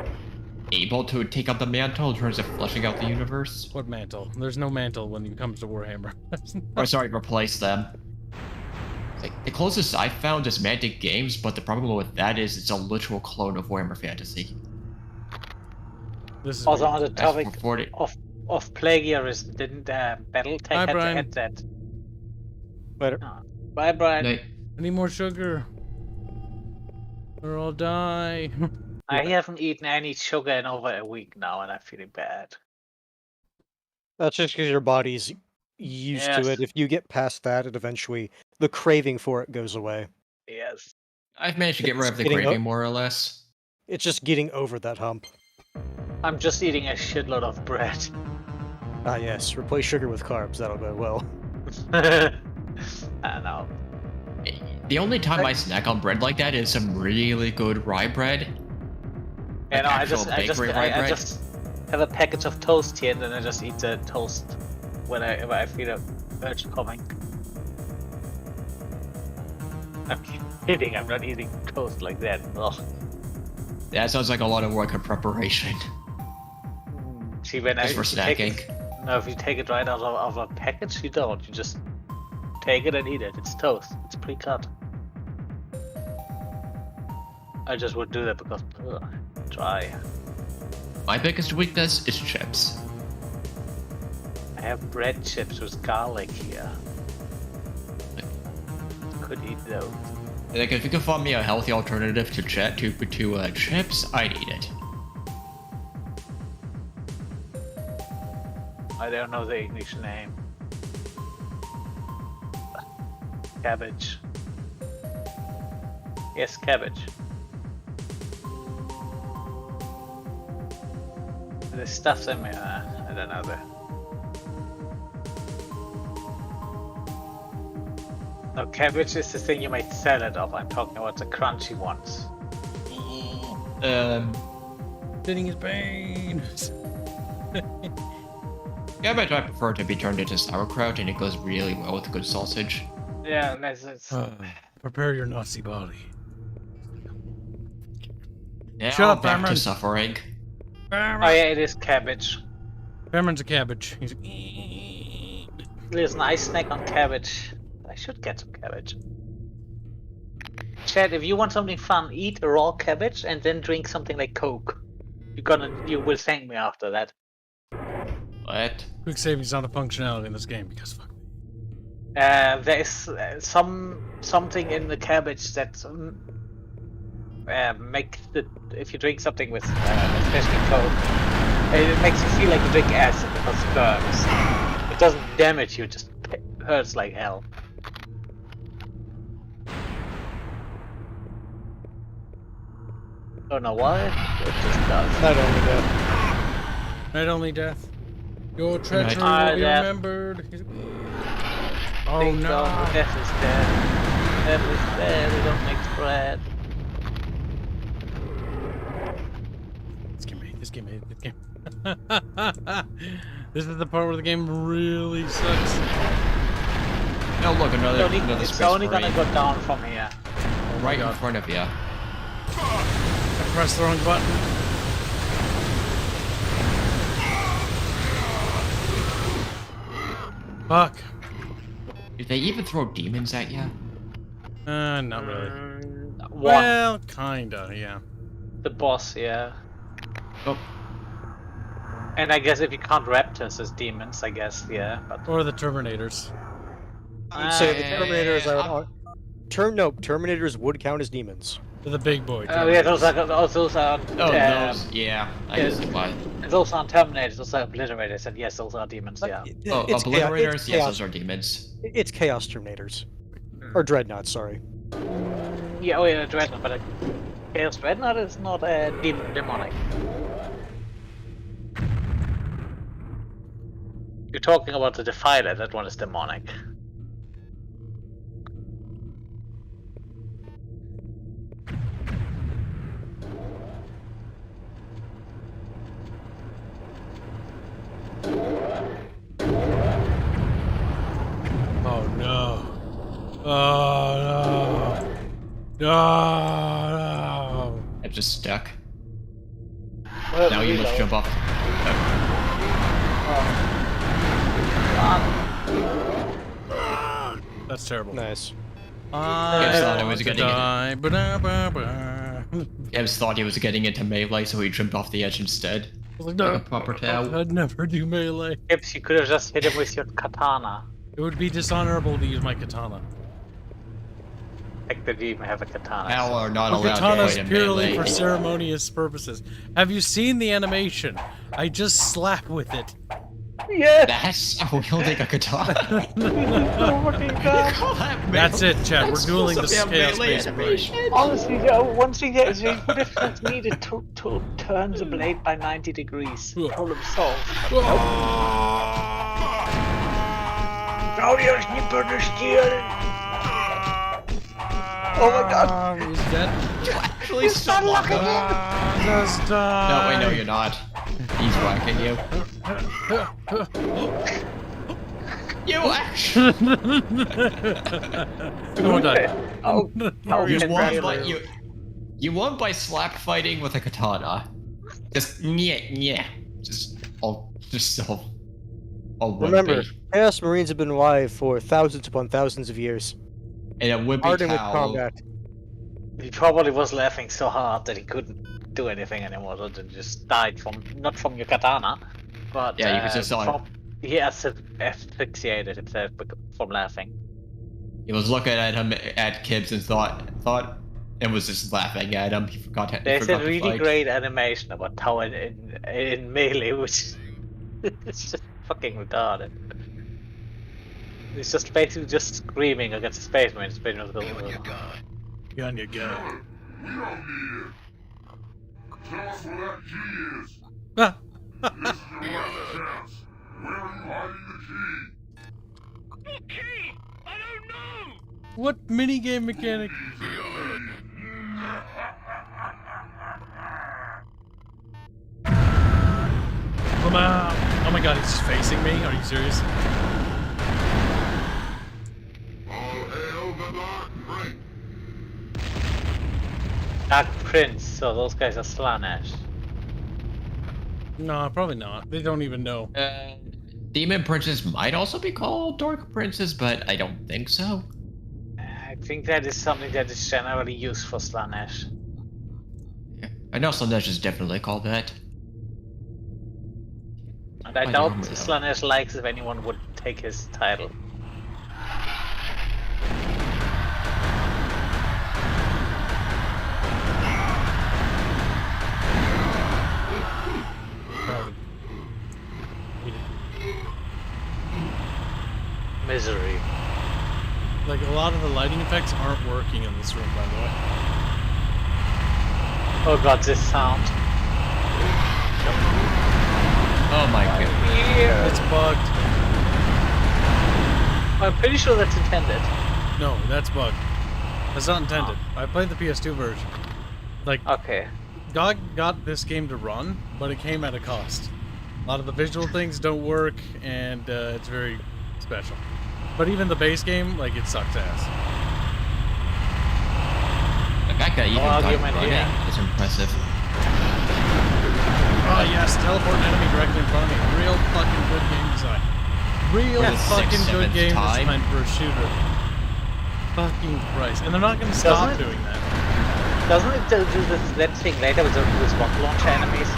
able to take up the mantle in terms of fleshing out the universe. What mantle? There's no mantle when it comes to Warhammer. Or sorry, replace them. Like, the closest I found is Mantic Games, but the problem with that is it's a literal clone of Warhammer Fantasy. This is also on the topic for of plagiarism, didn't Battletech had to add that? Later. Bye, Brian. Night. I need more sugar. Or I'll die. I haven't eaten any sugar in over a week now, and I'm feeling bad. That's just because your body's used to it. If you get past that, it eventually, the craving for it goes away. Yes. I've managed to get rid of the craving, more or less. It's just getting over that hump. I'm just eating a shitload of bread. Ah, yes. Replace sugar with carbs. That'll go well. I know. The only time I snack on bread like that is some really good rye bread. Yeah, no, I just bread. have a package of toast here, and then I just eat the toast whenever I feel a urge coming. I'm kidding. I'm not eating toast like that. Ugh. That sounds like a lot of work and preparation. See, when just for snacking. If you take it right out of a package, you don't. You just take it and eat it. It's toast. It's pre-cut. I just would do that because. Ugh. try. My biggest weakness is chips. I have bread chips with garlic here. Could eat those. Like, if you can find me a healthy alternative to chips, I'd eat it. I don't know the English name. Cabbage. Yes, cabbage. There's stuff in me. I don't know that. No, cabbage is the thing you make salad of. I'm talking about the crunchy ones. Fitting his veins. Cabbage I prefer to be turned into sauerkraut, and it goes really well with good sausage. Yeah, it's... Prepare your Nazi body. Now Shut up, back Cameron. to suffering. Oh yeah, it is cabbage. Cameron's a cabbage. There's an ice snack on cabbage. I should get some cabbage. Chad, if you want something fun, eat a raw cabbage and then drink something like Coke. You will thank me after that. What? Quick saving's not a functionality in this game because fuck. There is something in the cabbage that makes if you drink something with especially Coke, it makes you feel like you drink acid because it burns. It doesn't damage you, it just hurts like hell. Don't know why, it just does. Not only that. Not only death. Your treachery will be remembered. Oh Ding no! dong, death is dead. Death is dead. We don't make bread. This game. This is the part where the game really sucks. Oh look, another It's space only marine. gonna go down from here. Right in front of you. I pressed the wrong button. Fuck. Did they even throw demons at you? Not really. One. Well, kinda, yeah. The boss, yeah. Oh. And I guess if you count raptors as demons, I guess, yeah. But Or the Terminators. I'd say the Terminators Terminators would count as demons. The big boy. yeah, those are. Those, yeah. I guess why. Those aren't Terminators, those are Obliterators, and yes, those are demons, yeah. It's Obliterators? chaos. Yes, those are demons. It's Chaos Terminators. Or Dreadnoughts, sorry. Yeah, Dreadnought, but Chaos Dreadnought is not demonic. You're talking about the Defiler, that one is demonic. Oh no. Oh no. No. I'm just stuck. Well, Now you must jump off. That's terrible. Nice. Gibbs thought he was getting die. Gibbs thought he was getting into melee, so he jumped off the edge instead. Like a proper tail. I'd never do melee. Kibs, you could have just hit him with your katana. It would be dishonorable to use my katana. Like they even have a katana. Hell are not The allowed katana to is fight in purely melee. for ceremonious purposes. Have you seen the animation? I just slap with it. Yeah. That's wielding a katana. That's it, chat. We're dueling the Chaos Space Marine. Honestly, once we get, he would have just needed to turn the blade by 90 degrees. Problem solved. Now you're Oh my god. He's dead. You actually still lock him. Just die. No, wait, no, you're not. He's whacking you. You actually. You won by slap fighting with a katana. Just Remember, Chaos Marines have been alive for thousands upon thousands of years. And a whippy Hardened with cow. combat. He probably was laughing so hard that he couldn't do anything anymore. So they just died from not from your katana, but Yeah, you could just saw he asphyxiated himself from laughing. he was looking at him at Kibs and thought and was just laughing at him. He forgot. There's a really great animation about Tao in Melee, which is just fucking retarded. He's just basically just screaming against the spaceman. Spaceman's going, Be on your gun. We don't need it. Tell us where that key is. This is your last chance. Where are you hiding the key? What key? I don't know! What minigame mechanic? Come on! Oh my god, he's just facing me? Are you serious? Dark Prince, so those guys are Slanesh. No, probably not. They don't even know. Demon Princes might also be called Dark Princes, but I don't think so. I think that is something that is generally used for Slanesh. Yeah. I know Slanesh is definitely called that. And I doubt Slanesh likes if anyone would take his title. Misery. Like, a lot of the lighting effects aren't working in this room, by the way. Oh god, this sound. Oh my god. It's bugged. I'm pretty sure that's intended. No, that's bugged. That's not intended. I played the PS2 version. Like, okay. God got this game to run, but it came at a cost. A lot of the visual things don't work, and it's very special. But even the base game, like, it sucks ass. The fact that even running is impressive. Oh yes, teleport an enemy directly in front of me. Real fucking good game design. Real fucking good game design for a shooter. Fucking Christ. And they're not going to stop doing that. Doesn't it do that thing later with those rocket launcher enemies?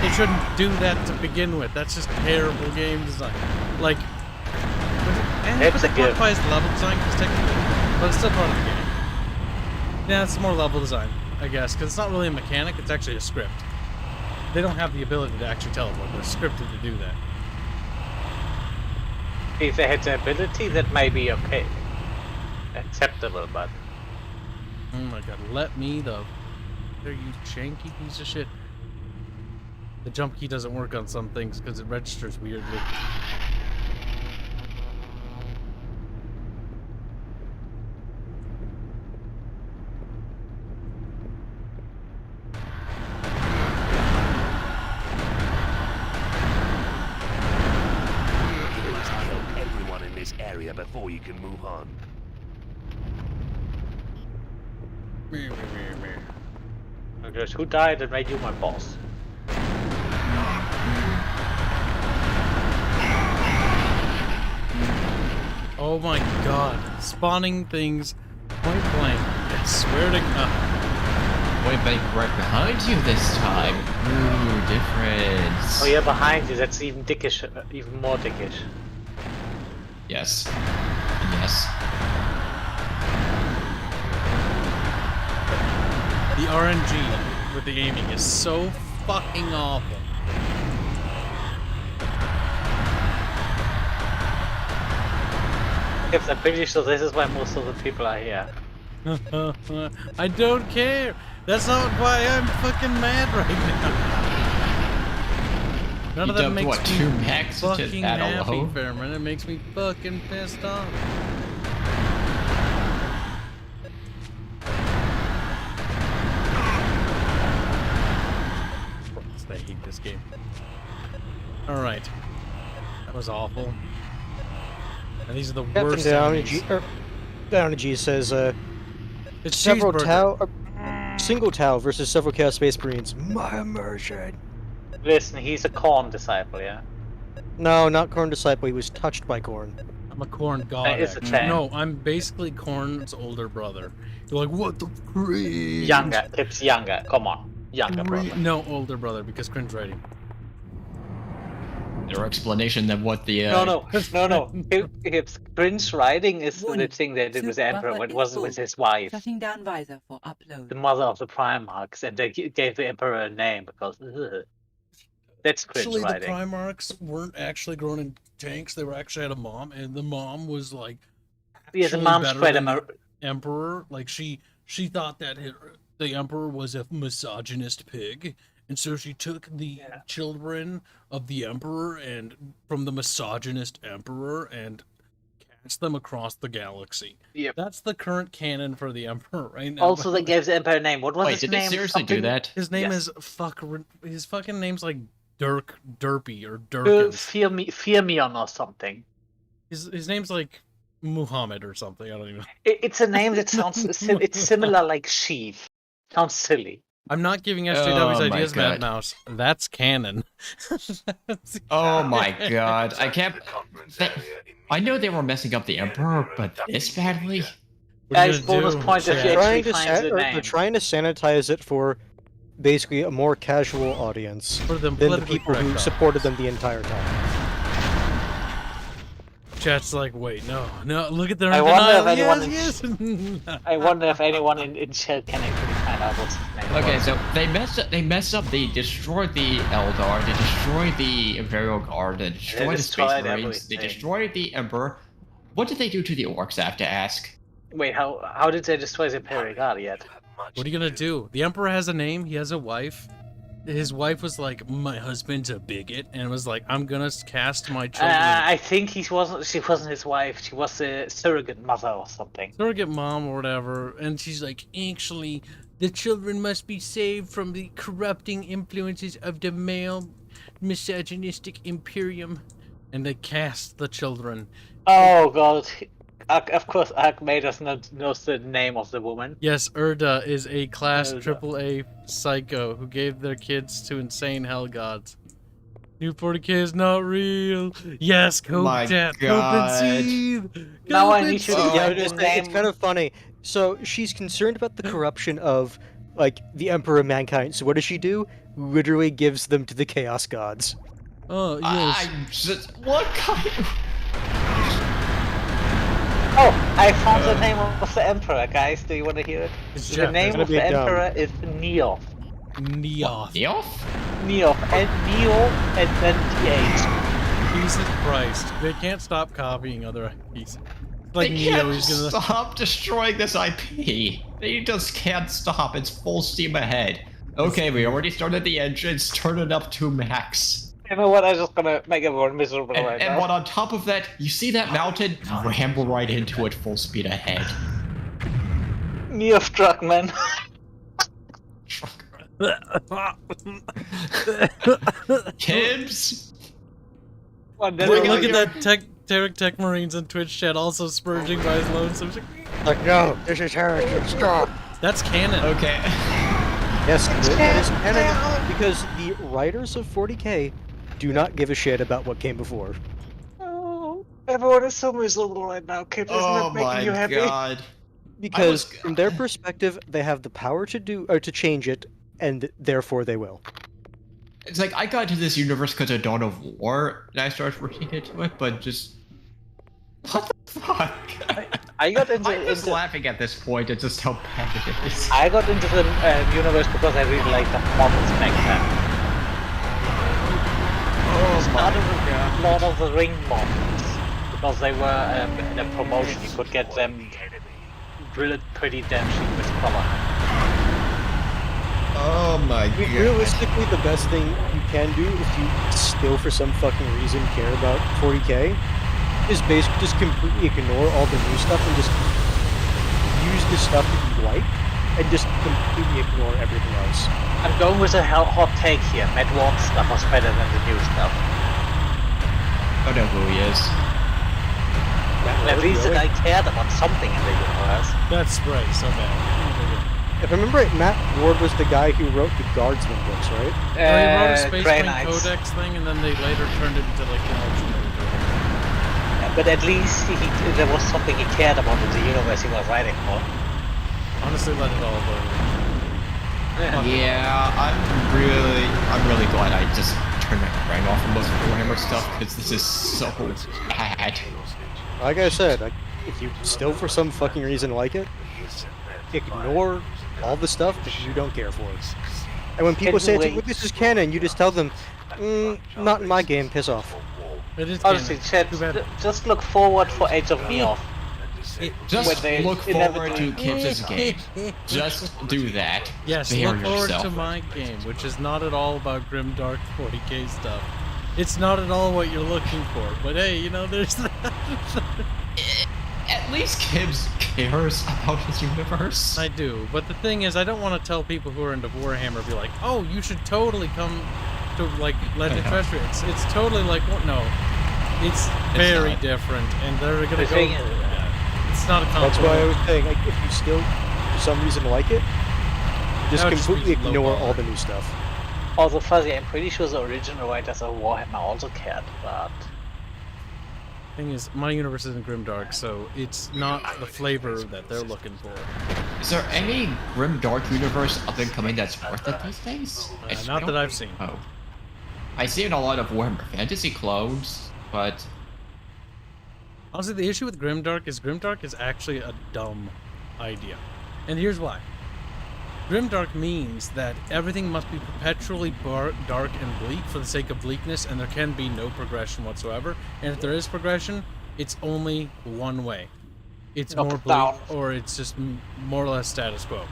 They shouldn't do that to begin with. That's just terrible game design. Like, and it qualifies level design because technically, but it's still part of the game. Yeah, it's more level design, I guess, because it's not really a mechanic. It's actually a script. They don't have the ability to actually teleport. They're scripted to do that. If they had the ability, that might be okay, acceptable, but. Oh my god! Let me though. There, you janky piece of shit. The jump key doesn't work on some things because it registers weirdly. You must kill everyone in this area before you can move on. Okay, who died and made you my boss? Oh my god. Spawning things point blank. I swear to god. Point blank right behind you this time. Ooh, difference. Oh yeah, behind you. That's even dickish. Even more dickish. Yes. Yes. The RNG with the aiming is so fucking awful. I'm pretty sure this is why most of the people are here. I don't care. That's not why I'm fucking mad right now. None of that makes me fucking happy, Fairman. It makes me fucking pissed off. I hate this game. Alright. That was awful. And these are the worst enemies. Down G says, it's several Tau, single Tau versus several Chaos Space Marines. My immersion. Listen, he's a Korn disciple, yeah? No, not Korn disciple. He was touched by Korn. I'm a Korn god. That is a actually. chain. No, I'm basically Korn's older brother. You're like, what the cringe? Younger, Kibs younger. Come on, younger brother. No, older brother, because cringe writing. Their explanation of what the No. Kibs cringe writing is the thing they did with the Emperor when it wasn't with his wife. Shutting down visor for upload. The mother of the Primarchs, and they gave the Emperor a name because that's cringe Actually, writing. the Primarchs weren't actually grown in tanks. They were actually had a mom, and the mom was like, Yeah, the actually mom better spread than him. the Emperor. Like she thought that the Emperor was a misogynist pig, and so she took the children of the Emperor and from the misogynist Emperor and cast them across the galaxy. Yep. That's the current canon for the Emperor right now. Also, they gave the Emperor a name. What was his did name? they seriously do that? His name is his fucking name's like Derpy or Durkins. Firmion or something. His name's like Muhammad or something. I don't even know. It's a name that sounds it's similar like Sheev. Sounds silly. I'm not giving SJW's Oh my ideas, God. Mad Mouse. That's canon. Oh my god, I can't. I know they were messing up the Emperor, but this badly? As bonus point if you actually find the name. They're trying to sanitize it for basically a more casual audience For the than the politically people who correct supported them the entire time. Chat's like, wait, no, look at their I wonder if denial. anyone Yes. I wonder if anyone in chat can actually find out what's his name. Okay, was. so they messed up. They destroyed the Eldar. They destroyed the Imperial Guard. They destroyed the Space destroyed Marines. everything. They destroyed the Emperor. What did they do to the orcs? I have to ask. Wait, how did they destroy the Imperial Guard yet? What are you gonna do? The Emperor has a name. He has a wife. His wife was like, my husband's a bigot, and was like, I'm gonna cast my children. I think she wasn't his wife. She was a surrogate mother or something. Surrogate mom or whatever, and she's like, actually, the children must be saved from the corrupting influences of the male misogynistic imperium, and they cast the children. Oh god. Of course, Ark made us knows the name of the woman. Yes, Urda is a class Urda. AAA psycho who gave their kids to insane hell gods. New 40K is not real. Yes, cope My chat, cope God. and seethe. Now I Cope need and to seethe. get it's his name. kind of funny. So she's concerned about the corruption of, like, the Emperor of Mankind. So what does she do? Literally gives them to the Chaos Gods. Oh, yes. I just what kind of... Oh, I found the name of the Emperor, guys. Do you want to hear it? It's The Jeff. name gonna of be the dumb. Emperor is Neof. Neoth. Neof? Neof. And Neo and then TH. Jesus Christ. They can't stop copying other IPs. Like They Neo, can't he's gonna... stop destroying this IP. They just can't stop. It's full steam ahead. Okay, we already started the engines. Turn it up to max. You know what? I'm just gonna make everyone miserable right And now. what on top of that, you see that mountain? Ramble right into it full speed ahead. Neof Truckman. Kibs? One Look, day look we'll at that Tech Marines on Twitch chat also spurging by his lonesome. Like, no, this is heresy. Stop. That's canon. Okay. Yes, it is canon because the writers of 40K do not give a shit about what came before. Oh, everyone is so miserable right now. Kip, isn't Oh that making my you happy? god. Because from their perspective, they have the power to do or to change it, and therefore they will. It's like I got into this universe because of Dawn of War, and I started reading into it, but just... What the fuck? I got into I'm just laughing at this point at just how bad it is. I got into the universe because I really liked the models back then. Oh my Started with god. Lord of the Ring models because they were in a promotion. You could get them drilled pretty damn cheap with color. Oh my god. Realistically, the best thing you can do if you still for some fucking reason care about 40K is basically just completely ignore all the new stuff and just use the stuff that you like and just completely ignore everything else. I'm going with a hot take here. Matt Ward's stuff was better than the new stuff. I don't know who he is. At least that I cared about something in the universe. That spray, so bad. If I remember right, Matt Ward was the guy who wrote the Guardsman books, right? He wrote a Space Grey Marine Knights. Codex thing, and then they later turned it into like an alternate. But at least there was something he cared about in the universe he was writing for. Honestly, let it all go. Yeah, I'm really glad I just turned my brain off from most of the Warhammer stuff, because this is so bad. Like I said, if you still for some fucking reason like it, ignore all the stuff that you don't care for. And when people say well, this is canon, you just tell them, not in my game, piss off. It is honestly, chat, just look forward for Age of Neoth. Just look forward to Kibs' game. Just do that. Yes, look forward to my game, which is not at all about grimdark 40k stuff. It's not at all what you're looking for, but hey, you know, there's that. At least Kibs cares about his universe. I do, but the thing is, I don't want to tell people who are into Warhammer, be like, oh, you should totally come to, like, Legend of Treasure. It's totally like, well, no. It's very different, and they're gonna go... It's not a compliment. That's why I was saying, like, if you still, for some reason, like it, just completely ignore all the new stuff. Also, Fuzzy, I'm pretty sure the original writers of Warhammer also cared, but... Thing is, my universe isn't grimdark, so it's not the flavor that they're looking for. Is there any grimdark universe up and coming that's worth it these days? Not that I've seen. Oh. I see in a lot of Warhammer Fantasy clones, but... Honestly, the issue with grimdark is actually a dumb idea. And here's why. Grimdark means that everything must be perpetually dark and bleak for the sake of bleakness, and there can be no progression whatsoever. And if there is progression, it's only one way. It's more bleak, or it's just more or less status quo.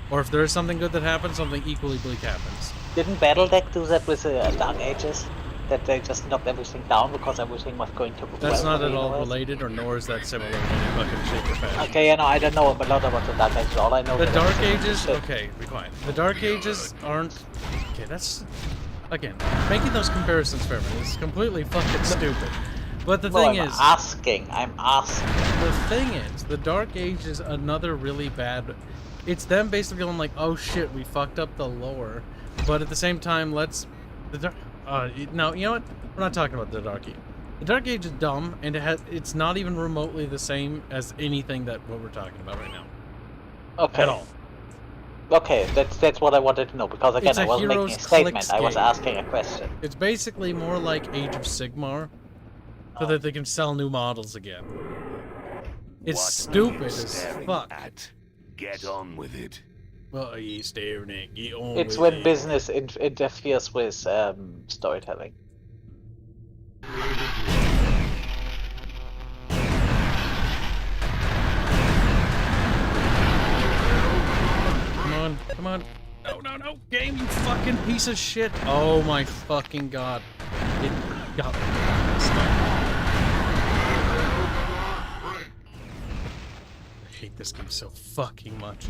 Or if there is something good that happens, something equally bleak happens. Didn't Battletech do that with the Dark Ages? That they just knocked everything down because everything was going to go That's not at all related, or nor is that similar in any fucking shape or fashion. Okay, I don't know a lot about the Dark Ages. All I know the Dark Ages, okay, be quiet. The Dark Ages aren't... Okay, that's... Again, making those comparisons, Fairman, is completely fucking stupid. But the thing is... I'm asking. The thing is, the Dark Age is another really bad... It's them basically going like, oh shit, we fucked up the lore. But at the same time, let's... no, you know what? We're not talking about the Dark Age. The Dark Age is dumb, and it's not even remotely the same as anything that what we're talking about right now. Okay. At all. Okay, that's what I wanted to know, because again, I wasn't making a statement, I was asking a question. It's basically more like Age of Sigmar, so that they can sell new models again. It's stupid as fuck. Get on with it. Well, you staring at get on It's with when it. business interferes with storytelling. Come on. No. Game, you fucking piece of shit. Oh my fucking god. It got me. I hate this game so fucking much.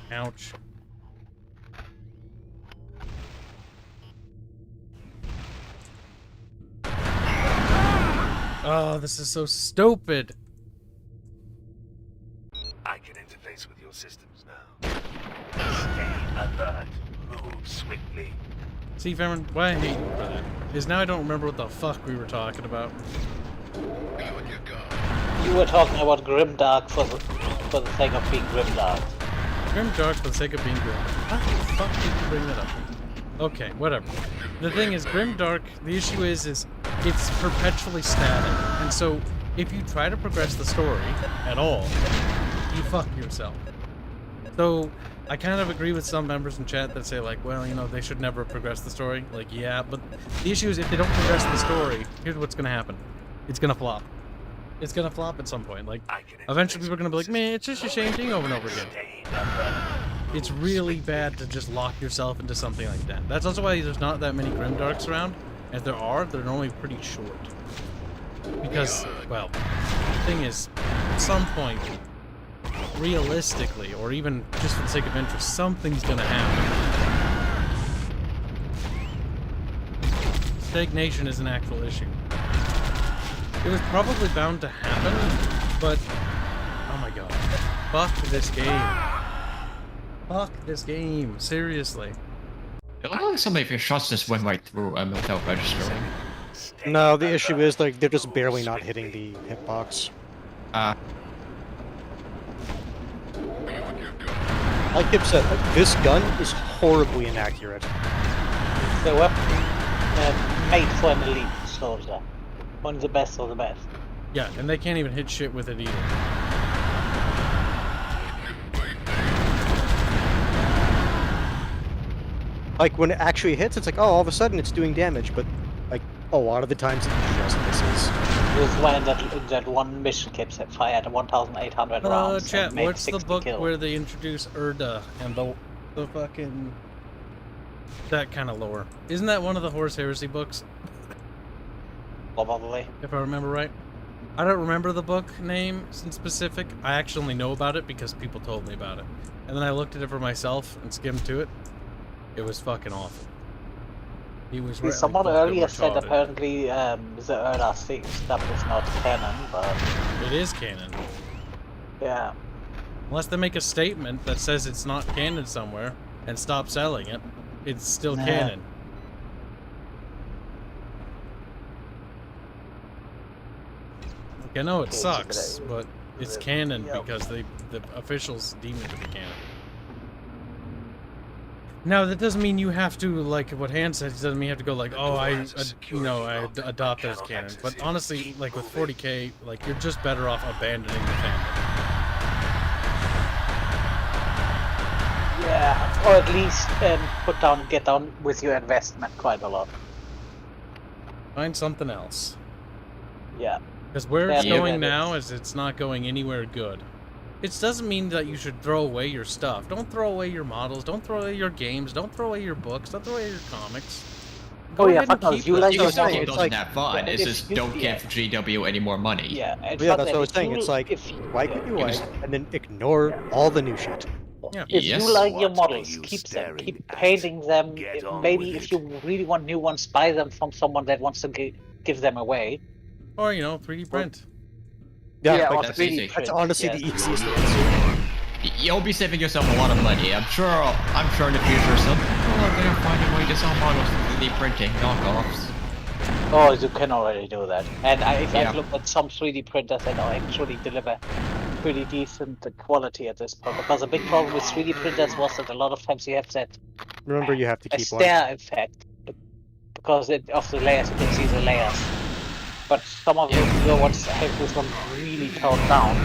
Ouch. Oh, this is so stupid. I can interface with your systems now. Stay alert. Move swiftly. See, Fairman, why I hate you for that is now I don't remember what the fuck we were talking about. You were talking about grimdark for the sake of being grimdark. Grimdark for the sake of being grimdark. How the fuck did you bring that up? Okay, whatever. The thing is, grimdark, the issue is it's perpetually static. And so, if you try to progress the story at all, you fuck yourself. So, I kind of agree with some members in chat that say like, well, you know, they should never progress the story. Like, yeah, but the issue is if they don't progress the story, here's what's gonna happen. It's gonna flop. It's gonna flop at some point. Like, eventually people are gonna be like, man, it's just a shame thing over and over again. It's really bad to just lock yourself into something like that. That's also why there's not that many grimdarks around. If there are, they're normally pretty short. Because, well, the thing is, at some point, realistically, or even just for the sake of interest, something's gonna happen. Stagnation is an actual issue. It was probably bound to happen, but oh my god, fuck this game. Fuck this game, seriously. It looks like some of your shots just went right through without registering. No, the issue is like they're just barely not hitting the hitbox. Like Kib said, this gun is horribly inaccurate. The weapon made for an elite soldier. One of the best of the best. Yeah, and they can't even hit shit with it either. Like when it actually hits, it's like, oh, all of a sudden it's doing damage, but like a lot of the times it just misses. It was when that one mission Kibs had fired 1,800 rounds. Chat, and made what's the 60 book kills. where they introduce Urda and the fucking... that kind of lore? Isn't that one of the Horus Heresy books? Probably. If I remember right. I don't remember the book name in specific. I actually only know about it because people told me about it. And then I looked at it for myself and skimmed to it. It was fucking awful. He was right. Someone earlier said apparently the Urda stuff is not canon, but... It is canon. Yeah. Unless they make a statement that says it's not canon somewhere and stop selling it, it's still canon. Like, I know it sucks, but it's canon because the officials deem it to be canon. Now, that doesn't mean you have to, like what Han said, it doesn't mean you have to go like, oh, I adopt it as canon. But honestly, like with 40K, like you're just better off abandoning the fandom. Yeah, or at least get down with your investment quite a lot. Find something else. Yeah. Because where it's going now is it's not going anywhere good. It doesn't mean that you should throw away your stuff. Don't throw away your models. Don't throw away your games. Don't throw away your books. Don't throw away your comics. Go ahead and keep you them. can still keep those in that fun. It's just don't give GW any more money. Yeah, that's what I was saying. It's like, like what you like, and then ignore all the new shit. Yeah. If you like your models, keep them. Keep painting them. Maybe if you really want new ones, buy them from someone that wants to give them away. Or, 3D print. Yeah, or that's 3D easy. That's honestly the easiest answer. You'll be saving yourself a lot of money. I'm sure in the future some people are gonna find a way to sell models in 3D printing knockoffs. Oh, you can already do that. And I've looked at some 3D printers that actually deliver pretty decent quality at this point. Because a big problem with 3D printers was that a lot of times you have that Remember, you have to a keep stare effect because of the layers. You can see the layers. But some of the ones have this one really toned down,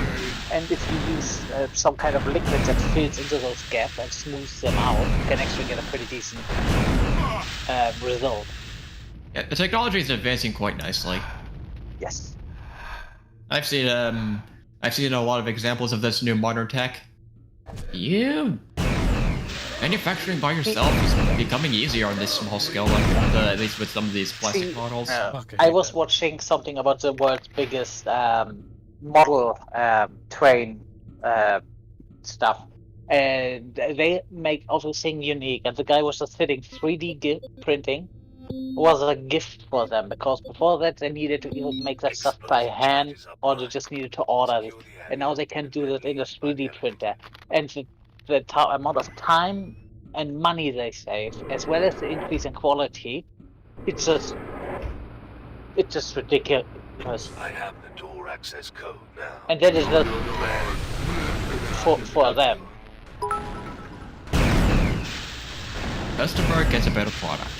and if you use some kind of liquid that fills into those gaps and smooths them out, you can actually get a pretty decent result. Yeah, the technology is advancing quite nicely. Yes. I've seen a lot of examples of this new modern tech. Manufacturing by yourself is becoming easier on this small scale, at least with some of these plastic models. I was watching something about the world's biggest model train stuff, and they make everything unique. And the guy was just sitting 3D printing was a gift for them, because before that they needed to either make that stuff by hand or they just needed to order it, and now they can do that in a 3D printer. And the amount of time and money they save, as well as the increase in quality, it's just ridiculous. I have the door access code now. And that is just for them. Customer gets a better product.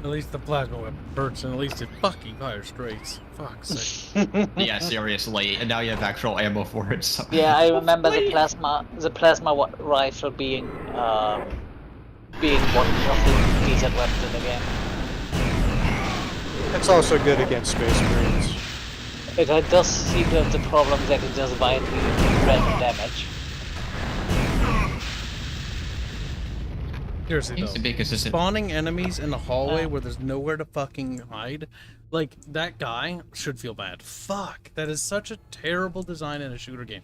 At least the plasma weapon hurts, and at least it fucking fires straight. Fuck's sake. Yeah, seriously. And now you have actual ammo for it. So. Yeah, I remember the plasma rifle being one of the decent weapons in the game. It's also good against Space Marines. It does seem to have the problem that it does violently random damage. Seriously though, spawning enemies in the hallway where there's nowhere to fucking hide, like, that guy should feel bad. Fuck, that is such a terrible design in a shooter game.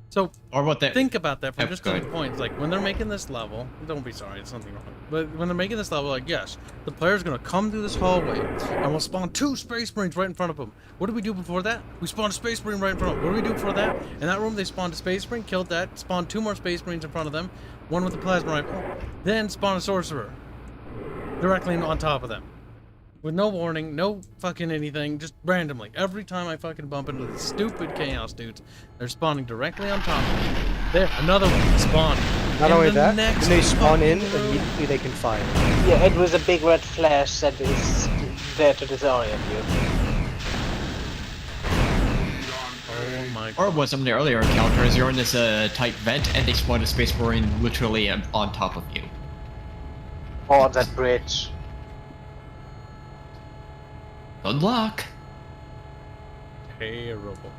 So, or what they think about that for Yep, just go 2 ahead. points. Like, when they're making this level, don't be sorry, it's something wrong. But when they're making this level, like, yes, the player's gonna come through this hallway, and we'll spawn 2 Space Marines right in front of them. What did we do before that? We spawned a Space Marine right in front of them. What did we do before that? In that room, they spawned a Space Marine, killed that, spawned 2 more Space Marines in front of them, 1 with a plasma rifle, then spawned a Sorcerer directly on top of them. With no warning, no fucking anything, just randomly. Every time I fucking bump into the stupid Chaos dudes, they're spawning directly on top of me. There, another one spawned. Not only that, next when they spawn in, fucking room. immediately they can fire. Yeah, it was a big red flash that is there to disorient you. Oh my god. Or what some of the earlier encounters, you're in this tight vent and they spawn a Space Marine literally on top of you. Or that bridge. Good luck. Terrible.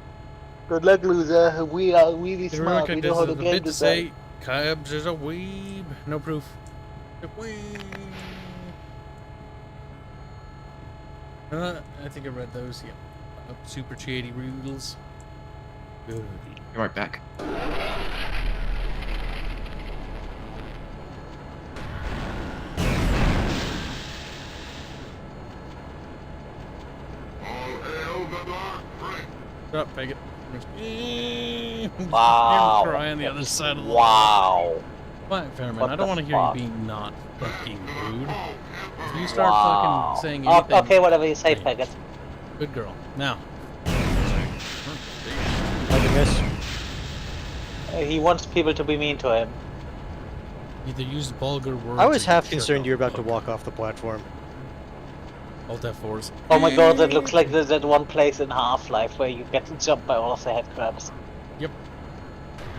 Good luck, loser. We are really smart. We know how to This is a game bit to this say, Kibs is a weeb. No proof. A weeb. I think I read those, yeah. Super shady rules. Good. Be right back. Shut up, faggot. Wow. You're crying on the other side of the Wow. Fine, Fairman. What I don't the want to hear fuck? you being not fucking rude. If you start fucking saying Oh, anything... okay, whatever you say, faggot. Good girl. Now. Like a miss. He wants people to be mean to him. Either use vulgar words. I was or half shut concerned the you were about to fuck walk off the platform. Alt F4s. Oh my god, that looks like there's that one place in Half-Life where you get jumped by all of the headcrabs. Yep.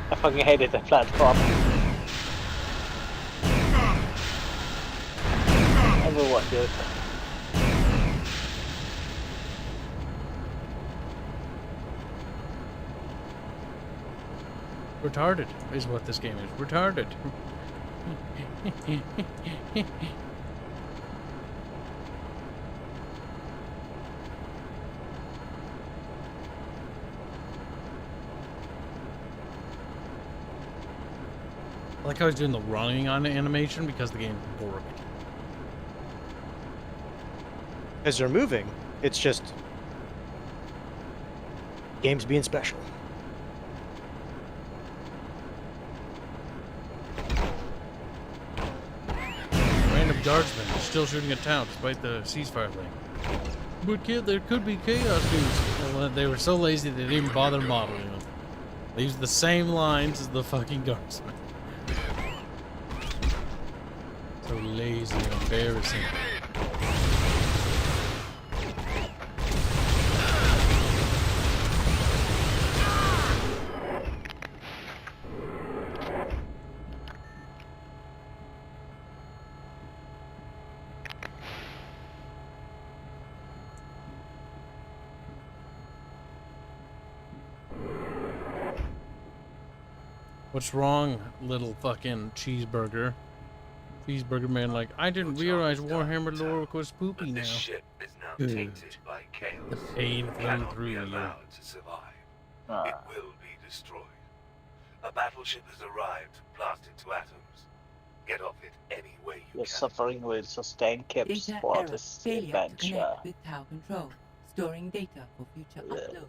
I fucking hated that platform. Everyone did. Retarded is what this game is. Retarded. I like how he's doing the running on the animation because the game broke. As they're moving, it's just games being special. Random guardsmen are still shooting a town despite the ceasefire thing. But kid, there could be chaos dudes. Well, they were so lazy they didn't even bother modeling them. They used the same lines as the fucking guardsmen. So lazy and embarrassing. What's wrong, little fucking cheeseburger? Cheeseburger man, like, I didn't realize Warhammer lore was poopy now. This ship is now Ugh. tainted by chaos. The pain It flowing cannot through be you. allowed to survive. It will be destroyed. A battleship has arrived, blasted to atoms. Get off it any way you Your can. suffering will sustain Kibs Data for error. this Failure to adventure. connect with tower control. Storing data for future upload.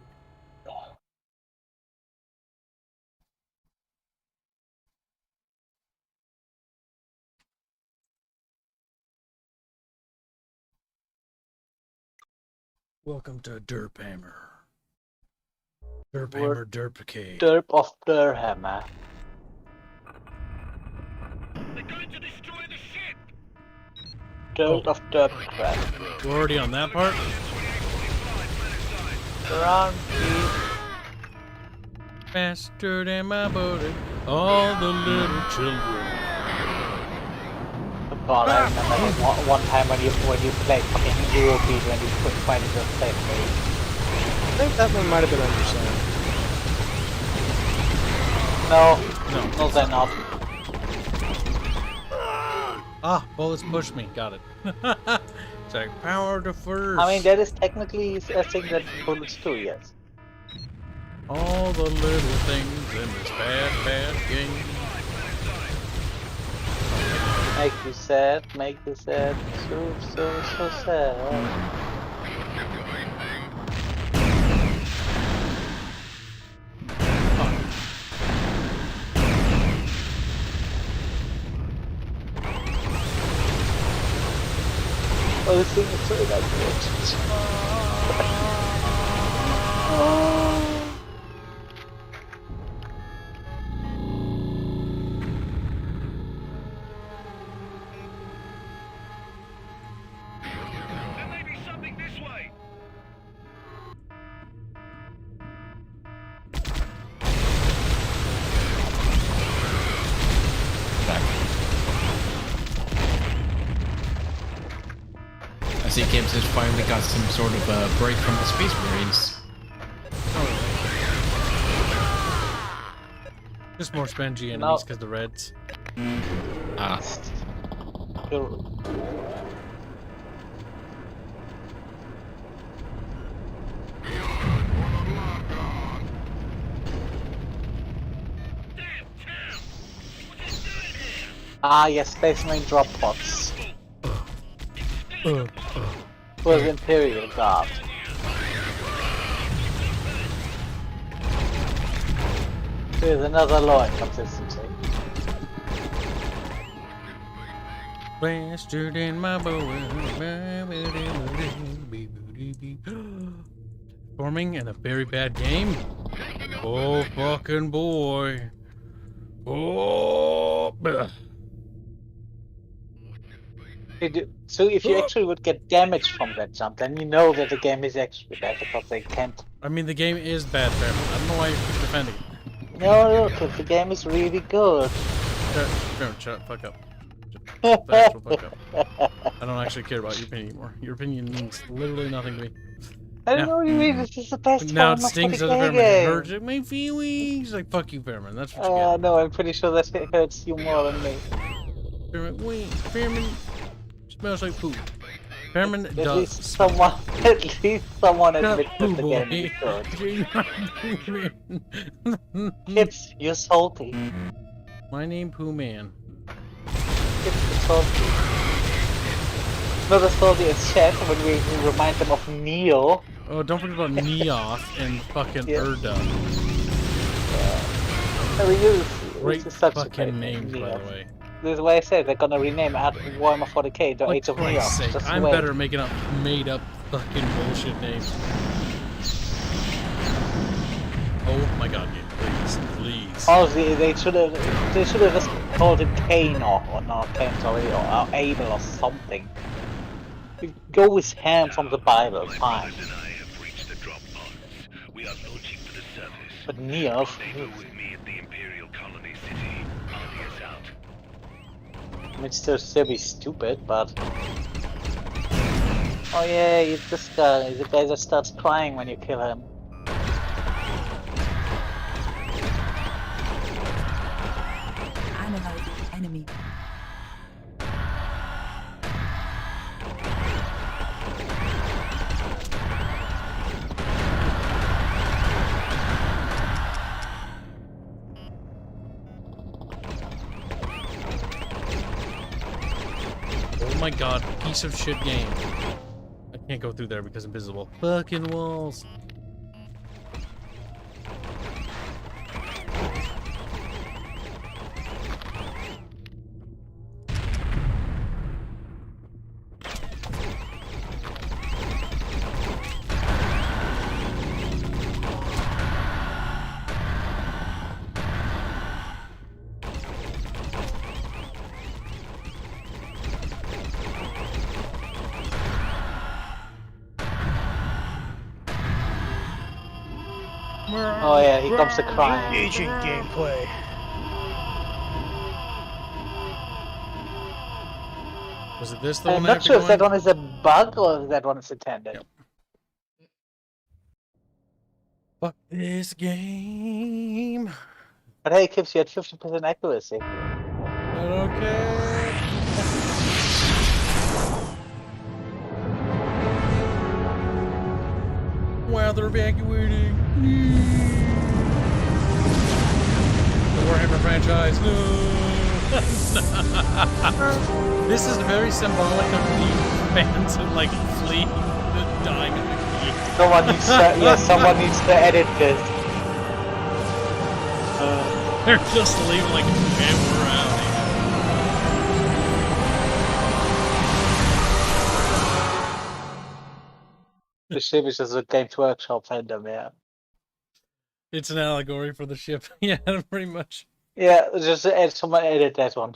Welcome to Derp Hammer. Derp Hammer, Derp Derp of Derhammer. They're going to destroy the ship! Dirt of Derp. We're already on that part? Run, Faster than my body, all the little children. God, I remember one time when you played fucking Eurobeat when you couldn't find it the same way. I think that one might have been undersigned. No, they're not. Ah, bullets push me. Got it. It's like power to first. I mean, that is technically a thing that bullets do, yes. All the little things in this bad, bad game. Make you sad, so sad. Oh, this thing is so There may be something this way. I see Kibs has finally got some sort of a break from the Space Marines. Just more spongy enemies because the reds. Ah. Ah, yes, Space Marine drop pods. Was Imperial Guard. There's another law inconsistency. Bastard in my bow. Forming in a very bad game. Oh fucking boy. Oh. So if you actually would get damage from that jump, then you know that the game is actually bad because they can't. I mean, the game is bad, Fairman. I don't know why you keep defending it. No, because the game is really good. Fairman, shut the fuck up. Shut the actual fuck up. I don't actually care about your opinion anymore. Your opinion means literally nothing to me. I don't know what you mean. This is the best now it Final stings other 40K Fairman. It game. hurts my feelings. Like, fuck you, Fairman. That's what you get. No, I'm pretty sure that hurts you more than me. Fairman, wait. Fairman smells like poop. Fairman At does. least someone admits that the game is good. Kibs, you're salty. My name Pooh Man. Kibs is salty. Not as salty as Chef when we remind them of Neo. Oh, don't forget about Neoth and fucking Erda. Great such fucking names, by the way. This is why I said they're gonna rename Warhammer 40K to Age of Neos. Just I'm wait. better making up made up fucking bullshit names. Oh my god, game, please. Honestly, they should have just called it Kane or not Kane, sorry, or Abel or something. Go with Ham from the Bible, fine. But Neos. I mean, still be stupid, but. Oh yeah, it's this guy. The guy that starts crying when you kill him. Analyzing enemy. Oh my god, piece of shit game. I can't go through there because invisible. Fucking walls. Oh yeah, here comes the crying. Agent gameplay. Was it this the I'm one? not sure if that one is a bug or if that one is intended. Yep. Fuck this game. But hey, Kibs, you had 50% accuracy. Okay. While they're evacuating. Warhammer franchise. No. This is very symbolic of the fans of like Fleet dying in the game. Someone needs to edit this. They're just leaving like, man, we're out here. The ship is just a Games Workshop fandom, yeah. It's an allegory for the ship. Yeah, pretty much. Yeah, just someone edit that one.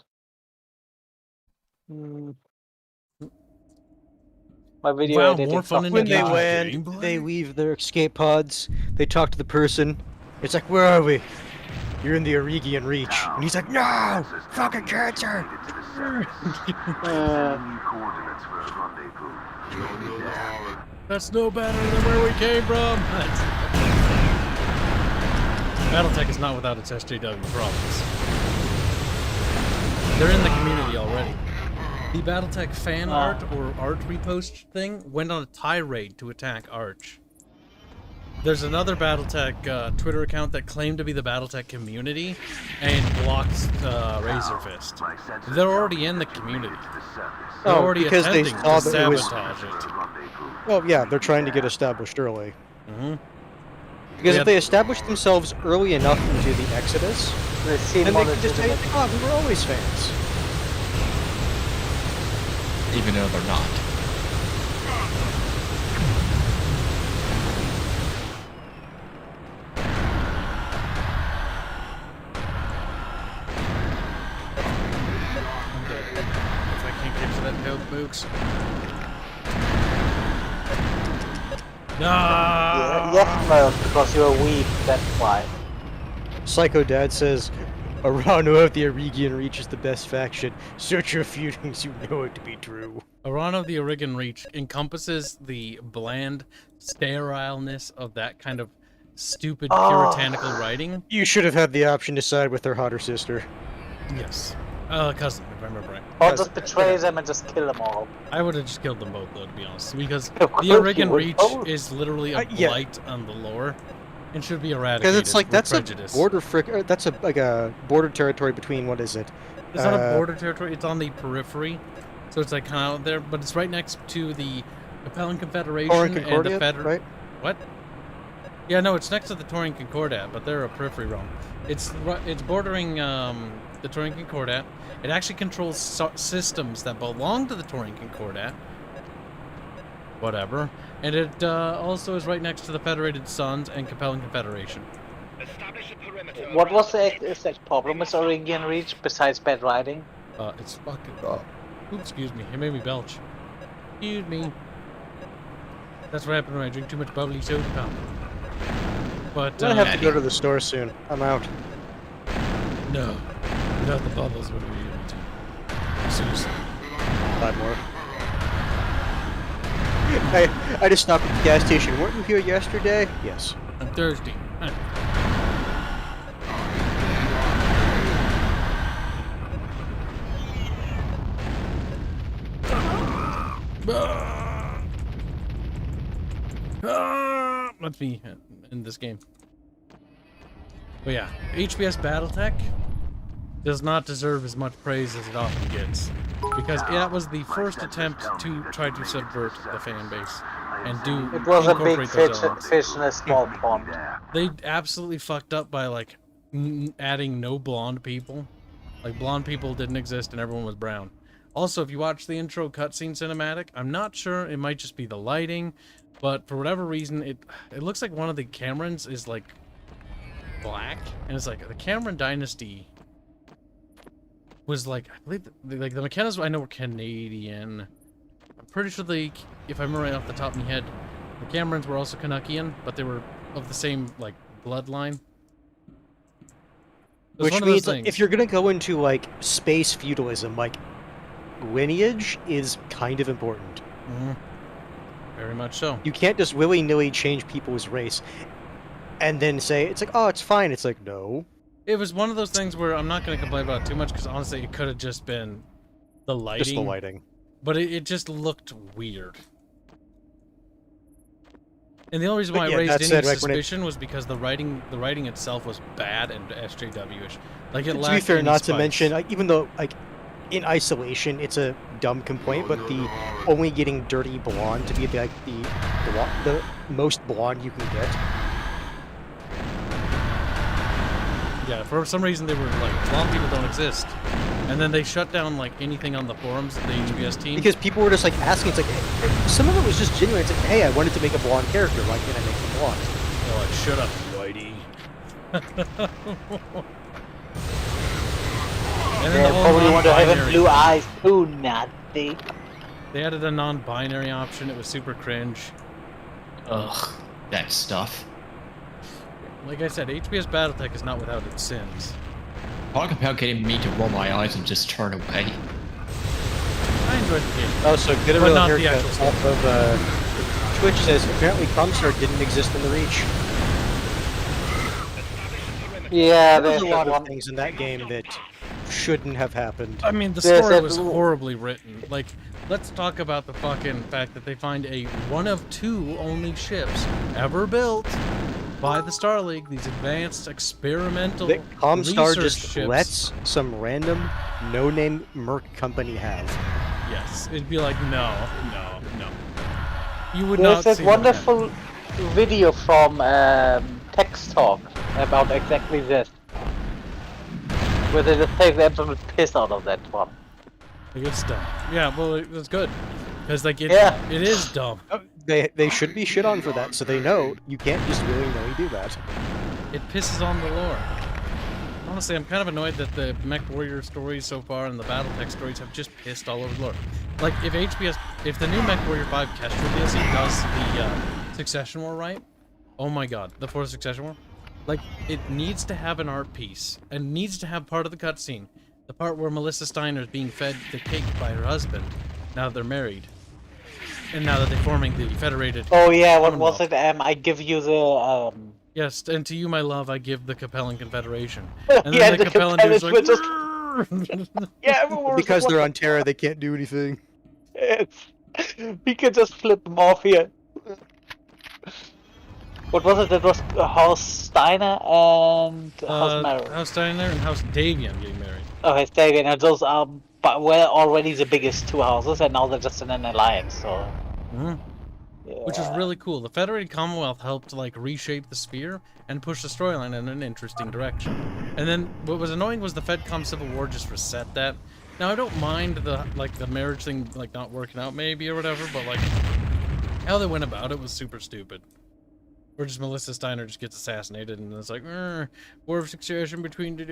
My video Wow, editing more fun software. when they land, they leave their escape pods, they talk to the person. It's like, where are we? You're in the Aurigian Reach. And he's like, no! Fucking cancer! That's no better than where we came from! Battletech is not without its SJW problems. They're in the community already. The Battletech fan art or art repost thing went on a tirade to attack Arch. There's another Battletech Twitter account that claimed to be the Battletech community and blocked Razor Fist. They're already in the community. They're already because they attempting saw to that it was... sabotage it. Well, yeah, they're trying to get established early. Mm-hmm. Because if they establish themselves early enough into the Exodus, then they can just say, oh, we were always fans. Even though they're not. I'm dead. If I can't get to that health, Mooks. No! Yes, no, because you're weak, that's why. Psycho Dad says, Arano of the Aurigian Reach is the best faction. Search your feelings, you know it to be true. Arano of the Aurigian Reach encompasses the bland sterileness of that kind of stupid puritanical writing. You should have had the option to side with their hotter sister. Yes. Cousin, if I remember right. Or just betray them and just kill them all. I would have just killed them both, though, to be honest. Because the Aurigian Reach is literally a blight on the lore. And should be eradicated. Because it's like that's prejudice. a border that's like a border territory between what is it? It's not a border territory. It's on the periphery, so it's like kind of out there. But it's right next to the Capellan Confederation and the Federal. Right? What? Yeah, no, it's next to the Taurian Concordat, but they're a periphery realm. It's bordering the Taurian Concordat. It actually controls systems that belong to the Taurian Concordat. Whatever. And it also is right next to the Federated Suns and Capellan Confederation. What was the exact problem with Aurigian Reach besides bad writing? It's fucking... Oops, excuse me. It made me belch. Excuse me. That's what happened when I drink too much bubbly soda pop. But, I'm gonna have to go to the store soon. I'm out. No. Without the bubbles, what are we able to? Seriously. 5 more. I just stopped at the gas station. Weren't you here yesterday? Yes. I'm thirsty. Let me end this game. But yeah, HBS Battletech does not deserve as much praise as it often gets. Because that was the first attempt to try to subvert the fan base and do it was a big incorporate fish in a small pond. They absolutely fucked up by like adding no blonde people. Like blonde people didn't exist and everyone was brown. Also, if you watch the intro cutscene cinematic, I'm not sure, it might just be the lighting, but for whatever reason, it looks like one of the Camerons is like black, and it's like the Cameron dynasty was like, I believe, like the McKennas I know were Canadian. I'm pretty sure if I remember right off the top of my head, the Camerons were also Canuckian, but they were of the same like bloodline. Which means like, if you're gonna go into like space feudalism, like lineage is kind of important. Mm-hmm. Very much so. You can't just willy-nilly change people's race and then say it's like, oh, it's fine. It's like, no. It was one of those things where I'm not going to complain about it too much because honestly, it could have just been the lighting. Just the lighting. But it just looked weird. And the only reason why But I yeah, raised that any said, like, when it- suspicion was because the writing itself was bad and SJW-ish. Like, it To be lacked fair, any not to spice. mention, like, even though, like, in isolation, it's a dumb complaint, but the only getting dirty blonde to be like the most blonde you can get. Yeah, for some reason they were like, blonde people don't exist. And then they shut down like anything on the forums, the HBS team. Because people were just like asking, it's like, some of it was just genuine. It's like, hey, I wanted to make a blonde character. Why can't I make them blonde? They're like, shut up, Whitey. And then the whole probably want to have non-binary- blue eyes too, Nazi. They added a non-binary option. It was super cringe. Ugh, that stuff. Like I said, HBS BattleTech is not without its sins. Talk about getting me to roll my eyes and just turn away. I enjoyed the game. Oh, so get a But real not the haircut actual off of Twitch says apparently Comstar didn't exist in the Reach. Yeah, There's a there's lot one. of things in that game that shouldn't have happened. I mean, the There's story that was little- horribly written. Like, let's talk about the fucking fact that they find a one of two only ships ever built by the Star League, these advanced experimental That Comstar research just ships. lets some random no-name merc company have. Yes, it'd be like, no. You would There's not that see wonderful video from Text Talk about exactly this. Where they just take the absolute piss out of that one. Like, it's dumb. Yeah, well, it's good. Because, like, it is dumb. They should be shit on for that, so they know you can't just willy-nilly do that. It pisses on the lore. Honestly, I'm kind of annoyed that the Mech Warrior stories so far and the BattleTech stories have just pissed all over the lore. Like, if the new Mech Warrior 5 Kestrel DLC does the Succession War right, oh my god, the fourth Succession War, like, it needs to have an art piece, and needs to have part of the cutscene. The part where Melissa Steiner is being fed the cake by her husband, now that they're married. And now that they're forming the Federated Oh yeah, what was Commonwealth. it? I give you the Yes, and to you, my love, I give the Capellan Confederation. And yeah, then the Capellan dude's like, just yeah, everyone was Because like, they're what on Terra, they can't do anything. the- we could just flip them off here. What was it? That was House Steiner and House Merrill. House Steiner and House Davian getting married. Oh, House Davian, and those are already the biggest two houses, and now they're just in an alliance. So. Mhm. Which is really cool. The Federated Commonwealth helped like reshape the sphere and push the storyline in an interesting direction. And then what was annoying was the FedCom Civil War just reset that. Now I don't mind the marriage thing like not working out maybe or whatever, but like how they went about it was super stupid. Or just Melissa Steiner just gets assassinated and it's like war of succession between the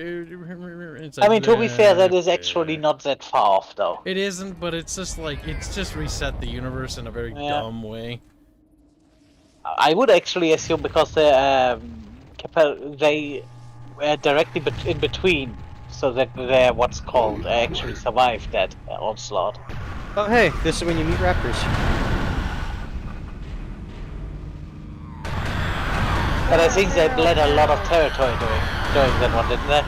it's like, I mean, to be fair, that is actually not that far off, though. It isn't, but it's just like it's just reset the universe in a very dumb way. I would actually assume because they were directly in between, so that they what's called actually survived that onslaught. Oh hey, this is when you meet raptors. But I think they bled a lot of territory during that one, didn't they?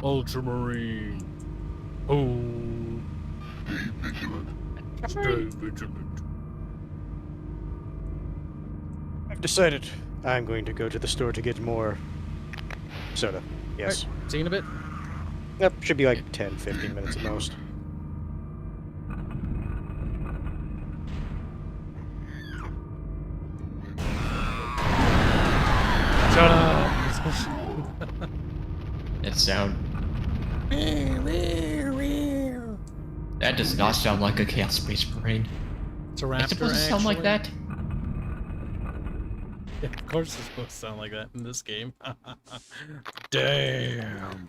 Ultramarine. Oh. Stay vigilant. I've decided I'm going to go to the store to get more soda. Yes. Alright, see you in a bit. Yep, should be like 10-15 minutes at most. Shut up! That sound. That does not sound like a Chaos Space Marine. It's a It's raptor, supposed to sound like that? Yeah, of course it's supposed to sound like that in this game. Damn.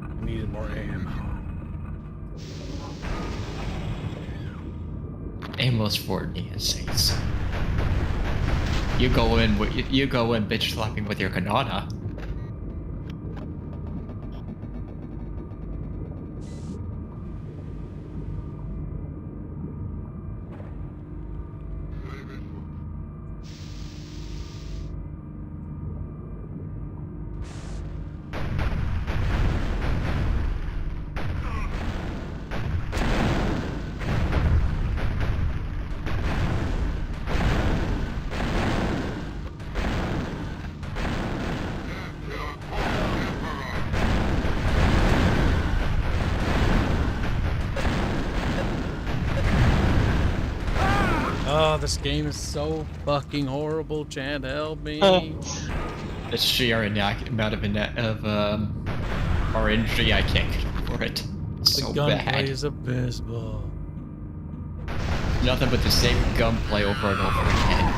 I needed more ammo. Ammo's for the instincts. You go in bitch slapping with your katana. Oh, this game is so fucking horrible, Chad. Help me. The sheer amount of RNG I can't get over it. So the gunplay bad. is abysmal. Nothing but the same gunplay over and over again.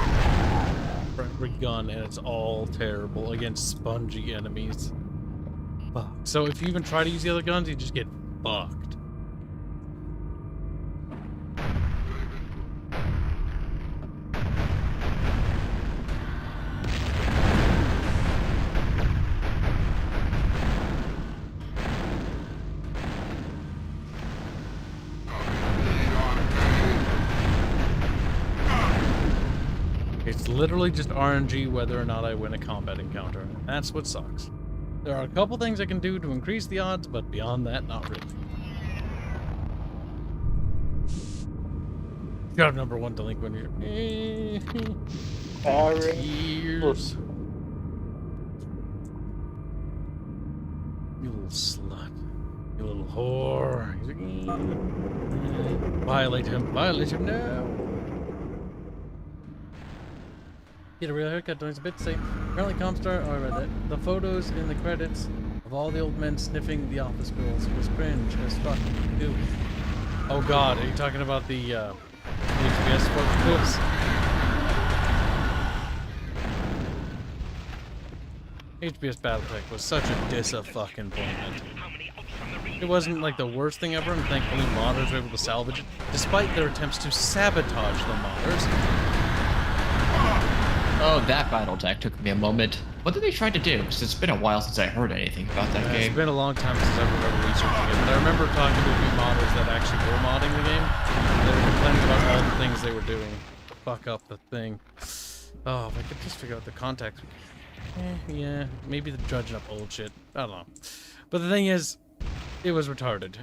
For every gun, and it's all terrible against spongy enemies. Fuck. So if you even try to use the other guns, you just get fucked. It's literally just RNG whether or not I win a combat encounter. That's what sucks. There are a couple things I can do to increase the odds, but beyond that, not really. Got number one delinquent here. Tears. You little slut. You little whore. Violate him. Violate him now. Get a real haircut, doing a bit safe. Apparently Comstar, oh I read that. The photos in the credits of all the old men sniffing the office girls was cringe as fuck. Ew. Oh god, are you talking about the HBS photos? HBS Battletech was such a disappointment. It wasn't like the worst thing ever, and thankfully modders were able to salvage it, despite their attempts to sabotage the modders. Oh, that Battletech took me a moment. What did they try to do? Because it's been a while since I heard anything about that game. It's been a long time since I've ever researched it, but I remember talking to a few modders that actually were modding the game. They were complaining about all the things they were doing to fuck up the thing. Oh, if I could just figure out the context. Yeah, maybe the judging up old shit. I don't know. But the thing is, it was retarded.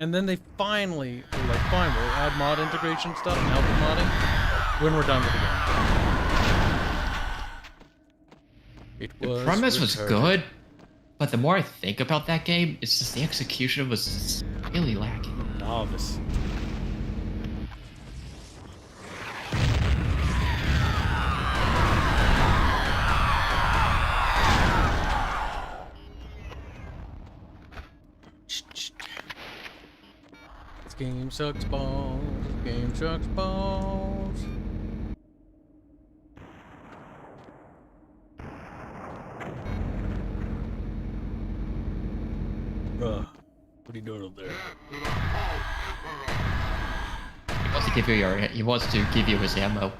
And then they finally were like, fine, we'll add mod integration stuff and help with modding when we're done with the game. The premise was good, but the more I think about that game, it's just the execution was just really lacking. Novice. This game sucks balls. This game sucks balls. What are you doing up there? He wants to give you his ammo.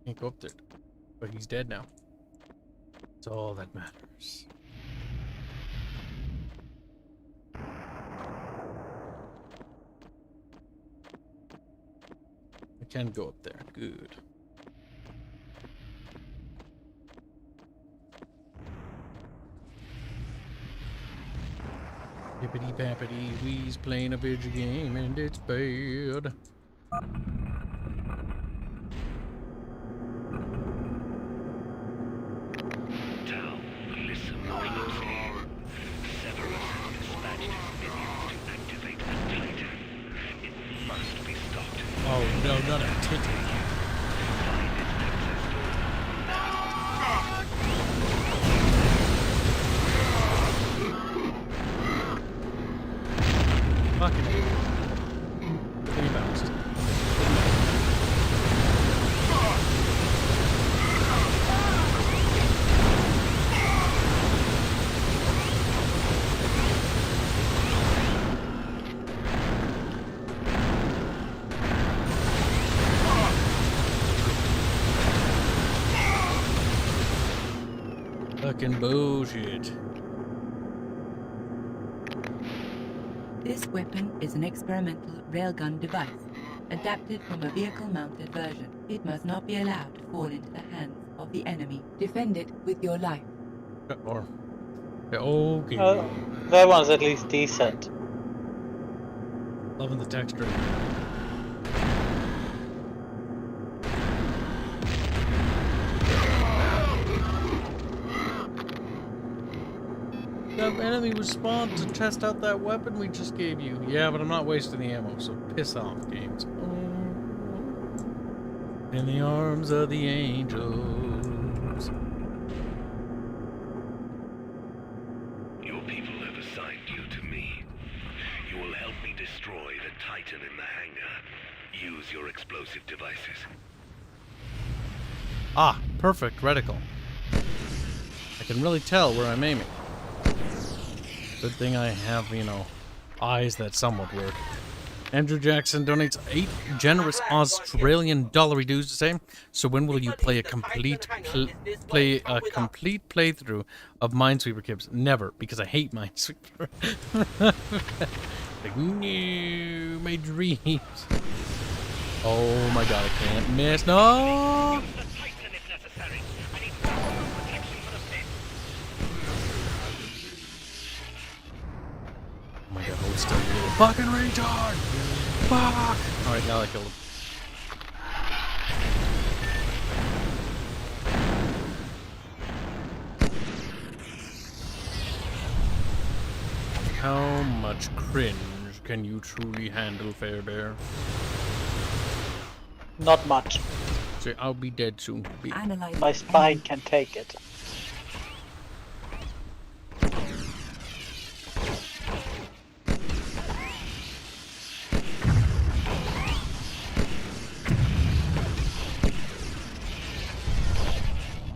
Can't go up there. But he's dead now. That's all that matters. I can go up there. Good. Hippity pappity, we's playing a video game and it's bad. Down, listen closely. Severus has dispatched minions to activate the Titan. It must be stopped. Oh no, not a Titan. Fucking hell. Good thing he bounced. Fucking bullshit. This weapon is an experimental railgun device, adapted from a vehicle-mounted version. It must not be allowed to fall into the hands of the enemy. Defend it with your life. Or, okay. That one's at least decent. Loving the texture. enemy was spawned to test out that weapon we just gave you. Yeah, but I'm not wasting the ammo, so piss off, games. In the arms of the angels. Your people have assigned you to me. You will help me destroy the Titan in the hangar. Use your explosive devices. Ah, perfect reticle. I can really tell where I'm aiming. Good thing I have, you know, eyes that somewhat work. Andrew Jackson donates 8 generous Australian dollary dues to say, so when will you play a complete playthrough of Minesweeper, Kibs? Never, because I hate Minesweeper. Like, no, my dreams. Oh my god, I can't miss. No! Oh my god, hold still, you little fucking retard! Fuck! Alright, now I killed him. How much cringe can you truly handle, Fair Bear? Not much. So I'll be dead soon. My spine can take it.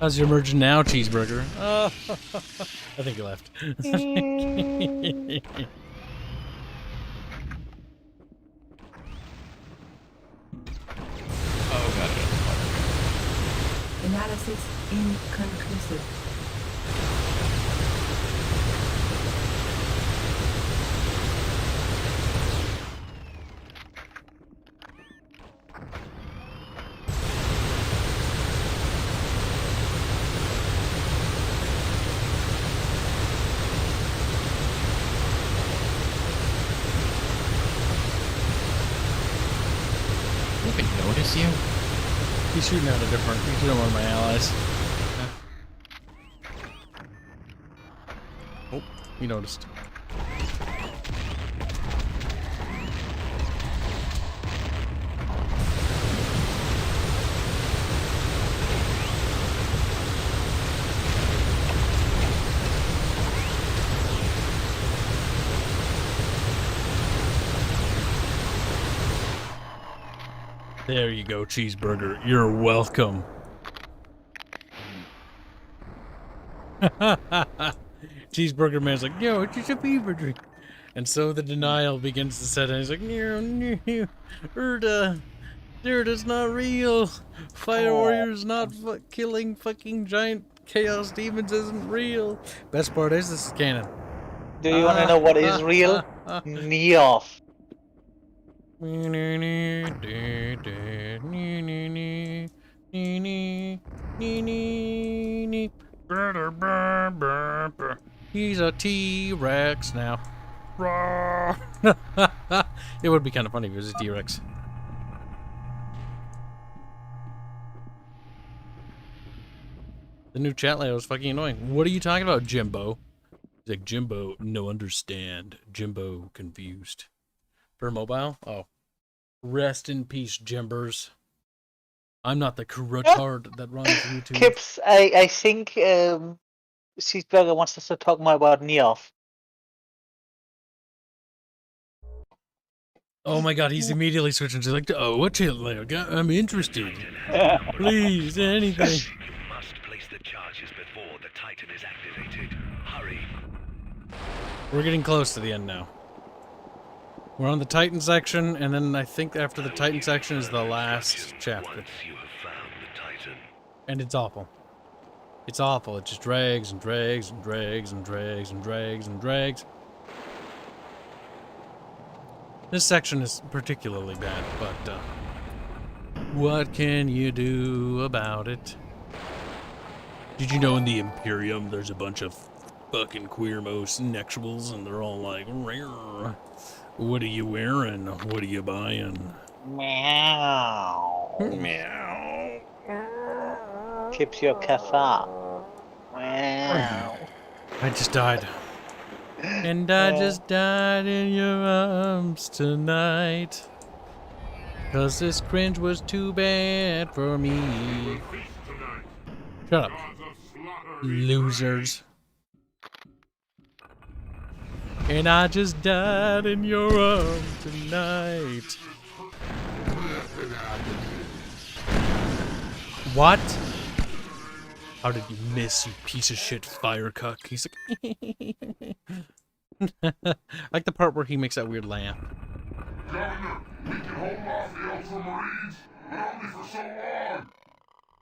How's your merge now, cheeseburger? I think he left. Oh god. Analysis inconclusive. Notice you? He's shooting at a different. He's shooting at one of my allies. Oh, he noticed. There you go, cheeseburger. You're welcome. Cheeseburger man's like, yo, it's just a fever dream. And so the denial begins to set in. He's like, no, Erda's not real. FireWarrior's not killing fucking giant chaos demons isn't real. Best part is this is canon. Do you want to know what is real? Neoff. He's a T-Rex now. It would be kind of funny if he was a T-Rex. The new chat layout was fucking annoying. What are you talking about, Jimbo? He's like, Jimbo, no understand. Jimbo confused. For mobile? Oh. Rest in peace, Jimbers. I'm not the retard that runs YouTube. Kibs, I think Cheeseburger wants us to talk more about Neoff. Oh my god, he's immediately switching to like, oh, what chat layout? I'm interested. Please, anything. You must place the charges before the Titan is activated. Hurry. We're getting close to the end now. We're on the Titan section, and then I think after the Titan section is the last chapter. Once you have found the Titan. And it's awful. It's awful. It just drags and drags and drags and drags and drags and drags. This section is particularly bad, but what can you do about it? Did you know in the Imperium there's a bunch of fucking queer-most nexuals, and they're all like, rare. What are you wearing? What are you buying? Meow. Meow. Keeps your kaffa. Meow. I just died. And I just died in your arms tonight. 'Cause this cringe was too bad for me. Shut up. Losers. And I just died in your arms tonight. What? How did you miss, you piece of shit fire cuck? He's like... like the part where he makes that weird laugh. Governor, we can hold off the Ultramarines, but only for so long.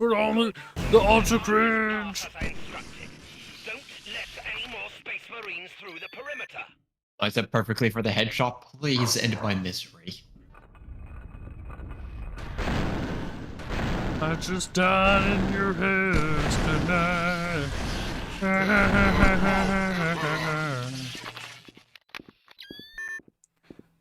We're only the Ultra Cringe. Don't let any more Space Marines through the perimeter. I said perfectly for the headshot. Please end my misery. I just died in your heads tonight.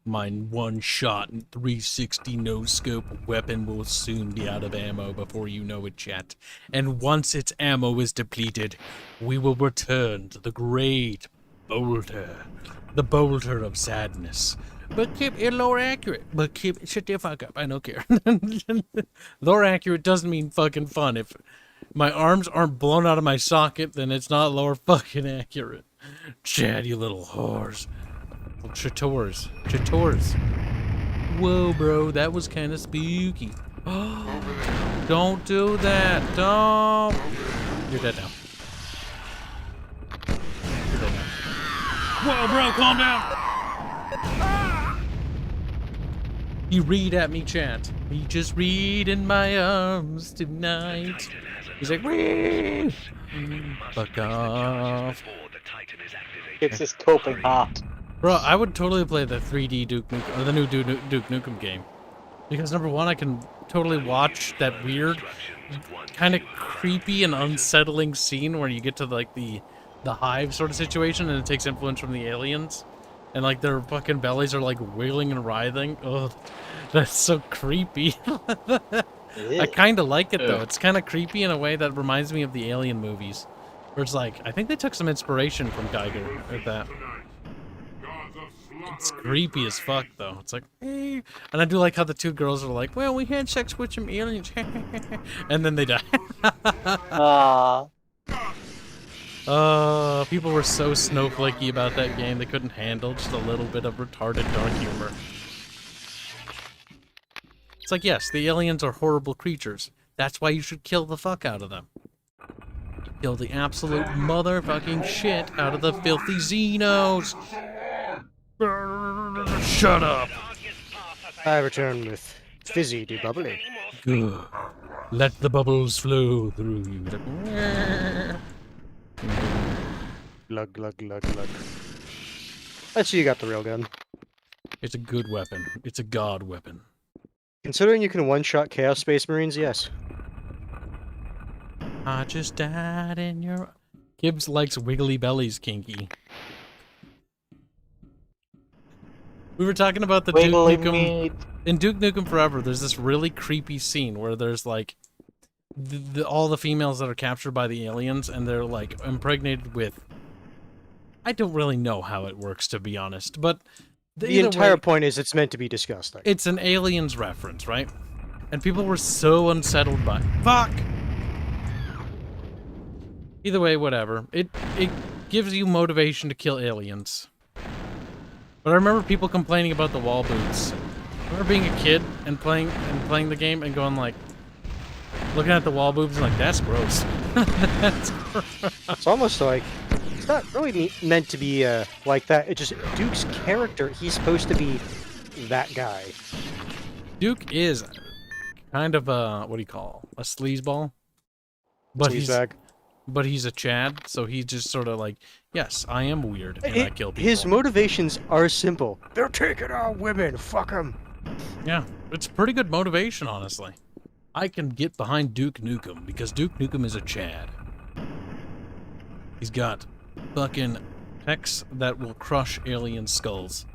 My one-shot 360 no-scope weapon will soon be out of ammo before you know it, chat. And once its ammo is depleted, we will return to the great boulder. The boulder of sadness. But keep it lower accurate. But keep shut the fuck up. I don't care. Lower accurate doesn't mean fucking fun. If my arms aren't blown out of my socket, then it's not lower fucking accurate. Chad, you little whores. Chitors. Whoa, bro, that was kind of spooky. Don't do that. Don't. You're dead now. You're dead now. Whoa, bro, calm down. You read at me, chat. You just read in my arms tonight. He's like, wee. Fuck off. It's his coping heart. Bro, I would totally play the 3D Duke Nukem, or the new Duke Nukem game. Because number one, I can totally watch that weird, kind of creepy and unsettling scene where you get to like the hive sort of situation and it takes influence from the aliens. And like their fucking bellies are like wiggling and writhing. Oh, that's so creepy. I kind of like it though. It's kind of creepy in a way that reminds me of the Alien movies. Where it's like, I think they took some inspiration from Geiger with that. It's creepy as fuck, though. It's like, eh. And I do like how the two girls are like, well, we had sex with some aliens. And then they die. People were so snowflakey about that game, they couldn't handle just a little bit of retarded dark humor. It's like, yes, the aliens are horrible creatures. That's why you should kill the fuck out of them. Kill the absolute motherfucking shit out of the filthy Xenos. Shut up. I return with fizzy do bubbly. Good. Let the bubbles flow through you. Glug, glug, glug, glug. I see you got the railgun. It's a good weapon. It's a god weapon. Considering you can one-shot Chaos Space Marines, yes. I just died in your... Kibs likes wiggly bellies, kinky. We were talking about the Duke Nukem... In Duke Nukem Forever, there's this really creepy scene where there's like... all the females that are captured by the aliens, and they're like impregnated with... I don't really know how it works, to be honest, but... The entire point is it's meant to be disgusting. It's an Aliens reference, right? And people were so unsettled by it. Fuck! Either way, whatever. It gives you motivation to kill aliens. But I remember people complaining about the wall boots. I remember being a kid and playing the game and going like, looking at the wall boobs and like, that's gross. That's gross. It's almost like it's not really meant to be like that. It just Duke's character. He's supposed to be that guy. Duke is kind of a what do you call a sleazeball? But he's a Chad, so he's just sort of like, yes, I am weird and I kill people. His motivations are simple. They're taking our women. Fuck them. Yeah, it's pretty good motivation, honestly. I can get behind Duke Nukem because Duke Nukem is a Chad. He's got fucking pecs that will crush alien skulls.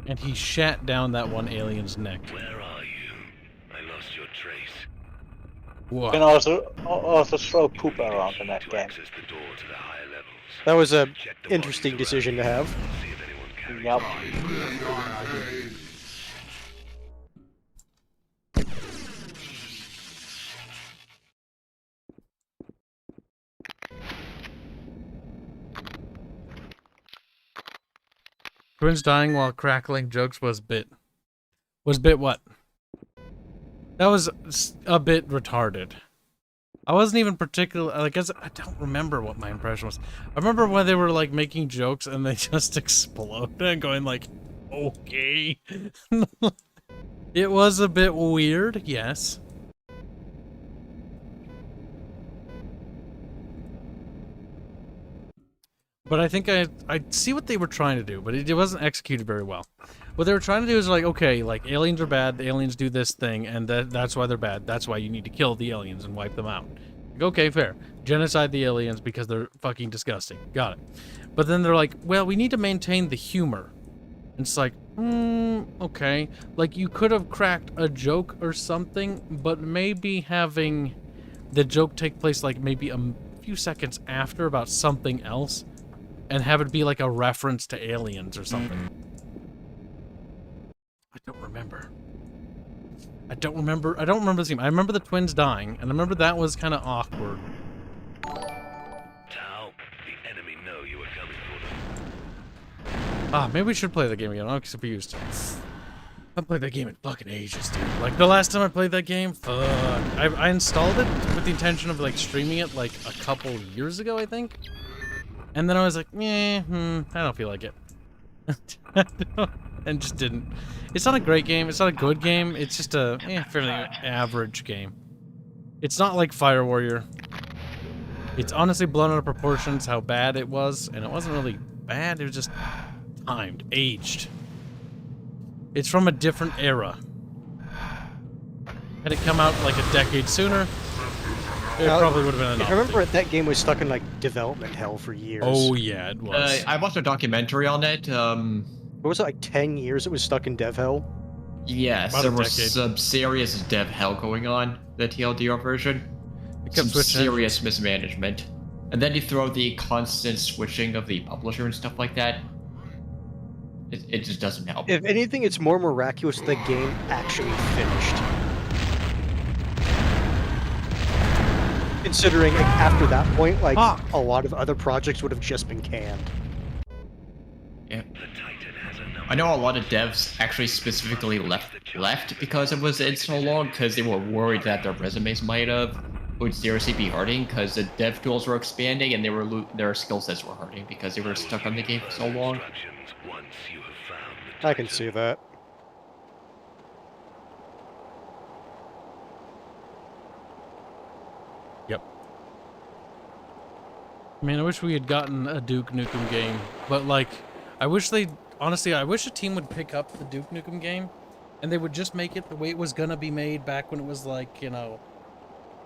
And he shat down that one alien's neck. Where are you? I lost your trace. You can also throw poop around in that game. Access the door to the higher levels. That was a interesting decision to have. Yep. Twins dying while crackling jokes was bit what? That was a bit retarded. I wasn't even particularly, I guess, I don't remember what my impression was. I remember when they were, like, making jokes and they just exploded and going like, okay. It was a bit weird, yes. But I think I see what they were trying to do, but it wasn't executed very well. What they were trying to do is like, okay, like, aliens are bad, the aliens do this thing, and that's why they're bad. That's why you need to kill the aliens and wipe them out. Like, okay, fair. Genocide the aliens because they're fucking disgusting. Got it. But then they're like, well, we need to maintain the humor. And it's like, okay. Like, you could have cracked a joke or something, but maybe having the joke take place, like, maybe a few seconds after about something else, and have it be like a reference to aliens or something. I don't remember the scene. I remember the twins dying, and I remember that was kind of awkward. Tau, the enemy know you are coming for them. Ah, maybe we should play the game again. I'm confused. I played that game in fucking ages, dude. Like, the last time I played that game, fuck. I installed it with the intention of, like, streaming it, like, a couple years ago, I think. And then I was like, I don't feel like it. And just didn't. It's not a great game. It's not a good game. It's just a fairly average game. It's not like FireWarrior. It's honestly blown out of proportions how bad it was, and it wasn't really bad. It was just timed, aged. It's from a different era. Had it come out like a decade sooner, it probably would have been enough. I remember that game was stuck in like development hell for years. Oh yeah, it was. I watched a documentary on it. What was it, like 10 years it was stuck in dev hell? Yes, there was some serious dev hell going on, the TLDR version. Some serious mismanagement. And then you throw the constant switching of the publisher and stuff like that. It just doesn't help. If anything, it's more miraculous the game actually finished. Considering like, after that point, like a lot of other projects would have just been canned. Yeah. I know a lot of devs actually specifically left because it was in so long because they were worried that their resumes would seriously be hurting because the dev tools were expanding and their skill sets were hurting because they were stuck on the game for so long. I can see that. Yep. Man, I wish we had gotten a Duke Nukem game, but like, honestly, I wish a team would pick up the Duke Nukem game, and they would just make it the way it was gonna be made back when it was like, you know,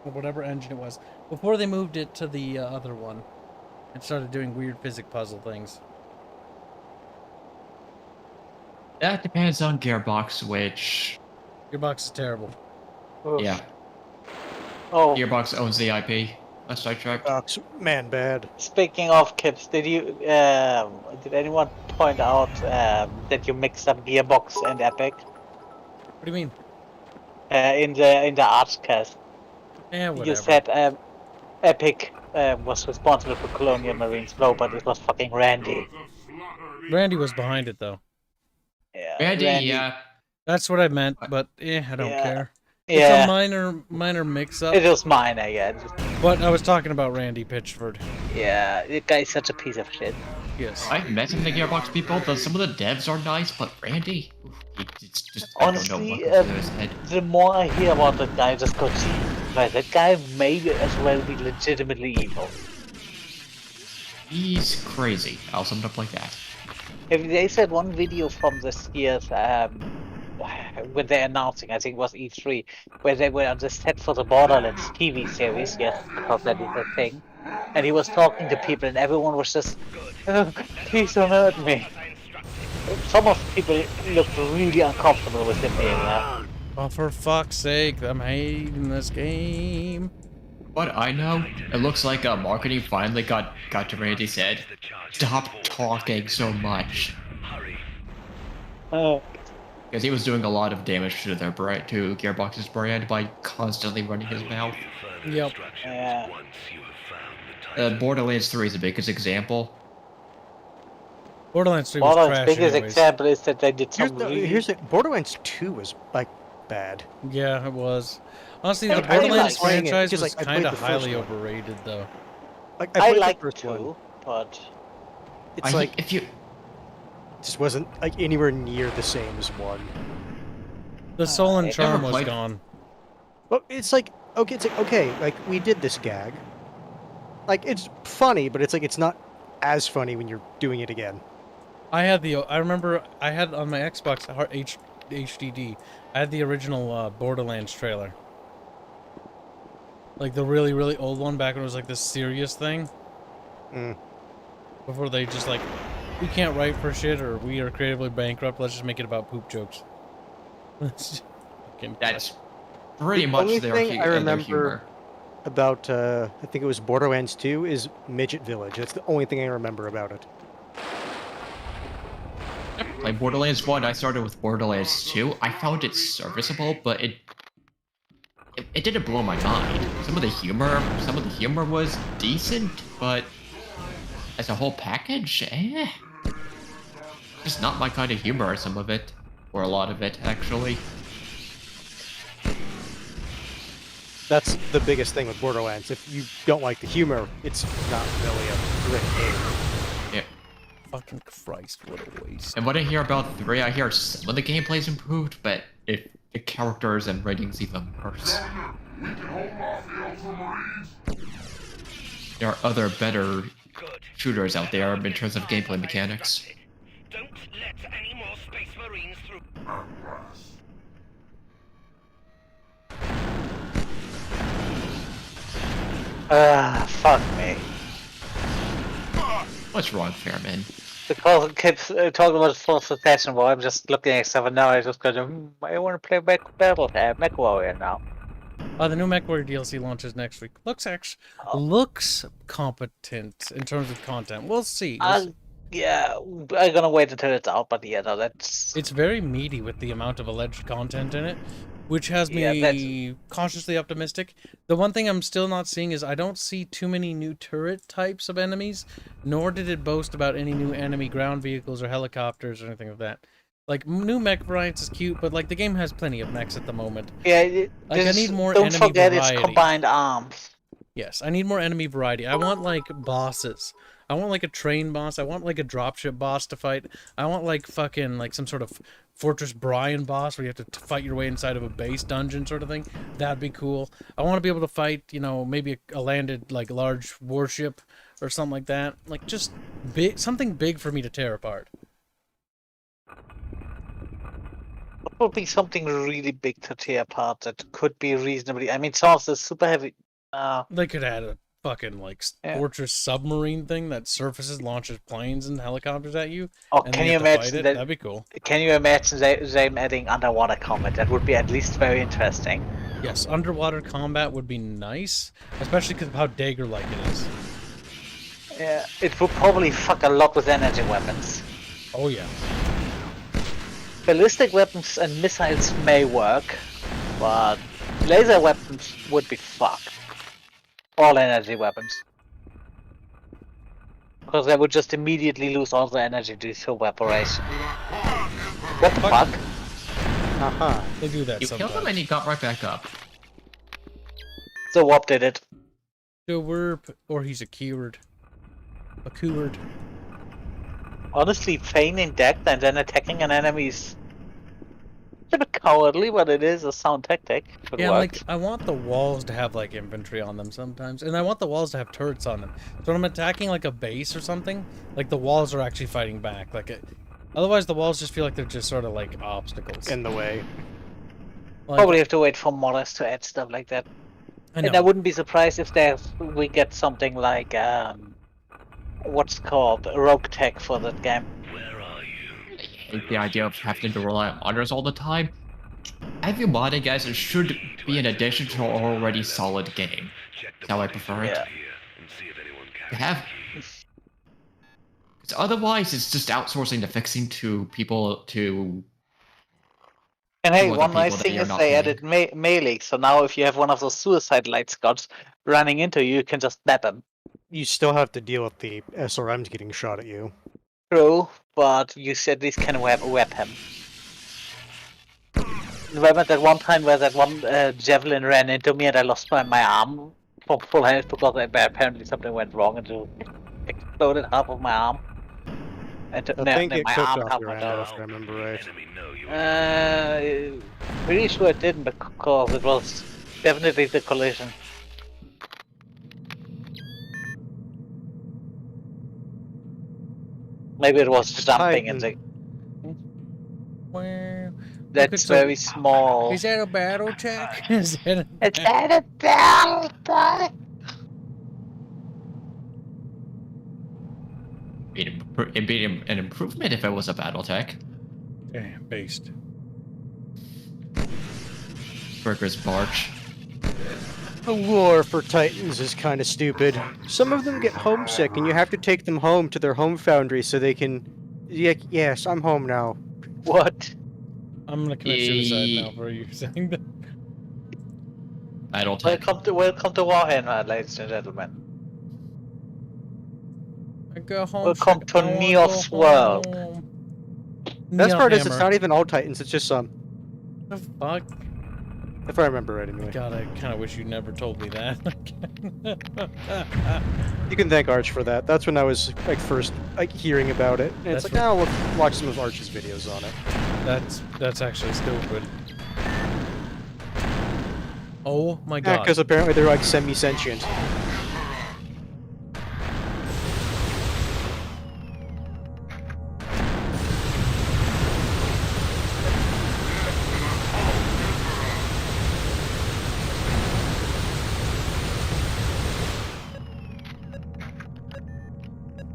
whatever engine it was, before they moved it to the other one, and started doing weird physics puzzle things. That depends on Gearbox, which... Gearbox is terrible. Yeah. Oh. Gearbox owns the IP. Last I checked. Man, bad. Speaking of Kibs, did anyone point out that you mixed up Gearbox and Epic? What do you mean? In the Archcast. Yeah, whatever. You said Epic was responsible for Colonial Marines Flow, but it was fucking Randy. Randy was behind it though. Yeah. Randy, yeah. That's what I meant, but I don't care. Yeah. It's a minor mix-up. It was minor, yeah. But I was talking about Randy Pitchford. Yeah, the guy's such a piece of shit. Yes. I've met some of the Gearbox people, but some of the devs are nice, but Randy, it's just, honestly, I don't know what goes through his head. The more I hear about that guy, I just go, like, that guy may as well be legitimately evil. He's crazy. I'll sum it up like that. If they said one video from this year's, when they're announcing, I think it was E3, where they were on the set for the Borderlands TV series, yes, because that is a thing, and he was talking to people and everyone was just, oh, please don't hurt me. Some of the people looked really uncomfortable with him being there. Oh, for fuck's sake, I'm hating this game. What I know, it looks like marketing finally got to Randy's head. Stop talking so much. Because he was doing a lot of damage to their brand, to Gearbox's brand by constantly running his mouth. Yep. Borderlands 3 is the biggest example. Borderlands 3 was trash biggest anyways. example is that they did some Borderlands 2 was like bad. Yeah, it was. Honestly, the I Borderlands like playing it franchise because, was like, I kind played of the first highly one. overrated, though. Like, I played like the first one. two, but it's like if you just wasn't like anywhere near the same as one. The soul and I charm never was played- gone. Well, it's like okay, like we did this gag. Like it's funny, but it's like it's not as funny when you're doing it again. I remember I had on my Xbox HDD, I had the original Borderlands trailer. Like the really, really old one back when it was like this serious thing. Before they just like, we can't write for shit or we are creatively bankrupt, let's just make it about poop jokes. That's pretty The much only their, thing I their remember humor. about I think it was Borderlands 2 is Midget Village. That's the only thing I remember about it. Like Borderlands 1, I started with Borderlands 2. I found it serviceable, but it didn't blow my mind. Some of the humor was decent, but as a whole package, just not my kind of humor. Some of it, or a lot of it, actually. That's the biggest thing with Borderlands. If you don't like the humor, it's not really a great game. Yeah. Fucking Christ, what a waste. And what I hear about 3, I hear some of the gameplay's improved, but the characters and ratings even worse. There are other better shooters out there in terms of gameplay mechanics. Don't let any more Space Marines through. fuck me. What's wrong, Fairman? Because Kibs talking about full succession war, I'm just looking at stuff and now I just go, I want to play MechWarrior now. The new MechWarrior DLC launches next week. Looks competent in terms of content. We'll see. Yeah, I'm gonna wait until it's out, but yeah, no, that's... It's very meaty with the amount of alleged content in it, which has me cautiously optimistic. The one thing I'm still not seeing is I don't see too many new turret types of enemies, nor did it boast about any new enemy ground vehicles or helicopters or anything of that. Like, new mech variants is cute, but like the game has plenty of mechs at the moment. Yeah, like I need more don't enemy forget variety. it's combined arms. Yes, I need more enemy variety. I want like bosses. I want like a train boss. I want like a dropship boss to fight. I want like fucking like some sort of Fortress Brian boss where you have to fight your way inside of a base dungeon sort of thing. That'd be cool. I want to be able to fight, you know, maybe a landed like large warship or something like that. Like just something big for me to tear apart. What would be something really big to tear apart that could be reasonably... I mean, some of the super heavy... They could add a fucking like fortress submarine thing that surfaces, launches planes and helicopters at you. Oh, and can then you have to fight imagine it? that? That'd be cool. Can you imagine them adding underwater combat? That would be at least very interesting. Yes, underwater combat would be nice, especially because of how dagger-like it is. Yeah, it would probably fuck a lot with energy weapons. Oh yeah. Ballistic weapons and missiles may work, but laser weapons would be fucked. All energy weapons. Because they would just immediately lose all the energy due to evaporation. What the fuck? They do that You sometimes. killed him and he got right back up. The Warp did it. The Warp, or he's a keyword. A keyword. Honestly, feigning death and then attacking an enemy is a bit cowardly, but it is a sound tactic. Yeah, like, I want the walls to have, like, infantry on them sometimes, and I want the walls to have turrets on them. So when I'm attacking, like, a base or something, like, the walls are actually fighting back. Like, otherwise the walls just feel like they're just sort of, like, obstacles. In the way. Like, probably have to wait for modders to add stuff like that. And I wouldn't be surprised if we get something like, what's called rogue tech for that game. I hate the idea of having to rely on modders all the time. Having modding, guys, should be an addition to an already solid game. That's how I prefer it. Yeah. To have. Because otherwise, it's just outsourcing the fixing to people to. And hey, to other one nice people that thing you're is not they paying. added melee, so now if you have one of those suicide light scots running into you, you can just stab him. You still have to deal with the SRMs getting shot at you. True, but you at least can web him. Remember that one time where that one javelin ran into me and I lost my arm from full health because apparently something went wrong and it exploded half of my arm. And I think it my clipped arm, off half your my ankle, nose. if I remember right. Pretty sure it didn't because it was definitely the collision. Maybe it was jumping and the. Well, That's very small. Is that a battle check? Is that It's at a battle check. It'd be an improvement if it was a battle tech. Okay, based. Burger's Barch. The war for Titans is kind of stupid. Some of them get homesick, and you have to take them home to their home foundry so they can. Yes, I'm home now. What? I'm gonna commit suicide now for you saying that. Battle tech. Welcome to Warhammer, ladies and gentlemen. I go home. Welcome to Neo's world. Best part is it's not even all Titans, it's just some. The fuck? If I remember right, anyway. God, I kind of wish you never told me that. You can thank Arch for that. That's when I was first hearing about it. And it's like, oh, we'll watch some of Arch's videos on it. That's actually stupid. Oh my god. Yeah, because apparently they're semi-sentient.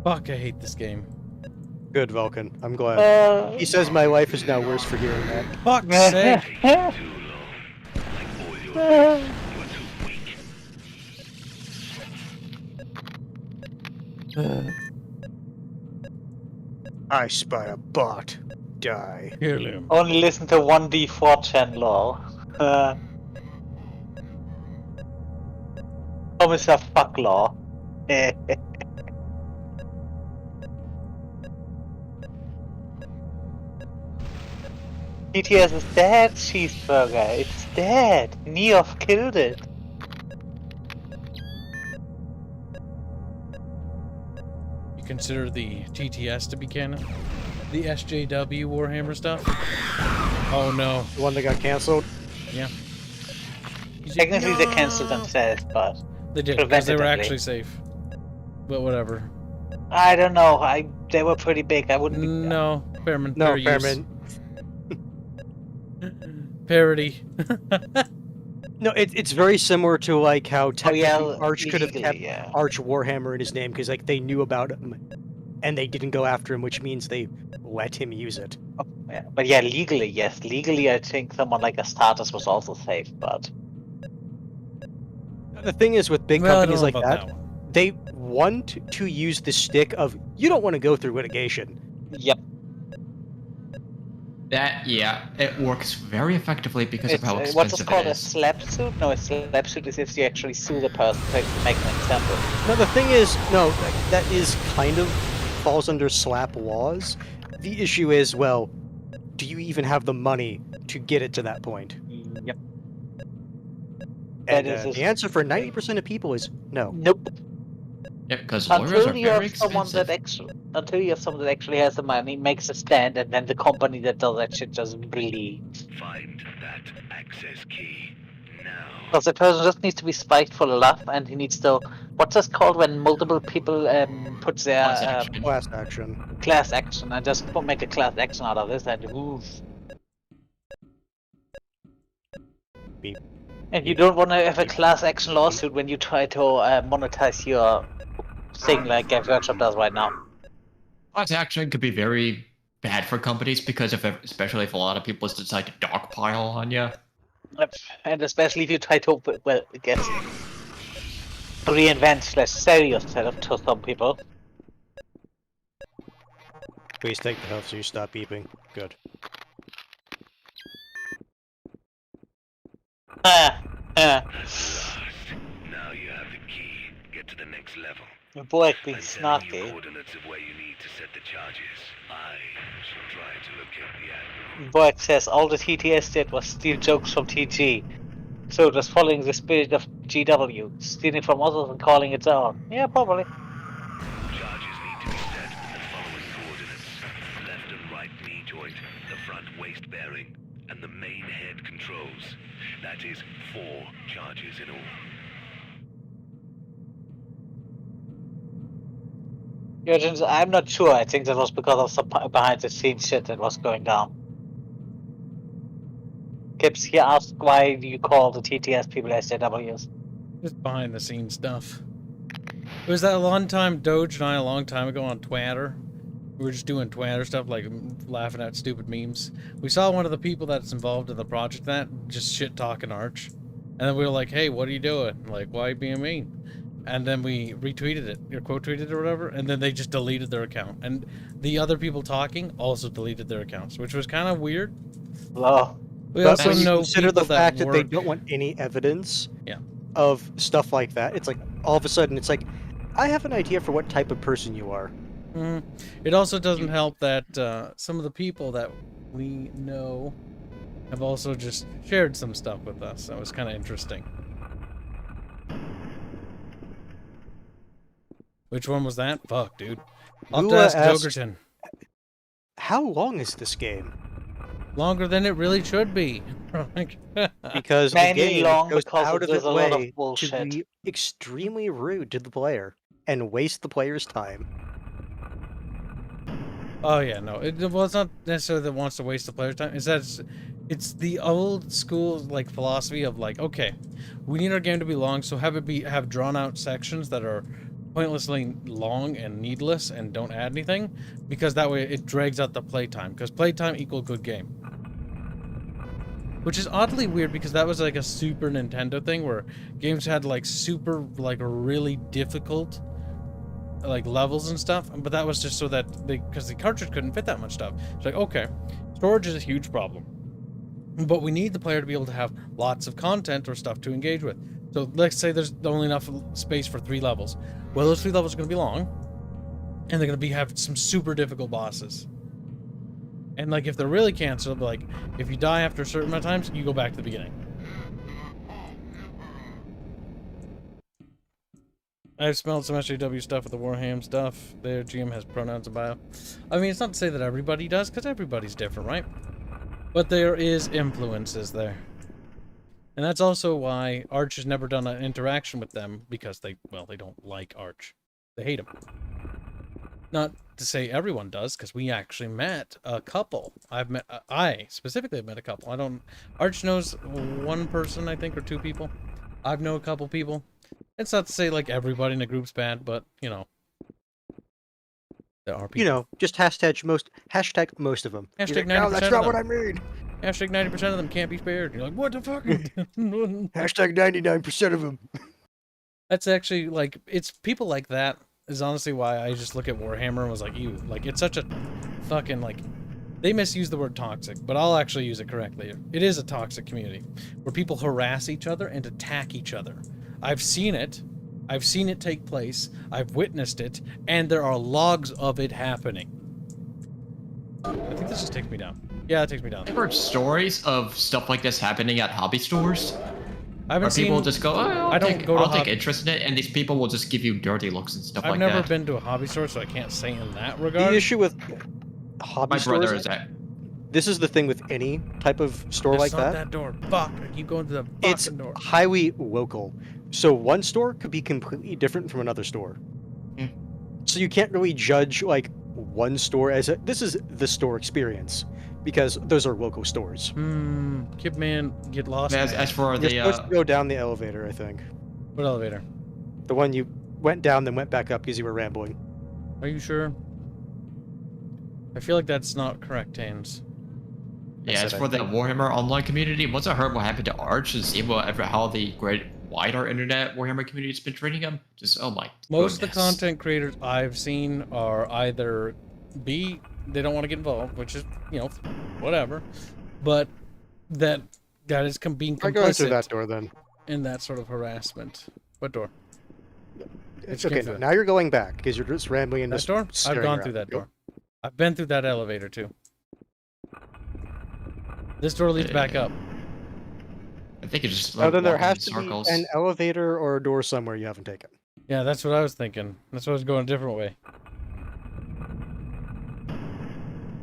Fuck, I hate this game. Good, Vulcan. I'm glad. He says my life is now worse for hearing that. Fuck's sake! I spy a bot. Die. Kill him. Only listen to 1D4 lore. Almost a fuck law. TTS is dead, cheeseburger. It's dead. Neof killed it. You consider the TTS to be canon? The SJW Warhammer stuff? Oh no. The one that got cancelled? Yeah. Technically they cancelled themselves, but they did, because they were actually safe. But whatever. I don't know. They were pretty big. I wouldn't be... No, Fairman. No, Fairman. Parody. No, it's very similar to how technically Arch could have legally, kept Arch Warhammer in his name because they knew about him and they didn't go after him, which means they let him use it. Oh, yeah. But yeah, legally, yes. Legally, I think someone like Astartes was also safe, but... The thing is with big companies like that, they want to use the stick of, you don't want to go through litigation. Yep. That, yeah, it works very effectively because of how expensive what's it called, it a is. slap suit? No, a slap suit is if you actually sue the person to make an example. No, the thing is, no, that is kind of falls under slap laws. The issue is, well, do you even have the money to get it to that point? Yep. And the answer for 90% of people is no. Nope. Yeah, because lawyers are very expensive. Until you have someone that actually has the money, makes a stand, and then the company that does that shit doesn't bleed. Find that access key now. Because the person just needs to be spiteful enough, and he needs to... What's this called when multiple people put their... Class action. Class action, and just make a class action out of this, and oof. Beep. And you don't want to have a class action lawsuit when you try to monetize your thing like Games Workshop does right now. Class action could be very bad for companies because especially if a lot of people decide to dogpile on you. And especially if you try to, well, I guess. reinvent/serious setup to some people. Please take the health so you stop beeping. Good. At last, now you have the key. Get to the next level. Your boy being I'm sending you snarky. coordinates of where you need to set the charges. I shall try to locate the admiral. Boy says all the TTS did was steal jokes from TG. So it was following the spirit of GW, stealing from others and calling its own. Yeah, probably. Charges need to be set with the following coordinates. Left and right knee joint, the front waist bearing, and the main head controls. That is 4 charges in all. Yeah, I'm not sure. I think that was because of some behind the scenes shit that was going down. Kibs, he asked why do you call the TTS people SJWs? Just behind the scenes stuff. It was that long time Doge and I a long time ago on Twitter. We were just doing Twitter stuff, like laughing at stupid memes. We saw one of the people that's involved in the project that just shit talking Arch. And then we were like, hey, what are you doing? Like, why are you being mean? And then we retweeted it, or quote tweeted it or whatever, and then they just deleted their account. And the other people talking also deleted their accounts, which was kind of weird. Wow. We also when you know consider the people fact that they work- don't want any evidence Yeah. of stuff like that, it's like all of a sudden it's like, I have an idea for what type of person you are. It also doesn't help that some of the people that we know have also just shared some stuff with us. That was kind of interesting. Which one was that? Fuck, dude. I'll have to ask Jokerton. How long is this game? Longer than it really should be. Because the Mainly game long goes because out of there's its a lot of way to bullshit. be extremely rude to the player and waste the player's time. Oh yeah, no. Well, it's not necessarily that it wants to waste the player's time. It's that it's the old school like philosophy of like, okay, we need our game to be long, so have drawn out sections that are pointlessly long and needless and don't add anything, because that way it drags out the playtime. Because playtime equal good game. Which is oddly weird because that was like a Super Nintendo thing where games had like super like really difficult like levels and stuff, but that was just so that because the cartridge couldn't fit that much stuff. It's like, okay, storage is a huge problem, but we need the player to be able to have lots of content or stuff to engage with. So let's say there's only enough space for 3 levels. Well, those 3 levels are going to be long, and they're going to have some super difficult bosses. And like if they're really canceled, like if you die after a certain amount of times, you go back to the beginning. I've smelled some SJW stuff with the Warham stuff. Their GM has pronouns in bio. I mean, it's not to say that everybody does, because everybody's different, right? But there is influences there. And that's also why Arch has never done an interaction with them, because they don't like Arch. They hate him. Not to say everyone does, because we actually met a couple. I specifically have met a couple. Arch knows 1 person, I think, or 2 people. I've known a couple people. It's not to say like everybody in the group's bad, but you know, there are people. You know, just hashtag most of them. Hashtag 90% no, that's not what I mean. Hashtag 90% of them can't be spared. You're like, what the fuck? Hashtag 99% of them. That's actually like, it's people like that is honestly why I just look at Warhammer and was like, ew, like it's such a fucking like, they misuse the word toxic, but I'll actually use it correctly. It is a toxic community where people harass each other and attack each other. I've seen it. I've seen it take place. I've witnessed it, and there are logs of it happening. I think this just takes me down. Yeah, it takes me down. I've heard stories of stuff like this happening at hobby stores. I haven't where people seen, just go, oh, I don't go to I'll take interest in it, and these people will just give you dirty looks and stuff like that. I've never been to a hobby store, so I can't say in that regard. The issue with hobby stores, my brother is at. This is the thing with any type of store like not that. that door. Fuck, I keep going to the fucking It's door. highly local. So one store could be completely different from another store. So you can't really judge like one store as this is the store experience, because those are local stores. Kid man, get lost. As for You're the supposed to go down the elevator, I think. What elevator? The one you went down then went back up because you were rambling. Are you sure? I feel like that's not correct, Tains. Yeah, as for the Warhammer online community, once I heard what happened to Arch and see how the Great wider internet Warhammer community has been treating them. Just oh my. Most of the goodness. content creators I've seen are either they don't want to get involved, which is whatever, but that is being I go through complicit that door then. in that sort of harassment. What door? It's okay. Now you're going back because you're just rambling in This this door? I've staring gone around. through that Go. door. I've been through that elevator too. This door leads back up. I think it's just. Oh, then there walking has in to circles. be an elevator or a door somewhere you haven't taken. Yeah, that's what I was thinking. That's why I was going a different way.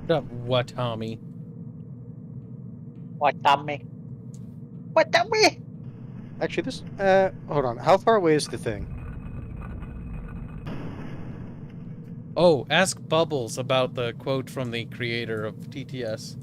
Shut up, what, Tommy? What, Tommy? What, Tommy? Actually, this. Hold on. How far away is the thing? Oh, ask Bubbles about the quote from the creator of TTS.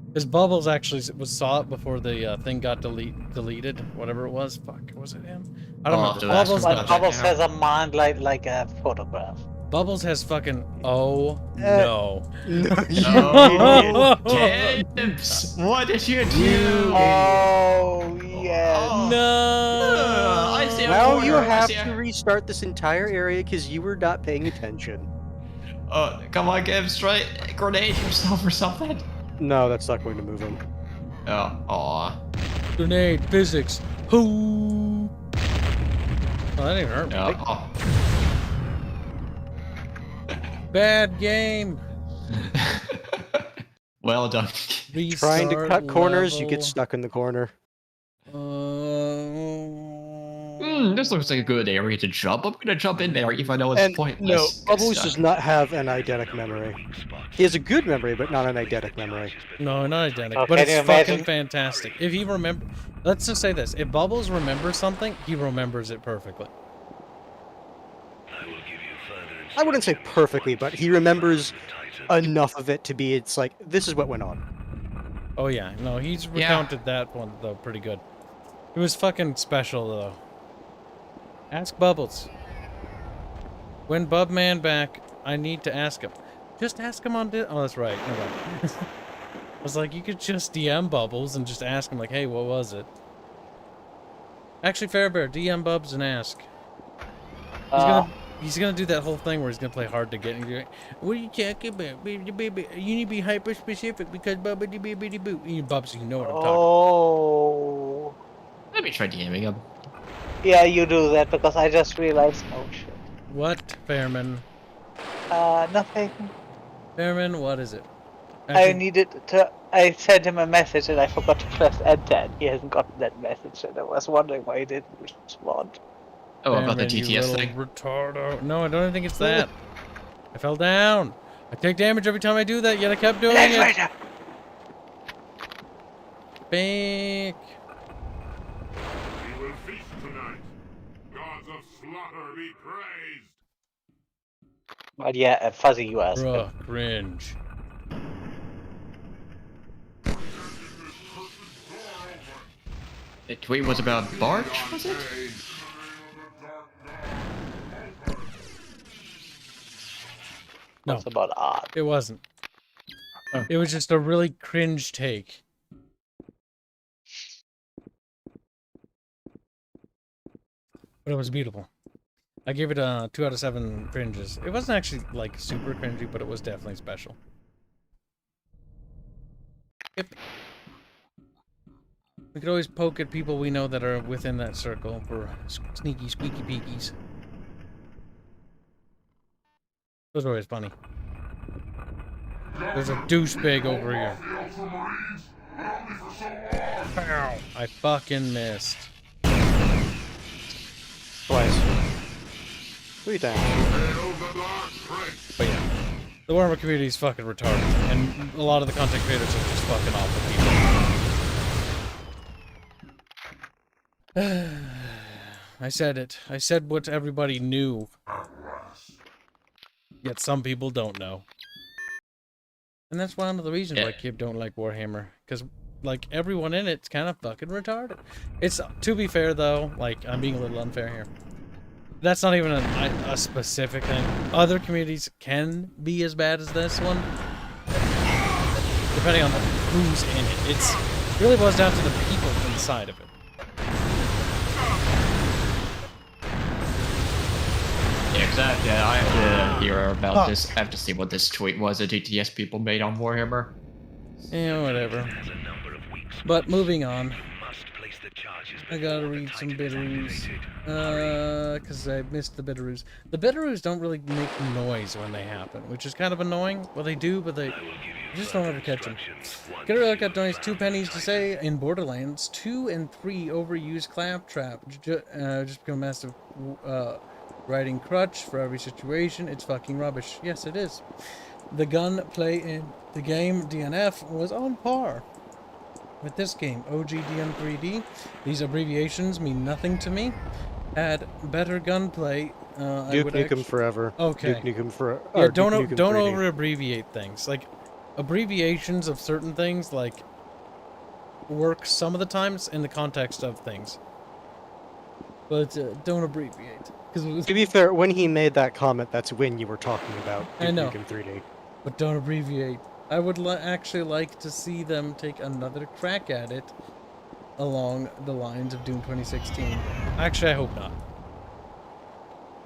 Because Bubbles actually saw it before the thing got deleted. Whatever it was. Fuck, was it him? I don't remember. Bubbles, Bubbles has a mind like a photograph. Bubbles has fucking. Oh no! No, Kibs, what did you do? Oh yes. No! I see a Now corner. you I have see a- to restart this entire area because you were not paying attention. Come on, Kibs, try grenade yourself or something. No, that's not going to move him. Oh, aw. Grenade physics. Who? Oh, that didn't hurt me. Oh. Bad game. Well done. Trying to cut corners, you get level. stuck in the corner. This looks like a good area to jump. I'm gonna jump in there even though it's And pointless. no, Get Bubbles stuck. does not have an eidetic memory. He has a good memory, but not an eidetic memory. No, not identical, Oh, but can it's you fucking imagine? fantastic. If he remember, let's just say this: if Bubbles remembers something, he remembers it perfectly. I wouldn't say perfectly, but he remembers enough of it to be. It's like this is what went on. Oh yeah, no, he's recounted that one though pretty good. It was fucking special though. Ask Bubbles. When Bubman back, I need to ask him. Just ask him on. Oh, that's right. Never mind. I was like, you could just DM Bubbles and just ask him like, hey, what was it? Actually, Fairbear, DM Bubs and ask. He's gonna do that whole thing where he's gonna play hard to get. And you're like, what are you talking about, baby, baby? You need to be hyper specific because Bubba baby boo. You Bubs, you know what I'm talking about. Oh. Let me try DMing him. Yeah, you do that because I just realized. Oh shit. What, Fairman? Nothing. Fairman, what is it? I needed to. I sent him a message and I forgot to press enter. And he hasn't gotten that message, and I was wondering why he didn't respond. Oh, about the Fairman, you TTS little thing? Retardo. No, I don't think it's that. I fell down. I take damage every time I do that, yet I kept doing it. Bink. We will feast tonight. Gods of slaughter be praised. But yeah, a fuzzy US. Bruh, cringe. The tweet was about Barch, was it? No, It's about odd. it wasn't. Oh. It was just a really cringe take. But it was beautiful. I gave it a 2 out of 7 cringes. It wasn't actually like super cringy, but it was definitely special. Yep. We could always poke at people we know that are within that circle for sneaky, squeaky peekies. Those are always funny. There's a douchebag over here. Ow! I fucking missed. Twice. 3 times. But yeah, the Warhammer community is fucking retarded, and a lot of the content creators are just fucking awful people. I said it. I said what everybody knew. Yet some people don't know. And that's one of the reasons why Kib don't like Warhammer. Because, like, everyone in it's kind of fucking retarded. It's, to be fair, though, like, I'm being a little unfair here. That's not even a specific thing. Other communities can be as bad as this one. Depending on who's in it. It really boils down to the people inside of it. that, yeah, I have to hear about this. I have to see what this tweet was that GTS people made on Warhammer. Yeah, whatever. But moving on. I gotta read some bitteroos. Because I missed the bitteroos. The bitteroos don't really make noise when they happen, which is kind of annoying. Well, they do, but they just don't ever catch them. Get a Got donates 2 pennies to say, in Borderlands, 2 and 3 overused claptrap. Just become a massive riding crutch for every situation. It's fucking rubbish. Yes, it is. The gunplay in the game DNF was on par with this game. OGDM3D. These abbreviations mean nothing to me. Had better gunplay. Duke Nukem Forever. Okay. Duke Nukem Forever. Yeah, don't over abbreviate things. Like abbreviations of certain things, like work some of the times in the context of things. But don't abbreviate. To be fair, when he made that comment, that's when you were talking about Duke Nukem 3D. But don't abbreviate. I would actually like to see them take another crack at it along the lines of Doom 2016. Actually, I hope not.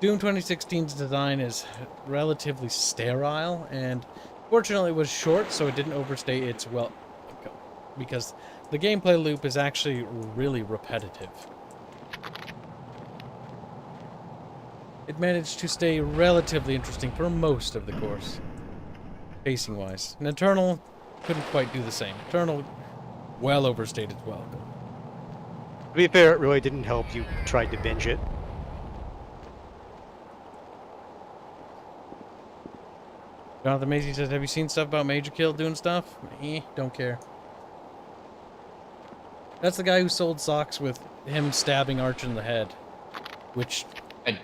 Doom 2016's design is relatively sterile, and fortunately it was short, so it didn't overstay its because the gameplay loop is actually really repetitive. It managed to stay relatively interesting for most of the course, pacing-wise. And Eternal couldn't quite do the same. Eternal well overstayed its welcome. To be fair, it really didn't help you tried to binge it. Jonathan Macy says, have you seen stuff about Major Kill doing stuff? Don't care. That's the guy who sold socks with him stabbing Arch in the head, which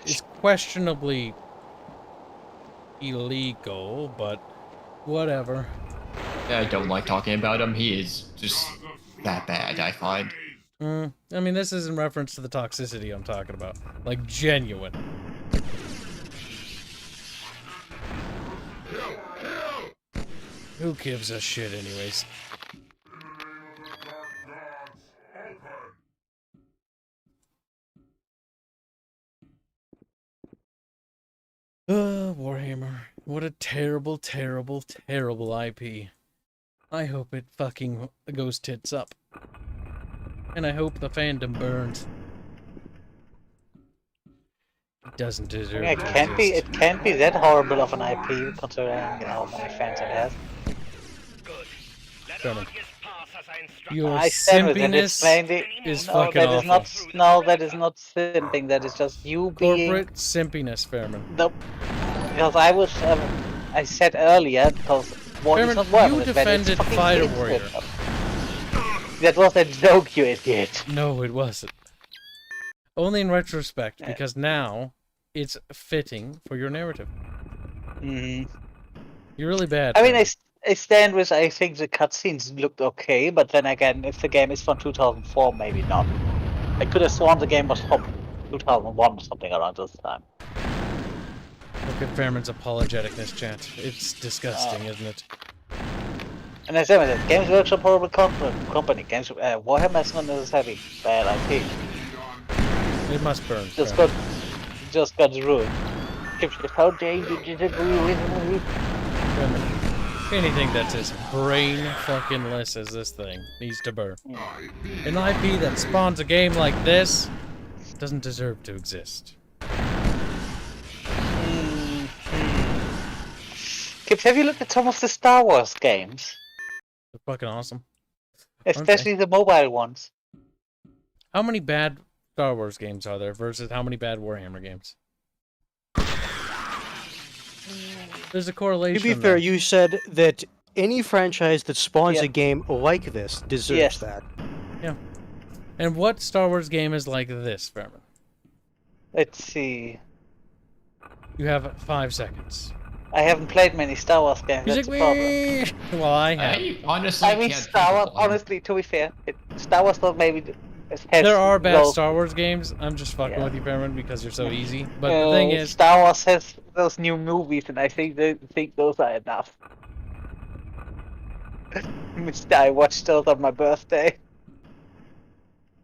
is questionably illegal, but whatever. I don't like talking about him. He is just that bad, I find. I mean, this is in reference to the toxicity I'm talking about. Like, genuine. Who gives a shit anyways? Warhammer. What a terrible, terrible, terrible IP. I hope it fucking goes tits up. And I hope the fandom burns. It doesn't deserve it can't be that horrible of an IP considering how many fans it has. Your simpiness is fucking awful. No, that is not simping. That is just you being corporate simpiness, Fairman. Nope. Because I said earlier, because what is not working. You defended FireWarrior. That was a joke, you idiot. No, it wasn't. Only in retrospect, because now it's fitting for your narrative. Mm-hmm. You're really bad. I mean, I stand with, I think the cutscenes looked okay, but then again, if the game is from 2004, maybe not. I could have sworn the game was from 2001 or something around this time. Look at Fairman's apologeticness, chat. It's disgusting, isn't it? And I said with it, Games Workshop horrible company. Games Warhammer is not necessarily bad IP. It must burn. Just got ruined. How dare you disagree with me? Anything that's as brain fucking less as this thing needs to burn. An IP that spawns a game like this doesn't deserve to exist. Kibs, have you looked at some of the Star Wars games? They're fucking awesome. Especially the mobile ones. How many bad Star Wars games are there versus how many bad Warhammer games? There's a correlation. To be fair, you said that any franchise that spawns a game like this deserves that. Yeah. And what Star Wars game is like this, Fairman? Let's see. You have 5 seconds. I haven't played many Star Wars games. That's the problem. Well, I have. Honestly, I mean, Star Wars. Honestly, to be fair, Star Wars not maybe. There are bad Star Wars games. I'm just fucking with you, Fairman, because you're so easy. But the thing is, Star Wars has those new movies, and I think they think those are enough. I watched those on my birthday.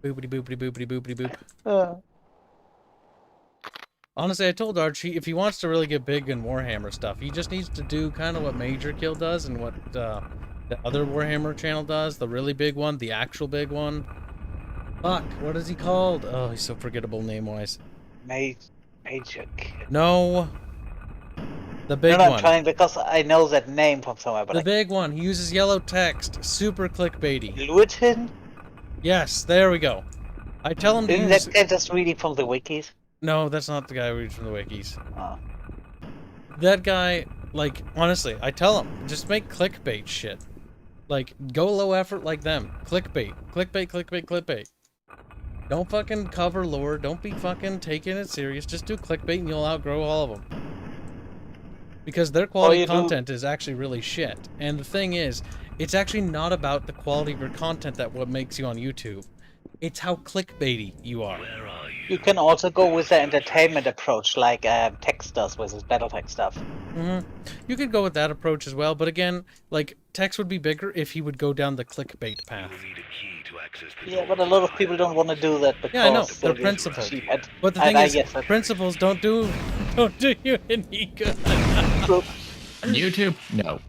Boopity boopity boopity boopity boop. Honestly, I told Archie if he wants to really get big in Warhammer stuff, he just needs to do kind of what Major Kill does and what the other Warhammer channel does, the really big one, the actual big one. Fuck, what is he called? Oh, he's so forgettable name-wise. Major Kill. No. The big no, one. I'm trying because I know that name from somewhere, but the big one. He uses yellow text. Super clickbaity. Luton? Yes, there we go. I tell him to Isn't use... that guy just reading from the wikis? No, that's not the guy who reads from the wikis. Oh. That guy, like, honestly, I tell him, just make clickbait shit. Like, go low effort like them. Clickbait. Clickbait, clickbait, clickbait. Don't fucking cover lore. Don't be fucking taking it serious. Just do clickbait and you'll outgrow all of them. Because their quality content is actually really shit. And the thing is, it's actually not about the quality of your content that what makes you on YouTube. It's how clickbaity you are. You can also go with the entertainment approach, like Tex does with his Battletech stuff. You could go with that approach as well, but again, like, Tex would be bigger if he would go down the clickbait path. Yeah, but a lot of people don't want to do that because yeah, I know, they're principled. But the thing is, principles don't do you any good. YouTube? No.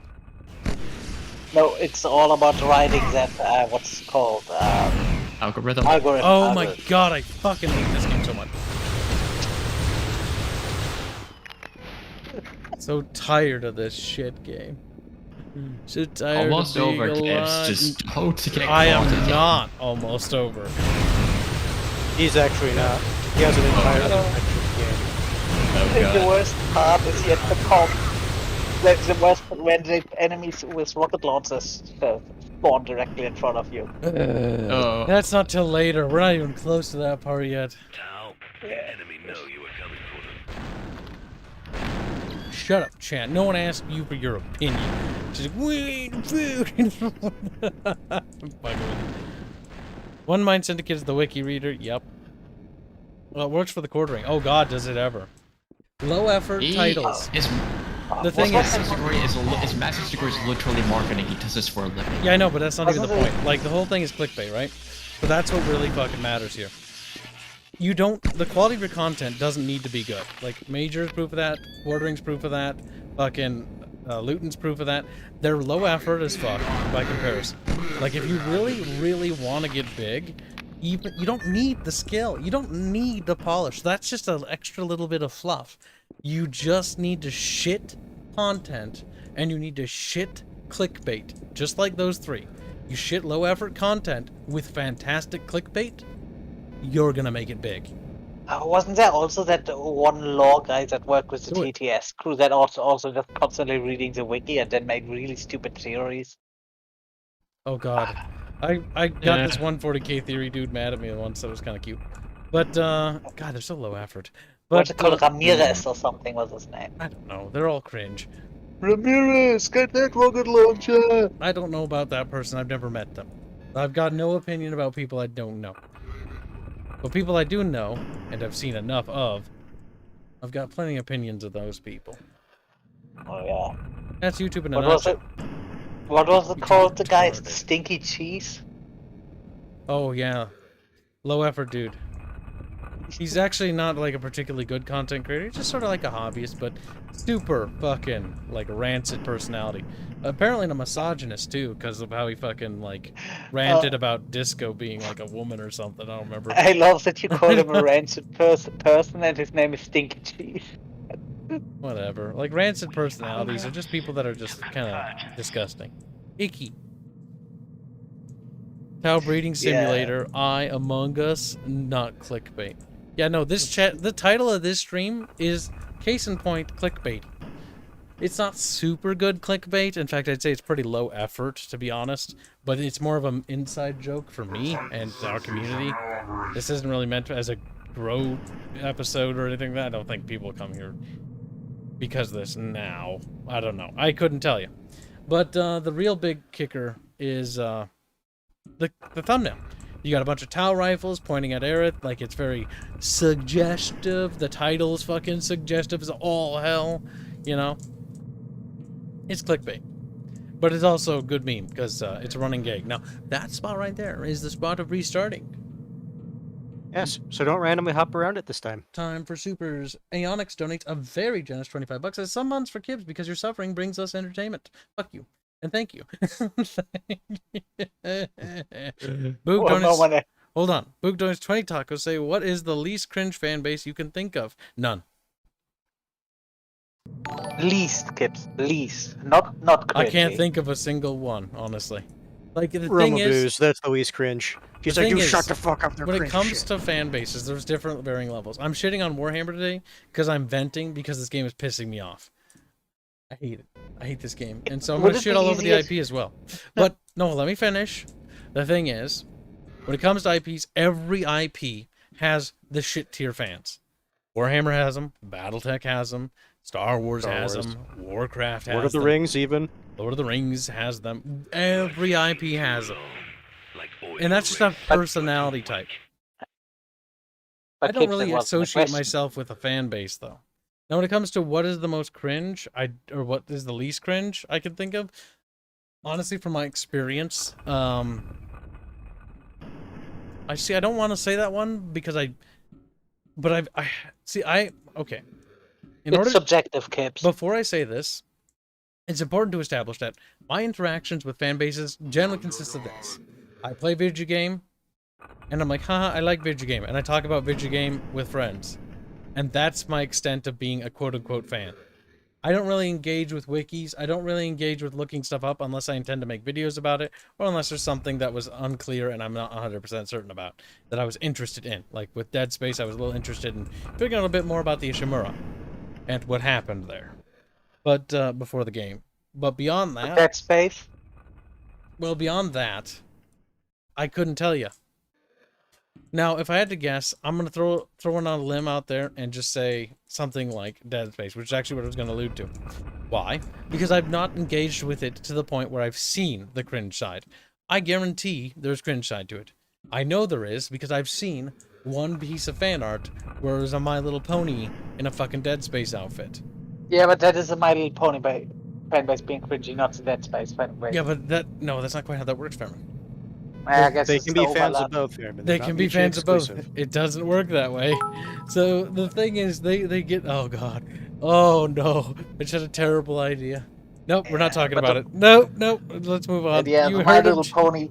No, it's all about writing that, what's called, Algorithm. Oh my god, I fucking hate this game so much. So tired of this shit game. So tired almost of being over, alive. Just don't get I am not almost over. He's actually not. He has an entire adventure game. I think the worst part is yet to come. That's the worst when the enemies with rocket launchers spawn directly in front of you. That's not till later. We're not even close to that part yet. Tau, the enemy know you are coming for them. Shut up, Chan. No one asked you for your opinion. Just like, we eat food. One Mind Syndicate is the wiki reader. Yep. Well, it works for the quartering. Oh god, does it ever. Low effort titles. The thing is, Master's degree is literally marketing. He does this for a living. Yeah, I know, but that's not even the point. Like, the whole thing is clickbait, right? So that's what really fucking matters here. You don't... The quality of your content doesn't need to be good. Like, Major's proof of that, Quartering's proof of that, fucking Luton's proof of that. They're low effort as fuck by comparison. Like, if you really, really want to get big, you don't need the skill. You don't need the polish. That's just an extra little bit of fluff. You just need to shit content, and you need to shit clickbait. Just like those three. You shit low effort content with fantastic clickbait, you're gonna make it big. Wasn't there also that one lore guy that worked with the TTS crew that also just constantly reading the wiki and then made really stupid theories? Oh god. I got this 140K theory dude mad at me once, that was kind of cute. But, god, they're so low effort. But, what's it called? Ramirez or something was his name. I don't know, they're all cringe. Ramirez, get that rocket launcher! I don't know about that person, I've never met them. I've got no opinion about people I don't know. But people I do know, and have seen enough of, I've got plenty of opinions of those people. Oh yeah. That's YouTube in a nutshell. What was it called? The guy Stinky Cheese? Oh yeah. Low effort dude. He's actually not like a particularly good content creator, he's just sort of like a hobbyist, but super fucking like rancid personality. Apparently a misogynist too, because of how he fucking like ranted about disco being like a woman or something, I don't remember. I love that you call him a rancid person and his name is Stinky Cheese. Whatever. Like, rancid personalities are just people that are just kind of disgusting. Icky. Tau Breeding Simulator, I, Among Us, not clickbait. Yeah, no, the title of this stream is, case in point, clickbait. It's not super good clickbait. In fact, I'd say it's pretty low effort, to be honest. But it's more of an inside joke for me and our community. This isn't really meant as a grow episode or anything like that. I don't think people come here because of this now. I don't know. I couldn't tell you. But the real big kicker is the thumbnail. You got a bunch of Tau rifles pointing at Aerith, like it's very suggestive. The title's fucking suggestive as all hell, you know? It's clickbait. But it's also a good meme, because it's a running gag. Now, that spot right there is the spot of restarting. Yes, so don't randomly hop around it this time. Time for supers. Aeonix donates a very generous $25 as some months for Kibs because your suffering brings us entertainment. Fuck you. And thank you. Boog donates... Hold on. Boog donates 20 tacos. Say, what is the least cringe fan base you can think of? None. Least, Kibs. Least. Not cringy. I can't think of a single one, honestly. Like, the thing is... that's the least cringe. He's like, you shut the fuck up. When it comes to fan bases, there's different varying levels. I'm shitting on Warhammer today because I'm venting because this game is pissing me off. I hate it. I hate this game. And so I'm going to shit all over the IP as well. But, no, let me finish. The thing is, when it comes to IPs, every IP has the shit tier fans. Warhammer has them. Battletech has them. Star Wars has them. Warcraft has them. Lord of the Rings, even. Lord of the Rings has them. Every IP has them. And that's just a personality type. I don't really associate myself with a fan base, though. Now, when it comes to what is the most cringe, or what is the least cringe I can think of, honestly, from my experience, I don't want to say that one because okay. It's subjective, Kibs. Before I say this, it's important to establish that my interactions with fan bases generally consist of this. I play video game, and I'm like, haha, I like video game, and I talk about video game with friends. And that's my extent of being a quote-unquote fan. I don't really engage with wikis. I don't really engage with looking stuff up unless I intend to make videos about it, or unless there's something that was unclear and I'm not 100% certain about, that I was interested in. Like with Dead Space, I was a little interested in figuring out a bit more about the Ishimura and what happened there. But, before the game. But beyond that... Dead Space? Well, beyond that, I couldn't tell you. Now, if I had to guess, I'm going to throw one on a limb out there and just say something like Dead Space, which is actually what I was going to allude to. Why? Because I've not engaged with it to the point where I've seen the cringe side. I guarantee there's cringe side to it. I know there is because I've seen one piece of fan art where it was a My Little Pony in a fucking Dead Space outfit. Yeah, but that is a My Little Pony fan base being cringy, not the Dead Space fan base. Yeah, but that's not quite how that works, Fairman. I guess they can be fans of both, Fairman. They can be fans of both. It doesn't work that way. So the thing is, they get... Oh, God. Oh, no. It's just a terrible idea. Nope, we're not talking about it. Nope. Let's move on. Yeah, the My Little Pony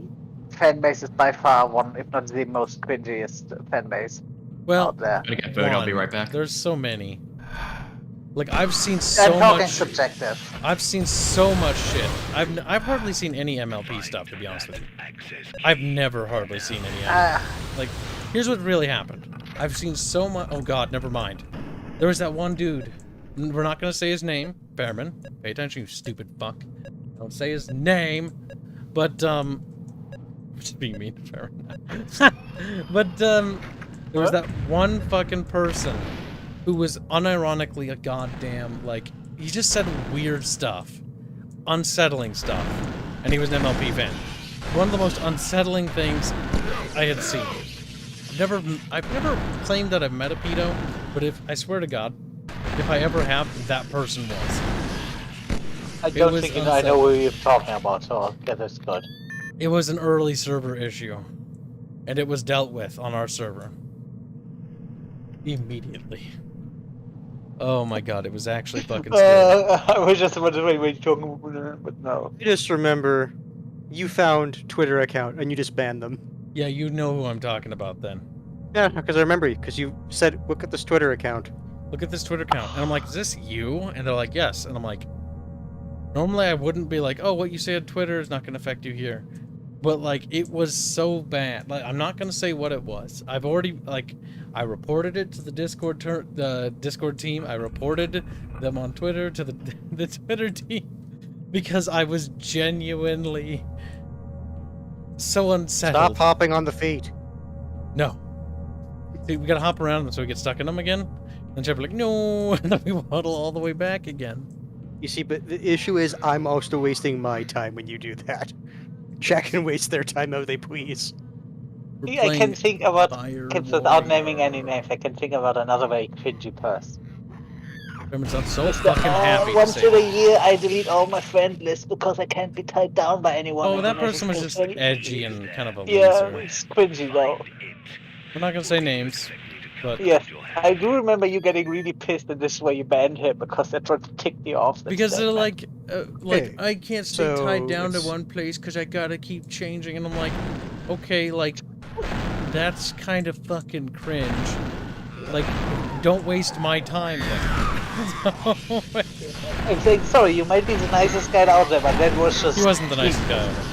fan base is by far one, if not the most cringiest fan base out there. Gotta get food, I'll be right back. There's so many. Like, I've seen so much... I'm talking subjective. I've seen so much shit. I've hardly seen any MLP stuff, to be honest with you. I've never hardly seen any like, here's what really happened. I've seen so much... Oh, God, never mind. There was that one dude. We're not going to say his name. Fairman, pay attention, you stupid fuck. Don't say his name. But, I'm just being mean to Fairman. But, there was that one fucking person who was unironically a goddamn, like, he just said weird stuff. Unsettling stuff. And he was an MLP fan. One of the most unsettling things I had seen. I've never claimed that I've met a pedo, but I swear to God, if I ever have, that person was. I don't think I know who you're talking about, so I'll get this good. It was an early server issue. And it was dealt with on our server. Immediately. Oh my God, it was actually fucking scary. I was just wondering what you're talking about, but no. I just remember you found Twitter account and you just banned them. Yeah, you know who I'm talking about then. Yeah, because I remember you, because you said, look at this Twitter account. Look at this Twitter account. And I'm like, is this you? And they're like, yes. And I'm like, normally I wouldn't be like, oh, what you say on Twitter is not going to affect you here. But, like, it was so bad. Like, I'm not going to say what it was. I've already, like, I reported it to the Discord team. I reported them on Twitter to the Twitter team because I was genuinely so unsettled. Stop hopping on the feet. No. See, we got to hop around them so we get stuck in them again. And they're like, no. And then we waddle all the way back again. You see, but the issue is I'm also wasting my time when you do that. Jack can waste their time how they please. Yeah, I can think about, without naming any names, I can think about another very cringy person. I'm so fucking happy once in a year I delete all my friend lists because I can't be tied down by anyone. Oh, that person was just edgy and kind of a yeah, loser. it's cringy though. We're not gonna say names, but Yes, I do remember you getting really pissed that this is where you banned him because they tried to tick you off. because they're like Hey, I can't stay tied down to it's- one place because I gotta keep changing, and I'm like, okay, like that's kind of fucking cringe. Like, don't waste my time then. I'm saying, sorry, you might be the nicest guy out there, but that was just... He wasn't the nicest guy ever.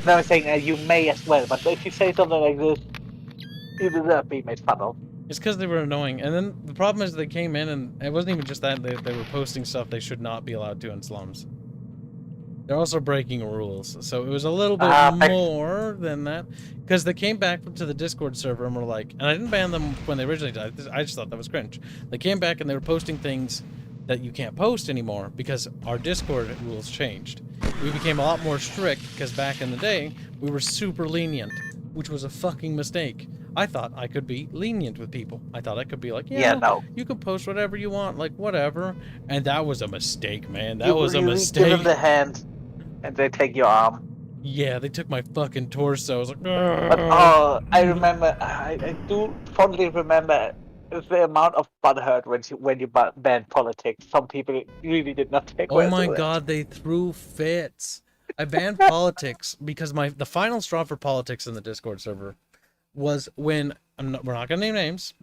No, I'm saying you may as well, but if you say something like this, you deserve being made fun of. It's because they were annoying, and then the problem is they came in, and it wasn't even just that, they were posting stuff they should not be allowed to in slums. They're also breaking rules, so it was a little bit more than that. Because they came back to the Discord server and were like, and I didn't ban them when they originally died, I just thought that was cringe. They came back and they were posting things that you can't post anymore because our Discord rules changed. We became a lot more strict because back in the day, we were super lenient, which was a fucking mistake. I thought I could be lenient with people. I thought I could be like, yeah, no, you can post whatever you want, like whatever. And that was a mistake, man. That was a mistake. Give them the hand, and they take your arm. Yeah, they took my fucking torso. I was like, but I remember, I do fondly remember the amount of butthurt when you banned politics. Some people really did not take. Oh my god, they threw fits. I banned politics because the final straw for politics in the Discord server was when we're not gonna name names,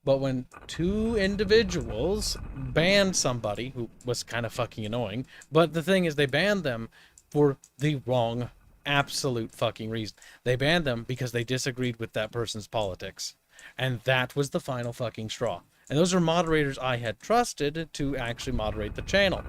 but when two individuals banned somebody who was kind of fucking annoying. But the thing is, they banned them for the wrong absolute fucking reason. They banned them because they disagreed with that person's politics, and that was the final fucking straw. And those are moderators I had trusted to actually moderate the channel.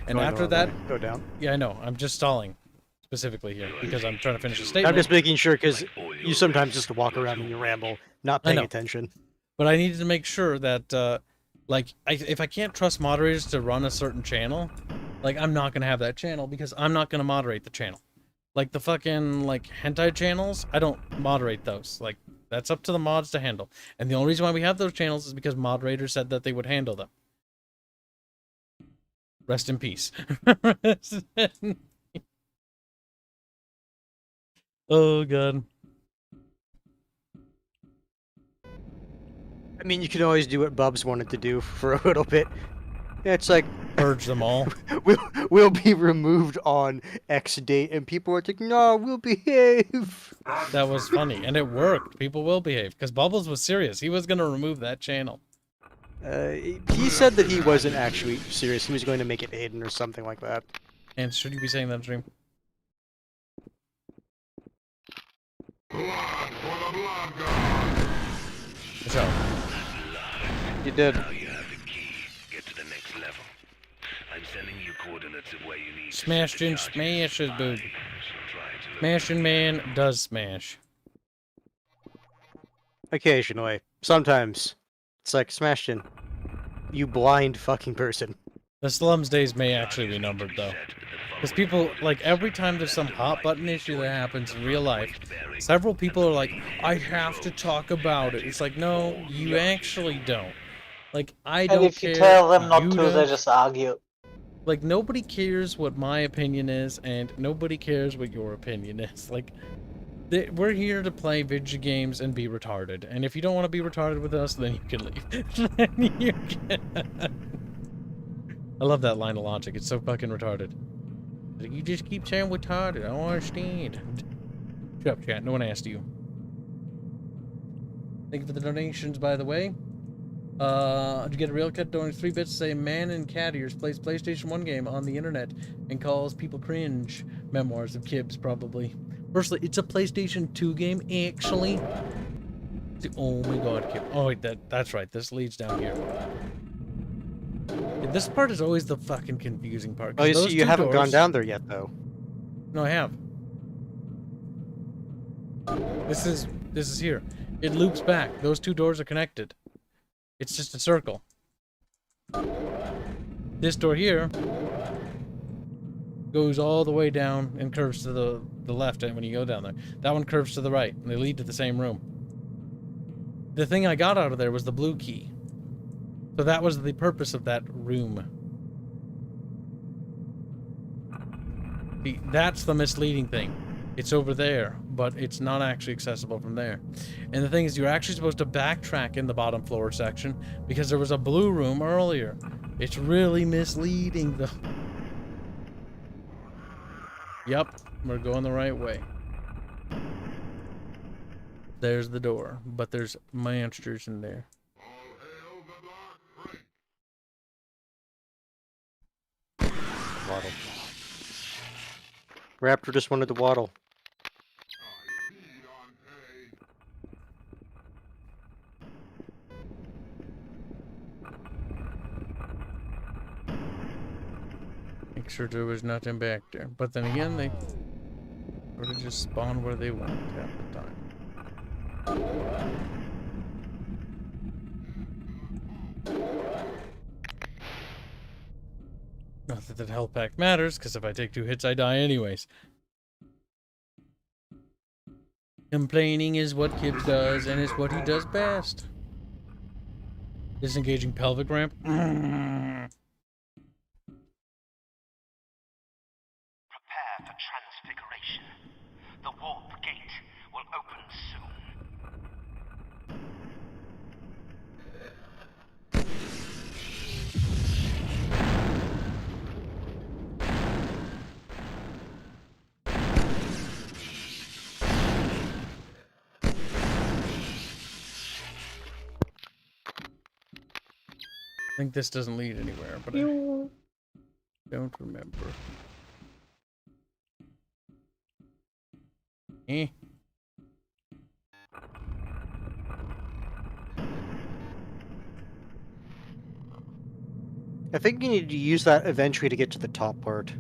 And after that, go down. Yeah, I know. I'm just stalling specifically here because I'm trying to finish the statement. I'm just making sure because you sometimes just walk around and you ramble, not paying attention. But I needed to make sure that, like, if I can't trust moderators to run a certain channel, like, I'm not gonna have that channel because I'm not gonna moderate the channel. Like the fucking like hentai channels, I don't moderate those. Like, that's up to the mods to handle. And the only reason why we have those channels is because moderators said that they would handle them. Rest in peace. Oh god. I mean, you can always do what Bubs wanted to do for a little bit. It's like purge them all. We'll be removed on X date, and people are like, "No, we'll behave." That was funny, and it worked. People will behave because Bubbles was serious. He was gonna remove that channel. He said that he wasn't actually serious. He was going to make it hidden or something like that. And should you be saying that, Dream? So, you did. Now you have the key. Get to the next level. I'm sending you coordinates of where you need Smashing smashes, dude. Smashing man does smash. Occasionally. Sometimes. It's like, Smashing, you blind fucking person. The slums days may actually be numbered, though. Because people, like, every time there's some hot button issue that happens in real life, several people are like, I have to talk about it. It's like, no, you actually don't. Like, I don't care. And if you tell them not to, they just argue. Like, nobody cares what my opinion is, and nobody cares what your opinion is. Like, we're here to play video games and be retarded. And if you don't want to be retarded with us, then you can leave. You can. I love that line of logic. It's so fucking retarded. You just keep saying retarded. I don't understand. Shut up, chat. No one asked you. Thank you for the donations, by the way. To get a real cut, donate 3 bits. Say man in cat ears plays PlayStation 1 game on the internet and calls people cringe. Memoirs of Kibs, probably. Firstly, it's a PlayStation 2 game, actually. Oh my god, Kib. Oh wait, that's right. This leads down here. Yeah, this part is always the fucking confusing part. Oh, you haven't gone down there yet, though. No, I have. This is here. It loops back. Those 2 doors are connected. It's just a circle. This door here goes all the way down and curves to the left when you go down there. That one curves to the right, and they lead to the same room. The thing I got out of there was the blue key. So that was the purpose of that room. See, that's the misleading thing. It's over there, but it's not actually accessible from there. And the thing is, you're actually supposed to backtrack in the bottom floor section because there was a blue room earlier. It's really misleading, though. Yep, we're going the right way. There's the door, but there's monsters in there. Waddle. Raptor just wanted to waddle. Make sure there was nothing back there. But then again, they sort of just spawn where they want half the time. Not that that health pack matters, because if I take 2 hits, I die anyways. Complaining is what Kibs does, and it's what he does best. Disengaging pelvic ramp. Prepare for transfiguration. The warp gate will open soon. I think this doesn't lead anywhere, but I don't remember. Eh. I think you need to use that eventually to get to the top part.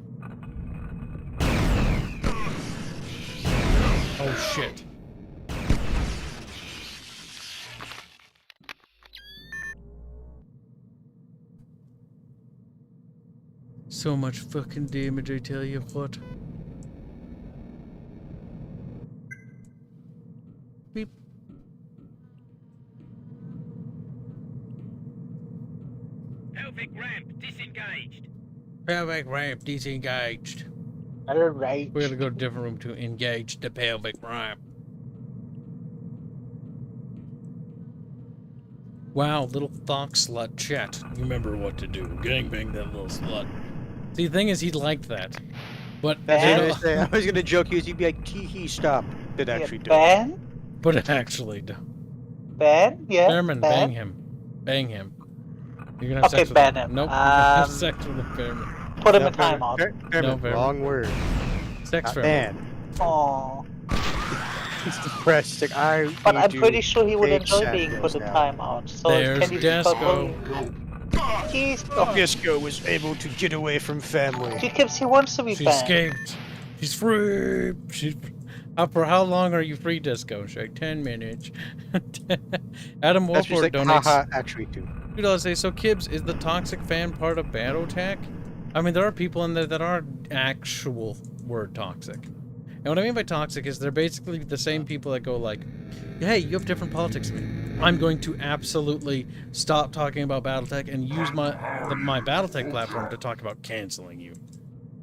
Oh shit. So much fucking damage, I tell you what. Beep. Pelvic ramp disengaged. Pelvic ramp disengaged. Alright. We're gonna go to a different room to engage the pelvic ramp. Wow, little fox slut chat. You remember what to do. Gangbang that little slut. See, the thing is, he liked that. But I was gonna joke you, you'd be like, tee-hee, stop. It actually does. Ben? But it actually does. Ben? Yeah. Bearman, Ben? bang him. Bang him. You're gonna have sex with ban him. him. Nope, you're gonna have sex with him, Bearman. Put him in timeout. No, Wrong word. Sex for ban. Aww. He's depressed. Like, But I'm pretty sure he would enjoy being put in timeout. So There's can you Desco. Disco was able to get away from family. Kibs, he wants to be She banned. escaped. She's free. She's. For how long are you free, Disco? She's like 10 minutes. Adam That's just Wolford like, donates. haha, actually, too. $2 so Kibs, is the toxic fan part of BattleTech? I mean, there are people in there that are actual word toxic. And what I mean by toxic is they're basically the same people that go like, hey, you have different politics than me. I'm going to absolutely stop talking about BattleTech and use my BattleTech platform to talk about canceling you.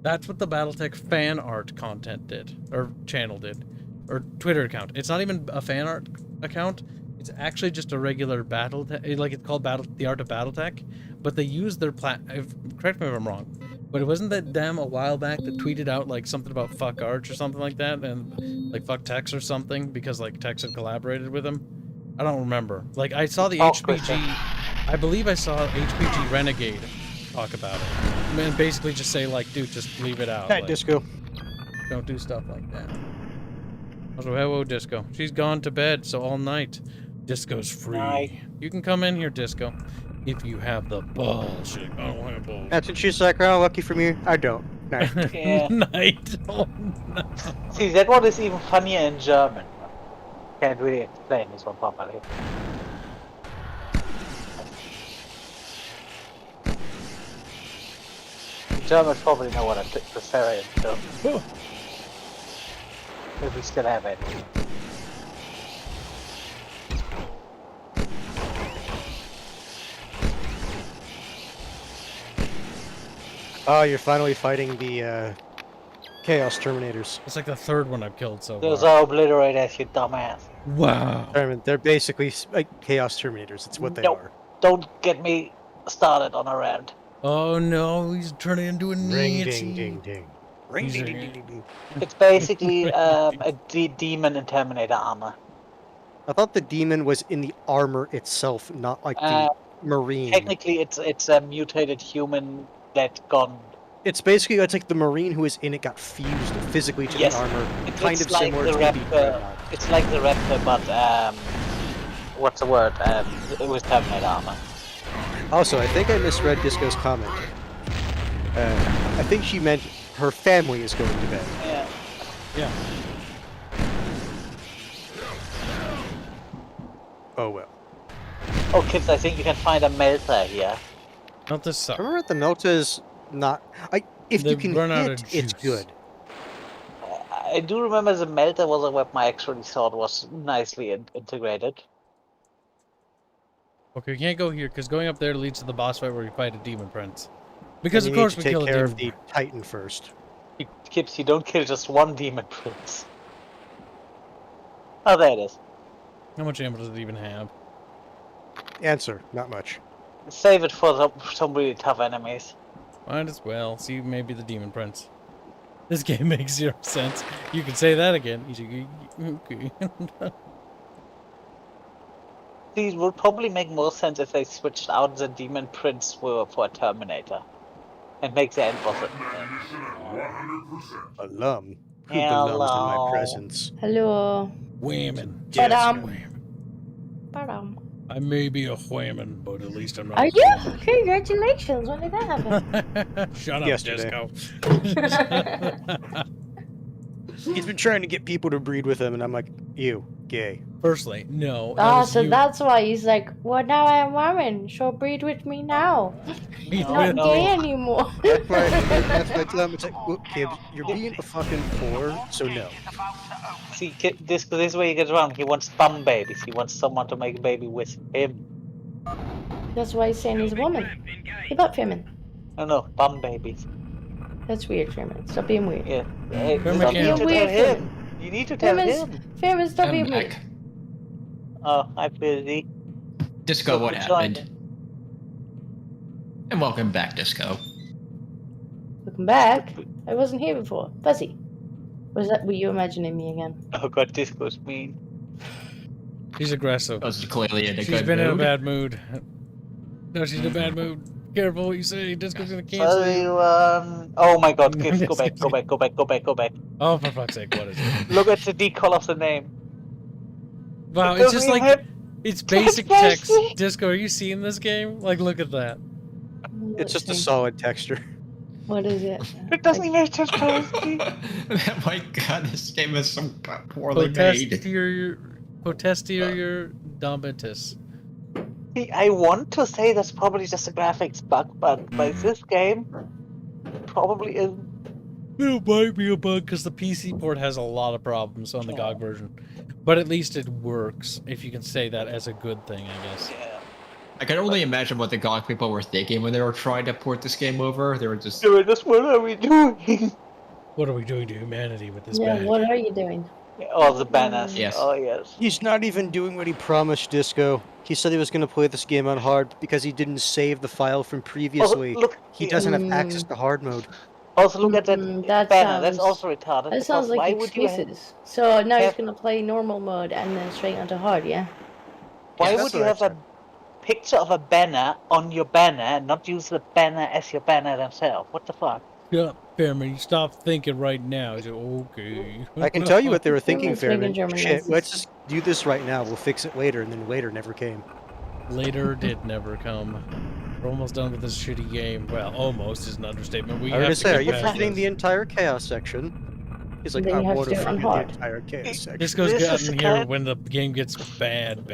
That's what the BattleTech fan art content did, or channel did, or Twitter account. It's not even a fan art account. It's actually just a regular BattleTech, like it's called The Art of BattleTech, but they use their correct me if I'm wrong, but it wasn't that them a while back that tweeted out like something about fuck Arch or something like that, and like fuck Tex or something, because like Tex had collaborated with him? I don't remember. Like I saw the HPG, I believe I saw HPG Renegade talk about it. And basically just say like, dude, just leave it out. Night, like, Disco. Don't do stuff like that. Also, hello, Disco. She's gone to bed, so all night. Disco's free. Night. You can come in here, Disco, if you have the balls. I don't have balls. That's when she's like, oh, lucky for me, I don't. Night. Yeah. Night. Oh, no. See, that one is even funnier in German. Can't really explain this one properly. Germans probably know what I'm referring to. If we still have it. Oh, you're finally fighting the Chaos Terminators. It's like the third one I've killed so Those far. are obliterators, you dumbass. Wow. They're basically like Chaos Terminators. It's what they Nope. are. Don't get me started on a round. Oh no, he's turning into a Ring Nancy. ding ding ding. Ring He's ding a- ding ding ding ding. It's basically a demon in Terminator armor. I thought the demon was in the armor itself, not like the marine. Technically, it's a mutated human that gone. It's basically it's like the marine who is in it got fused physically to Yes, the armor, it's kind of like similar the to Raptor. the It's like the Raptor, but what's the word? It was Terminator armor. Also, I think I misread Disco's comment. I think she meant her family is going to bed. Yeah. Yeah. Oh well. Oh, kids, I think you can find a melter here. Not this suck. Remember the Melta is not. If They you can run out hit, of it's juice. good. I do remember the melter was a weapon I actually thought was nicely integrated. Okay, we can't go here because going up there leads to the boss fight where we fight a demon prince. Because And of you course need we to kill take a care demon. of the Titan first. Kibs, you don't kill just one demon prince. Oh, there it is. How much ammo does it even have? Answer: not much. Save it for some really tough enemies. Might as well. See, maybe the demon prince. This game makes 0 sense. You can say that again. Okay. These would probably make more sense if they switched out the demon prince for a Terminator. And make the end boss Alum. Who belongs in my presence? Hello. Whammon. Yes, Badam. I may be a whammon, but at least I'm not. Are you? Congratulations. When did that happen? Shut up, Yesterday. Disco. He's been trying to get people to breed with him, and I'm like, ew, gay. Firstly, no. Oh, so that's why he's like, well, now I am woman, so breed with me now. He's not gay anymore. That's why I tell him, it's like, look, Kibs, you're being a fucking whore, so no. See, this is where he gets wrong. He wants bum babies. He wants someone to make a baby with him. That's why he's saying he's a woman. Hey, but Femin. No, no, bum babies. That's weird, Femin. Stop being weird. Yeah. Hey, Femin you need can't. to tell him. You need to tell him. Femin, stop being weird. Oh, I'm busy. Disco, what happened? And welcome back, Disco. Welcome back. I wasn't here before. Fuzzy. Were you imagining me again? Oh god, Disco's mean. She's aggressive. Was clearly in a She's good been in a mood. bad mood. No, she's in a bad mood. Careful what you say. Disco's gonna cancel you. Oh my god, Kibs, go back, go back, go back, go back, go back. Oh, for fuck's sake, what is it? Look at the decal of the name. Wow, It it's just doesn't like, have it's basic text. text. Disco, are you seeing this game? Like, look at that. It's just a solid texture. What is it? It doesn't even have transparency. Oh my god, this game is so poorly made. Potestier Domitus. See, I want to say that's probably just a graphics bug, but by this game, it probably isn't. It might be a bug because the PC port has a lot of problems on the GOG version. But at least it works, if you can say that as a good thing, I guess. Yeah. I can only imagine what the GOG people were thinking when they were trying to port this game over. They were just... What are we doing? What are we doing to humanity with this Yeah, badge? what are you doing? Oh, the banners. Yes. Oh, yes. He's not even doing what he promised, Disco. He said he was going to play this game on hard because he didn't save the file from previously. look, he doesn't have access to hard mode. Also, look at that banner. That's sounds- also retarded. That sounds because why like would you excuses. So now he's have- gonna play normal mode and then straight onto hard, yeah? Why Yeah, would that's you what I have a picture of a banner on your banner and not use the banner as your banner themselves? What the fuck? Yeah, Fairman, you stop thinking right now. He's like, okay. I can tell you what they were thinking, Everyone's making Fairman. German Shit, lessons. let's just do this right now. We'll fix it later, and then later never came. Later did never come. We're almost done with this shitty game. Well, almost is an understatement. We I was have gonna to say, get are you past forgetting this. the entire chaos section? He's like, Then I you have want to to do it on forget the hard. entire chaos section. This goes This is gotten the here kind- when the game gets bad.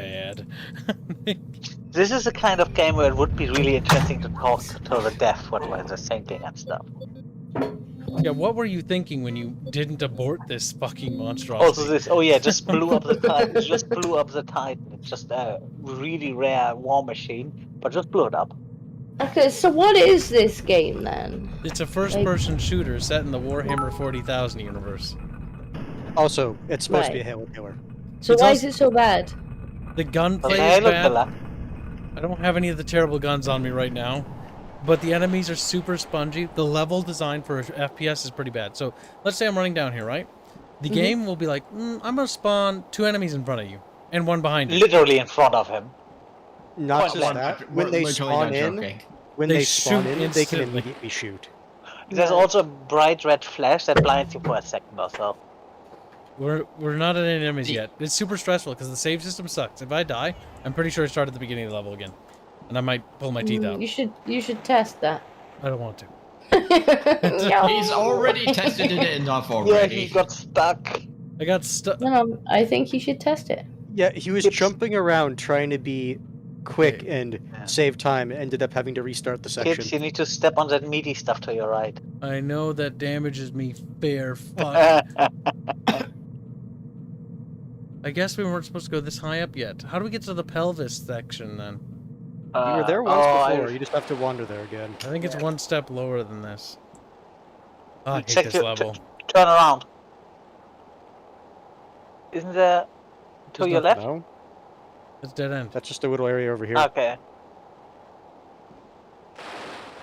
This is the kind of game where it would be really interesting to talk to the deaf what they're thinking and stuff. Yeah, what were you thinking when you didn't abort this fucking monstrosity? Also, oh yeah, just blew up the Titan. Just blew up the Titan. It's just a really rare war machine, but just blew it up. Okay, so what is this game then? It's a first-person shooter set in the Warhammer 40,000 universe. Also, it's supposed to be a Right. Halo killer. So It's why also- is it so bad? The gunplay Okay, is Halo bad. killer. I don't have any of the terrible guns on me right now, but the enemies are super spongy. The level design for FPS is pretty bad. So let's say I'm running down here, right? The game will be like, I'm gonna spawn 2 enemies in front of you and 1 behind you. Literally in front of him. Not Point just blank. that. We're When they literally spawn not in, joking. when They they spawn shoot in, they can instantly. immediately shoot. There's also a bright red flash that blinds you for a second or so. We're not at any enemies yet. It's super stressful because the save system sucks. If I die, I'm pretty sure I start at the beginning of the level again, and I might pull my teeth out. You should test that. I don't want to. He's already tested it enough Yeah, already. he got stuck. I got stuck. No, I think you should test it. Yeah, he was jumping around trying to be quick and save time, and ended up having to restart the section. Kibs, you need to step on that meaty stuff to your right. I know that damages me fair fuck. I guess we weren't supposed to go this high up yet. How do we get to the pelvis section then? You were there once oh, before. You just have to wander there again. I think it's 1 step lower than this. Oh, I hate Check this your- level. Turn around. Isn't there to There's your nothing, left? No? It's dead end. That's just a little area over here. Okay.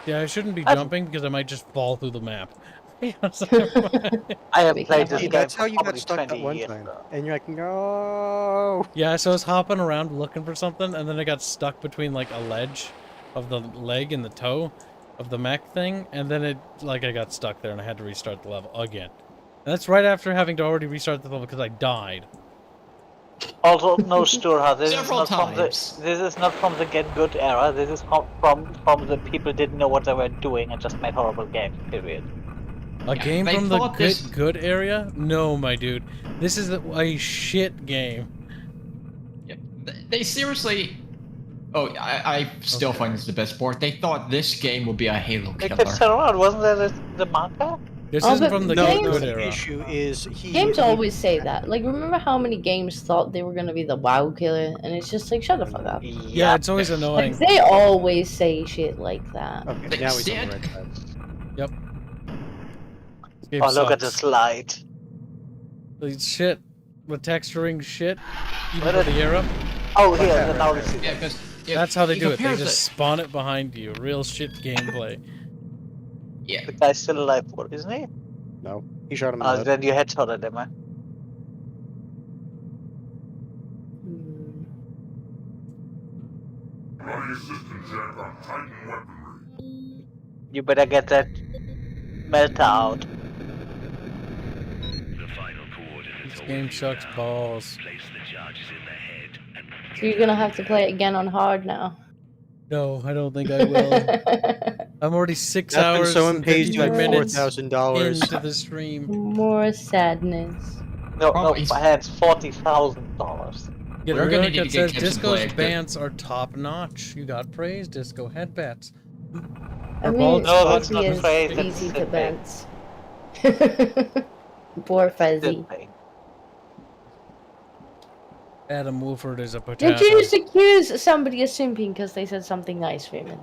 Yeah, I shouldn't be I've- jumping because I might just fall through the map. I have played this See, game that's for how you got probably stuck 20 that one years. time. And you're like, no. Yeah, so I was hopping around looking for something, and then I got stuck between like a ledge of the leg and the toe of the mech thing, and then it I got stuck there and I had to restart the level again. And that's right after having to already restart the level because I died. Also, no Sturha, this is Several not times. from the this is not from the Get Good era. This is from the people didn't know what they were doing and just made horrible games. Period. A game they from the thought this- good area? No, my dude. This is a shit game. They seriously. Oh, I still find this the best part. They thought this game would be a Halo They killer. kept around, wasn't that the manga? This Oh, isn't but from the games- good The era. issue is Games always say that. Like, remember how many games thought they were gonna be the WoW killer, and it's just like, shut the fuck up. Yeah, it's always annoying. Like, they always say shit like that. Okay, now he's on the right side. Yep. This game Oh, look at sucks. this light. It's shit. The texturing shit. Even What for a- the era. Oh, here, now we see. Yeah, because That's how they he do it. They compares just spawn it behind you. Real shit gameplay. Yeah. The guy's still alive, what, isn't he? No, he shot him in Oh, the head. then you headshotted him, eh? Running a system check on Titan weaponry. You better get that melter out. The final coordinates This game sucks balls. place the charges in the head and So you're gonna have to play it again on hard now. No, I don't think I will. I'm already 6 That's when hours someone and pays you 55 like minutes $4,000. into the stream. More sadness. No, Probably- no, my head's $40,000. Get We're gonna Eric need to that get says Kibs to Disco's play it. bands are top notch. You got praise, Disco headbats. I Our mean, ball it's No, that's probably not is praise, that's easy to simping. bounce. Poor Fuzzy. Adam Wolford is a potato. Did you just accuse somebody of simping because they said something nice, Freeman?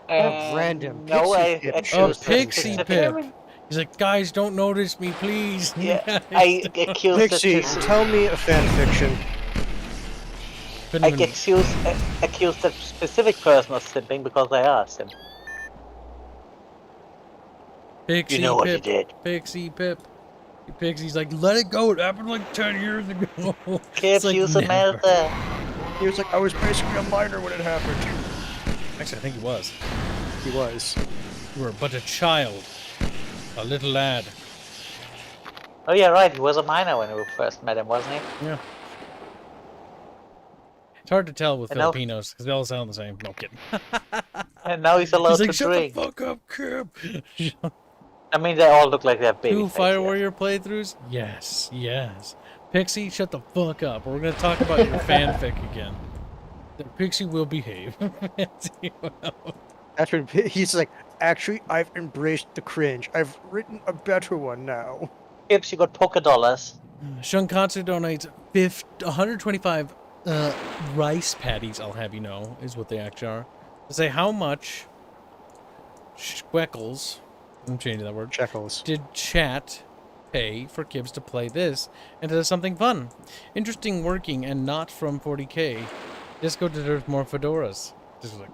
Random. No, I Pixie Pip. Oh, accused Pixie specific- Pip. He's like, guys, don't notice me, please. Yeah, I accused Pixie, that tell me a fan fiction. Couldn't I even- accused that specific person of simping because they are simp. Pixie You know what you Pip. did. Pixie Pip. Pixie's like, let it go. It happened like 10 years ago. Kids like, use a never. melter. He was like, I was basically a minor when it happened. Actually, I think he was. He was. You were but a child. A little lad. Oh yeah, right. He was a minor when we first met him, wasn't he? Yeah. It's hard to tell with And now- Filipinos because they all sound the same. No kidding. And now he's allowed He's like, to shut drink. the fuck up, Kib. I mean, they all look like they have baby 2 faces. FireWarrior playthroughs? Yes, yes. Pixie, shut the fuck up. We're gonna talk about your fanfic again. Pixie will behave. After he's like, actually, I've embraced the cringe. I've written a better one now. Kibs, you got polka dollars. Shunkatsu donates 125 rice patties, I'll have you know, is what they actually are. To say how much Schweckles, I'm changing that word. Shekels. Did chat pay for Kibs to play this into something fun? Interesting working and not from 40K. Disco deserves more fedoras. Just like,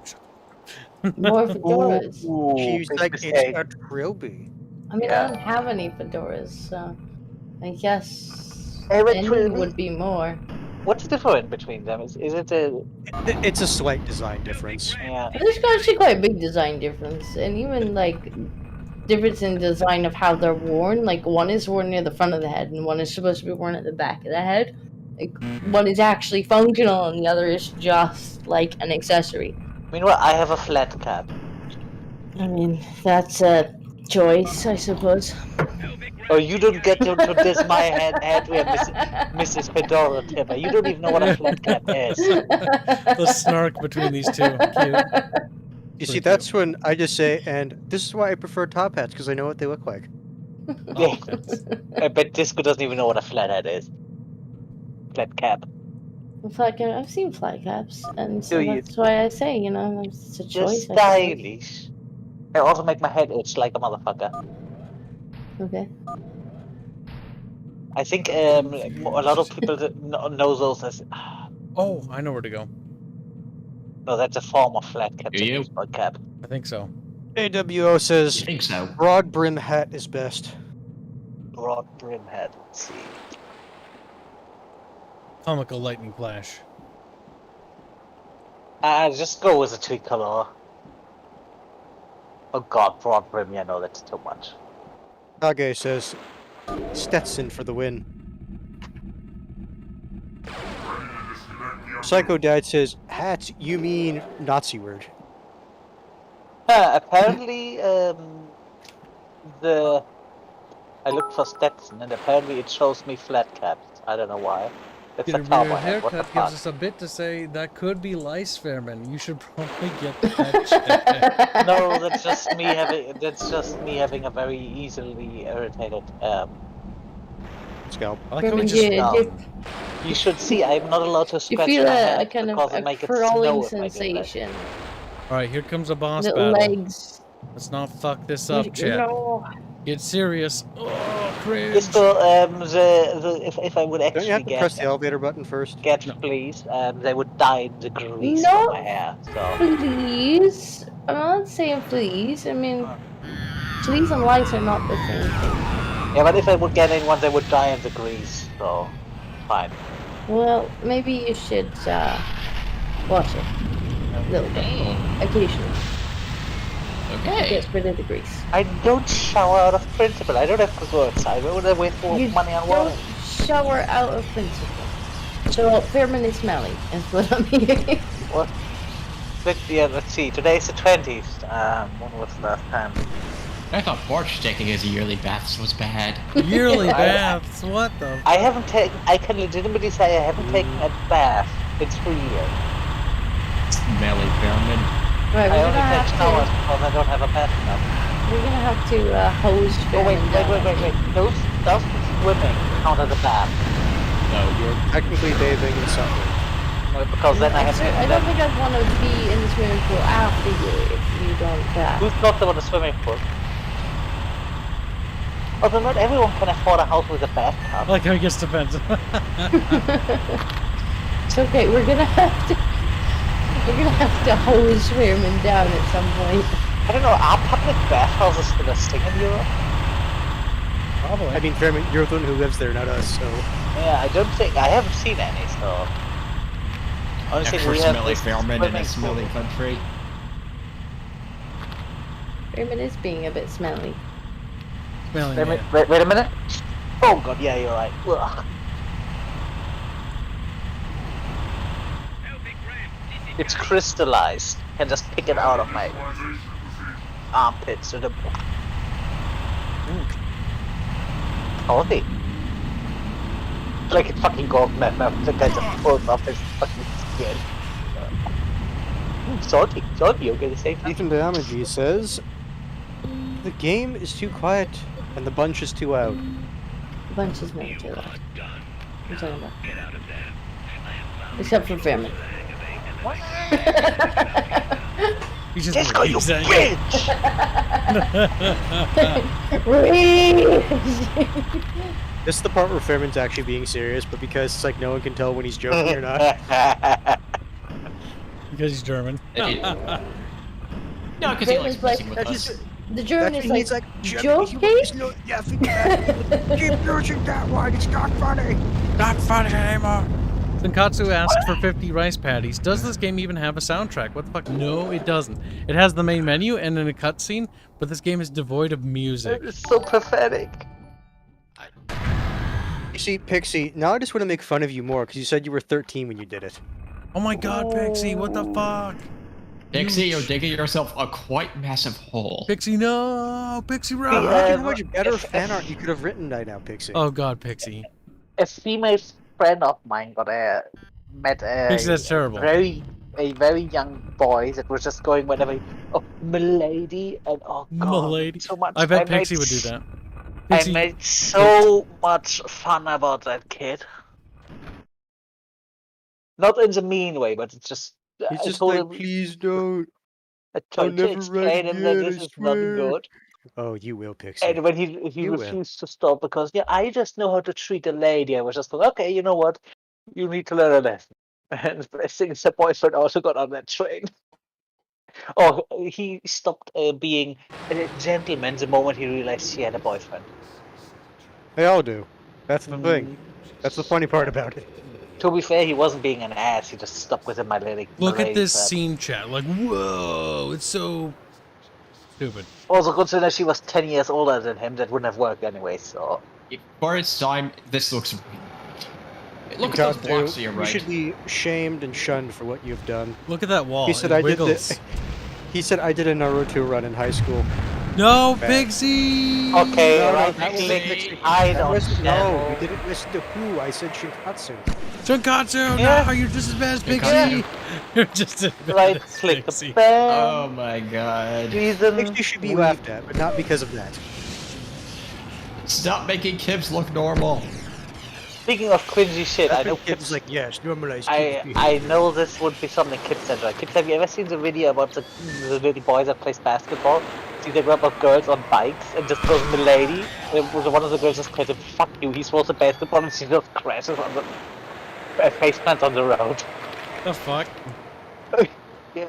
More fedoras. She's like, it's a trilby. I mean, I don't have any fedoras, so I guess any would be more. What's different between them? Is it a? It's a slight design difference. Yeah. There's actually quite a big design difference, and even like difference in design of how they're worn. Like one is worn near the front of the head, and one is supposed to be worn at the back of the head. Like one is actually functional, and the other is just like an accessory. Meanwhile, I have a flat cap. I mean, that's a choice, I suppose. Oh, you don't get to diss my head with Mrs. Fedora Timber. You don't even know what a flat cap is. The snark between these two. Cute. You see, that's when I just say, and this is why I prefer top hats, because I know what they look like. Yeah. I bet Disco doesn't even know what a flat hat is. Flat cap. Flat cap. I've seen flat caps, and so that's why I say, you know, it's a choice. Just stylish. They also make my head itch like a motherfucker. Okay. I think a lot of people know those as. Oh, I know where to go. No, that's a form of flat cap. Cap. I think so. AWO says, I think so. Broad brim hat is best. Broad brim hat. Let's see. Comical lightning flash. Just go with a tricolor. Oh god, broad brim, yeah, no, that's too much. Kage says, Stetson for the win. Psycho Dad says, hats, you mean Nazi word. Apparently, I looked for Stetson, and apparently it shows me flat caps. I don't know why. It's a Your cowboy hat. What the haircut gives fuck? us a bit to say that could be lice vermin. You should probably get that checked. No, that's just me having. That's just me having a very easily irritated scalp. I like how we just You should see. I'm not allowed to You scratch feel my a head kind of because a I make it crawling snow if I do that. sensation. Alright, here comes a boss Little battle. legs. Let's not fuck this up, chat. No. Get serious. Oh, cringe. Just go, if I would Don't actually you have to press the elevator button first? please, they would die in the grease No. of my hair. So. Please. I'm not saying please. I mean, please and lice are not the same thing. Yeah, but if I would get in one, they would die in the grease. So, fine. Well, maybe you should wash it a little bit, occasionally. Okay. Get rid of the grease. I don't shower out of principle. I don't have to go outside. Why would I waste more money on water? Don't shower out of principle. So, vermin is smelly, is what I'm hearing. What? Yeah, let's see. Today's the 20th. When was the last time? I thought March taking his yearly baths was bad. Yearly baths? What the? I haven't taken. I can legitimately say I haven't taken a bath in 3 years. Smelly vermin. Right, I we're only gonna take have showers to. because I don't have a bathtub. We're gonna have to hose Oh vermin down. wait. Those swimming count as a bath. No, You're technically bathing in something. No, because then I have to. I don't think I'd want to be in the swimming pool after you if you don't bath. Who's not about a swimming pool? Although not everyone can afford a house with a bathtub. Like how it gets defensive. It's okay. We're gonna have to. We're gonna have to hose vermin down at some point. I don't know. Are public bathhouses still a thing in Europe? Probably. I mean, Fairman, you're the one who lives there, not us, so. Yeah, I don't think. I haven't seen any, so. Only thing extra we have smelly is vermin in a swimming smelly pool. country. Vermin is being a bit smelly. Smelling Wait, man. wait a minute. Oh god, yeah, you're right. Ugh. It's crystallized. I can just pick it out of my armpits or the. Holy. Like a fucking goldman now. The guy just pulls off his fucking skin. Salty, you're gonna say Ethan Damagy says, the game is too quiet and the bunch is too loud. The bunch is never too loud. I'm talking about. Except for vermin. He's just Disco, you saying- bitch! This is the part where Fairman's actually being serious, but because it's like no one can tell when he's joking or not. Because he's German. No, because he likes messing with us. The German is like, joking? Keep using that one, it's not funny. Not funny anymore. Senkatsu asked for 50 rice patties. Does this game even have a soundtrack? What the fuck? No, it doesn't. It has the main menu and then a cutscene, but this game is devoid of music. It's so pathetic. You see, Pixie, now I just want to make fun of you more because you said you were 13 when you did it. Oh my god, Pixie, what the fuck? Pixie, you're digging yourself a quite massive hole. Pixie, no! Pixie, run! Imagine how much better fan art you could have written by now, Pixie. Oh god, Pixie. A female friend of mine met Pixie, that's terrible. a very young boy that was just going whenever, oh, milady, and oh god, Milady. so much. I bet Pixie would do that. I Pixie, made so much fun about that kid. Not in the mean way, but it's just. He's I just told like, him, please don't. I tried to never explain write him that again, this I is not swear. good. Oh, you will, Pixie. And when he You will. refused to stop because, yeah, I just know how to treat a lady, I was just like, okay, you know what? You need to learn a lesson. And I think the boyfriend also got on that train. Oh, he stopped being a gentleman the moment he realized she had a boyfriend. They all do. That's the thing. That's the funny part about it. To be fair, he wasn't being an ass, he just stuck with him, my lady. look at this scene chat. Like, whoa, it's so stupid. Also, considering she was 10 years older than him, that wouldn't have worked anyway, so. For its time, this looks. Look at those blocks to your You right. should be shamed and shunned for what you've done. Look at that wall. He said it I wiggles. did. He said I did a Naruto run in high school. No, Bad. Pixie! Okay, No, right, that was click. I don't No, know. you didn't listen to who. I said Shinkatsu. Senkatsu, Yeah. no, you're just as bad as Senkatsu. Pixie! You're just as bad Right, as click Pixie. the bell. Oh my god. Reason. Pixie should be laughed at, but not because of that. Stop making Kibs look normal. Speaking of cringy shit, I know Kids Kibs. like, yes, normalize I kids. know this would be something Kibs said, right? Kibs, have you ever seen the video about the little boys that plays basketball? See the group of girls on bikes and just goes milady. One of the girls just claims, "Fuck you." He throws the basketball and she just crashes on the face plant on the road. The fuck? Yeah.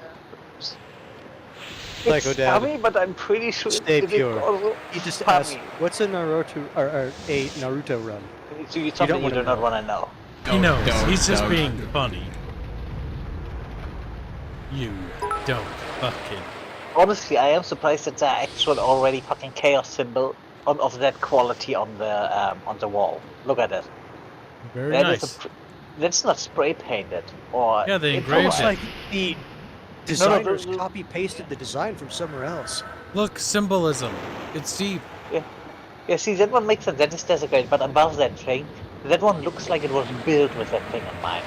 Psycho It's Dad. funny, but I'm pretty sure Stay it is pure. also He just funny. asked, what's a Naruto or a Naruto run? So it's something you wanna do not know. want to know. He knows. Don't, He's just don't. being funny. You don't fucking. Honestly, I am surprised that there are actual already fucking chaos symbol of that quality on the wall. Look at it. Very That nice. is that's not spray painted or. Yeah, they it's engraved almost it. Like the designers no. copy pasted the design from somewhere else. Look, symbolism. It's deep. Yeah, see, that one makes sense. That is desecrated, but above that thing, that one looks like it was built with that thing in mind.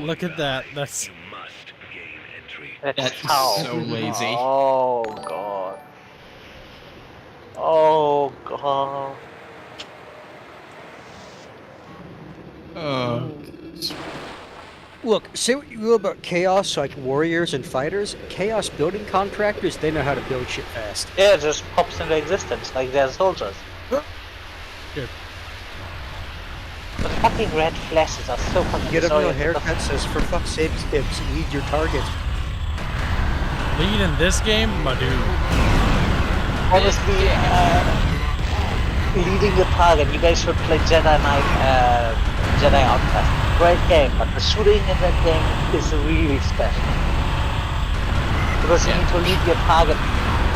Look at that. That's. You must gain entry. That's That's how. so lazy. Oh god. Oh god. Look, say what you will about Chaos, like warriors and fighters. Chaos building contractors, they know how to build shit fast. Yeah, it just pops into existence like they're soldiers. Here. The fucking red flashes are so fucking Get a real annoying. haircut says, for fuck's sake, Kibs, lead your target. Lead in this game, my dude. Honestly, leading the target, you guys should play Jedi Knight, Jedi Outcast. Great game, but the shooting in that game is really special. Because you need to lead your target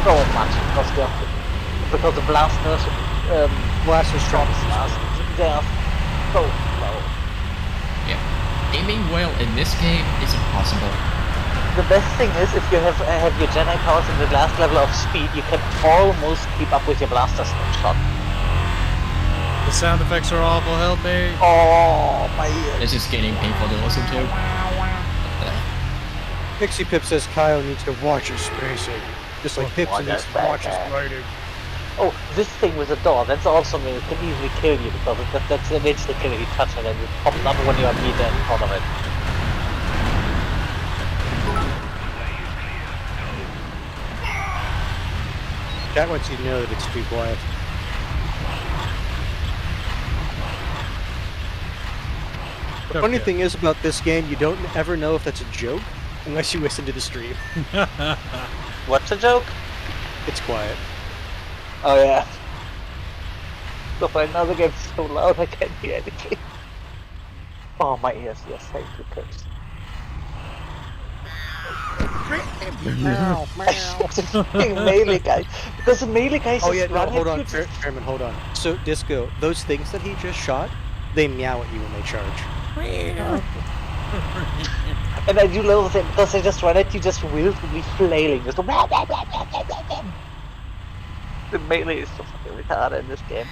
so much because the blasters, Blasters shots, they are so slow. Yeah. Aiming well in this game is impossible. The best thing is if you have your Jedi powers in the last level of speed, you can almost keep up with your blaster shot. The sound effects are awful. Help me. Oh my ears. This is getting painful to listen to. Pixie Pip says Kyle needs to watch his spacing. Just like Pipsy needs to watch his writing. Oh, this thing with the door, that's also something that can easily kill you because that's an instant kill if you touch it and it pops up when you are meter in front of it. Chat wants you to know that it's too quiet. The funny thing is about this game, you don't ever know if that's a joke unless you listen to the stream. What's a joke? It's quiet. Oh yeah. So right now the game's so loud I can't hear anything. Oh my ears, yes, thank you, Kibs. Melee guy. Because the melee guy is Oh yeah, just no, running hold on, through the- Fairman, hold on. So, Disco, those things that he just shot, they meow at you when they charge. And I do love it because they just run at you just wildly flailing. Just blah, blah, blah, blah, blah, blah, blah. The melee is so fucking retarded in this game.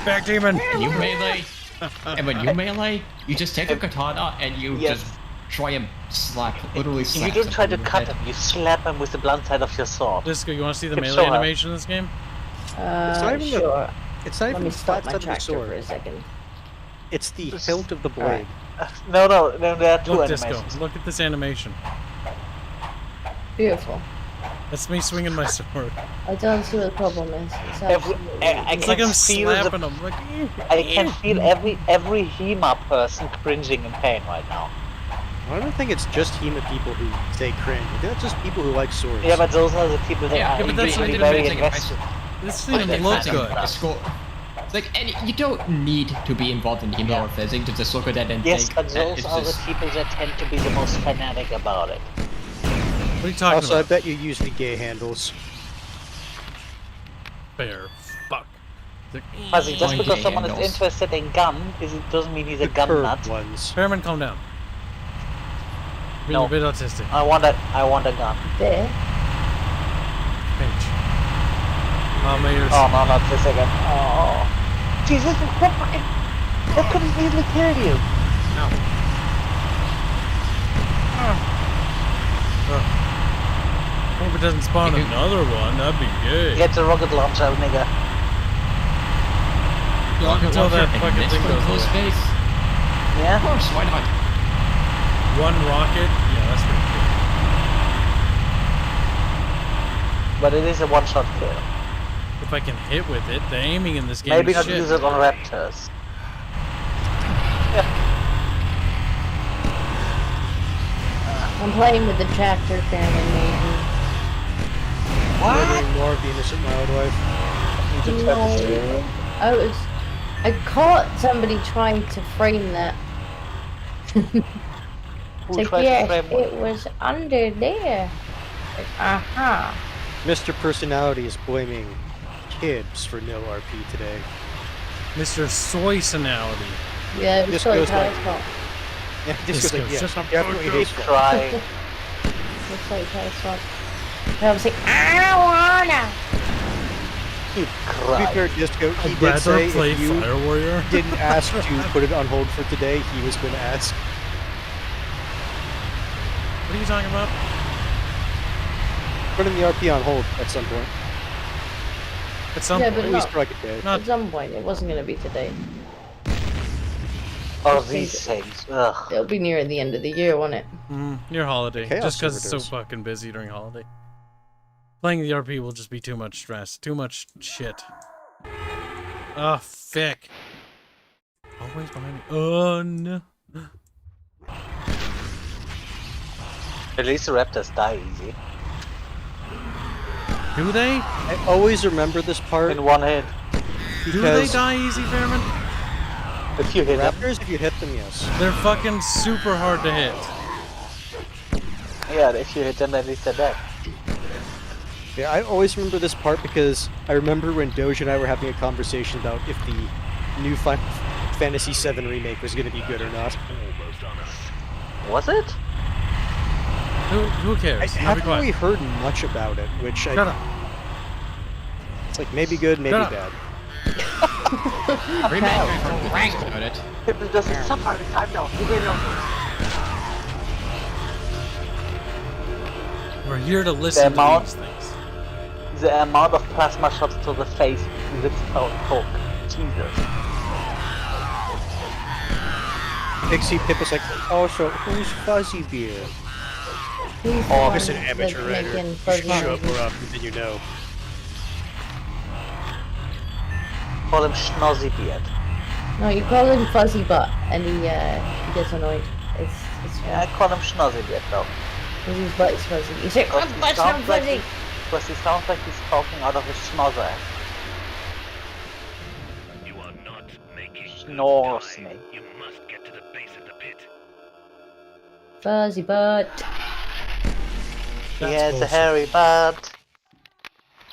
Back demon! And you melee, and when you melee, you just take a katana and you Yes. just try and slap, literally slap. You don't try to someone in the cut head. him, you slap him with the blunt side of your sword. Disco, you want to see the Kibs, melee show her. animation in this game? It's not even Sure. It's not Let even me the stop flat my side of the tractor sword. for a second. It's the hilt of the blade. No, there are two Look, animations. Disco, look at this animation. Beautiful. That's me swinging my sword. I don't see what the problem is. It's I It's like can I'm feel slapping him. Like, I can feel every HEMA person cringing in pain right now. I don't think it's just HEMA people who say cringe. I think it's just people who like swords. Yeah, but those are the people that are but that's usually what very they did. aggressive. This Like, didn't look it's good. a score. Like, and you don't need to be involved in HEMA or fizzing to just look at that and Yes, think but that those it's are the just... people that tend to be the most fanatic about it. What are you talking Also, I about? bet you use the gay handles. Fair. Fuck. Fuzzy, just Oh, because yeah, someone is handles. interested in gun, doesn't mean he's a The gun curved nut. ones. Fairman, calm down. Being No. a bit autistic. I want a gun. There. Pinch. Oh, my ears. Oh no, not this again. Oh. Jesus, what fucking... That could have easily killed you. No. Hope it doesn't spawn another one. That'd be good. Get the rocket launcher, nigga. Until that fucking thing goes close away. space. Yeah? Of course, why not? One rocket? Yeah, that's pretty cool. But it is a one-shot kill. If I can hit with it, the aiming in this game Maybe is not shit. use it on raptors. I'm playing with the tractor family, maybe. Murdering more of the innocent wildlife. No. I caught somebody trying to frame that. It's like, tried to yes, frame what? it was under there. Like, aha. Mr. Personality is blaming Kibs for no RP today. Mr. Soy-sonality. Yeah, it was This so goes like- his fault. Yeah, this goes like, yeah, Shut the definitely fuck his up. fault. Crying. Looks like his fault. And I was like, I don't wanna. Keep To be crying. fair, Disco, he I'd did rather say play if you FireWarrior. didn't ask to put it on hold for today, he was going to ask. What are you talking about? Putting the RP on hold at some point. At some Yeah, point. but At least for like a day. Not At some point, it wasn't gonna be today. Oh, these things. Ugh. It'll be near the end of the year, won't it? near holiday. Chaos Just because it's so server does. fucking busy during holiday. Playing the RP will just be too much stress. Too much shit. Ah, fick. Always behind me. Oh, no. At least the raptors die easy. Do they? I always remember this part In one hit. Do they because die easy, Fairman? If you hit them. raptors, if you hit them, yes. They're fucking super hard to hit. Yeah, if you hit them, at least they're dead. Yeah, I always remember this part because I remember when Doge and I were having a conversation about if the new Final Fantasy VII Remake was going to be good or not. Was it? Who I cares? Now be haven't quiet. really heard much about it, which Shut up. it's like maybe good, maybe Shut bad. Remake, I've heard good things about it. People doesn't suffer every time now. You know. We're here to listen to amount- these things. The amount of plasma shots to the face rips out Hulk. Jesus. Pixie Pip is like, oh, so who's Fuzzy Bear? He's Oh, the it's an one amateur that's writer. making You fuzzy should show up noises. more often than you know. Call him Schnozzybeard. No, you call him Fuzzy Butt, and he gets annoyed. It's Yeah, I call him Schnozzybeard though. because his butt is fuzzy. He's like, my butt's not fuzzy! Because he sounds like he's talking out of his schnozzer. You are not making Snores me. You must get to the base of the pit. Fuzzy butt. He has a hairy butt.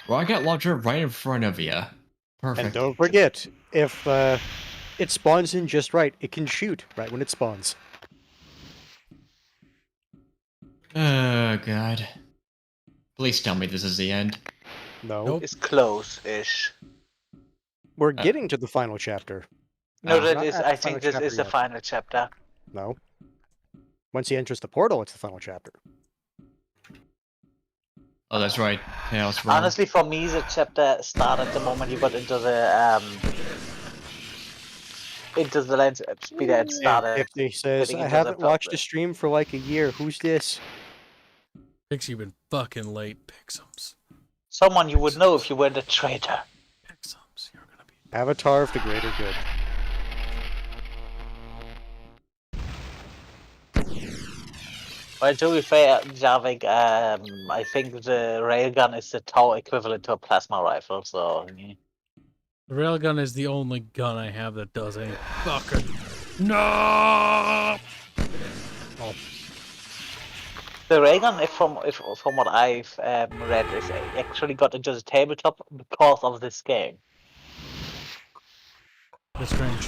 Rocket launcher right in front of you. Perfect. And don't forget, if it spawns in just right, it can shoot right when it spawns. Oh god. Please tell me this is the end. No. It's close-ish. We're getting to the final chapter. No, We're that not is. at I the final think this chapter is the yet. final chapter. No. Once he enters the portal, it's the final chapter. Oh, that's right. Chaos Realm. Honestly, for me, the chapter started the moment you got into the land speeder. It started. If he says, getting I into haven't the watched a purpose. stream for like a year, who's this? Pixie, you've been fucking late, Pixums. Someone you would know if you weren't a traitor. Avatar of the greater good. Well, to be fair, Javik, I think the railgun is the TOW equivalent to a plasma rifle, so... yeah. The railgun is the only gun I have that does any fucking... No! Oh. The railgun, from what I've read, is actually got into the tabletop because of this game. That's strange.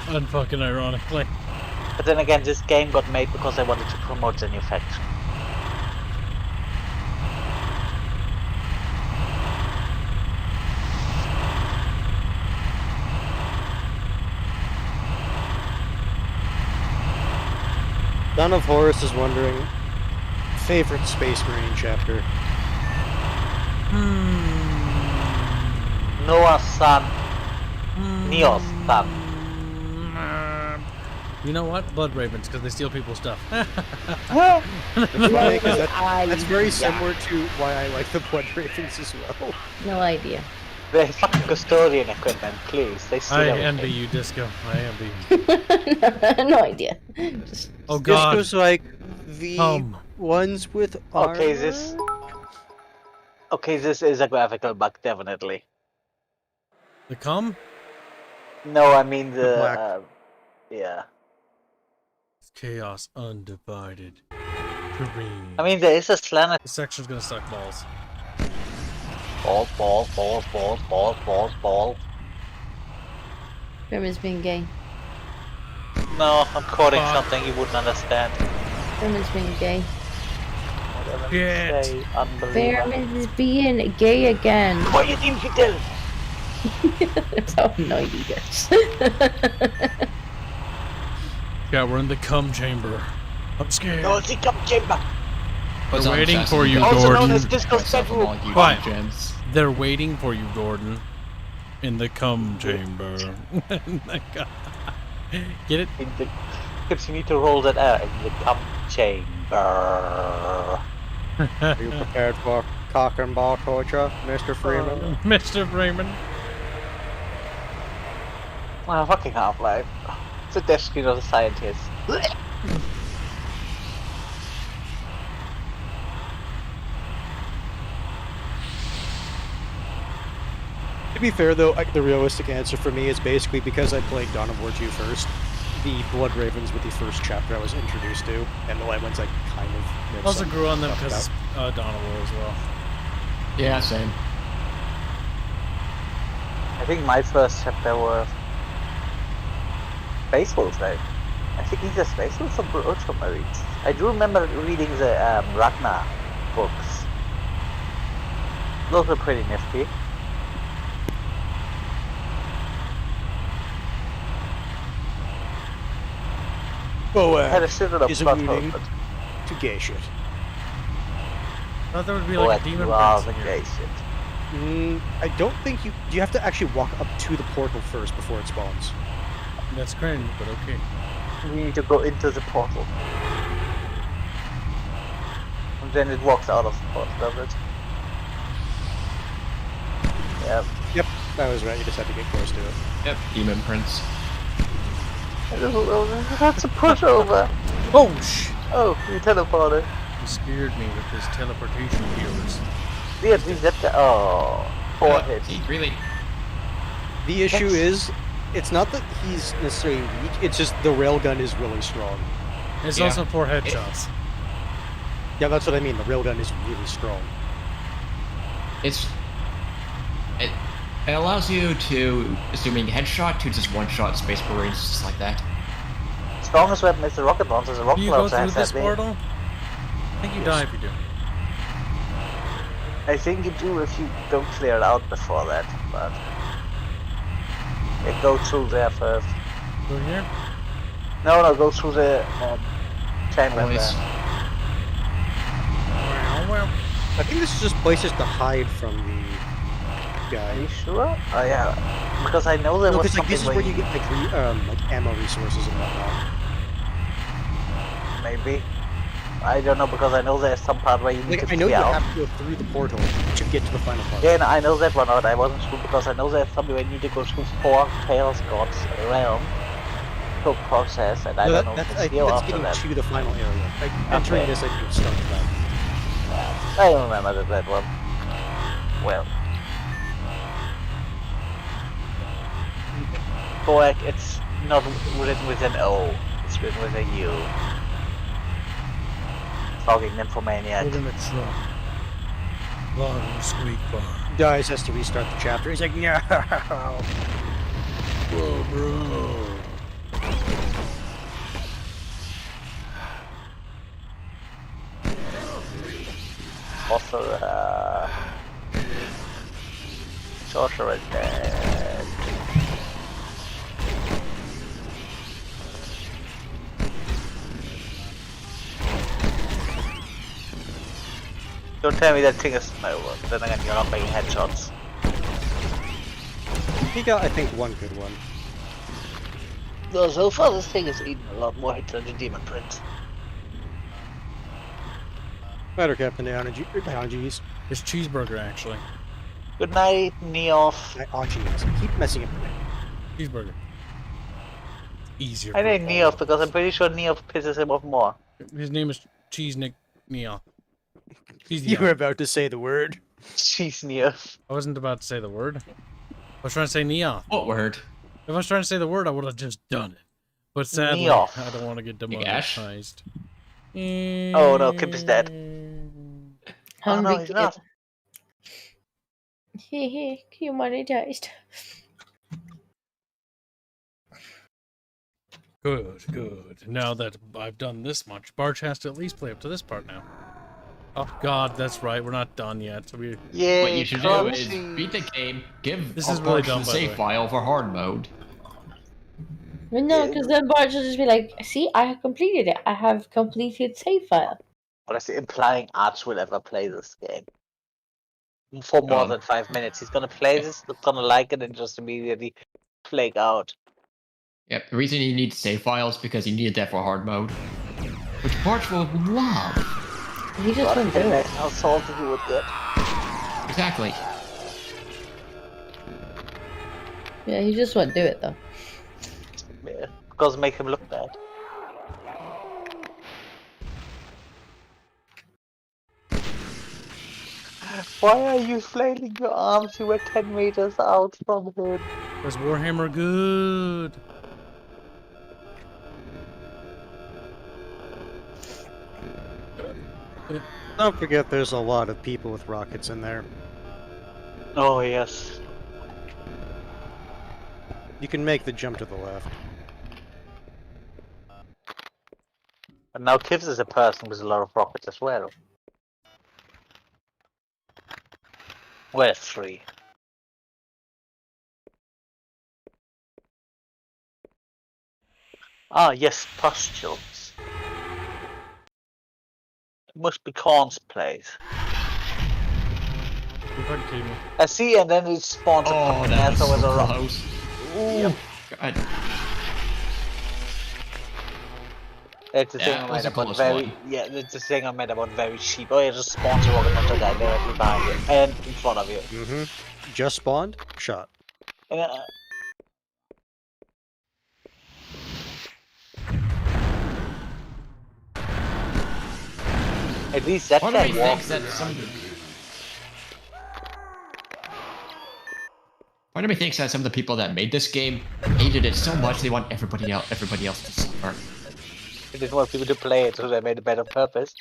Unfucking ironically. But then again, this game got made because they wanted to promote the new faction. Son of Horus is wondering, favorite Space Marine chapter? Noah's son. Neo's son. You know what? Blood Ravens, because they steal people's stuff. That's funny, 'cause that's very similar to why I like the Blood Ravens as well. No idea. They're fucking custodian equipment, please. They steal I everything. envy you, Disco. I envy you. No idea. Oh god. Disco's like the ones with armor. Okay, this is a graphical bug, definitely. The cum? No, I mean the black. yeah. Chaos undivided. Green. I mean, there is a slanted. This section's gonna suck balls. Ball. Grim is being gay. No, I'm quoting something you wouldn't understand. Grim is being gay. Whatever you say, unbelievable. Behrman is being gay again. What you infidel? That's how annoyed he gets. Yeah, we're in the cum chamber. I'm scared. No, it's the cum chamber. They're waiting for you, Also known Gordon. as Disco's bedroom. Quiet. They're waiting for you, Gordon. In the cum chamber. Get it? In the Kibs, you need to roll that out in the cum chamber. Are you prepared for cock and ball torture, Mr. Freeman? Mr. Freeman. Well, fucking Half-Life. It's a death screen of the scientist. To be fair, though, the realistic answer for me is basically because I played Dawn of War 2 first. The Blood Ravens were the first chapter I was introduced to, and the light ones I kind of... I also grew on them because Dawn of War as well. Yeah, same. I think my first chapter were Space Wolves, right? I think either Space Wolves or Ultramarines. I do remember reading the Ragnar books. Those were pretty nifty. Had a shit of is plot alluding holes, to gay shit. I thought there would be like a demon prince in here. gay shit. I don't think you have to actually walk up to the portal first before it spawns. That's cringe, but okay. We need to go into the portal. And then it walks out of the port, does it? Yep. Yep, that was right. You just had to get close to it. Yep, Demon Prince. That's a pushover. Oh, sh! Oh, you teleported. He scared me with his teleportation gears. Yeah, we did that. Oh, 4 hits. He really. The issue is, it's not that he's necessarily weak, it's just the railgun is really strong. It's also 4 headshots. Yeah, that's what I mean. The railgun is really strong. It allows you to, assuming headshot, to just one-shot Space Marines, just like that. Strongest weapon is the rocket launcher. The rocket Do you go launcher through has this that portal? I think you die if you do. I think you do if you don't clear it out before that, but it goes through there first. Go here? No, go through the chamber there. Well. I think this is just places to hide from the guy. Are you sure? Oh yeah, because I know there was something this is where you get like ammo resources and whatnot. Maybe. I don't know, because I know there's some part where you need to I know you out. have to go through the portal to get to the final part. Yeah, no, I know that one, but I wasn't sure because I know there's something where you need to go through 4 Chaos Gods realm to process, and I don't know if I it's think here that's after getting that. to the final area. Like, entering this, I think it's starting that. Yeah, I don't remember that one. Well. Boek, it's not written with an O, it's written with a U. Fucking nymphomaniac. Put in a truck. Long squeak bar. Dies has to restart the chapter. He's like, no. Whoa, bro. Sorcerer. Sorcerer dead. Don't tell me that thing is no one. Then again, you're not making headshots. He got, I think, one good one. No, so far this thing has eaten a lot more hits than the Demon Prince. Better Captain Downag's. It's cheeseburger, actually. Good night, Neof. Oh, jeez. Keep messing up the name. Cheeseburger. Easier. I named Neof because I'm pretty sure Neof pisses him off more. His name is Cheese Nick Neof. You were about to say the word. Cheese Neof. I wasn't about to say the word. I was trying to say Neof. What word? If I was trying to say the word, I would have just done it. But sadly, Neof. I don't want to get demonetized. Oh no, Kibs is dead. Oh no, he's not. He humanized. Good. Now that I've done this much, Barch has to at least play up to this part now. Oh god, that's right, we're not done yet. So what you should do is beat the game, give this is really dumb, the by the save way. file for hard mode. No, because then Barge will just be like, see, I have completed it. I have completed save file. Honestly, implying Arch will ever play this game. For more than 5 minutes. He's gonna play this, he's gonna like it, and just immediately flake out. Yep, the reason you need save files because you need that for hard mode. Which Barch will love. He just won't do it. How salty he would get. Exactly. Yeah, he just won't do it though. Yeah, because make him look bad. Why are you flailing your arms? You were 10 meters out from him. Was Warhammer good? Don't forget there's a lot of people with rockets in there. Oh, yes. You can make the jump to the left. And now Kibs is a person with a lot of rockets as well. Well, 3. Ah, yes, pustules. It must be Korn's place. You're fucking kidding me. I see, and then it spawns a fucking that was asshole with so a rock. close. Yep. God. It's the thing I meant about very it's the thing I meant about very cheap. Oh, it just spawns a rocket launcher guy directly behind you and in front of you. Mm-hmm. Just spawned, shot. At least that Part of guy me walks. Part of me thinks that some of the people that made this game hated it so much they want everybody else to suffer. They didn't want people to play it, so they made a better purpose.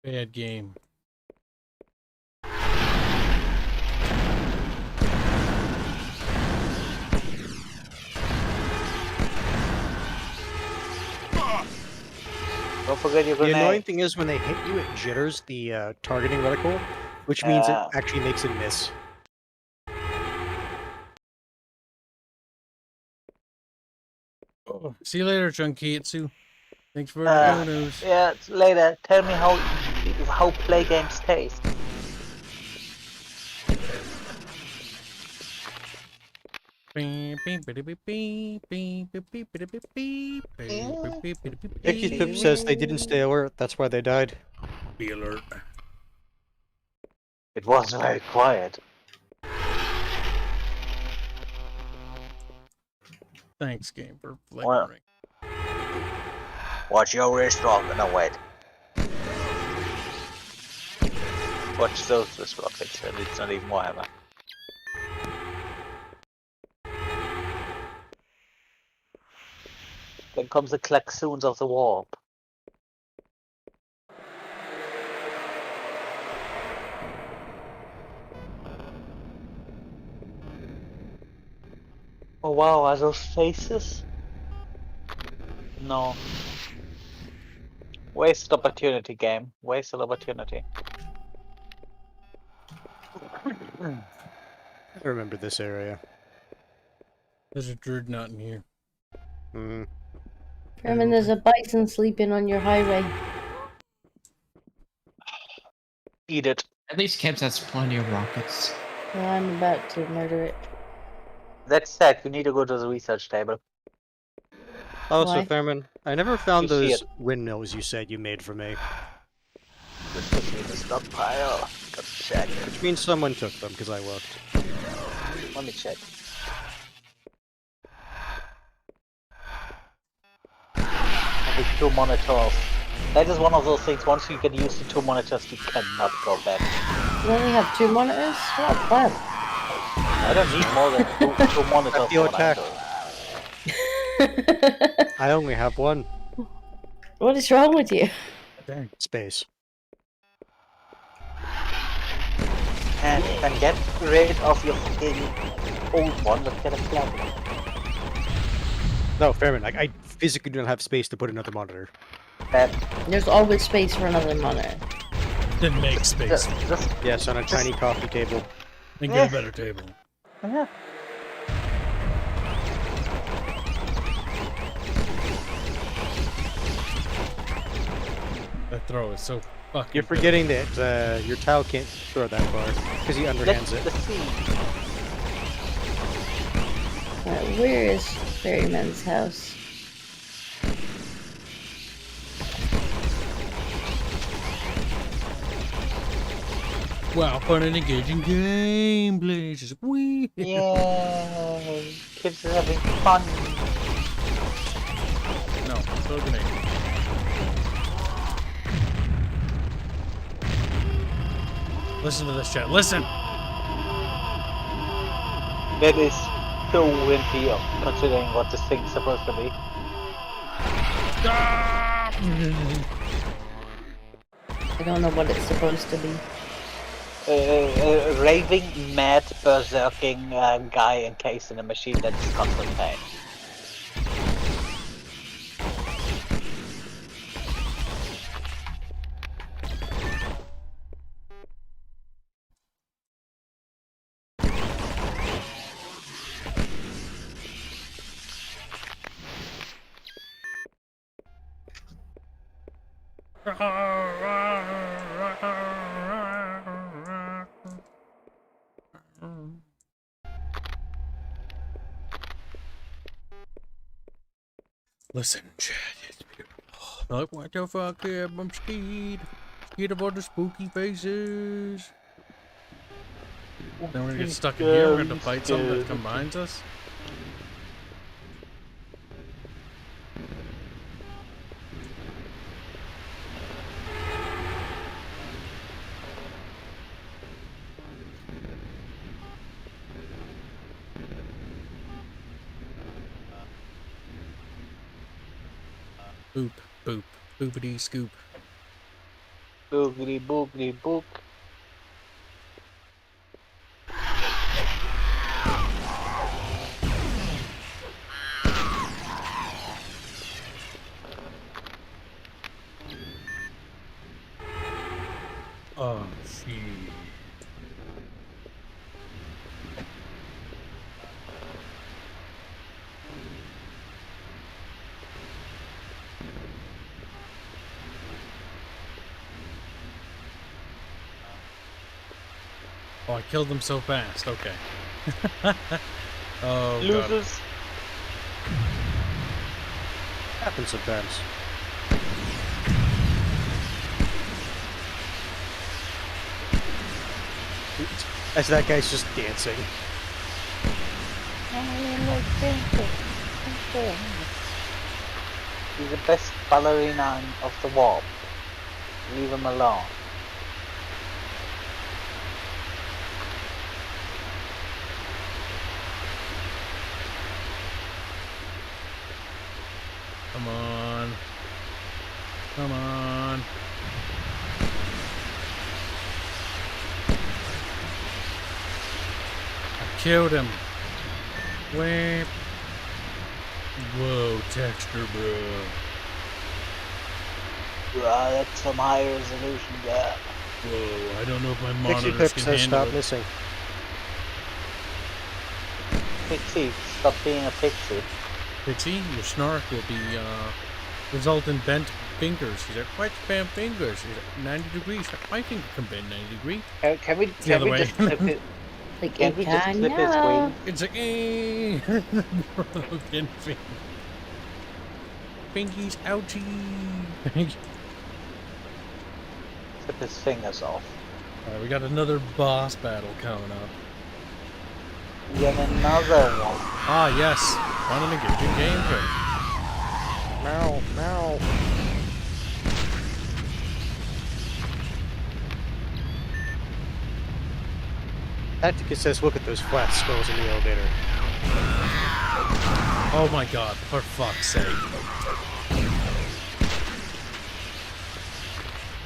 Bad game. Don't forget your grenade. The annoying thing is when they hit you, it jitters the targeting reticle, which means it actually makes it miss. See you later, Chunkitsu. Thanks for the news. Yeah, later. Tell me how play games taste. Icky Pip says they didn't stay alert, that's why they died. Be alert. It was very quiet. Thanks, game, for flickering. Watch your wrist rocket. No, wait. Watch those wrist rockets, and it's not even Warhammer. Then comes the klaxons of the warp. Oh wow, are those faces? No. Wasted opportunity, game. Wasted opportunity. I remember this area. There's a dreadnought in here. Herman, there's a bison sleeping on your highway. Eat it. At least Kibs has plenty of rockets. Well, I'm about to murder it. That's sad. You need to go to the research table. Oh, so Thurman, I never found You see those it. windmills you said you made for me. Just put me in the stockpile. Gotta check. Which means someone took them, because I looked. Let me check. With 2 monitors. That is one of those things, once you get used to 2 monitors, you cannot go back. You only have 2 monitors? What fun. I don't need more than two monitors. I feel attacked. I only have one. What is wrong with you? Space. And then get rid of your fucking old one, let's get a flat one. No, Fairman, like, I physically don't have space to put another monitor. There's always space for another monitor. Then make space. Yes, on a tiny coffee table. And get a better table. Yeah. That throw is so fucking. You're forgetting that your towel can't throw that far, because he underhands it. Where is Ferryman's house? Wow, fun and engaging gameplay. Just wee. Yay! Kids are having fun. No, throw a grenade. Listen to this chat. Listen. That is so windy, considering what this thing's supposed to be. I don't know what it's supposed to be. Raving, mad, berserking guy encased in a machine that is constant pain. Listen, Chad, it's beautiful. Like, what the fuck, Kib? I'm scared. Scared about the spooky faces. Then we're gonna get stuck in here. We're gonna have to fight something that combines us. Boop, boop, boopity scoop. Boogity boogity boop. Oh, shit. Oh, I killed them so fast. Okay. Oh, Losers. Happens sometimes. As that guy's just dancing. He's the best ballerina of the warp. Leave him alone. Come on. Come on. I killed him. Whip. Whoa, texture, bro. Right, that's some high resolution gap. Whoa, I don't know if my Pixie monitors Pip can says handle stop it. missing. Pixie, stop being a pixie. Pixie, your snark will be, result in bent fingers. He's like, what's bent fingers? He's like, 90 degrees. My finger can bend 90 degrees. Can we, It's the other way. just clip it? Like, Can we just clip his wing? It's like, eh. Broken finger. Pinkies, ouchie. Clip his fingers off. Alright, we got another boss battle coming up. Yet another one. Ah, yes. Fun and engaging gameplay. Meow, meow. Tactica says, look at those flat skulls in the elevator. Oh my god, for fuck's sake.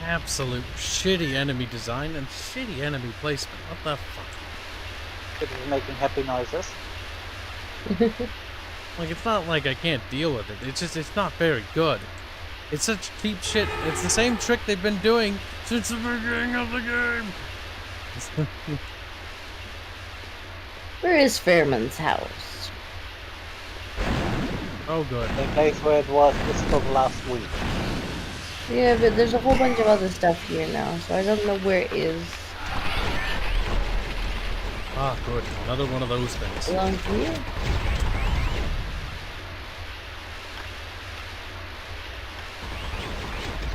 Absolute shitty enemy design and shitty enemy placement. What the fuck? It is making happy noises. Like, it's not like I can't deal with it. It's just, it's not very good. It's such cheap shit. It's the same trick they've been doing since the beginning of the game. Where is Fairman's house? Oh, good. The place where it was just for last week. Yeah, but there's a whole bunch of other stuff here now, so I don't know where it is. Ah, good. Another one of those things. Along here?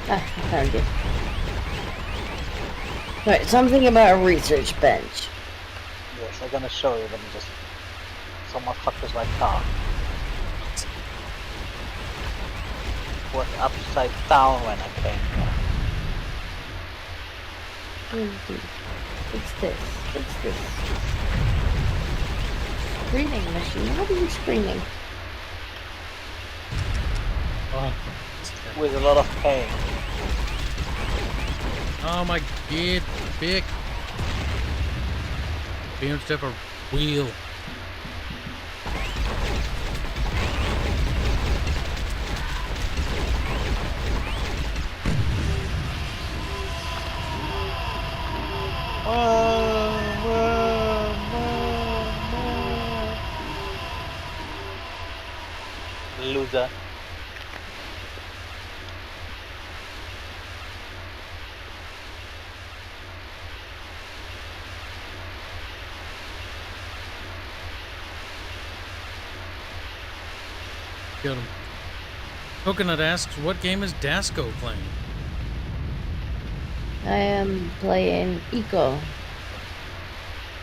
Ah, I found it. Right, something about a research bench. Yes, I'm gonna show you. Let me just. Someone fucked with my car. Was upside down when I came here. It's this. It's this. Screening machine. What are you screening? Oh. With a lot of pain. Oh my god, big. Bounced up a wheel. Loser. Get him. Coconut asks, what game is Dasco playing? I am playing Eco.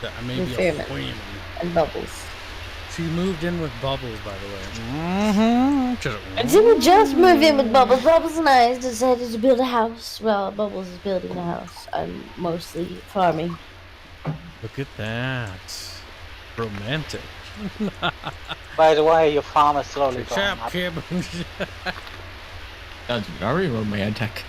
That may be a Experiment. woman. And Bubbles. She moved in with Bubbles, by the way. Mm-hmm. I didn't just move in with Bubbles. Bubbles and I decided to build a house. Well, Bubbles is building a house. I'm mostly farming. Look at that. Romantic. By the way, your farm is slowly Good going job, up. Kib. That's very romantic.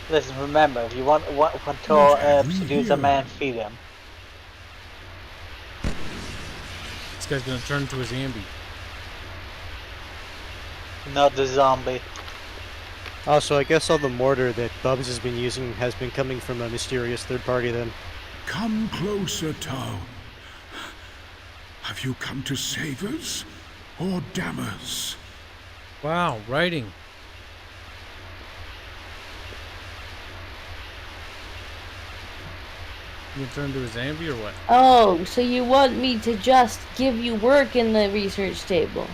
Listen, remember, if you want to seduce a man, feed him. This guy's gonna turn into a zombie. Not the zombie. Also, I guess all the mortar that Bubs has been using has been coming from a mysterious third party then. Come closer, Tau. Have you come to save us or damn us? Wow, writing. You gonna turn into a zombie or what? Oh, so you want me to just give you work in the research table?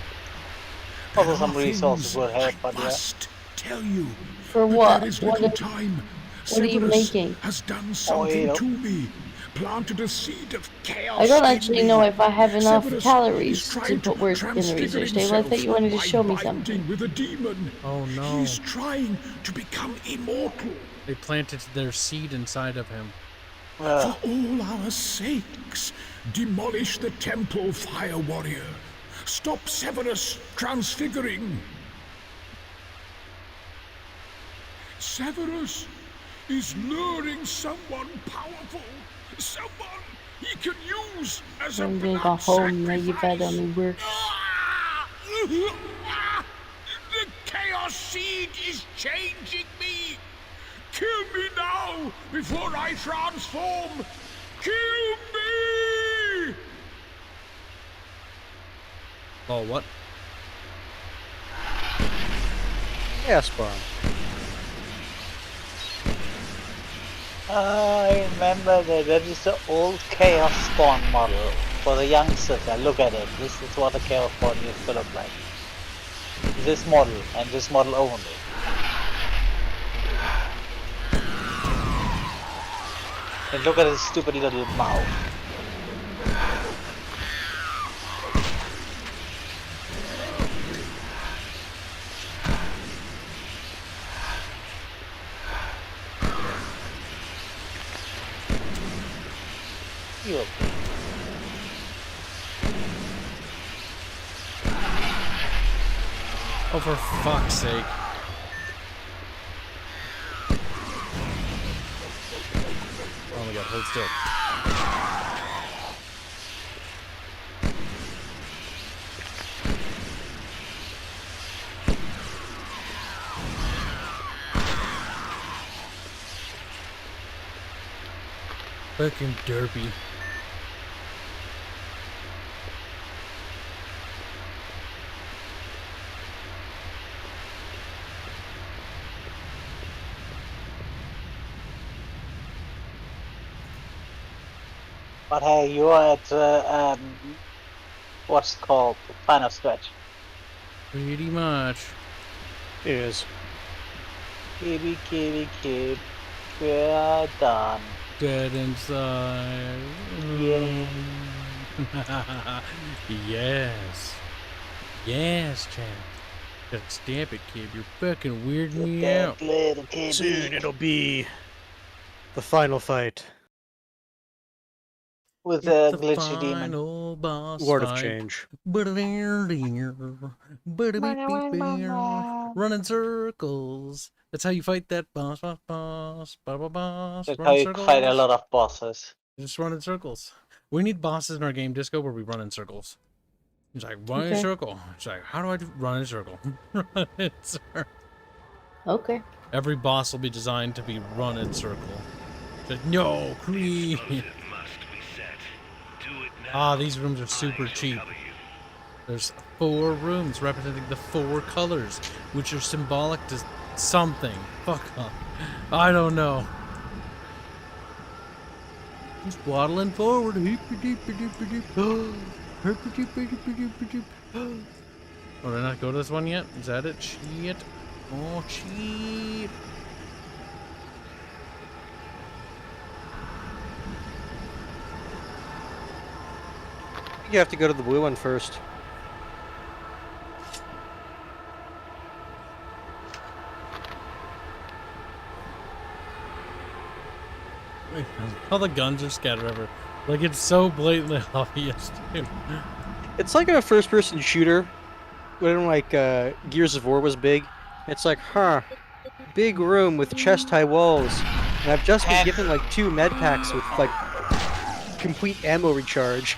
Also, some resources would help, but yeah. Tell you. For what? There is little time. What are you Severus making? has done something to me. Planted a seed of chaos. I don't actually know if I have enough Severus calories is to trying put work in the transfigure research table. I thought you wanted to himself show me by something. binding with a demon. Oh no. He's trying to become immortal. They planted their seed inside of him. For all our sakes, demolish the temple, FireWarrior. Stop Severus transfiguring. Severus is luring someone powerful. Someone he can use as a I'm gonna go home now. You've had only work. The chaos seed is changing me. Kill me now before I transform. Kill me! Oh, what? Yeah, Spawn. I remember that is the old Chaos Spawn model for the youngsters. I look at it. This is what a Chaos Spawn used to look like. This model and this model only. And look at his stupid little mouth. Yup. Oh, for fuck's sake. Oh my god, hold still. Fucking derpy. But hey, you are at what's it called? Final stretch. Pretty much. It is. Kib, we're done. Dead inside. Yeah. Yes. Yes, champ. Gotta stamp it, kid. You're fucking weirding me out. Soon it'll be the final fight. With the glitchy demon. Final boss Lord of fight. Change. Running circles. That's how you fight that boss. Boss. That's Run how you circles. fight a lot of bosses. Just run in circles. We need bosses in our game disco where we run in circles. He's like, run in a circle. It's like, how do I do run in a circle? Run in circle. Okay. Every boss will be designed to be run in circle. Like, no, please. Ah, these rooms are super cheap. There's 4 rooms representing the 4 colors, which are symbolic to something. Fuck off. I don't know. Just waddling forward. Oh, did I not go to this one yet? Is that it? Shit. Oh, cheat. You have to go to the blue one first. All the guns are scattered everywhere. Like, it's so blatantly obvious, dude. It's like a first-person shooter. When, like, Gears of War was big. It's like, huh, big room with chest-high walls. And I've just been given, like, 2 med packs with, like, complete ammo recharge.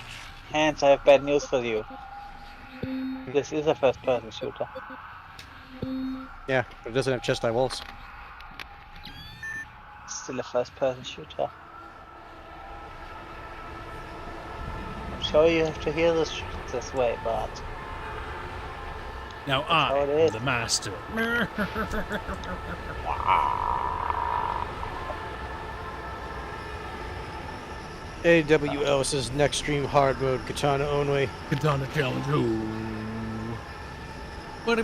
Hans, I have bad news for you. This is a first-person shooter. Yeah, but it doesn't have chest-high walls. It's still a first-person shooter. I'm sure you have to hear this way, but... Now I am the master. AWL says next stream hard mode, katana only. Katana challenge. I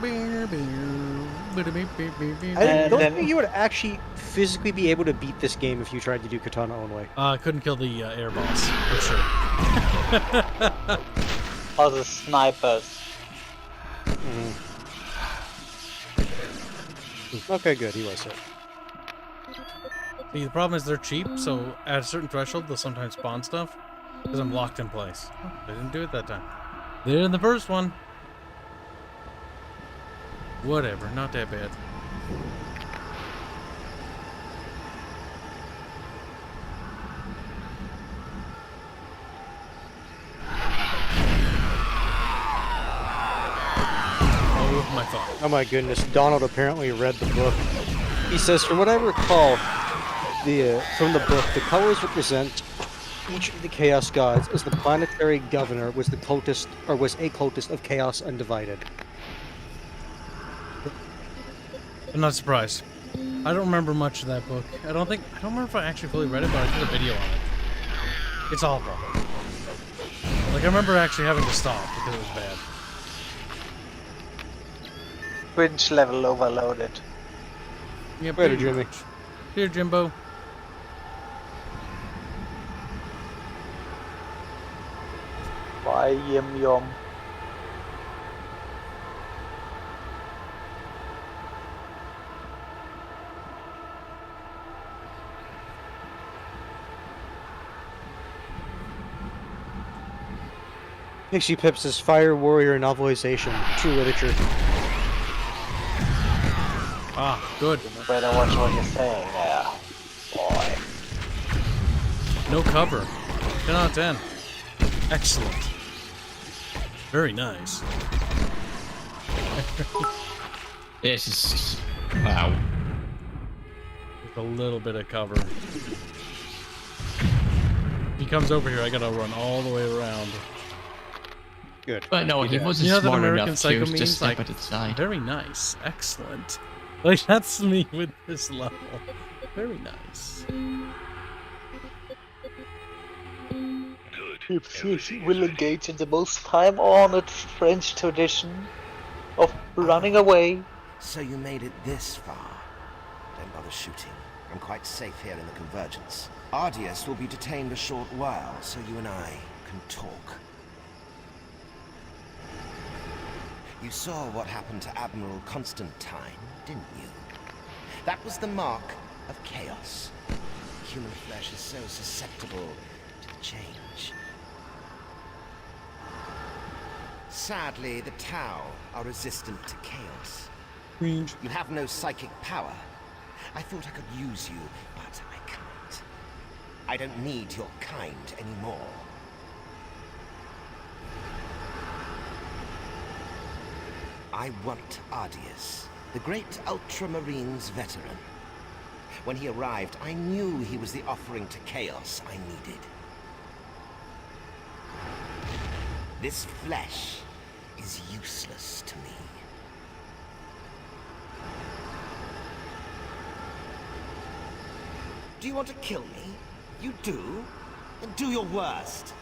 don't think you would actually physically be able to beat this game if you tried to do katana only. I couldn't kill the air boss, for sure. Or the snipers. Okay, good. He was it. See, the problem is they're cheap, so at a certain threshold, they'll sometimes spawn stuff because I'm locked in place. Oh, I didn't do it that time. Did it in the first one. Whatever, not that bad. Oh my god. Oh my goodness, Donald apparently read the book. He says, from what I recall, from the book, the colors represent each of the Chaos Gods as the planetary governor was the cultist, or was a cultist of Chaos Undivided. I'm not surprised. I don't remember much of that book. I don't remember if I actually fully read it, but I did a video on it. It's awful. Like, I remember actually having to stop because it was bad. Cringe level overloaded. Yeah, Better, Jimmy. Here, Jimbo. Bye, Yum Yum. Pixie Pips is FireWarrior novelization. True literature. Ah, good. You better watch what you're saying there, boy. No cover. 10 out of 10. Excellent. Very nice. This is... wow. With a little bit of cover. If he comes over here, I gotta run all the way around. Good. But no, he wasn't smart enough to just step at its side. Very nice. Excellent. Like, that's me with this level. Very nice. Kibs will engage in the most time-honored French tradition of running away. So you made it this far. Don't bother shooting. I'm quite safe here in the Convergence. Ardius will be detained a short while, so you and I can talk. You saw what happened to Admiral Constantine, didn't you? That was the mark of chaos. Human flesh is so susceptible to change. Sadly, the Tau are resistant to chaos. Cringe. You have no psychic power. I thought I could use you, but I can't. I don't need your kind anymore. I want Ardius, the great Ultramarines veteran. When he arrived, I knew he was the offering to chaos I needed. This flesh is useless to me. Do you want to kill me? You do? Then do your worst.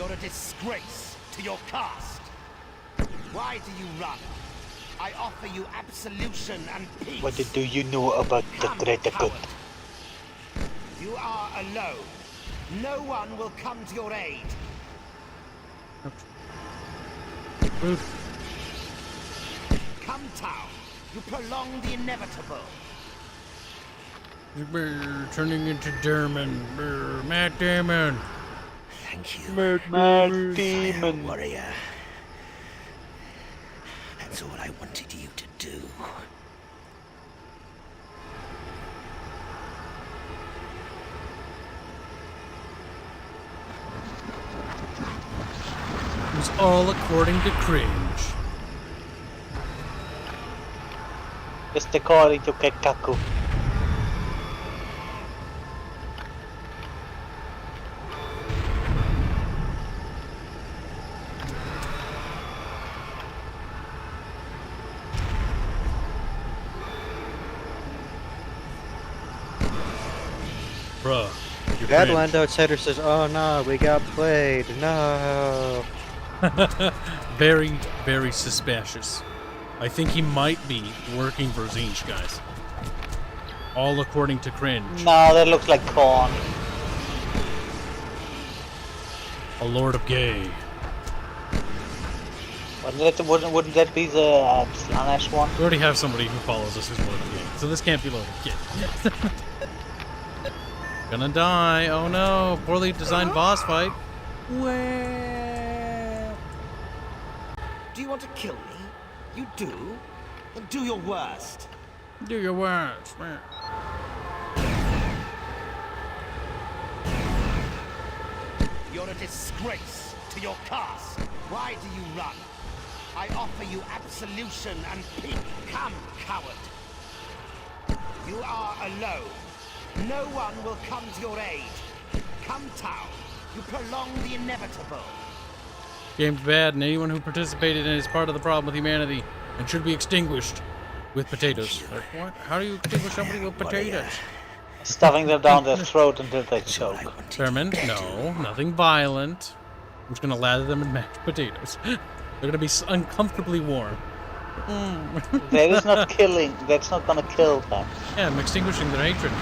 You're a disgrace to your caste. Why do you run? I offer you absolution and peace. What do you know about the greater good? You are alone. No one will come to your aid. Come, Tau. You prolong the inevitable. Brr, turning into Derman. Brr, Matt Damon. Thank you. Matt Damon. Warrior. That's all I wanted you to do. It was all according to cringe. Just according to Kekaku. Bruh. That land outsider says, "Oh no, we got played. No." Very, very suspicious. I think he might be working for Zinch, guys. All according to cringe. No, that looks like corn. A lord of gay. Wouldn't that be the Slanesh one? We already have somebody who follows us who's lord of gay, so this can't be lord of gay. Gonna die. Oh no. Poorly designed boss fight. Well... Do you want to kill me? You do? Then do your worst. Do your worst. You're a disgrace to your caste. Why do you run? I offer you absolution and peace. Come, coward. You are alone. No one will come to your aid. Come, Tau. You prolong the inevitable. Game's bad, and anyone who participated in it is part of the problem with humanity and should be extinguished with potatoes. Like, what? How do you extinguish somebody with potatoes? Stuffing them down their throat until they choke. Sherman, no, nothing violent. I'm just gonna lather them in mashed potatoes. They're gonna be uncomfortably warm. That is not killing. That's not gonna kill them. Yeah, I'm extinguishing their hatred.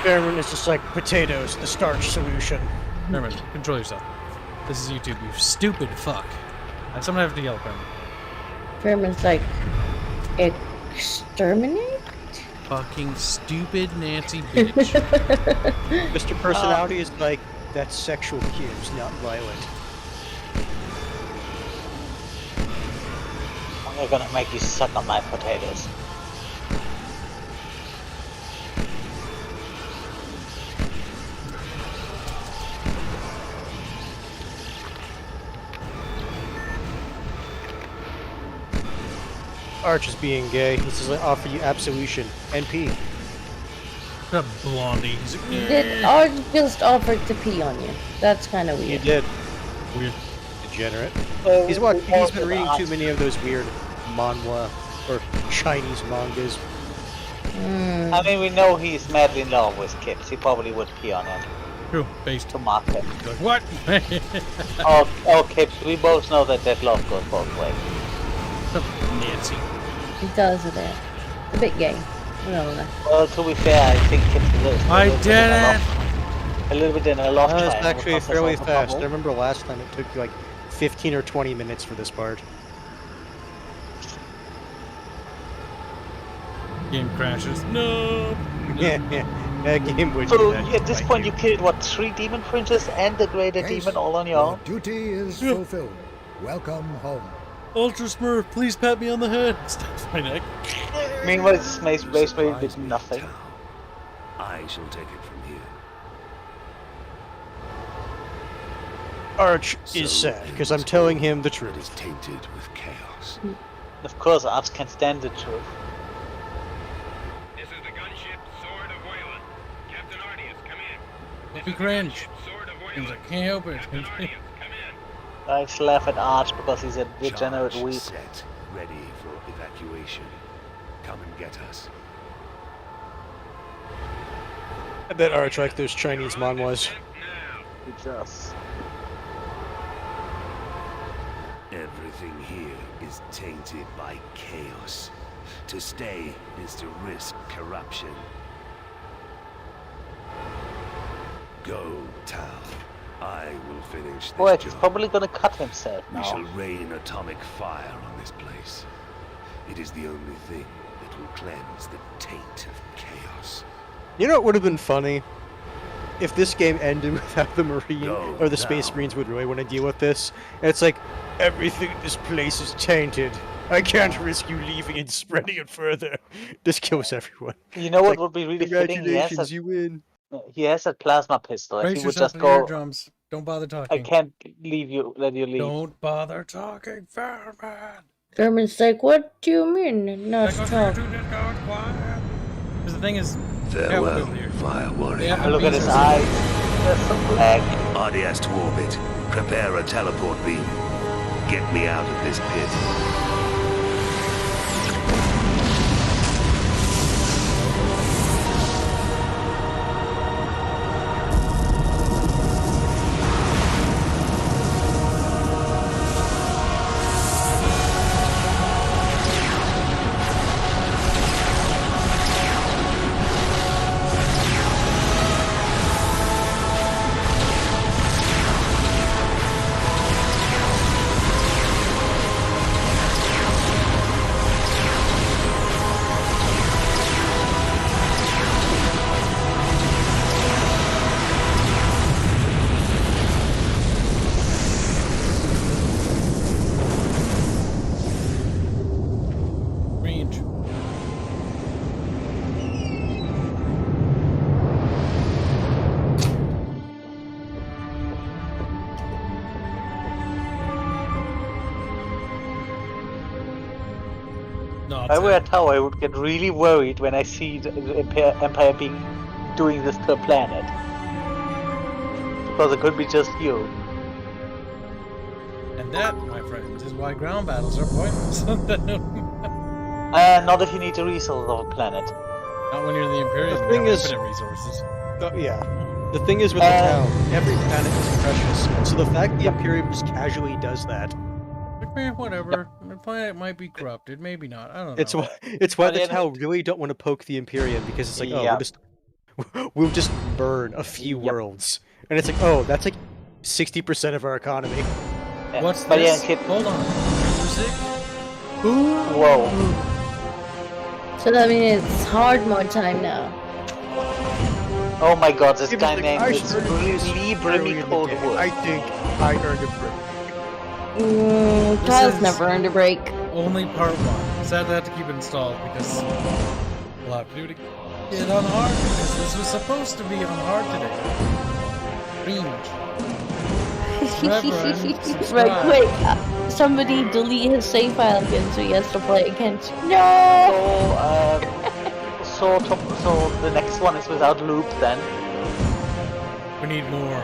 Fairman is just like potatoes, the starch solution. Fairman, control yourself. This is YouTube, you stupid fuck. And someone have to yell at Fairman. Fairman's like, exterminate? Fucking stupid Nancy bitch. Mr. Personality is like, that's sexual cues, not violent. I'm gonna make you suck on my potatoes. Arch is being gay. He says, I offer you absolution. NP. A blondie. Did Arch just offer to pee on you? That's kind of weird. He did. Weird. Degenerate. He's been reading too many of those weird manhwa or Chinese mangas. I mean, we know he's madly in love with Kibs. He probably would pee on him. True. Based to mock him. Like, what? oh, Kibs, we both know that love goes both ways. Nancy. He does a bit. A bit gay. Well, to be fair, I think Kibs is I did it! A little bit in a love That's triangle. actually fairly fast. I remember last time it took you like 15 or 20 minutes for this part. Game crashes. No! Yeah, that game would So, do that. at this point, you killed, what, 3 demon princes and the greater demon all on your own? Duty is fulfilled. Welcome home. Ultra Smurf, please pat me on the head. Stabs my neck. Meanwhile, Space Marine did nothing. I shall take it from here. Arch is sad because I'm telling him the truth. Is tainted with chaos. Of course, Arch can stand the truth. This is the gunship Sword of Wayland. Captain Ardius, come in. Don't be cringe. Seems I can't help it. I just laugh at Arch because he's a degenerate Charge weep. set, ready for evacuation. Come and get us. I bet Arch like those Chinese manhwas. He does. Everything here is tainted by chaos. To stay is to risk corruption. Go, Tau. I will finish this Oh, he's job. probably gonna cut himself We now. shall rain atomic fire on this place. It is the only thing that will cleanse the taint of chaos. You know what would have been funny? If this game ended without the Marine Go or the Space now. Marines would really want to deal with this. And it's like, everything in this place is tainted. I can't risk you leaving and spreading it further. This kills everyone. You know what Like, would be really fitting? congratulations, you win. He has a plasma pistol. If Brace he would yourself just to the go, eardrums. Don't bother I talking. can't let you leave. Don't bother talking, Fireman. German's like, what do you mean not talk? Because the thing is, Farewell, FireWarrior. Yeah, Look at his eyes. They're so black. RDS to orbit. Prepare a teleport beam. Get me out of this pit. Range. No, If I were a Tau, I would get really worried when I see the Empire being doing this to a planet. Because it could be just you. And that, my friends, is why ground battles are pointless. Not if you need the resources of a planet. Not when you're in the Imperium. The thing you have is- infinite resources. Yeah. The thing is with the town, every planet is precious. So the fact the Imperium just casually does that, Whatever. The planet might be corrupted, maybe not. I don't know. it's why the Tau really don't want to poke the Imperium, because it's like, oh, we'll just burn a few worlds. And it's like, oh, that's like 60% of our economy. What's But this? yeah, Hold on. Music? Whoa. So that means it's hard mode time now. Oh my god, this It was guy like, named I is started this Lee early Brimmy in the Cold day. Wood. I think I earned a break. Kyle's is- never earned a break. Only part one. Sadly, I have to keep it installed because we'll have to do it again on hard because this was supposed to be on hard today. Range. Reverend, Right, subscribe. quick. Somebody delete his save file again so he has to play again. No! So the next one is without loop then. We need more.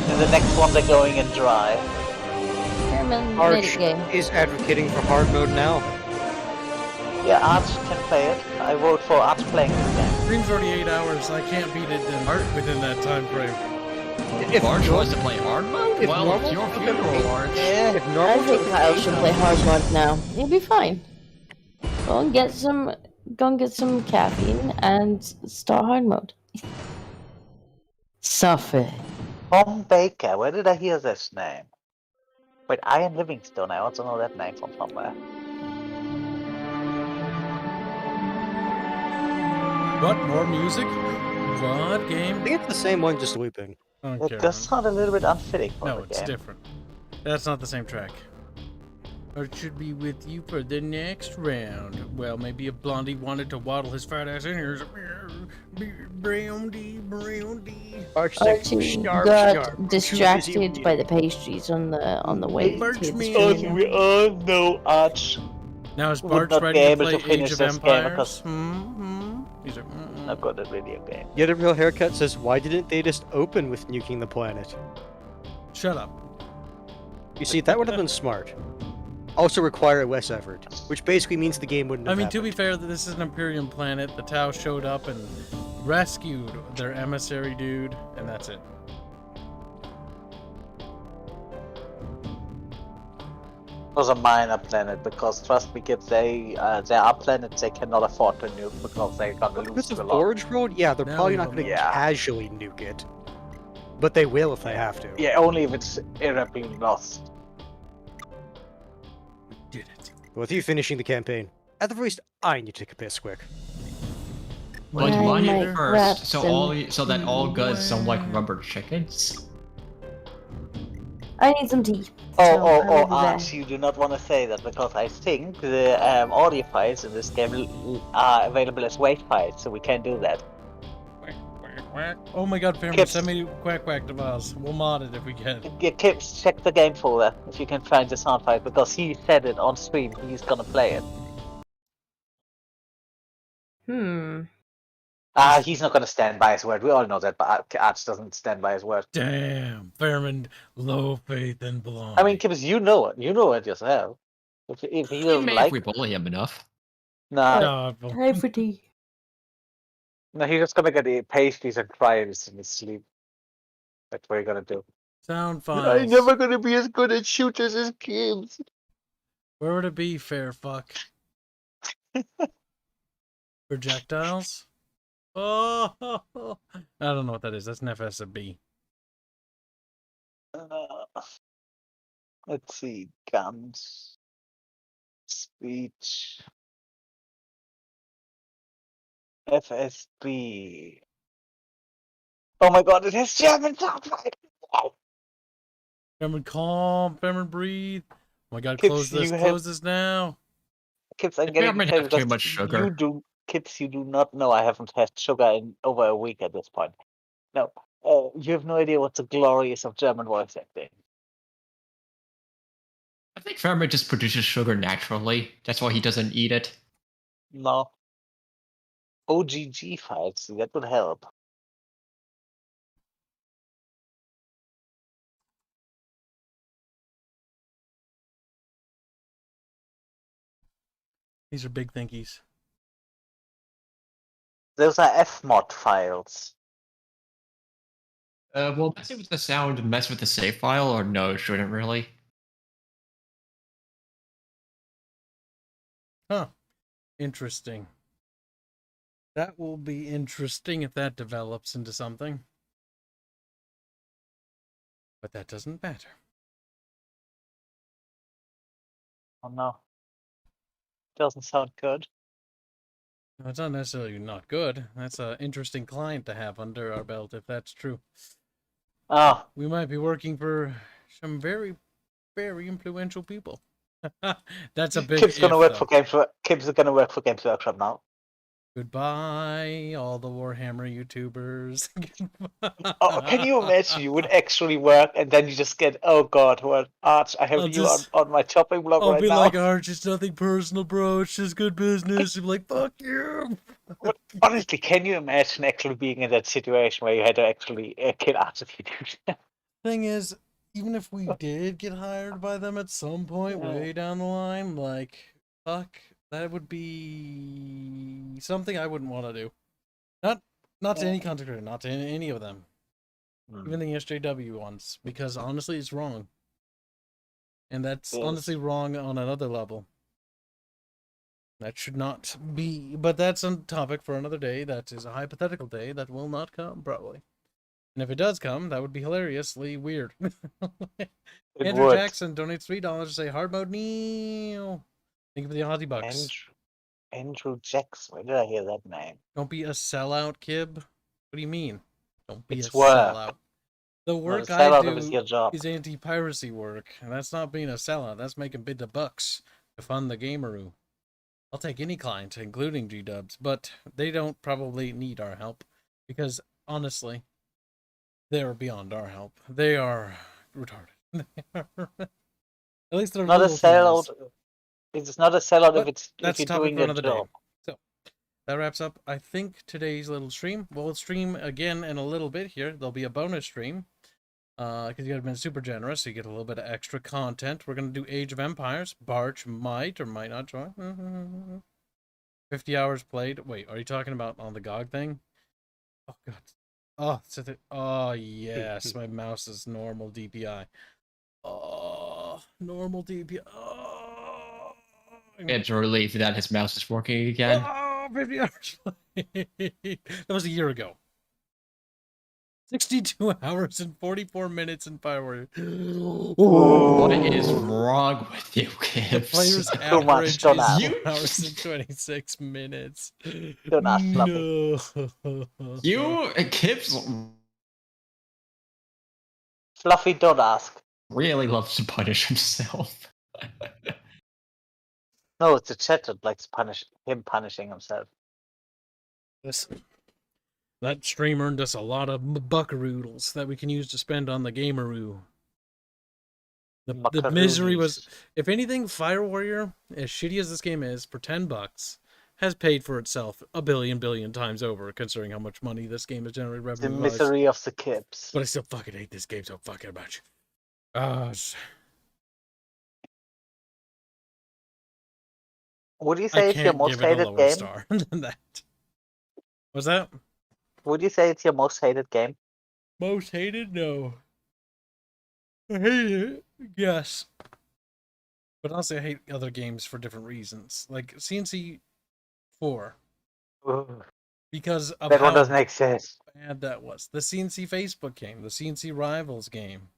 And the next one they're going in dry. German Arch minigame. is advocating for hard mode now. Yeah, Arch can play it. I vote for Arch playing it again. Stream's already 8 hours. I can't beat it within that time frame. If Arch wants to play hard mode, if well, normal- it's your funeral, Arch. If I normal think Kyle should play hard mode now. He'll be fine. Go and get some caffeine and start hard mode. Suffer. Tom Baker, where did I hear this name? Wait, Ian Livingstone, I also know that name from somewhere. What? More music? What game? I think it's the same one, just looping. I don't It care. does sound a little bit unfitting for No, the it's game. different. That's not the same track. Or should be with you for the next round. Well, maybe if Blondie wanted to waddle his fat ass in here. Brandy. Archie got distracted by the pastries on the way to the stream. We all know Arch. Now is would Barch not ready be to able play to finish Age of this game Empires? because- He's like, Not good at video game. Yet a Real Haircut says, why didn't they just open with nuking the planet? Shut up. You see, that would have been smart. Also require less effort, which basically means the game wouldn't I have mean, to happened. be fair, this is an Imperium planet. The Tau showed up and rescued their emissary dude, and that's it. was a minor planet, because trust me, kids, there are planets they cannot afford to nuke because they're gonna If lose it's to a a lot. forge world, yeah, they're Now probably we not have going to Yeah. casually nuke it. But they will if they have to. Yeah, only if it's irreparably lost. Did it. With you finishing the campaign, at the very least, I need to take a piss quick. Well, do you I want might it grab first? So some so that all tea. guys sound like rubber chickens? I need some tea. Oh, So I will be Arch, back. you do not want to say that, because I think the audio files in this game are available as WAV files, so we can't do that. Quack. Oh my god, Fairman, Kibs. send me quack quack to us. We'll mod it if we can. Yeah, Kibs, check the game folder if you can find the sound file, because he said it on stream, he's gonna play it. He's not gonna stand by his word, we all know that, but Arch doesn't stand by his word. Damn, Fairman, low faith in Blonde. I mean, Kibs, you know it yourself. If he doesn't Maybe like if we bully him enough. Nah. Time for tea. No, he's just gonna get the pastries and cry in his sleep. That's what you're gonna do. Sound I'm files. never gonna be as good at shooters as Kibs. Where would it be, fair fuck? Projectiles? Oh, I don't know what that is. That's an FSB. Let's see, guns, speech, FSB. Oh my god, it has German soundbite! Wow. Fairman, calm. Fairman, breathe. Oh my god, Kibs, close this. you Close this now. Kibs, I'm The getting Fairman excited have too because much sugar. Kibs, you do not know I haven't had sugar in over a week at this point. No, you have no idea what the glory is of German voice acting. I think Fairman just produces sugar naturally. That's why he doesn't eat it. No. OGG files, that would help. These are big thinkies. Those are fmod files. Will messing with the sound mess with the save file, or no, it shouldn't really? Huh. Interesting. That will be interesting if that develops into something. But that doesn't matter. Oh no. Doesn't sound good. No, it's not necessarily not good. That's an interesting client to have under our belt, if that's true. Oh. We might be working for some very, very influential people. That's a big Kibs gonna work though. for Games. Kibs is gonna work for Games Workshop now. Goodbye, all the Warhammer YouTubers. Oh, can you imagine? You would actually work, and then you just get, oh god, what Arch? I have you on my chopping block I'll right be now. like, Arch, it's nothing personal, bro. It's just good business. You'll be like, fuck you. But honestly, can you imagine actually being in that situation where you had to actually kill Arch if you do that? Thing is, even if we did get hired by them at some point way down the line, like, fuck, that would be something I wouldn't want to do. Not to any content creator, not to any of them. Even the SJW ones, because honestly, it's wrong. And that's honestly wrong on another level. That should not be, but that's a topic for another day. That is a hypothetical day that will not come, probably. And if it does come, that would be hilariously weird. Andrew Jackson donates $3 to say hard mode Neil. Thank you for the Aussie bucks. Andrew Jackson, where did I hear that name? Don't be a sellout, Kib. What do you mean? Don't be It's a work. sellout. The work I do is anti-piracy work, and that's not being a sellout. That's making bit of bucks to fund the gameroo. I'll take any client, including G-dubs, but they don't probably need our help because honestly, they're beyond our help. They are retarded. At least they're not a little sellout. things. It's not a sellout But if you're doing your job. So that wraps up, I think, today's little stream. We'll stream again in a little bit here. There'll be a bonus stream. Because you guys have been super generous, so you get a little bit of extra content. We're going to do Age of Empires. Barch might or might not join. 50 hours played. Wait, are you talking about on the GOG thing? Oh, God. Oh, yes. My mouse is normal DPI. Oh, normal DPI. Oh. It's a relief that his mouse is working again. Oh, 50 hours. That was a year ago. 62 hours and 44 minutes in FireWarrior. What is wrong with you, The Kibs? player's Too much, average don't is ask. 4 hours and 26 minutes. Don't ask, No. You, Kibs, Fluffy, don't ask. really loves to punish himself. No, it's a chat that likes him punishing himself. That stream earned us a lot of buckaroodles that we can use to spend on the gameroo. The misery was, if anything, FireWarrior, as shitty as this game is, for $10, has paid for itself a billion times over, considering how much money this game has generated The revenue. misery of the Kibs. But I still fucking hate this game so fucking much. Would you say it's your most hated game? Star than that. What's that? Would you say it's your most hated game? Most hated? No. I hate it. Yes. But honestly, I hate other games for different reasons. Like CNC 4. Because of that one how doesn't exist. bad that was. The CNC Facebook game. The CNC Rivals game.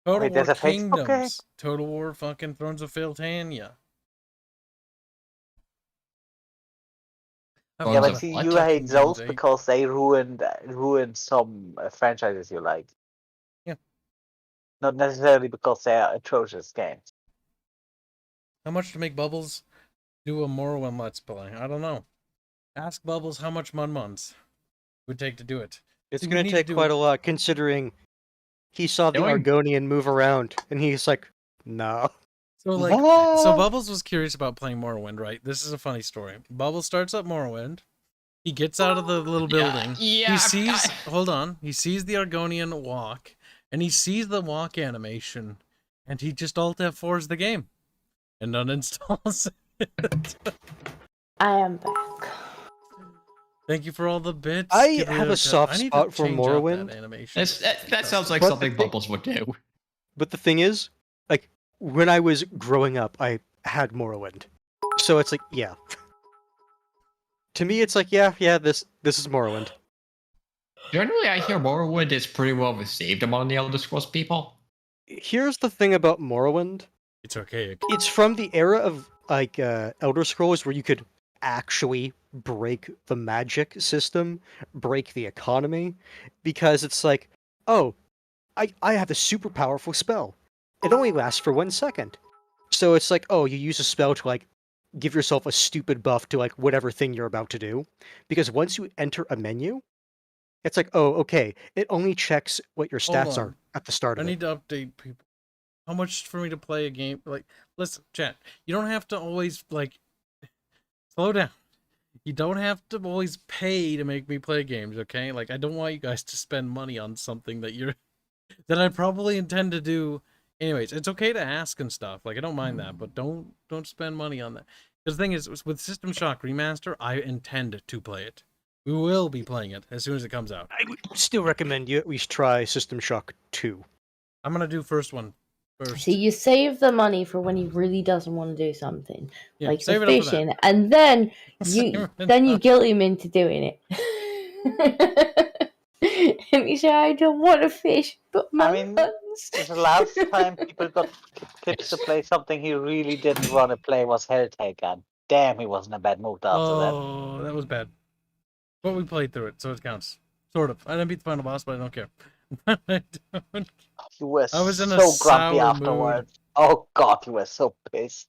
Total Wait, War there's a Facebook game? Kingdoms. Total War fucking Thrones of Philtania. Yeah, but see, you hate those because they ruined some franchises you like. Yeah. Not necessarily because they are atrocious games. How much to make Bubbles do a Morrowind Let's Play? I don't know. Ask Bubbles how much Munmuns would take to do it. It's going to take quite a lot, considering he saw the Argonian move around, and he's like, no. So so Bubbles was curious about playing Morrowind, right? This is a funny story. Bubbles starts up Morrowind. He gets out of the little building. Yeah, he sees, hold on, he sees the Argonian walk, and he sees the walk animation, and he just Alt F4s the game, and uninstalls it. I am back. Thank you for all the bits. I have a soft spot for Morrowind. That sounds like something Bubbles would do. But the thing is, like, when I was growing up, I had Morrowind. So it's like, yeah. To me, it's like, yeah, this is Morrowind. Generally, I hear Morrowind is pretty well received among the Elder Scrolls people. Here's the thing about Morrowind. It's archaic. It's from the era of, like, Elder Scrolls where you could actually break the magic system, break the economy, because it's like, oh, I have a super powerful spell. It only lasts for 1 second. So it's like, oh, you use a spell to, like, give yourself a stupid buff to, like, whatever thing you're about to do. Because once you enter a menu, it's like, oh, okay, it only checks what your stats are at the start of it. I need to update people. How much for me to play a game? Like, listen, chat, you don't have to always, like, slow down. You don't have to always pay to make me play games, okay? Like, I don't want you guys to spend money on something that I probably intend to do. Anyways, it's okay to ask and stuff. Like, I don't mind that, but don't spend money on that. Because the thing is, with System Shock Remaster, I intend to play it. We will be playing it as soon as it comes out. I would still recommend you at least try System Shock 2. I'm going to do first one first. See, you save the money for when he really doesn't want to do something. Yeah, like save the it up for fishing. that. And then you guilt him into doing it. And he said, I don't want to fish, but the last time people got Kibs to play something he really didn't want to play was Helltake, and damn, he wasn't a bad mood after that. Oh, that was bad. But we played through it, so it counts. Sort of. I didn't beat the final boss, but I don't care. I don't. You were I was in a so sour grumpy afterwards. mood. Oh god, you were so pissed.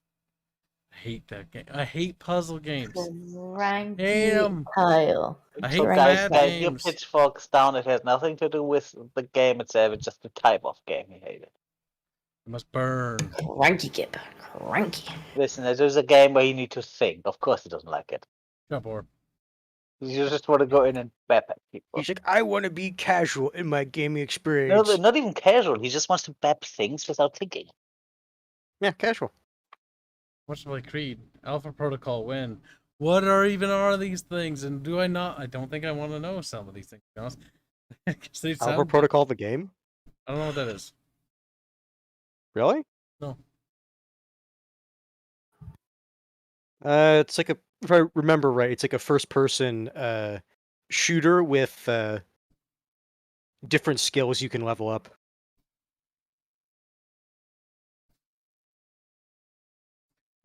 I hate that game. I hate puzzle games. Ranky Hate 'em. Kyle. I hate So guys, bad your games. pitchforks down. It has nothing to do with the game itself. It's just the type of game you hate it. You must burn. Cranky Kip. Cranky. Listen, there's a game where you need to think. Of course, he doesn't like it. Got bored. You just want to go in and bap at people. He's like, I want to be casual in my gaming experience. No, not even casual. He just wants to bap things without thinking. Yeah, casual. What's my creed? Alpha Protocol when? What are these things? And do I not? I don't think I want to know some of these things. To be honest. 'Cause they Alpha sound- Protocol, the game? I don't know what that is. Really? No. It's like if I remember right, it's like a first-person shooter with different skills you can level up.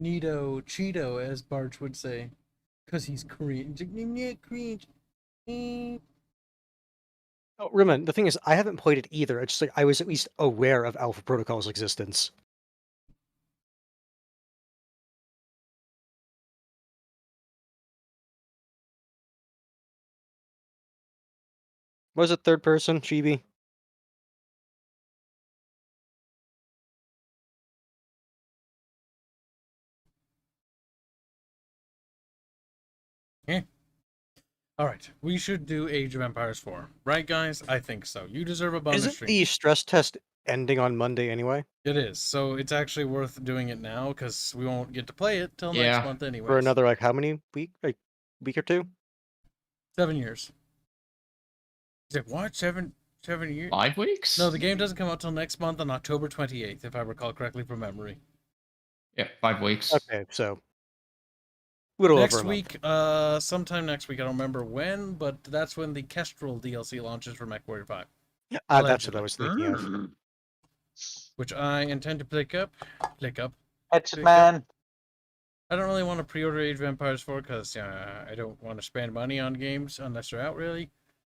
Neato Cheeto, as Barch would say, because he's Korean. Cringe. Oh, Riman, the thing is, I haven't played it either. It's just like I was at least aware of Alpha Protocol's existence. Was it third person, Chibi? Yeah. All right, we should do Age of Empires 4, right, guys? I think so. You deserve a bonus Isn't stream. the stress test ending on Monday anyway? It is, so it's actually worth doing it now because we won't get to play it till next month anyway. For another like how many week or two? 7 years. He's like, what? 7 years? 5 weeks? No, the game doesn't come out till next month on October 28th, if I recall correctly from memory. Yeah, 5 weeks. Okay, so little next over a week, sometime next week. I don't remember when, but that's when the Kestrel DLC launches for MechWarrior 5. That's what I was thinking of. Which I intend to pick up. Headman. I don't really want to pre-order Age of Empires 4 because I don't want to spend money on games unless they're out really.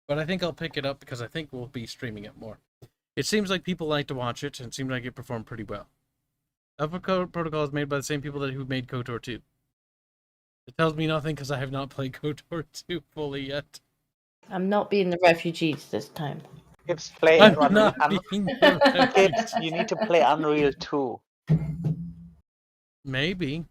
But I think I'll pick it up because I think we'll be streaming it more. It seems like people like to watch it and it seems like it performed pretty well. Alpha Protocol is made by the same people who made KOTOR 2. It tells me nothing because I have not played KOTOR 2 fully yet. I'm not being the refugees this time. Kibs, play I'm Unreal. not being the Kibs, you need to play Unreal 2. Maybe.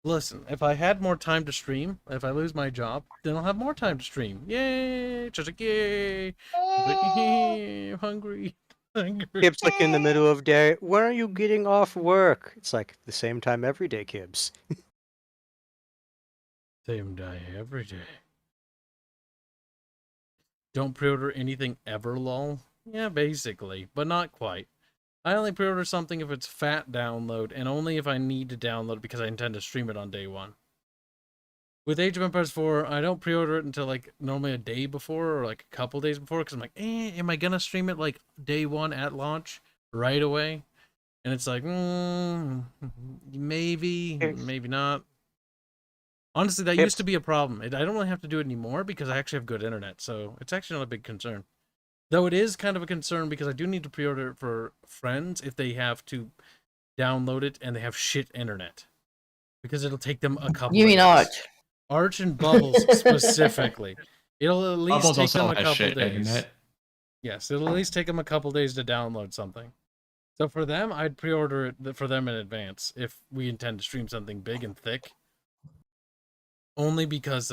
Listen, if I had more time to stream, if I lose my job, then I'll have more time to stream. Yay! Just like, yay! I'm hungry. Kibs like in the middle of day. When are you getting off work? It's like the same time every day, Kibs. Same day every day. Don't pre-order anything ever, lol. Yeah, basically, but not quite. I only pre-order something if it's fat download, and only if I need to download it because I intend to stream it on day one. With Age of Empires 4, I don't pre-order it until like normally a day before or like a couple days before because I'm like, am I gonna stream it like day one at launch right away? And it's like, maybe, maybe not. Honestly, that used to be a problem. I don't really have to do it anymore because I actually have good internet, so it's actually not a big concern. Though it is kind of a concern because I do need to pre-order it for friends if they have to download it and they have shit internet. Because it'll take them a couple You mean days. Arch? Arch and Bubbles specifically. It'll at least Bubbles take also them a has couple shit days. internet. Yes, it'll at least take them a couple days to download something. So for them, I'd pre-order it for them in advance if we intend to stream something big and thick. Only because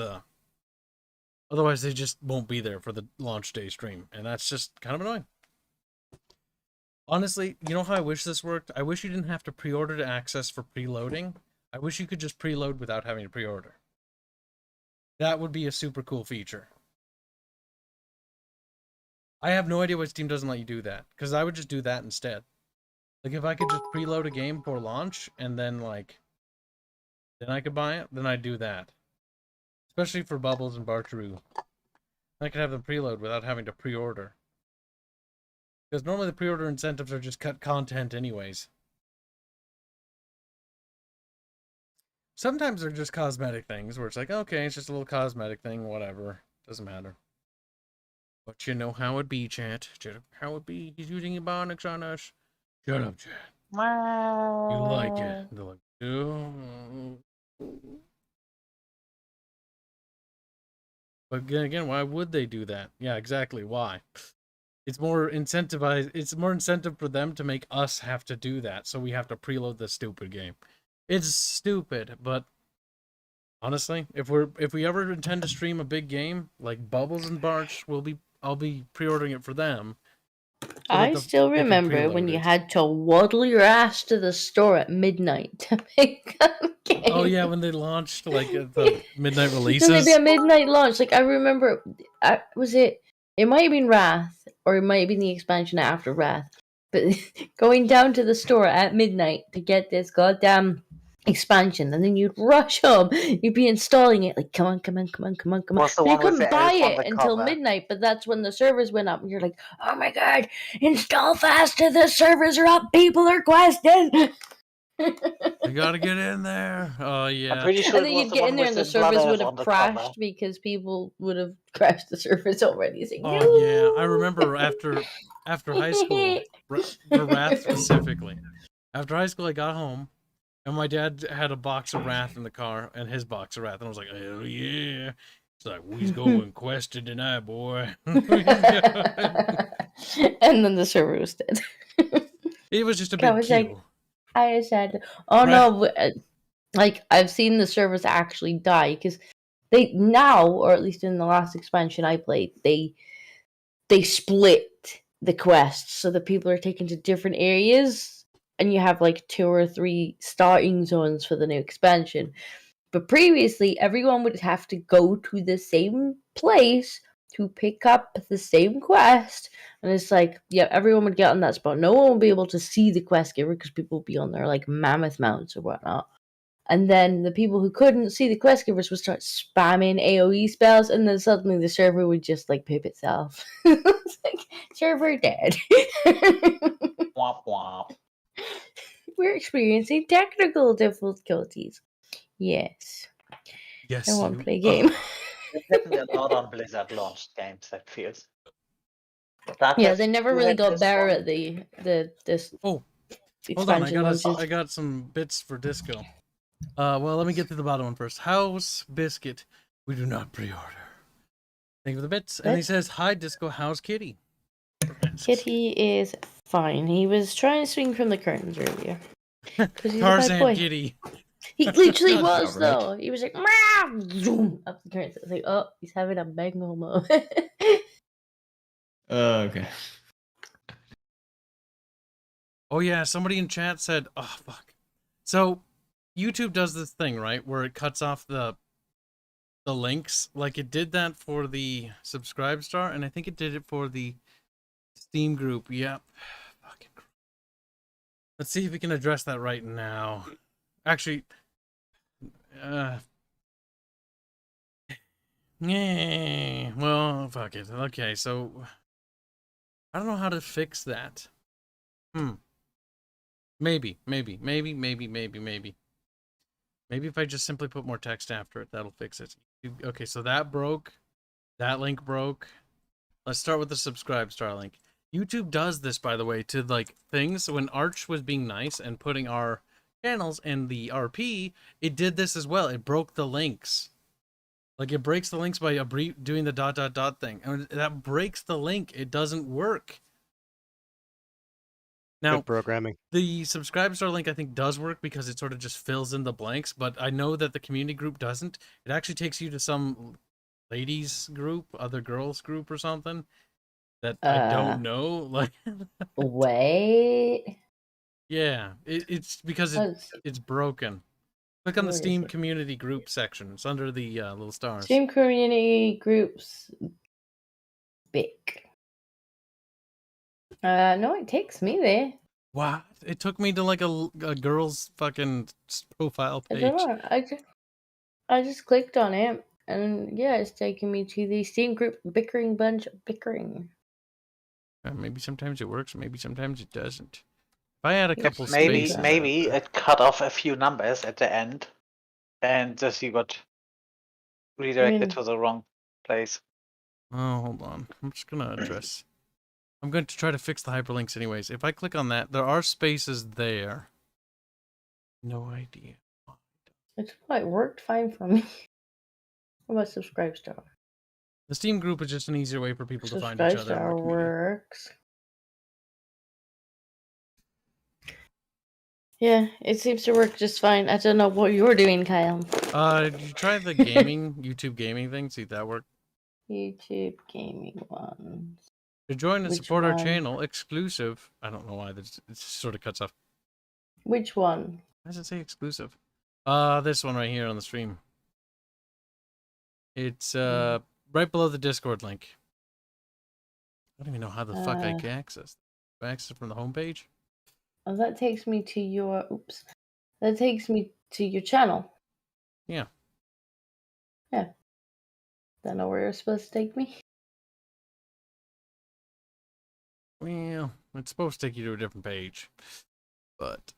otherwise they just won't be there for the launch day stream, and that's just kind of annoying. Honestly, you know how I wish this worked? I wish you didn't have to pre-order to access for preloading. I wish you could just preload without having to pre-order. That would be a super cool feature. I have no idea why Steam doesn't let you do that, because I would just do that instead. Like, if I could just preload a game for launch, and then, like, then I could buy it, then I'd do that. Especially for Bubbles and Bartaru. I could have them preload without having to pre-order. Because normally the pre-order incentives are just cut content anyways. Sometimes they're just cosmetic things, where it's like, okay, it's just a little cosmetic thing, whatever. Doesn't matter. But you know how it be, chat. How it be. He's using Ebonics on us. Shut up, chat. You like it. They're like, oh. But again, why would they do that? Yeah, exactly. Why? It's more incentivized. It's more incentive for them to make us have to do that, so we have to preload this stupid game. It's stupid, but honestly, if we ever intend to stream a big game like Bubbles and Barch, I'll be pre-ordering it for them. I still remember when you had to waddle your ass to the store at midnight to pick up games. Oh yeah, when they launched like the midnight releases. So there'd be a midnight launch. Like I remember, it might have been Wrath, or it might have been the expansion after Wrath. But going down to the store at midnight to get this goddamn expansion, and then you'd rush home. You'd be installing it like, come on, come on, come on, come on, come on. What's the And you one with couldn't the buy elf on it the until cover? midnight, but that's when the servers went up, and you're like, oh my god, install faster, the servers are up, people are questing. You gotta get in there. Oh yeah. I'm pretty sure And it then was you'd the get one in there with and the the blood servers elf would have on the cover. crashed because people would have crashed the servers already. It's like, Oh no! yeah, I remember after high school, for Wrath specifically. After high school, I got home, and my dad had a box of Wrath in the car, and his box of Wrath, and I was like, hell yeah. It's like, we's going questing tonight, boy. And then the server was dead. It was just a I big was queue. like, I said, oh no, like I've seen the servers actually die because they now, or at least in the last expansion I played, they split the quests so that people are taken to different areas, and you have like 2 or 3 starting zones for the new expansion. But previously, everyone would have to go to the same place to pick up the same quest. And it's like, yeah, everyone would get on that spot. No one would be able to see the quest giver because people would be on their like mammoth mounts or whatnot. And then the people who couldn't see the quest givers would start spamming AoE spells, and then suddenly the server would just like poop itself. It's like, server dead. Womp womp. We're experiencing technical difficulties. Yes. Yes. I want to play a game. There's definitely a lot on Blizzard launched games, that feels. Yeah, they never really got better at this. Oh, hold on, launches. I got some bits for Disco. Well, let me get to the bottom one first. House Biscuit, we do not pre-order. Thank you for the bits. And he says, hi, Disco, how's Kitty? Kitty is fine. He was trying to swing from the curtains earlier. He's Tarzan Kitty. He literally was, though. He was like, meow, zoom, up the curtains. I was like, oh, he's having a bango moment. Okay. Oh, yeah, somebody in chat said, oh, fuck. So, YouTube does this thing, right, where it cuts off the links. Like, it did that for the Subscribe Star, and I think it did it for the Steam group. Yep. Fucking. Let's see if we can address that right now. Actually, yeah, well, fuck it. Okay, so I don't know how to fix that. Maybe if I just simply put more text after it, that'll fix it. Okay, so that broke. That link broke. Let's start with the Subscribe Star link. YouTube does this, by the way, to like things. When Arch was being nice and putting our channels in the RP, it did this as well. It broke the links. Like, it breaks the links by doing the ... thing. And that breaks the link. It doesn't work. Now, good programming. The Subscribe Star link, I think, does work because it sort of just fills in the blanks, but I know that the community group doesn't. It actually takes you to some ladies group, other girls group or something that I don't know. Like, wait. Yeah, it's because it's broken. Click on the Steam community group section. It's under the little stars. Steam community groups. Big. No, it takes me there. What? It took me to like a girl's fucking profile page. I don't know. I just clicked on it, and yeah, it's taking me to the Steam group bickering bunch of bickering. Maybe sometimes it works, maybe sometimes it doesn't. If I had a couple maybe spaces, maybe it cut off a few numbers at the end, and just you got redirected to the wrong place. Oh, hold on. I'm just gonna address. I'm going to try to fix the hyperlinks anyways. If I click on that, there are spaces there. No idea. It's like worked fine for me. What about Subscribe Star? The Steam group is just an easier way for people to find each other. Subscribe Star works. Yeah, it seems to work just fine. I don't know what you're doing, Kyle. Did you try the gaming, YouTube gaming thing? See if that worked? YouTube gaming ones. To join and Which support our one? channel, exclusive. I don't know why this it sort of cuts off. Which one? Why does it say exclusive? This one right here on the stream. It's right below the Discord link. I don't even know how the fuck I can access. Can I access it from the homepage? Oh, that takes me to your. Oops. That takes me to your channel. Yeah. Yeah. Don't know where you're supposed to take me. Well, it's supposed to take you to a different page, but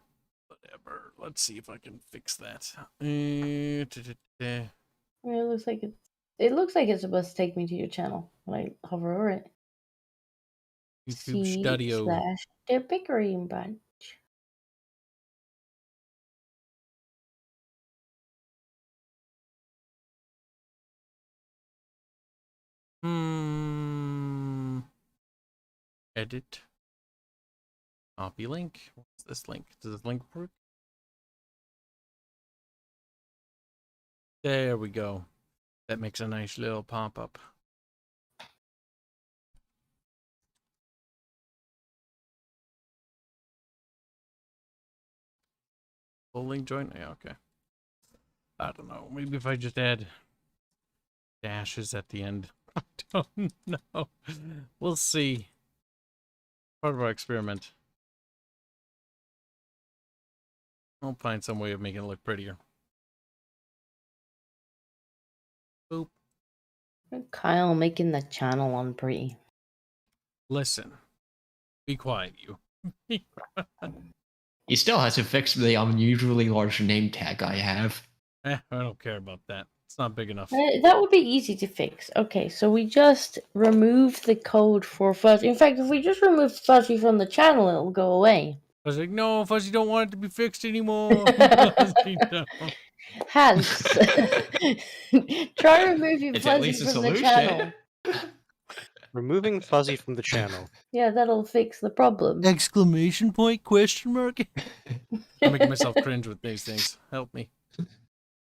whatever. Let's see if I can fix that. Yeah, it looks like it's supposed to take me to your channel when I hover over it. YouTube Studio. /the Bickering Bunch. Edit. Copy link. What's this link? Does this link work? There we go. That makes a nice little pop-up. Full link join? Yeah, okay. I don't know. Maybe if I just add dashes at the end. I don't know. We'll see. Part of our experiment. I'll find some way of making it look prettier. Boop. Kyle making the channel on pretty. Listen. Be quiet, you. He still has to fix the unusually large name tag I have. I don't care about that. It's not big enough. That would be easy to fix. Okay, so we just removed the code for Fuzzy. In fact, if we just remove Fuzzy from the channel, it'll go away. I was like, no, Fuzzy don't want it to be fixed anymore. Fuzzy don't. Hans, try removing It's Fuzzy at least a from the solution. channel. Removing Fuzzy from the channel. Yeah, that'll fix the problem. Exclamation point? Question mark? I'm making myself cringe with these things. Help me. I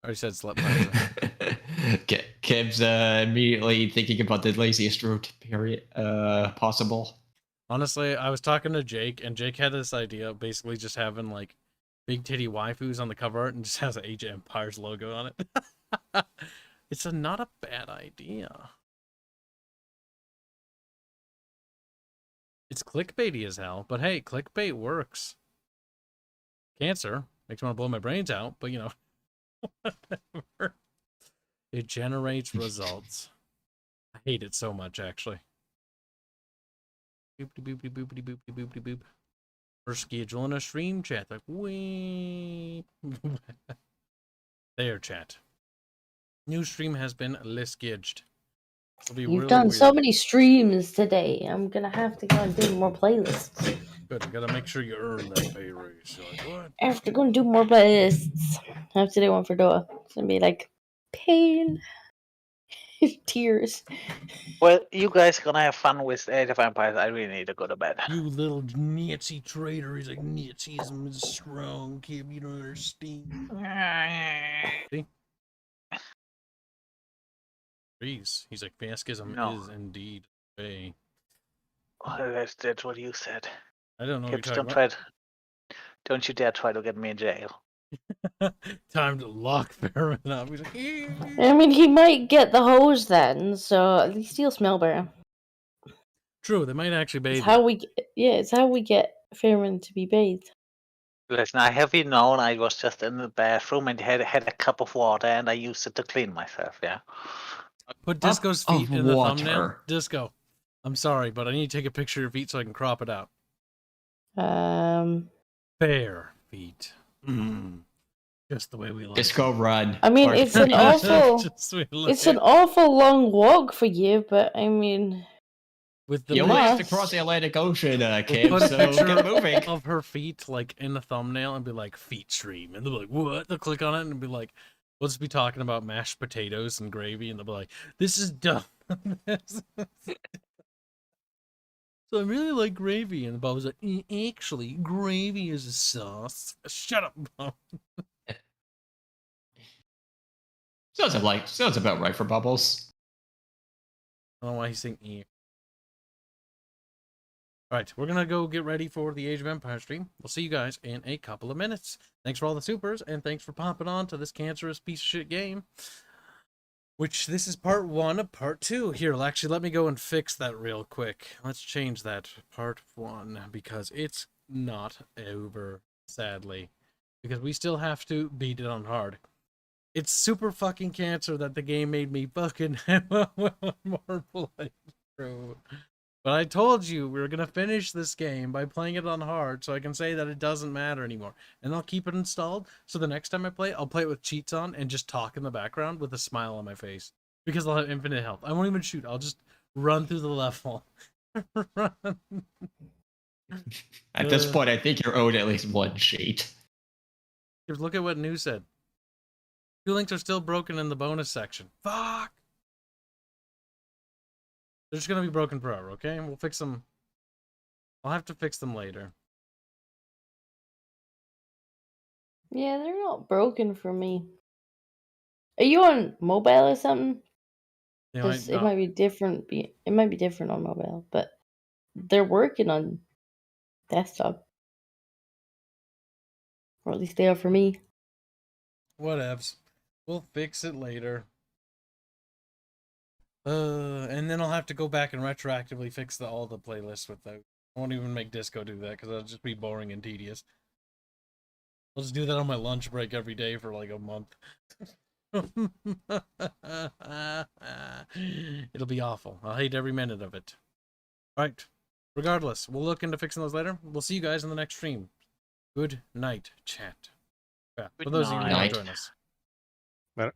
already said slept. Kibs immediately thinking about the laziest route period possible. Honestly, I was talking to Jake, and Jake had this idea of basically just having like big titty waifus on the cover art and just has an Age of Empires logo on it. It's not a bad idea. It's clickbaity as hell, but hey, clickbait works. Cancer makes me want to blow my brains out, but you know, whatever. It generates results. I hate it so much, actually. Boopty boopty boopty boopty boopty boop. We're scheduling a stream chat. Like, wee. There, chat. New stream has been lisgaged. You've really done weird. so many streams today. I'm gonna have to go and do more playlists. Good, you gotta make sure you earn that pay raise. You're like, what? I have to go and do more playlists. I have to do one for Doa. It's gonna be like pain, tears. Well, you guys gonna have fun with Age of Empires. I really need to go to bed. You little Nazi traitor. He's like, Nazism is strong, kid. You don't understand. See? Freeze. He's like, fascism is indeed a. Well, that's what you said. I don't know what Kibs, you're talking don't you dare try to get me in jail. Time to lock Farron up. He's like, I mean, he might get the hose then, so at least he'll smell better. True, they might actually bathe. It's how we get Farron to be bathed. Listen, I have been known I was just in the bathroom and had a cup of water and I used it to clean myself, yeah. Put Disco's feet in the thumbnail. Disco, I'm sorry, but I need to take a picture of your feet so I can crop it out. Bare feet. Just the way we like. Disco run. I mean, it's an awful long walk for you, but I mean, with the you raced across the Atlantic Ocean, Kib, put a so picture get moving. of her feet like in the thumbnail and be like feet stream, and they'll be like, what? They'll click on it and be like, we'll just be talking about mashed potatoes and gravy, and they'll be like, this is dumb. So I really like gravy, and Bob was like, actually, gravy is a sauce. Shut up, Bob. Sounds about right for Bubbles. I don't know why he's saying Alright, we're gonna go get ready for the Age of Empires stream. We'll see you guys in a couple of minutes. Thanks for all the supers, and thanks for popping on to this cancerous piece of shit game. Which, this is part 1 of part 2. Here, actually, let me go and fix that real quick. Let's change that part 1, because it's not over, sadly. because we still have to beat it on hard. It's super fucking cancer that the game made me fucking have one more playthrough. But I told you we were gonna finish this game by playing it on hard, so I can say that it doesn't matter anymore. And I'll keep it installed, so the next time I play, I'll play it with cheats on and just talk in the background with a smile on my face. Because I'll have infinite health. I won't even shoot, I'll just run through the level. Run. At this point, I think you're owed at least one cheat. Just look at what New said. 2 links are still broken in the bonus section. Fuck! They're just gonna be broken forever, okay? We'll fix them. I'll have to fix them later. Yeah, they're not broken for me. Are you on mobile or something? Because it might be different. It might be different on mobile, but they're working on desktop, or at least they are for me. Whatevs. We'll fix it later. And then I'll have to go back and retroactively fix all the playlists with those. I won't even make Disco do that because that'll just be boring and tedious. I'll just do that on my lunch break every day for like a month. It'll be awful. I'll hate every minute of it. Alright. Regardless, we'll look into fixing those later. We'll see you guys in the next stream. Good night, chat. Yeah, for those of you who want to join us. Later.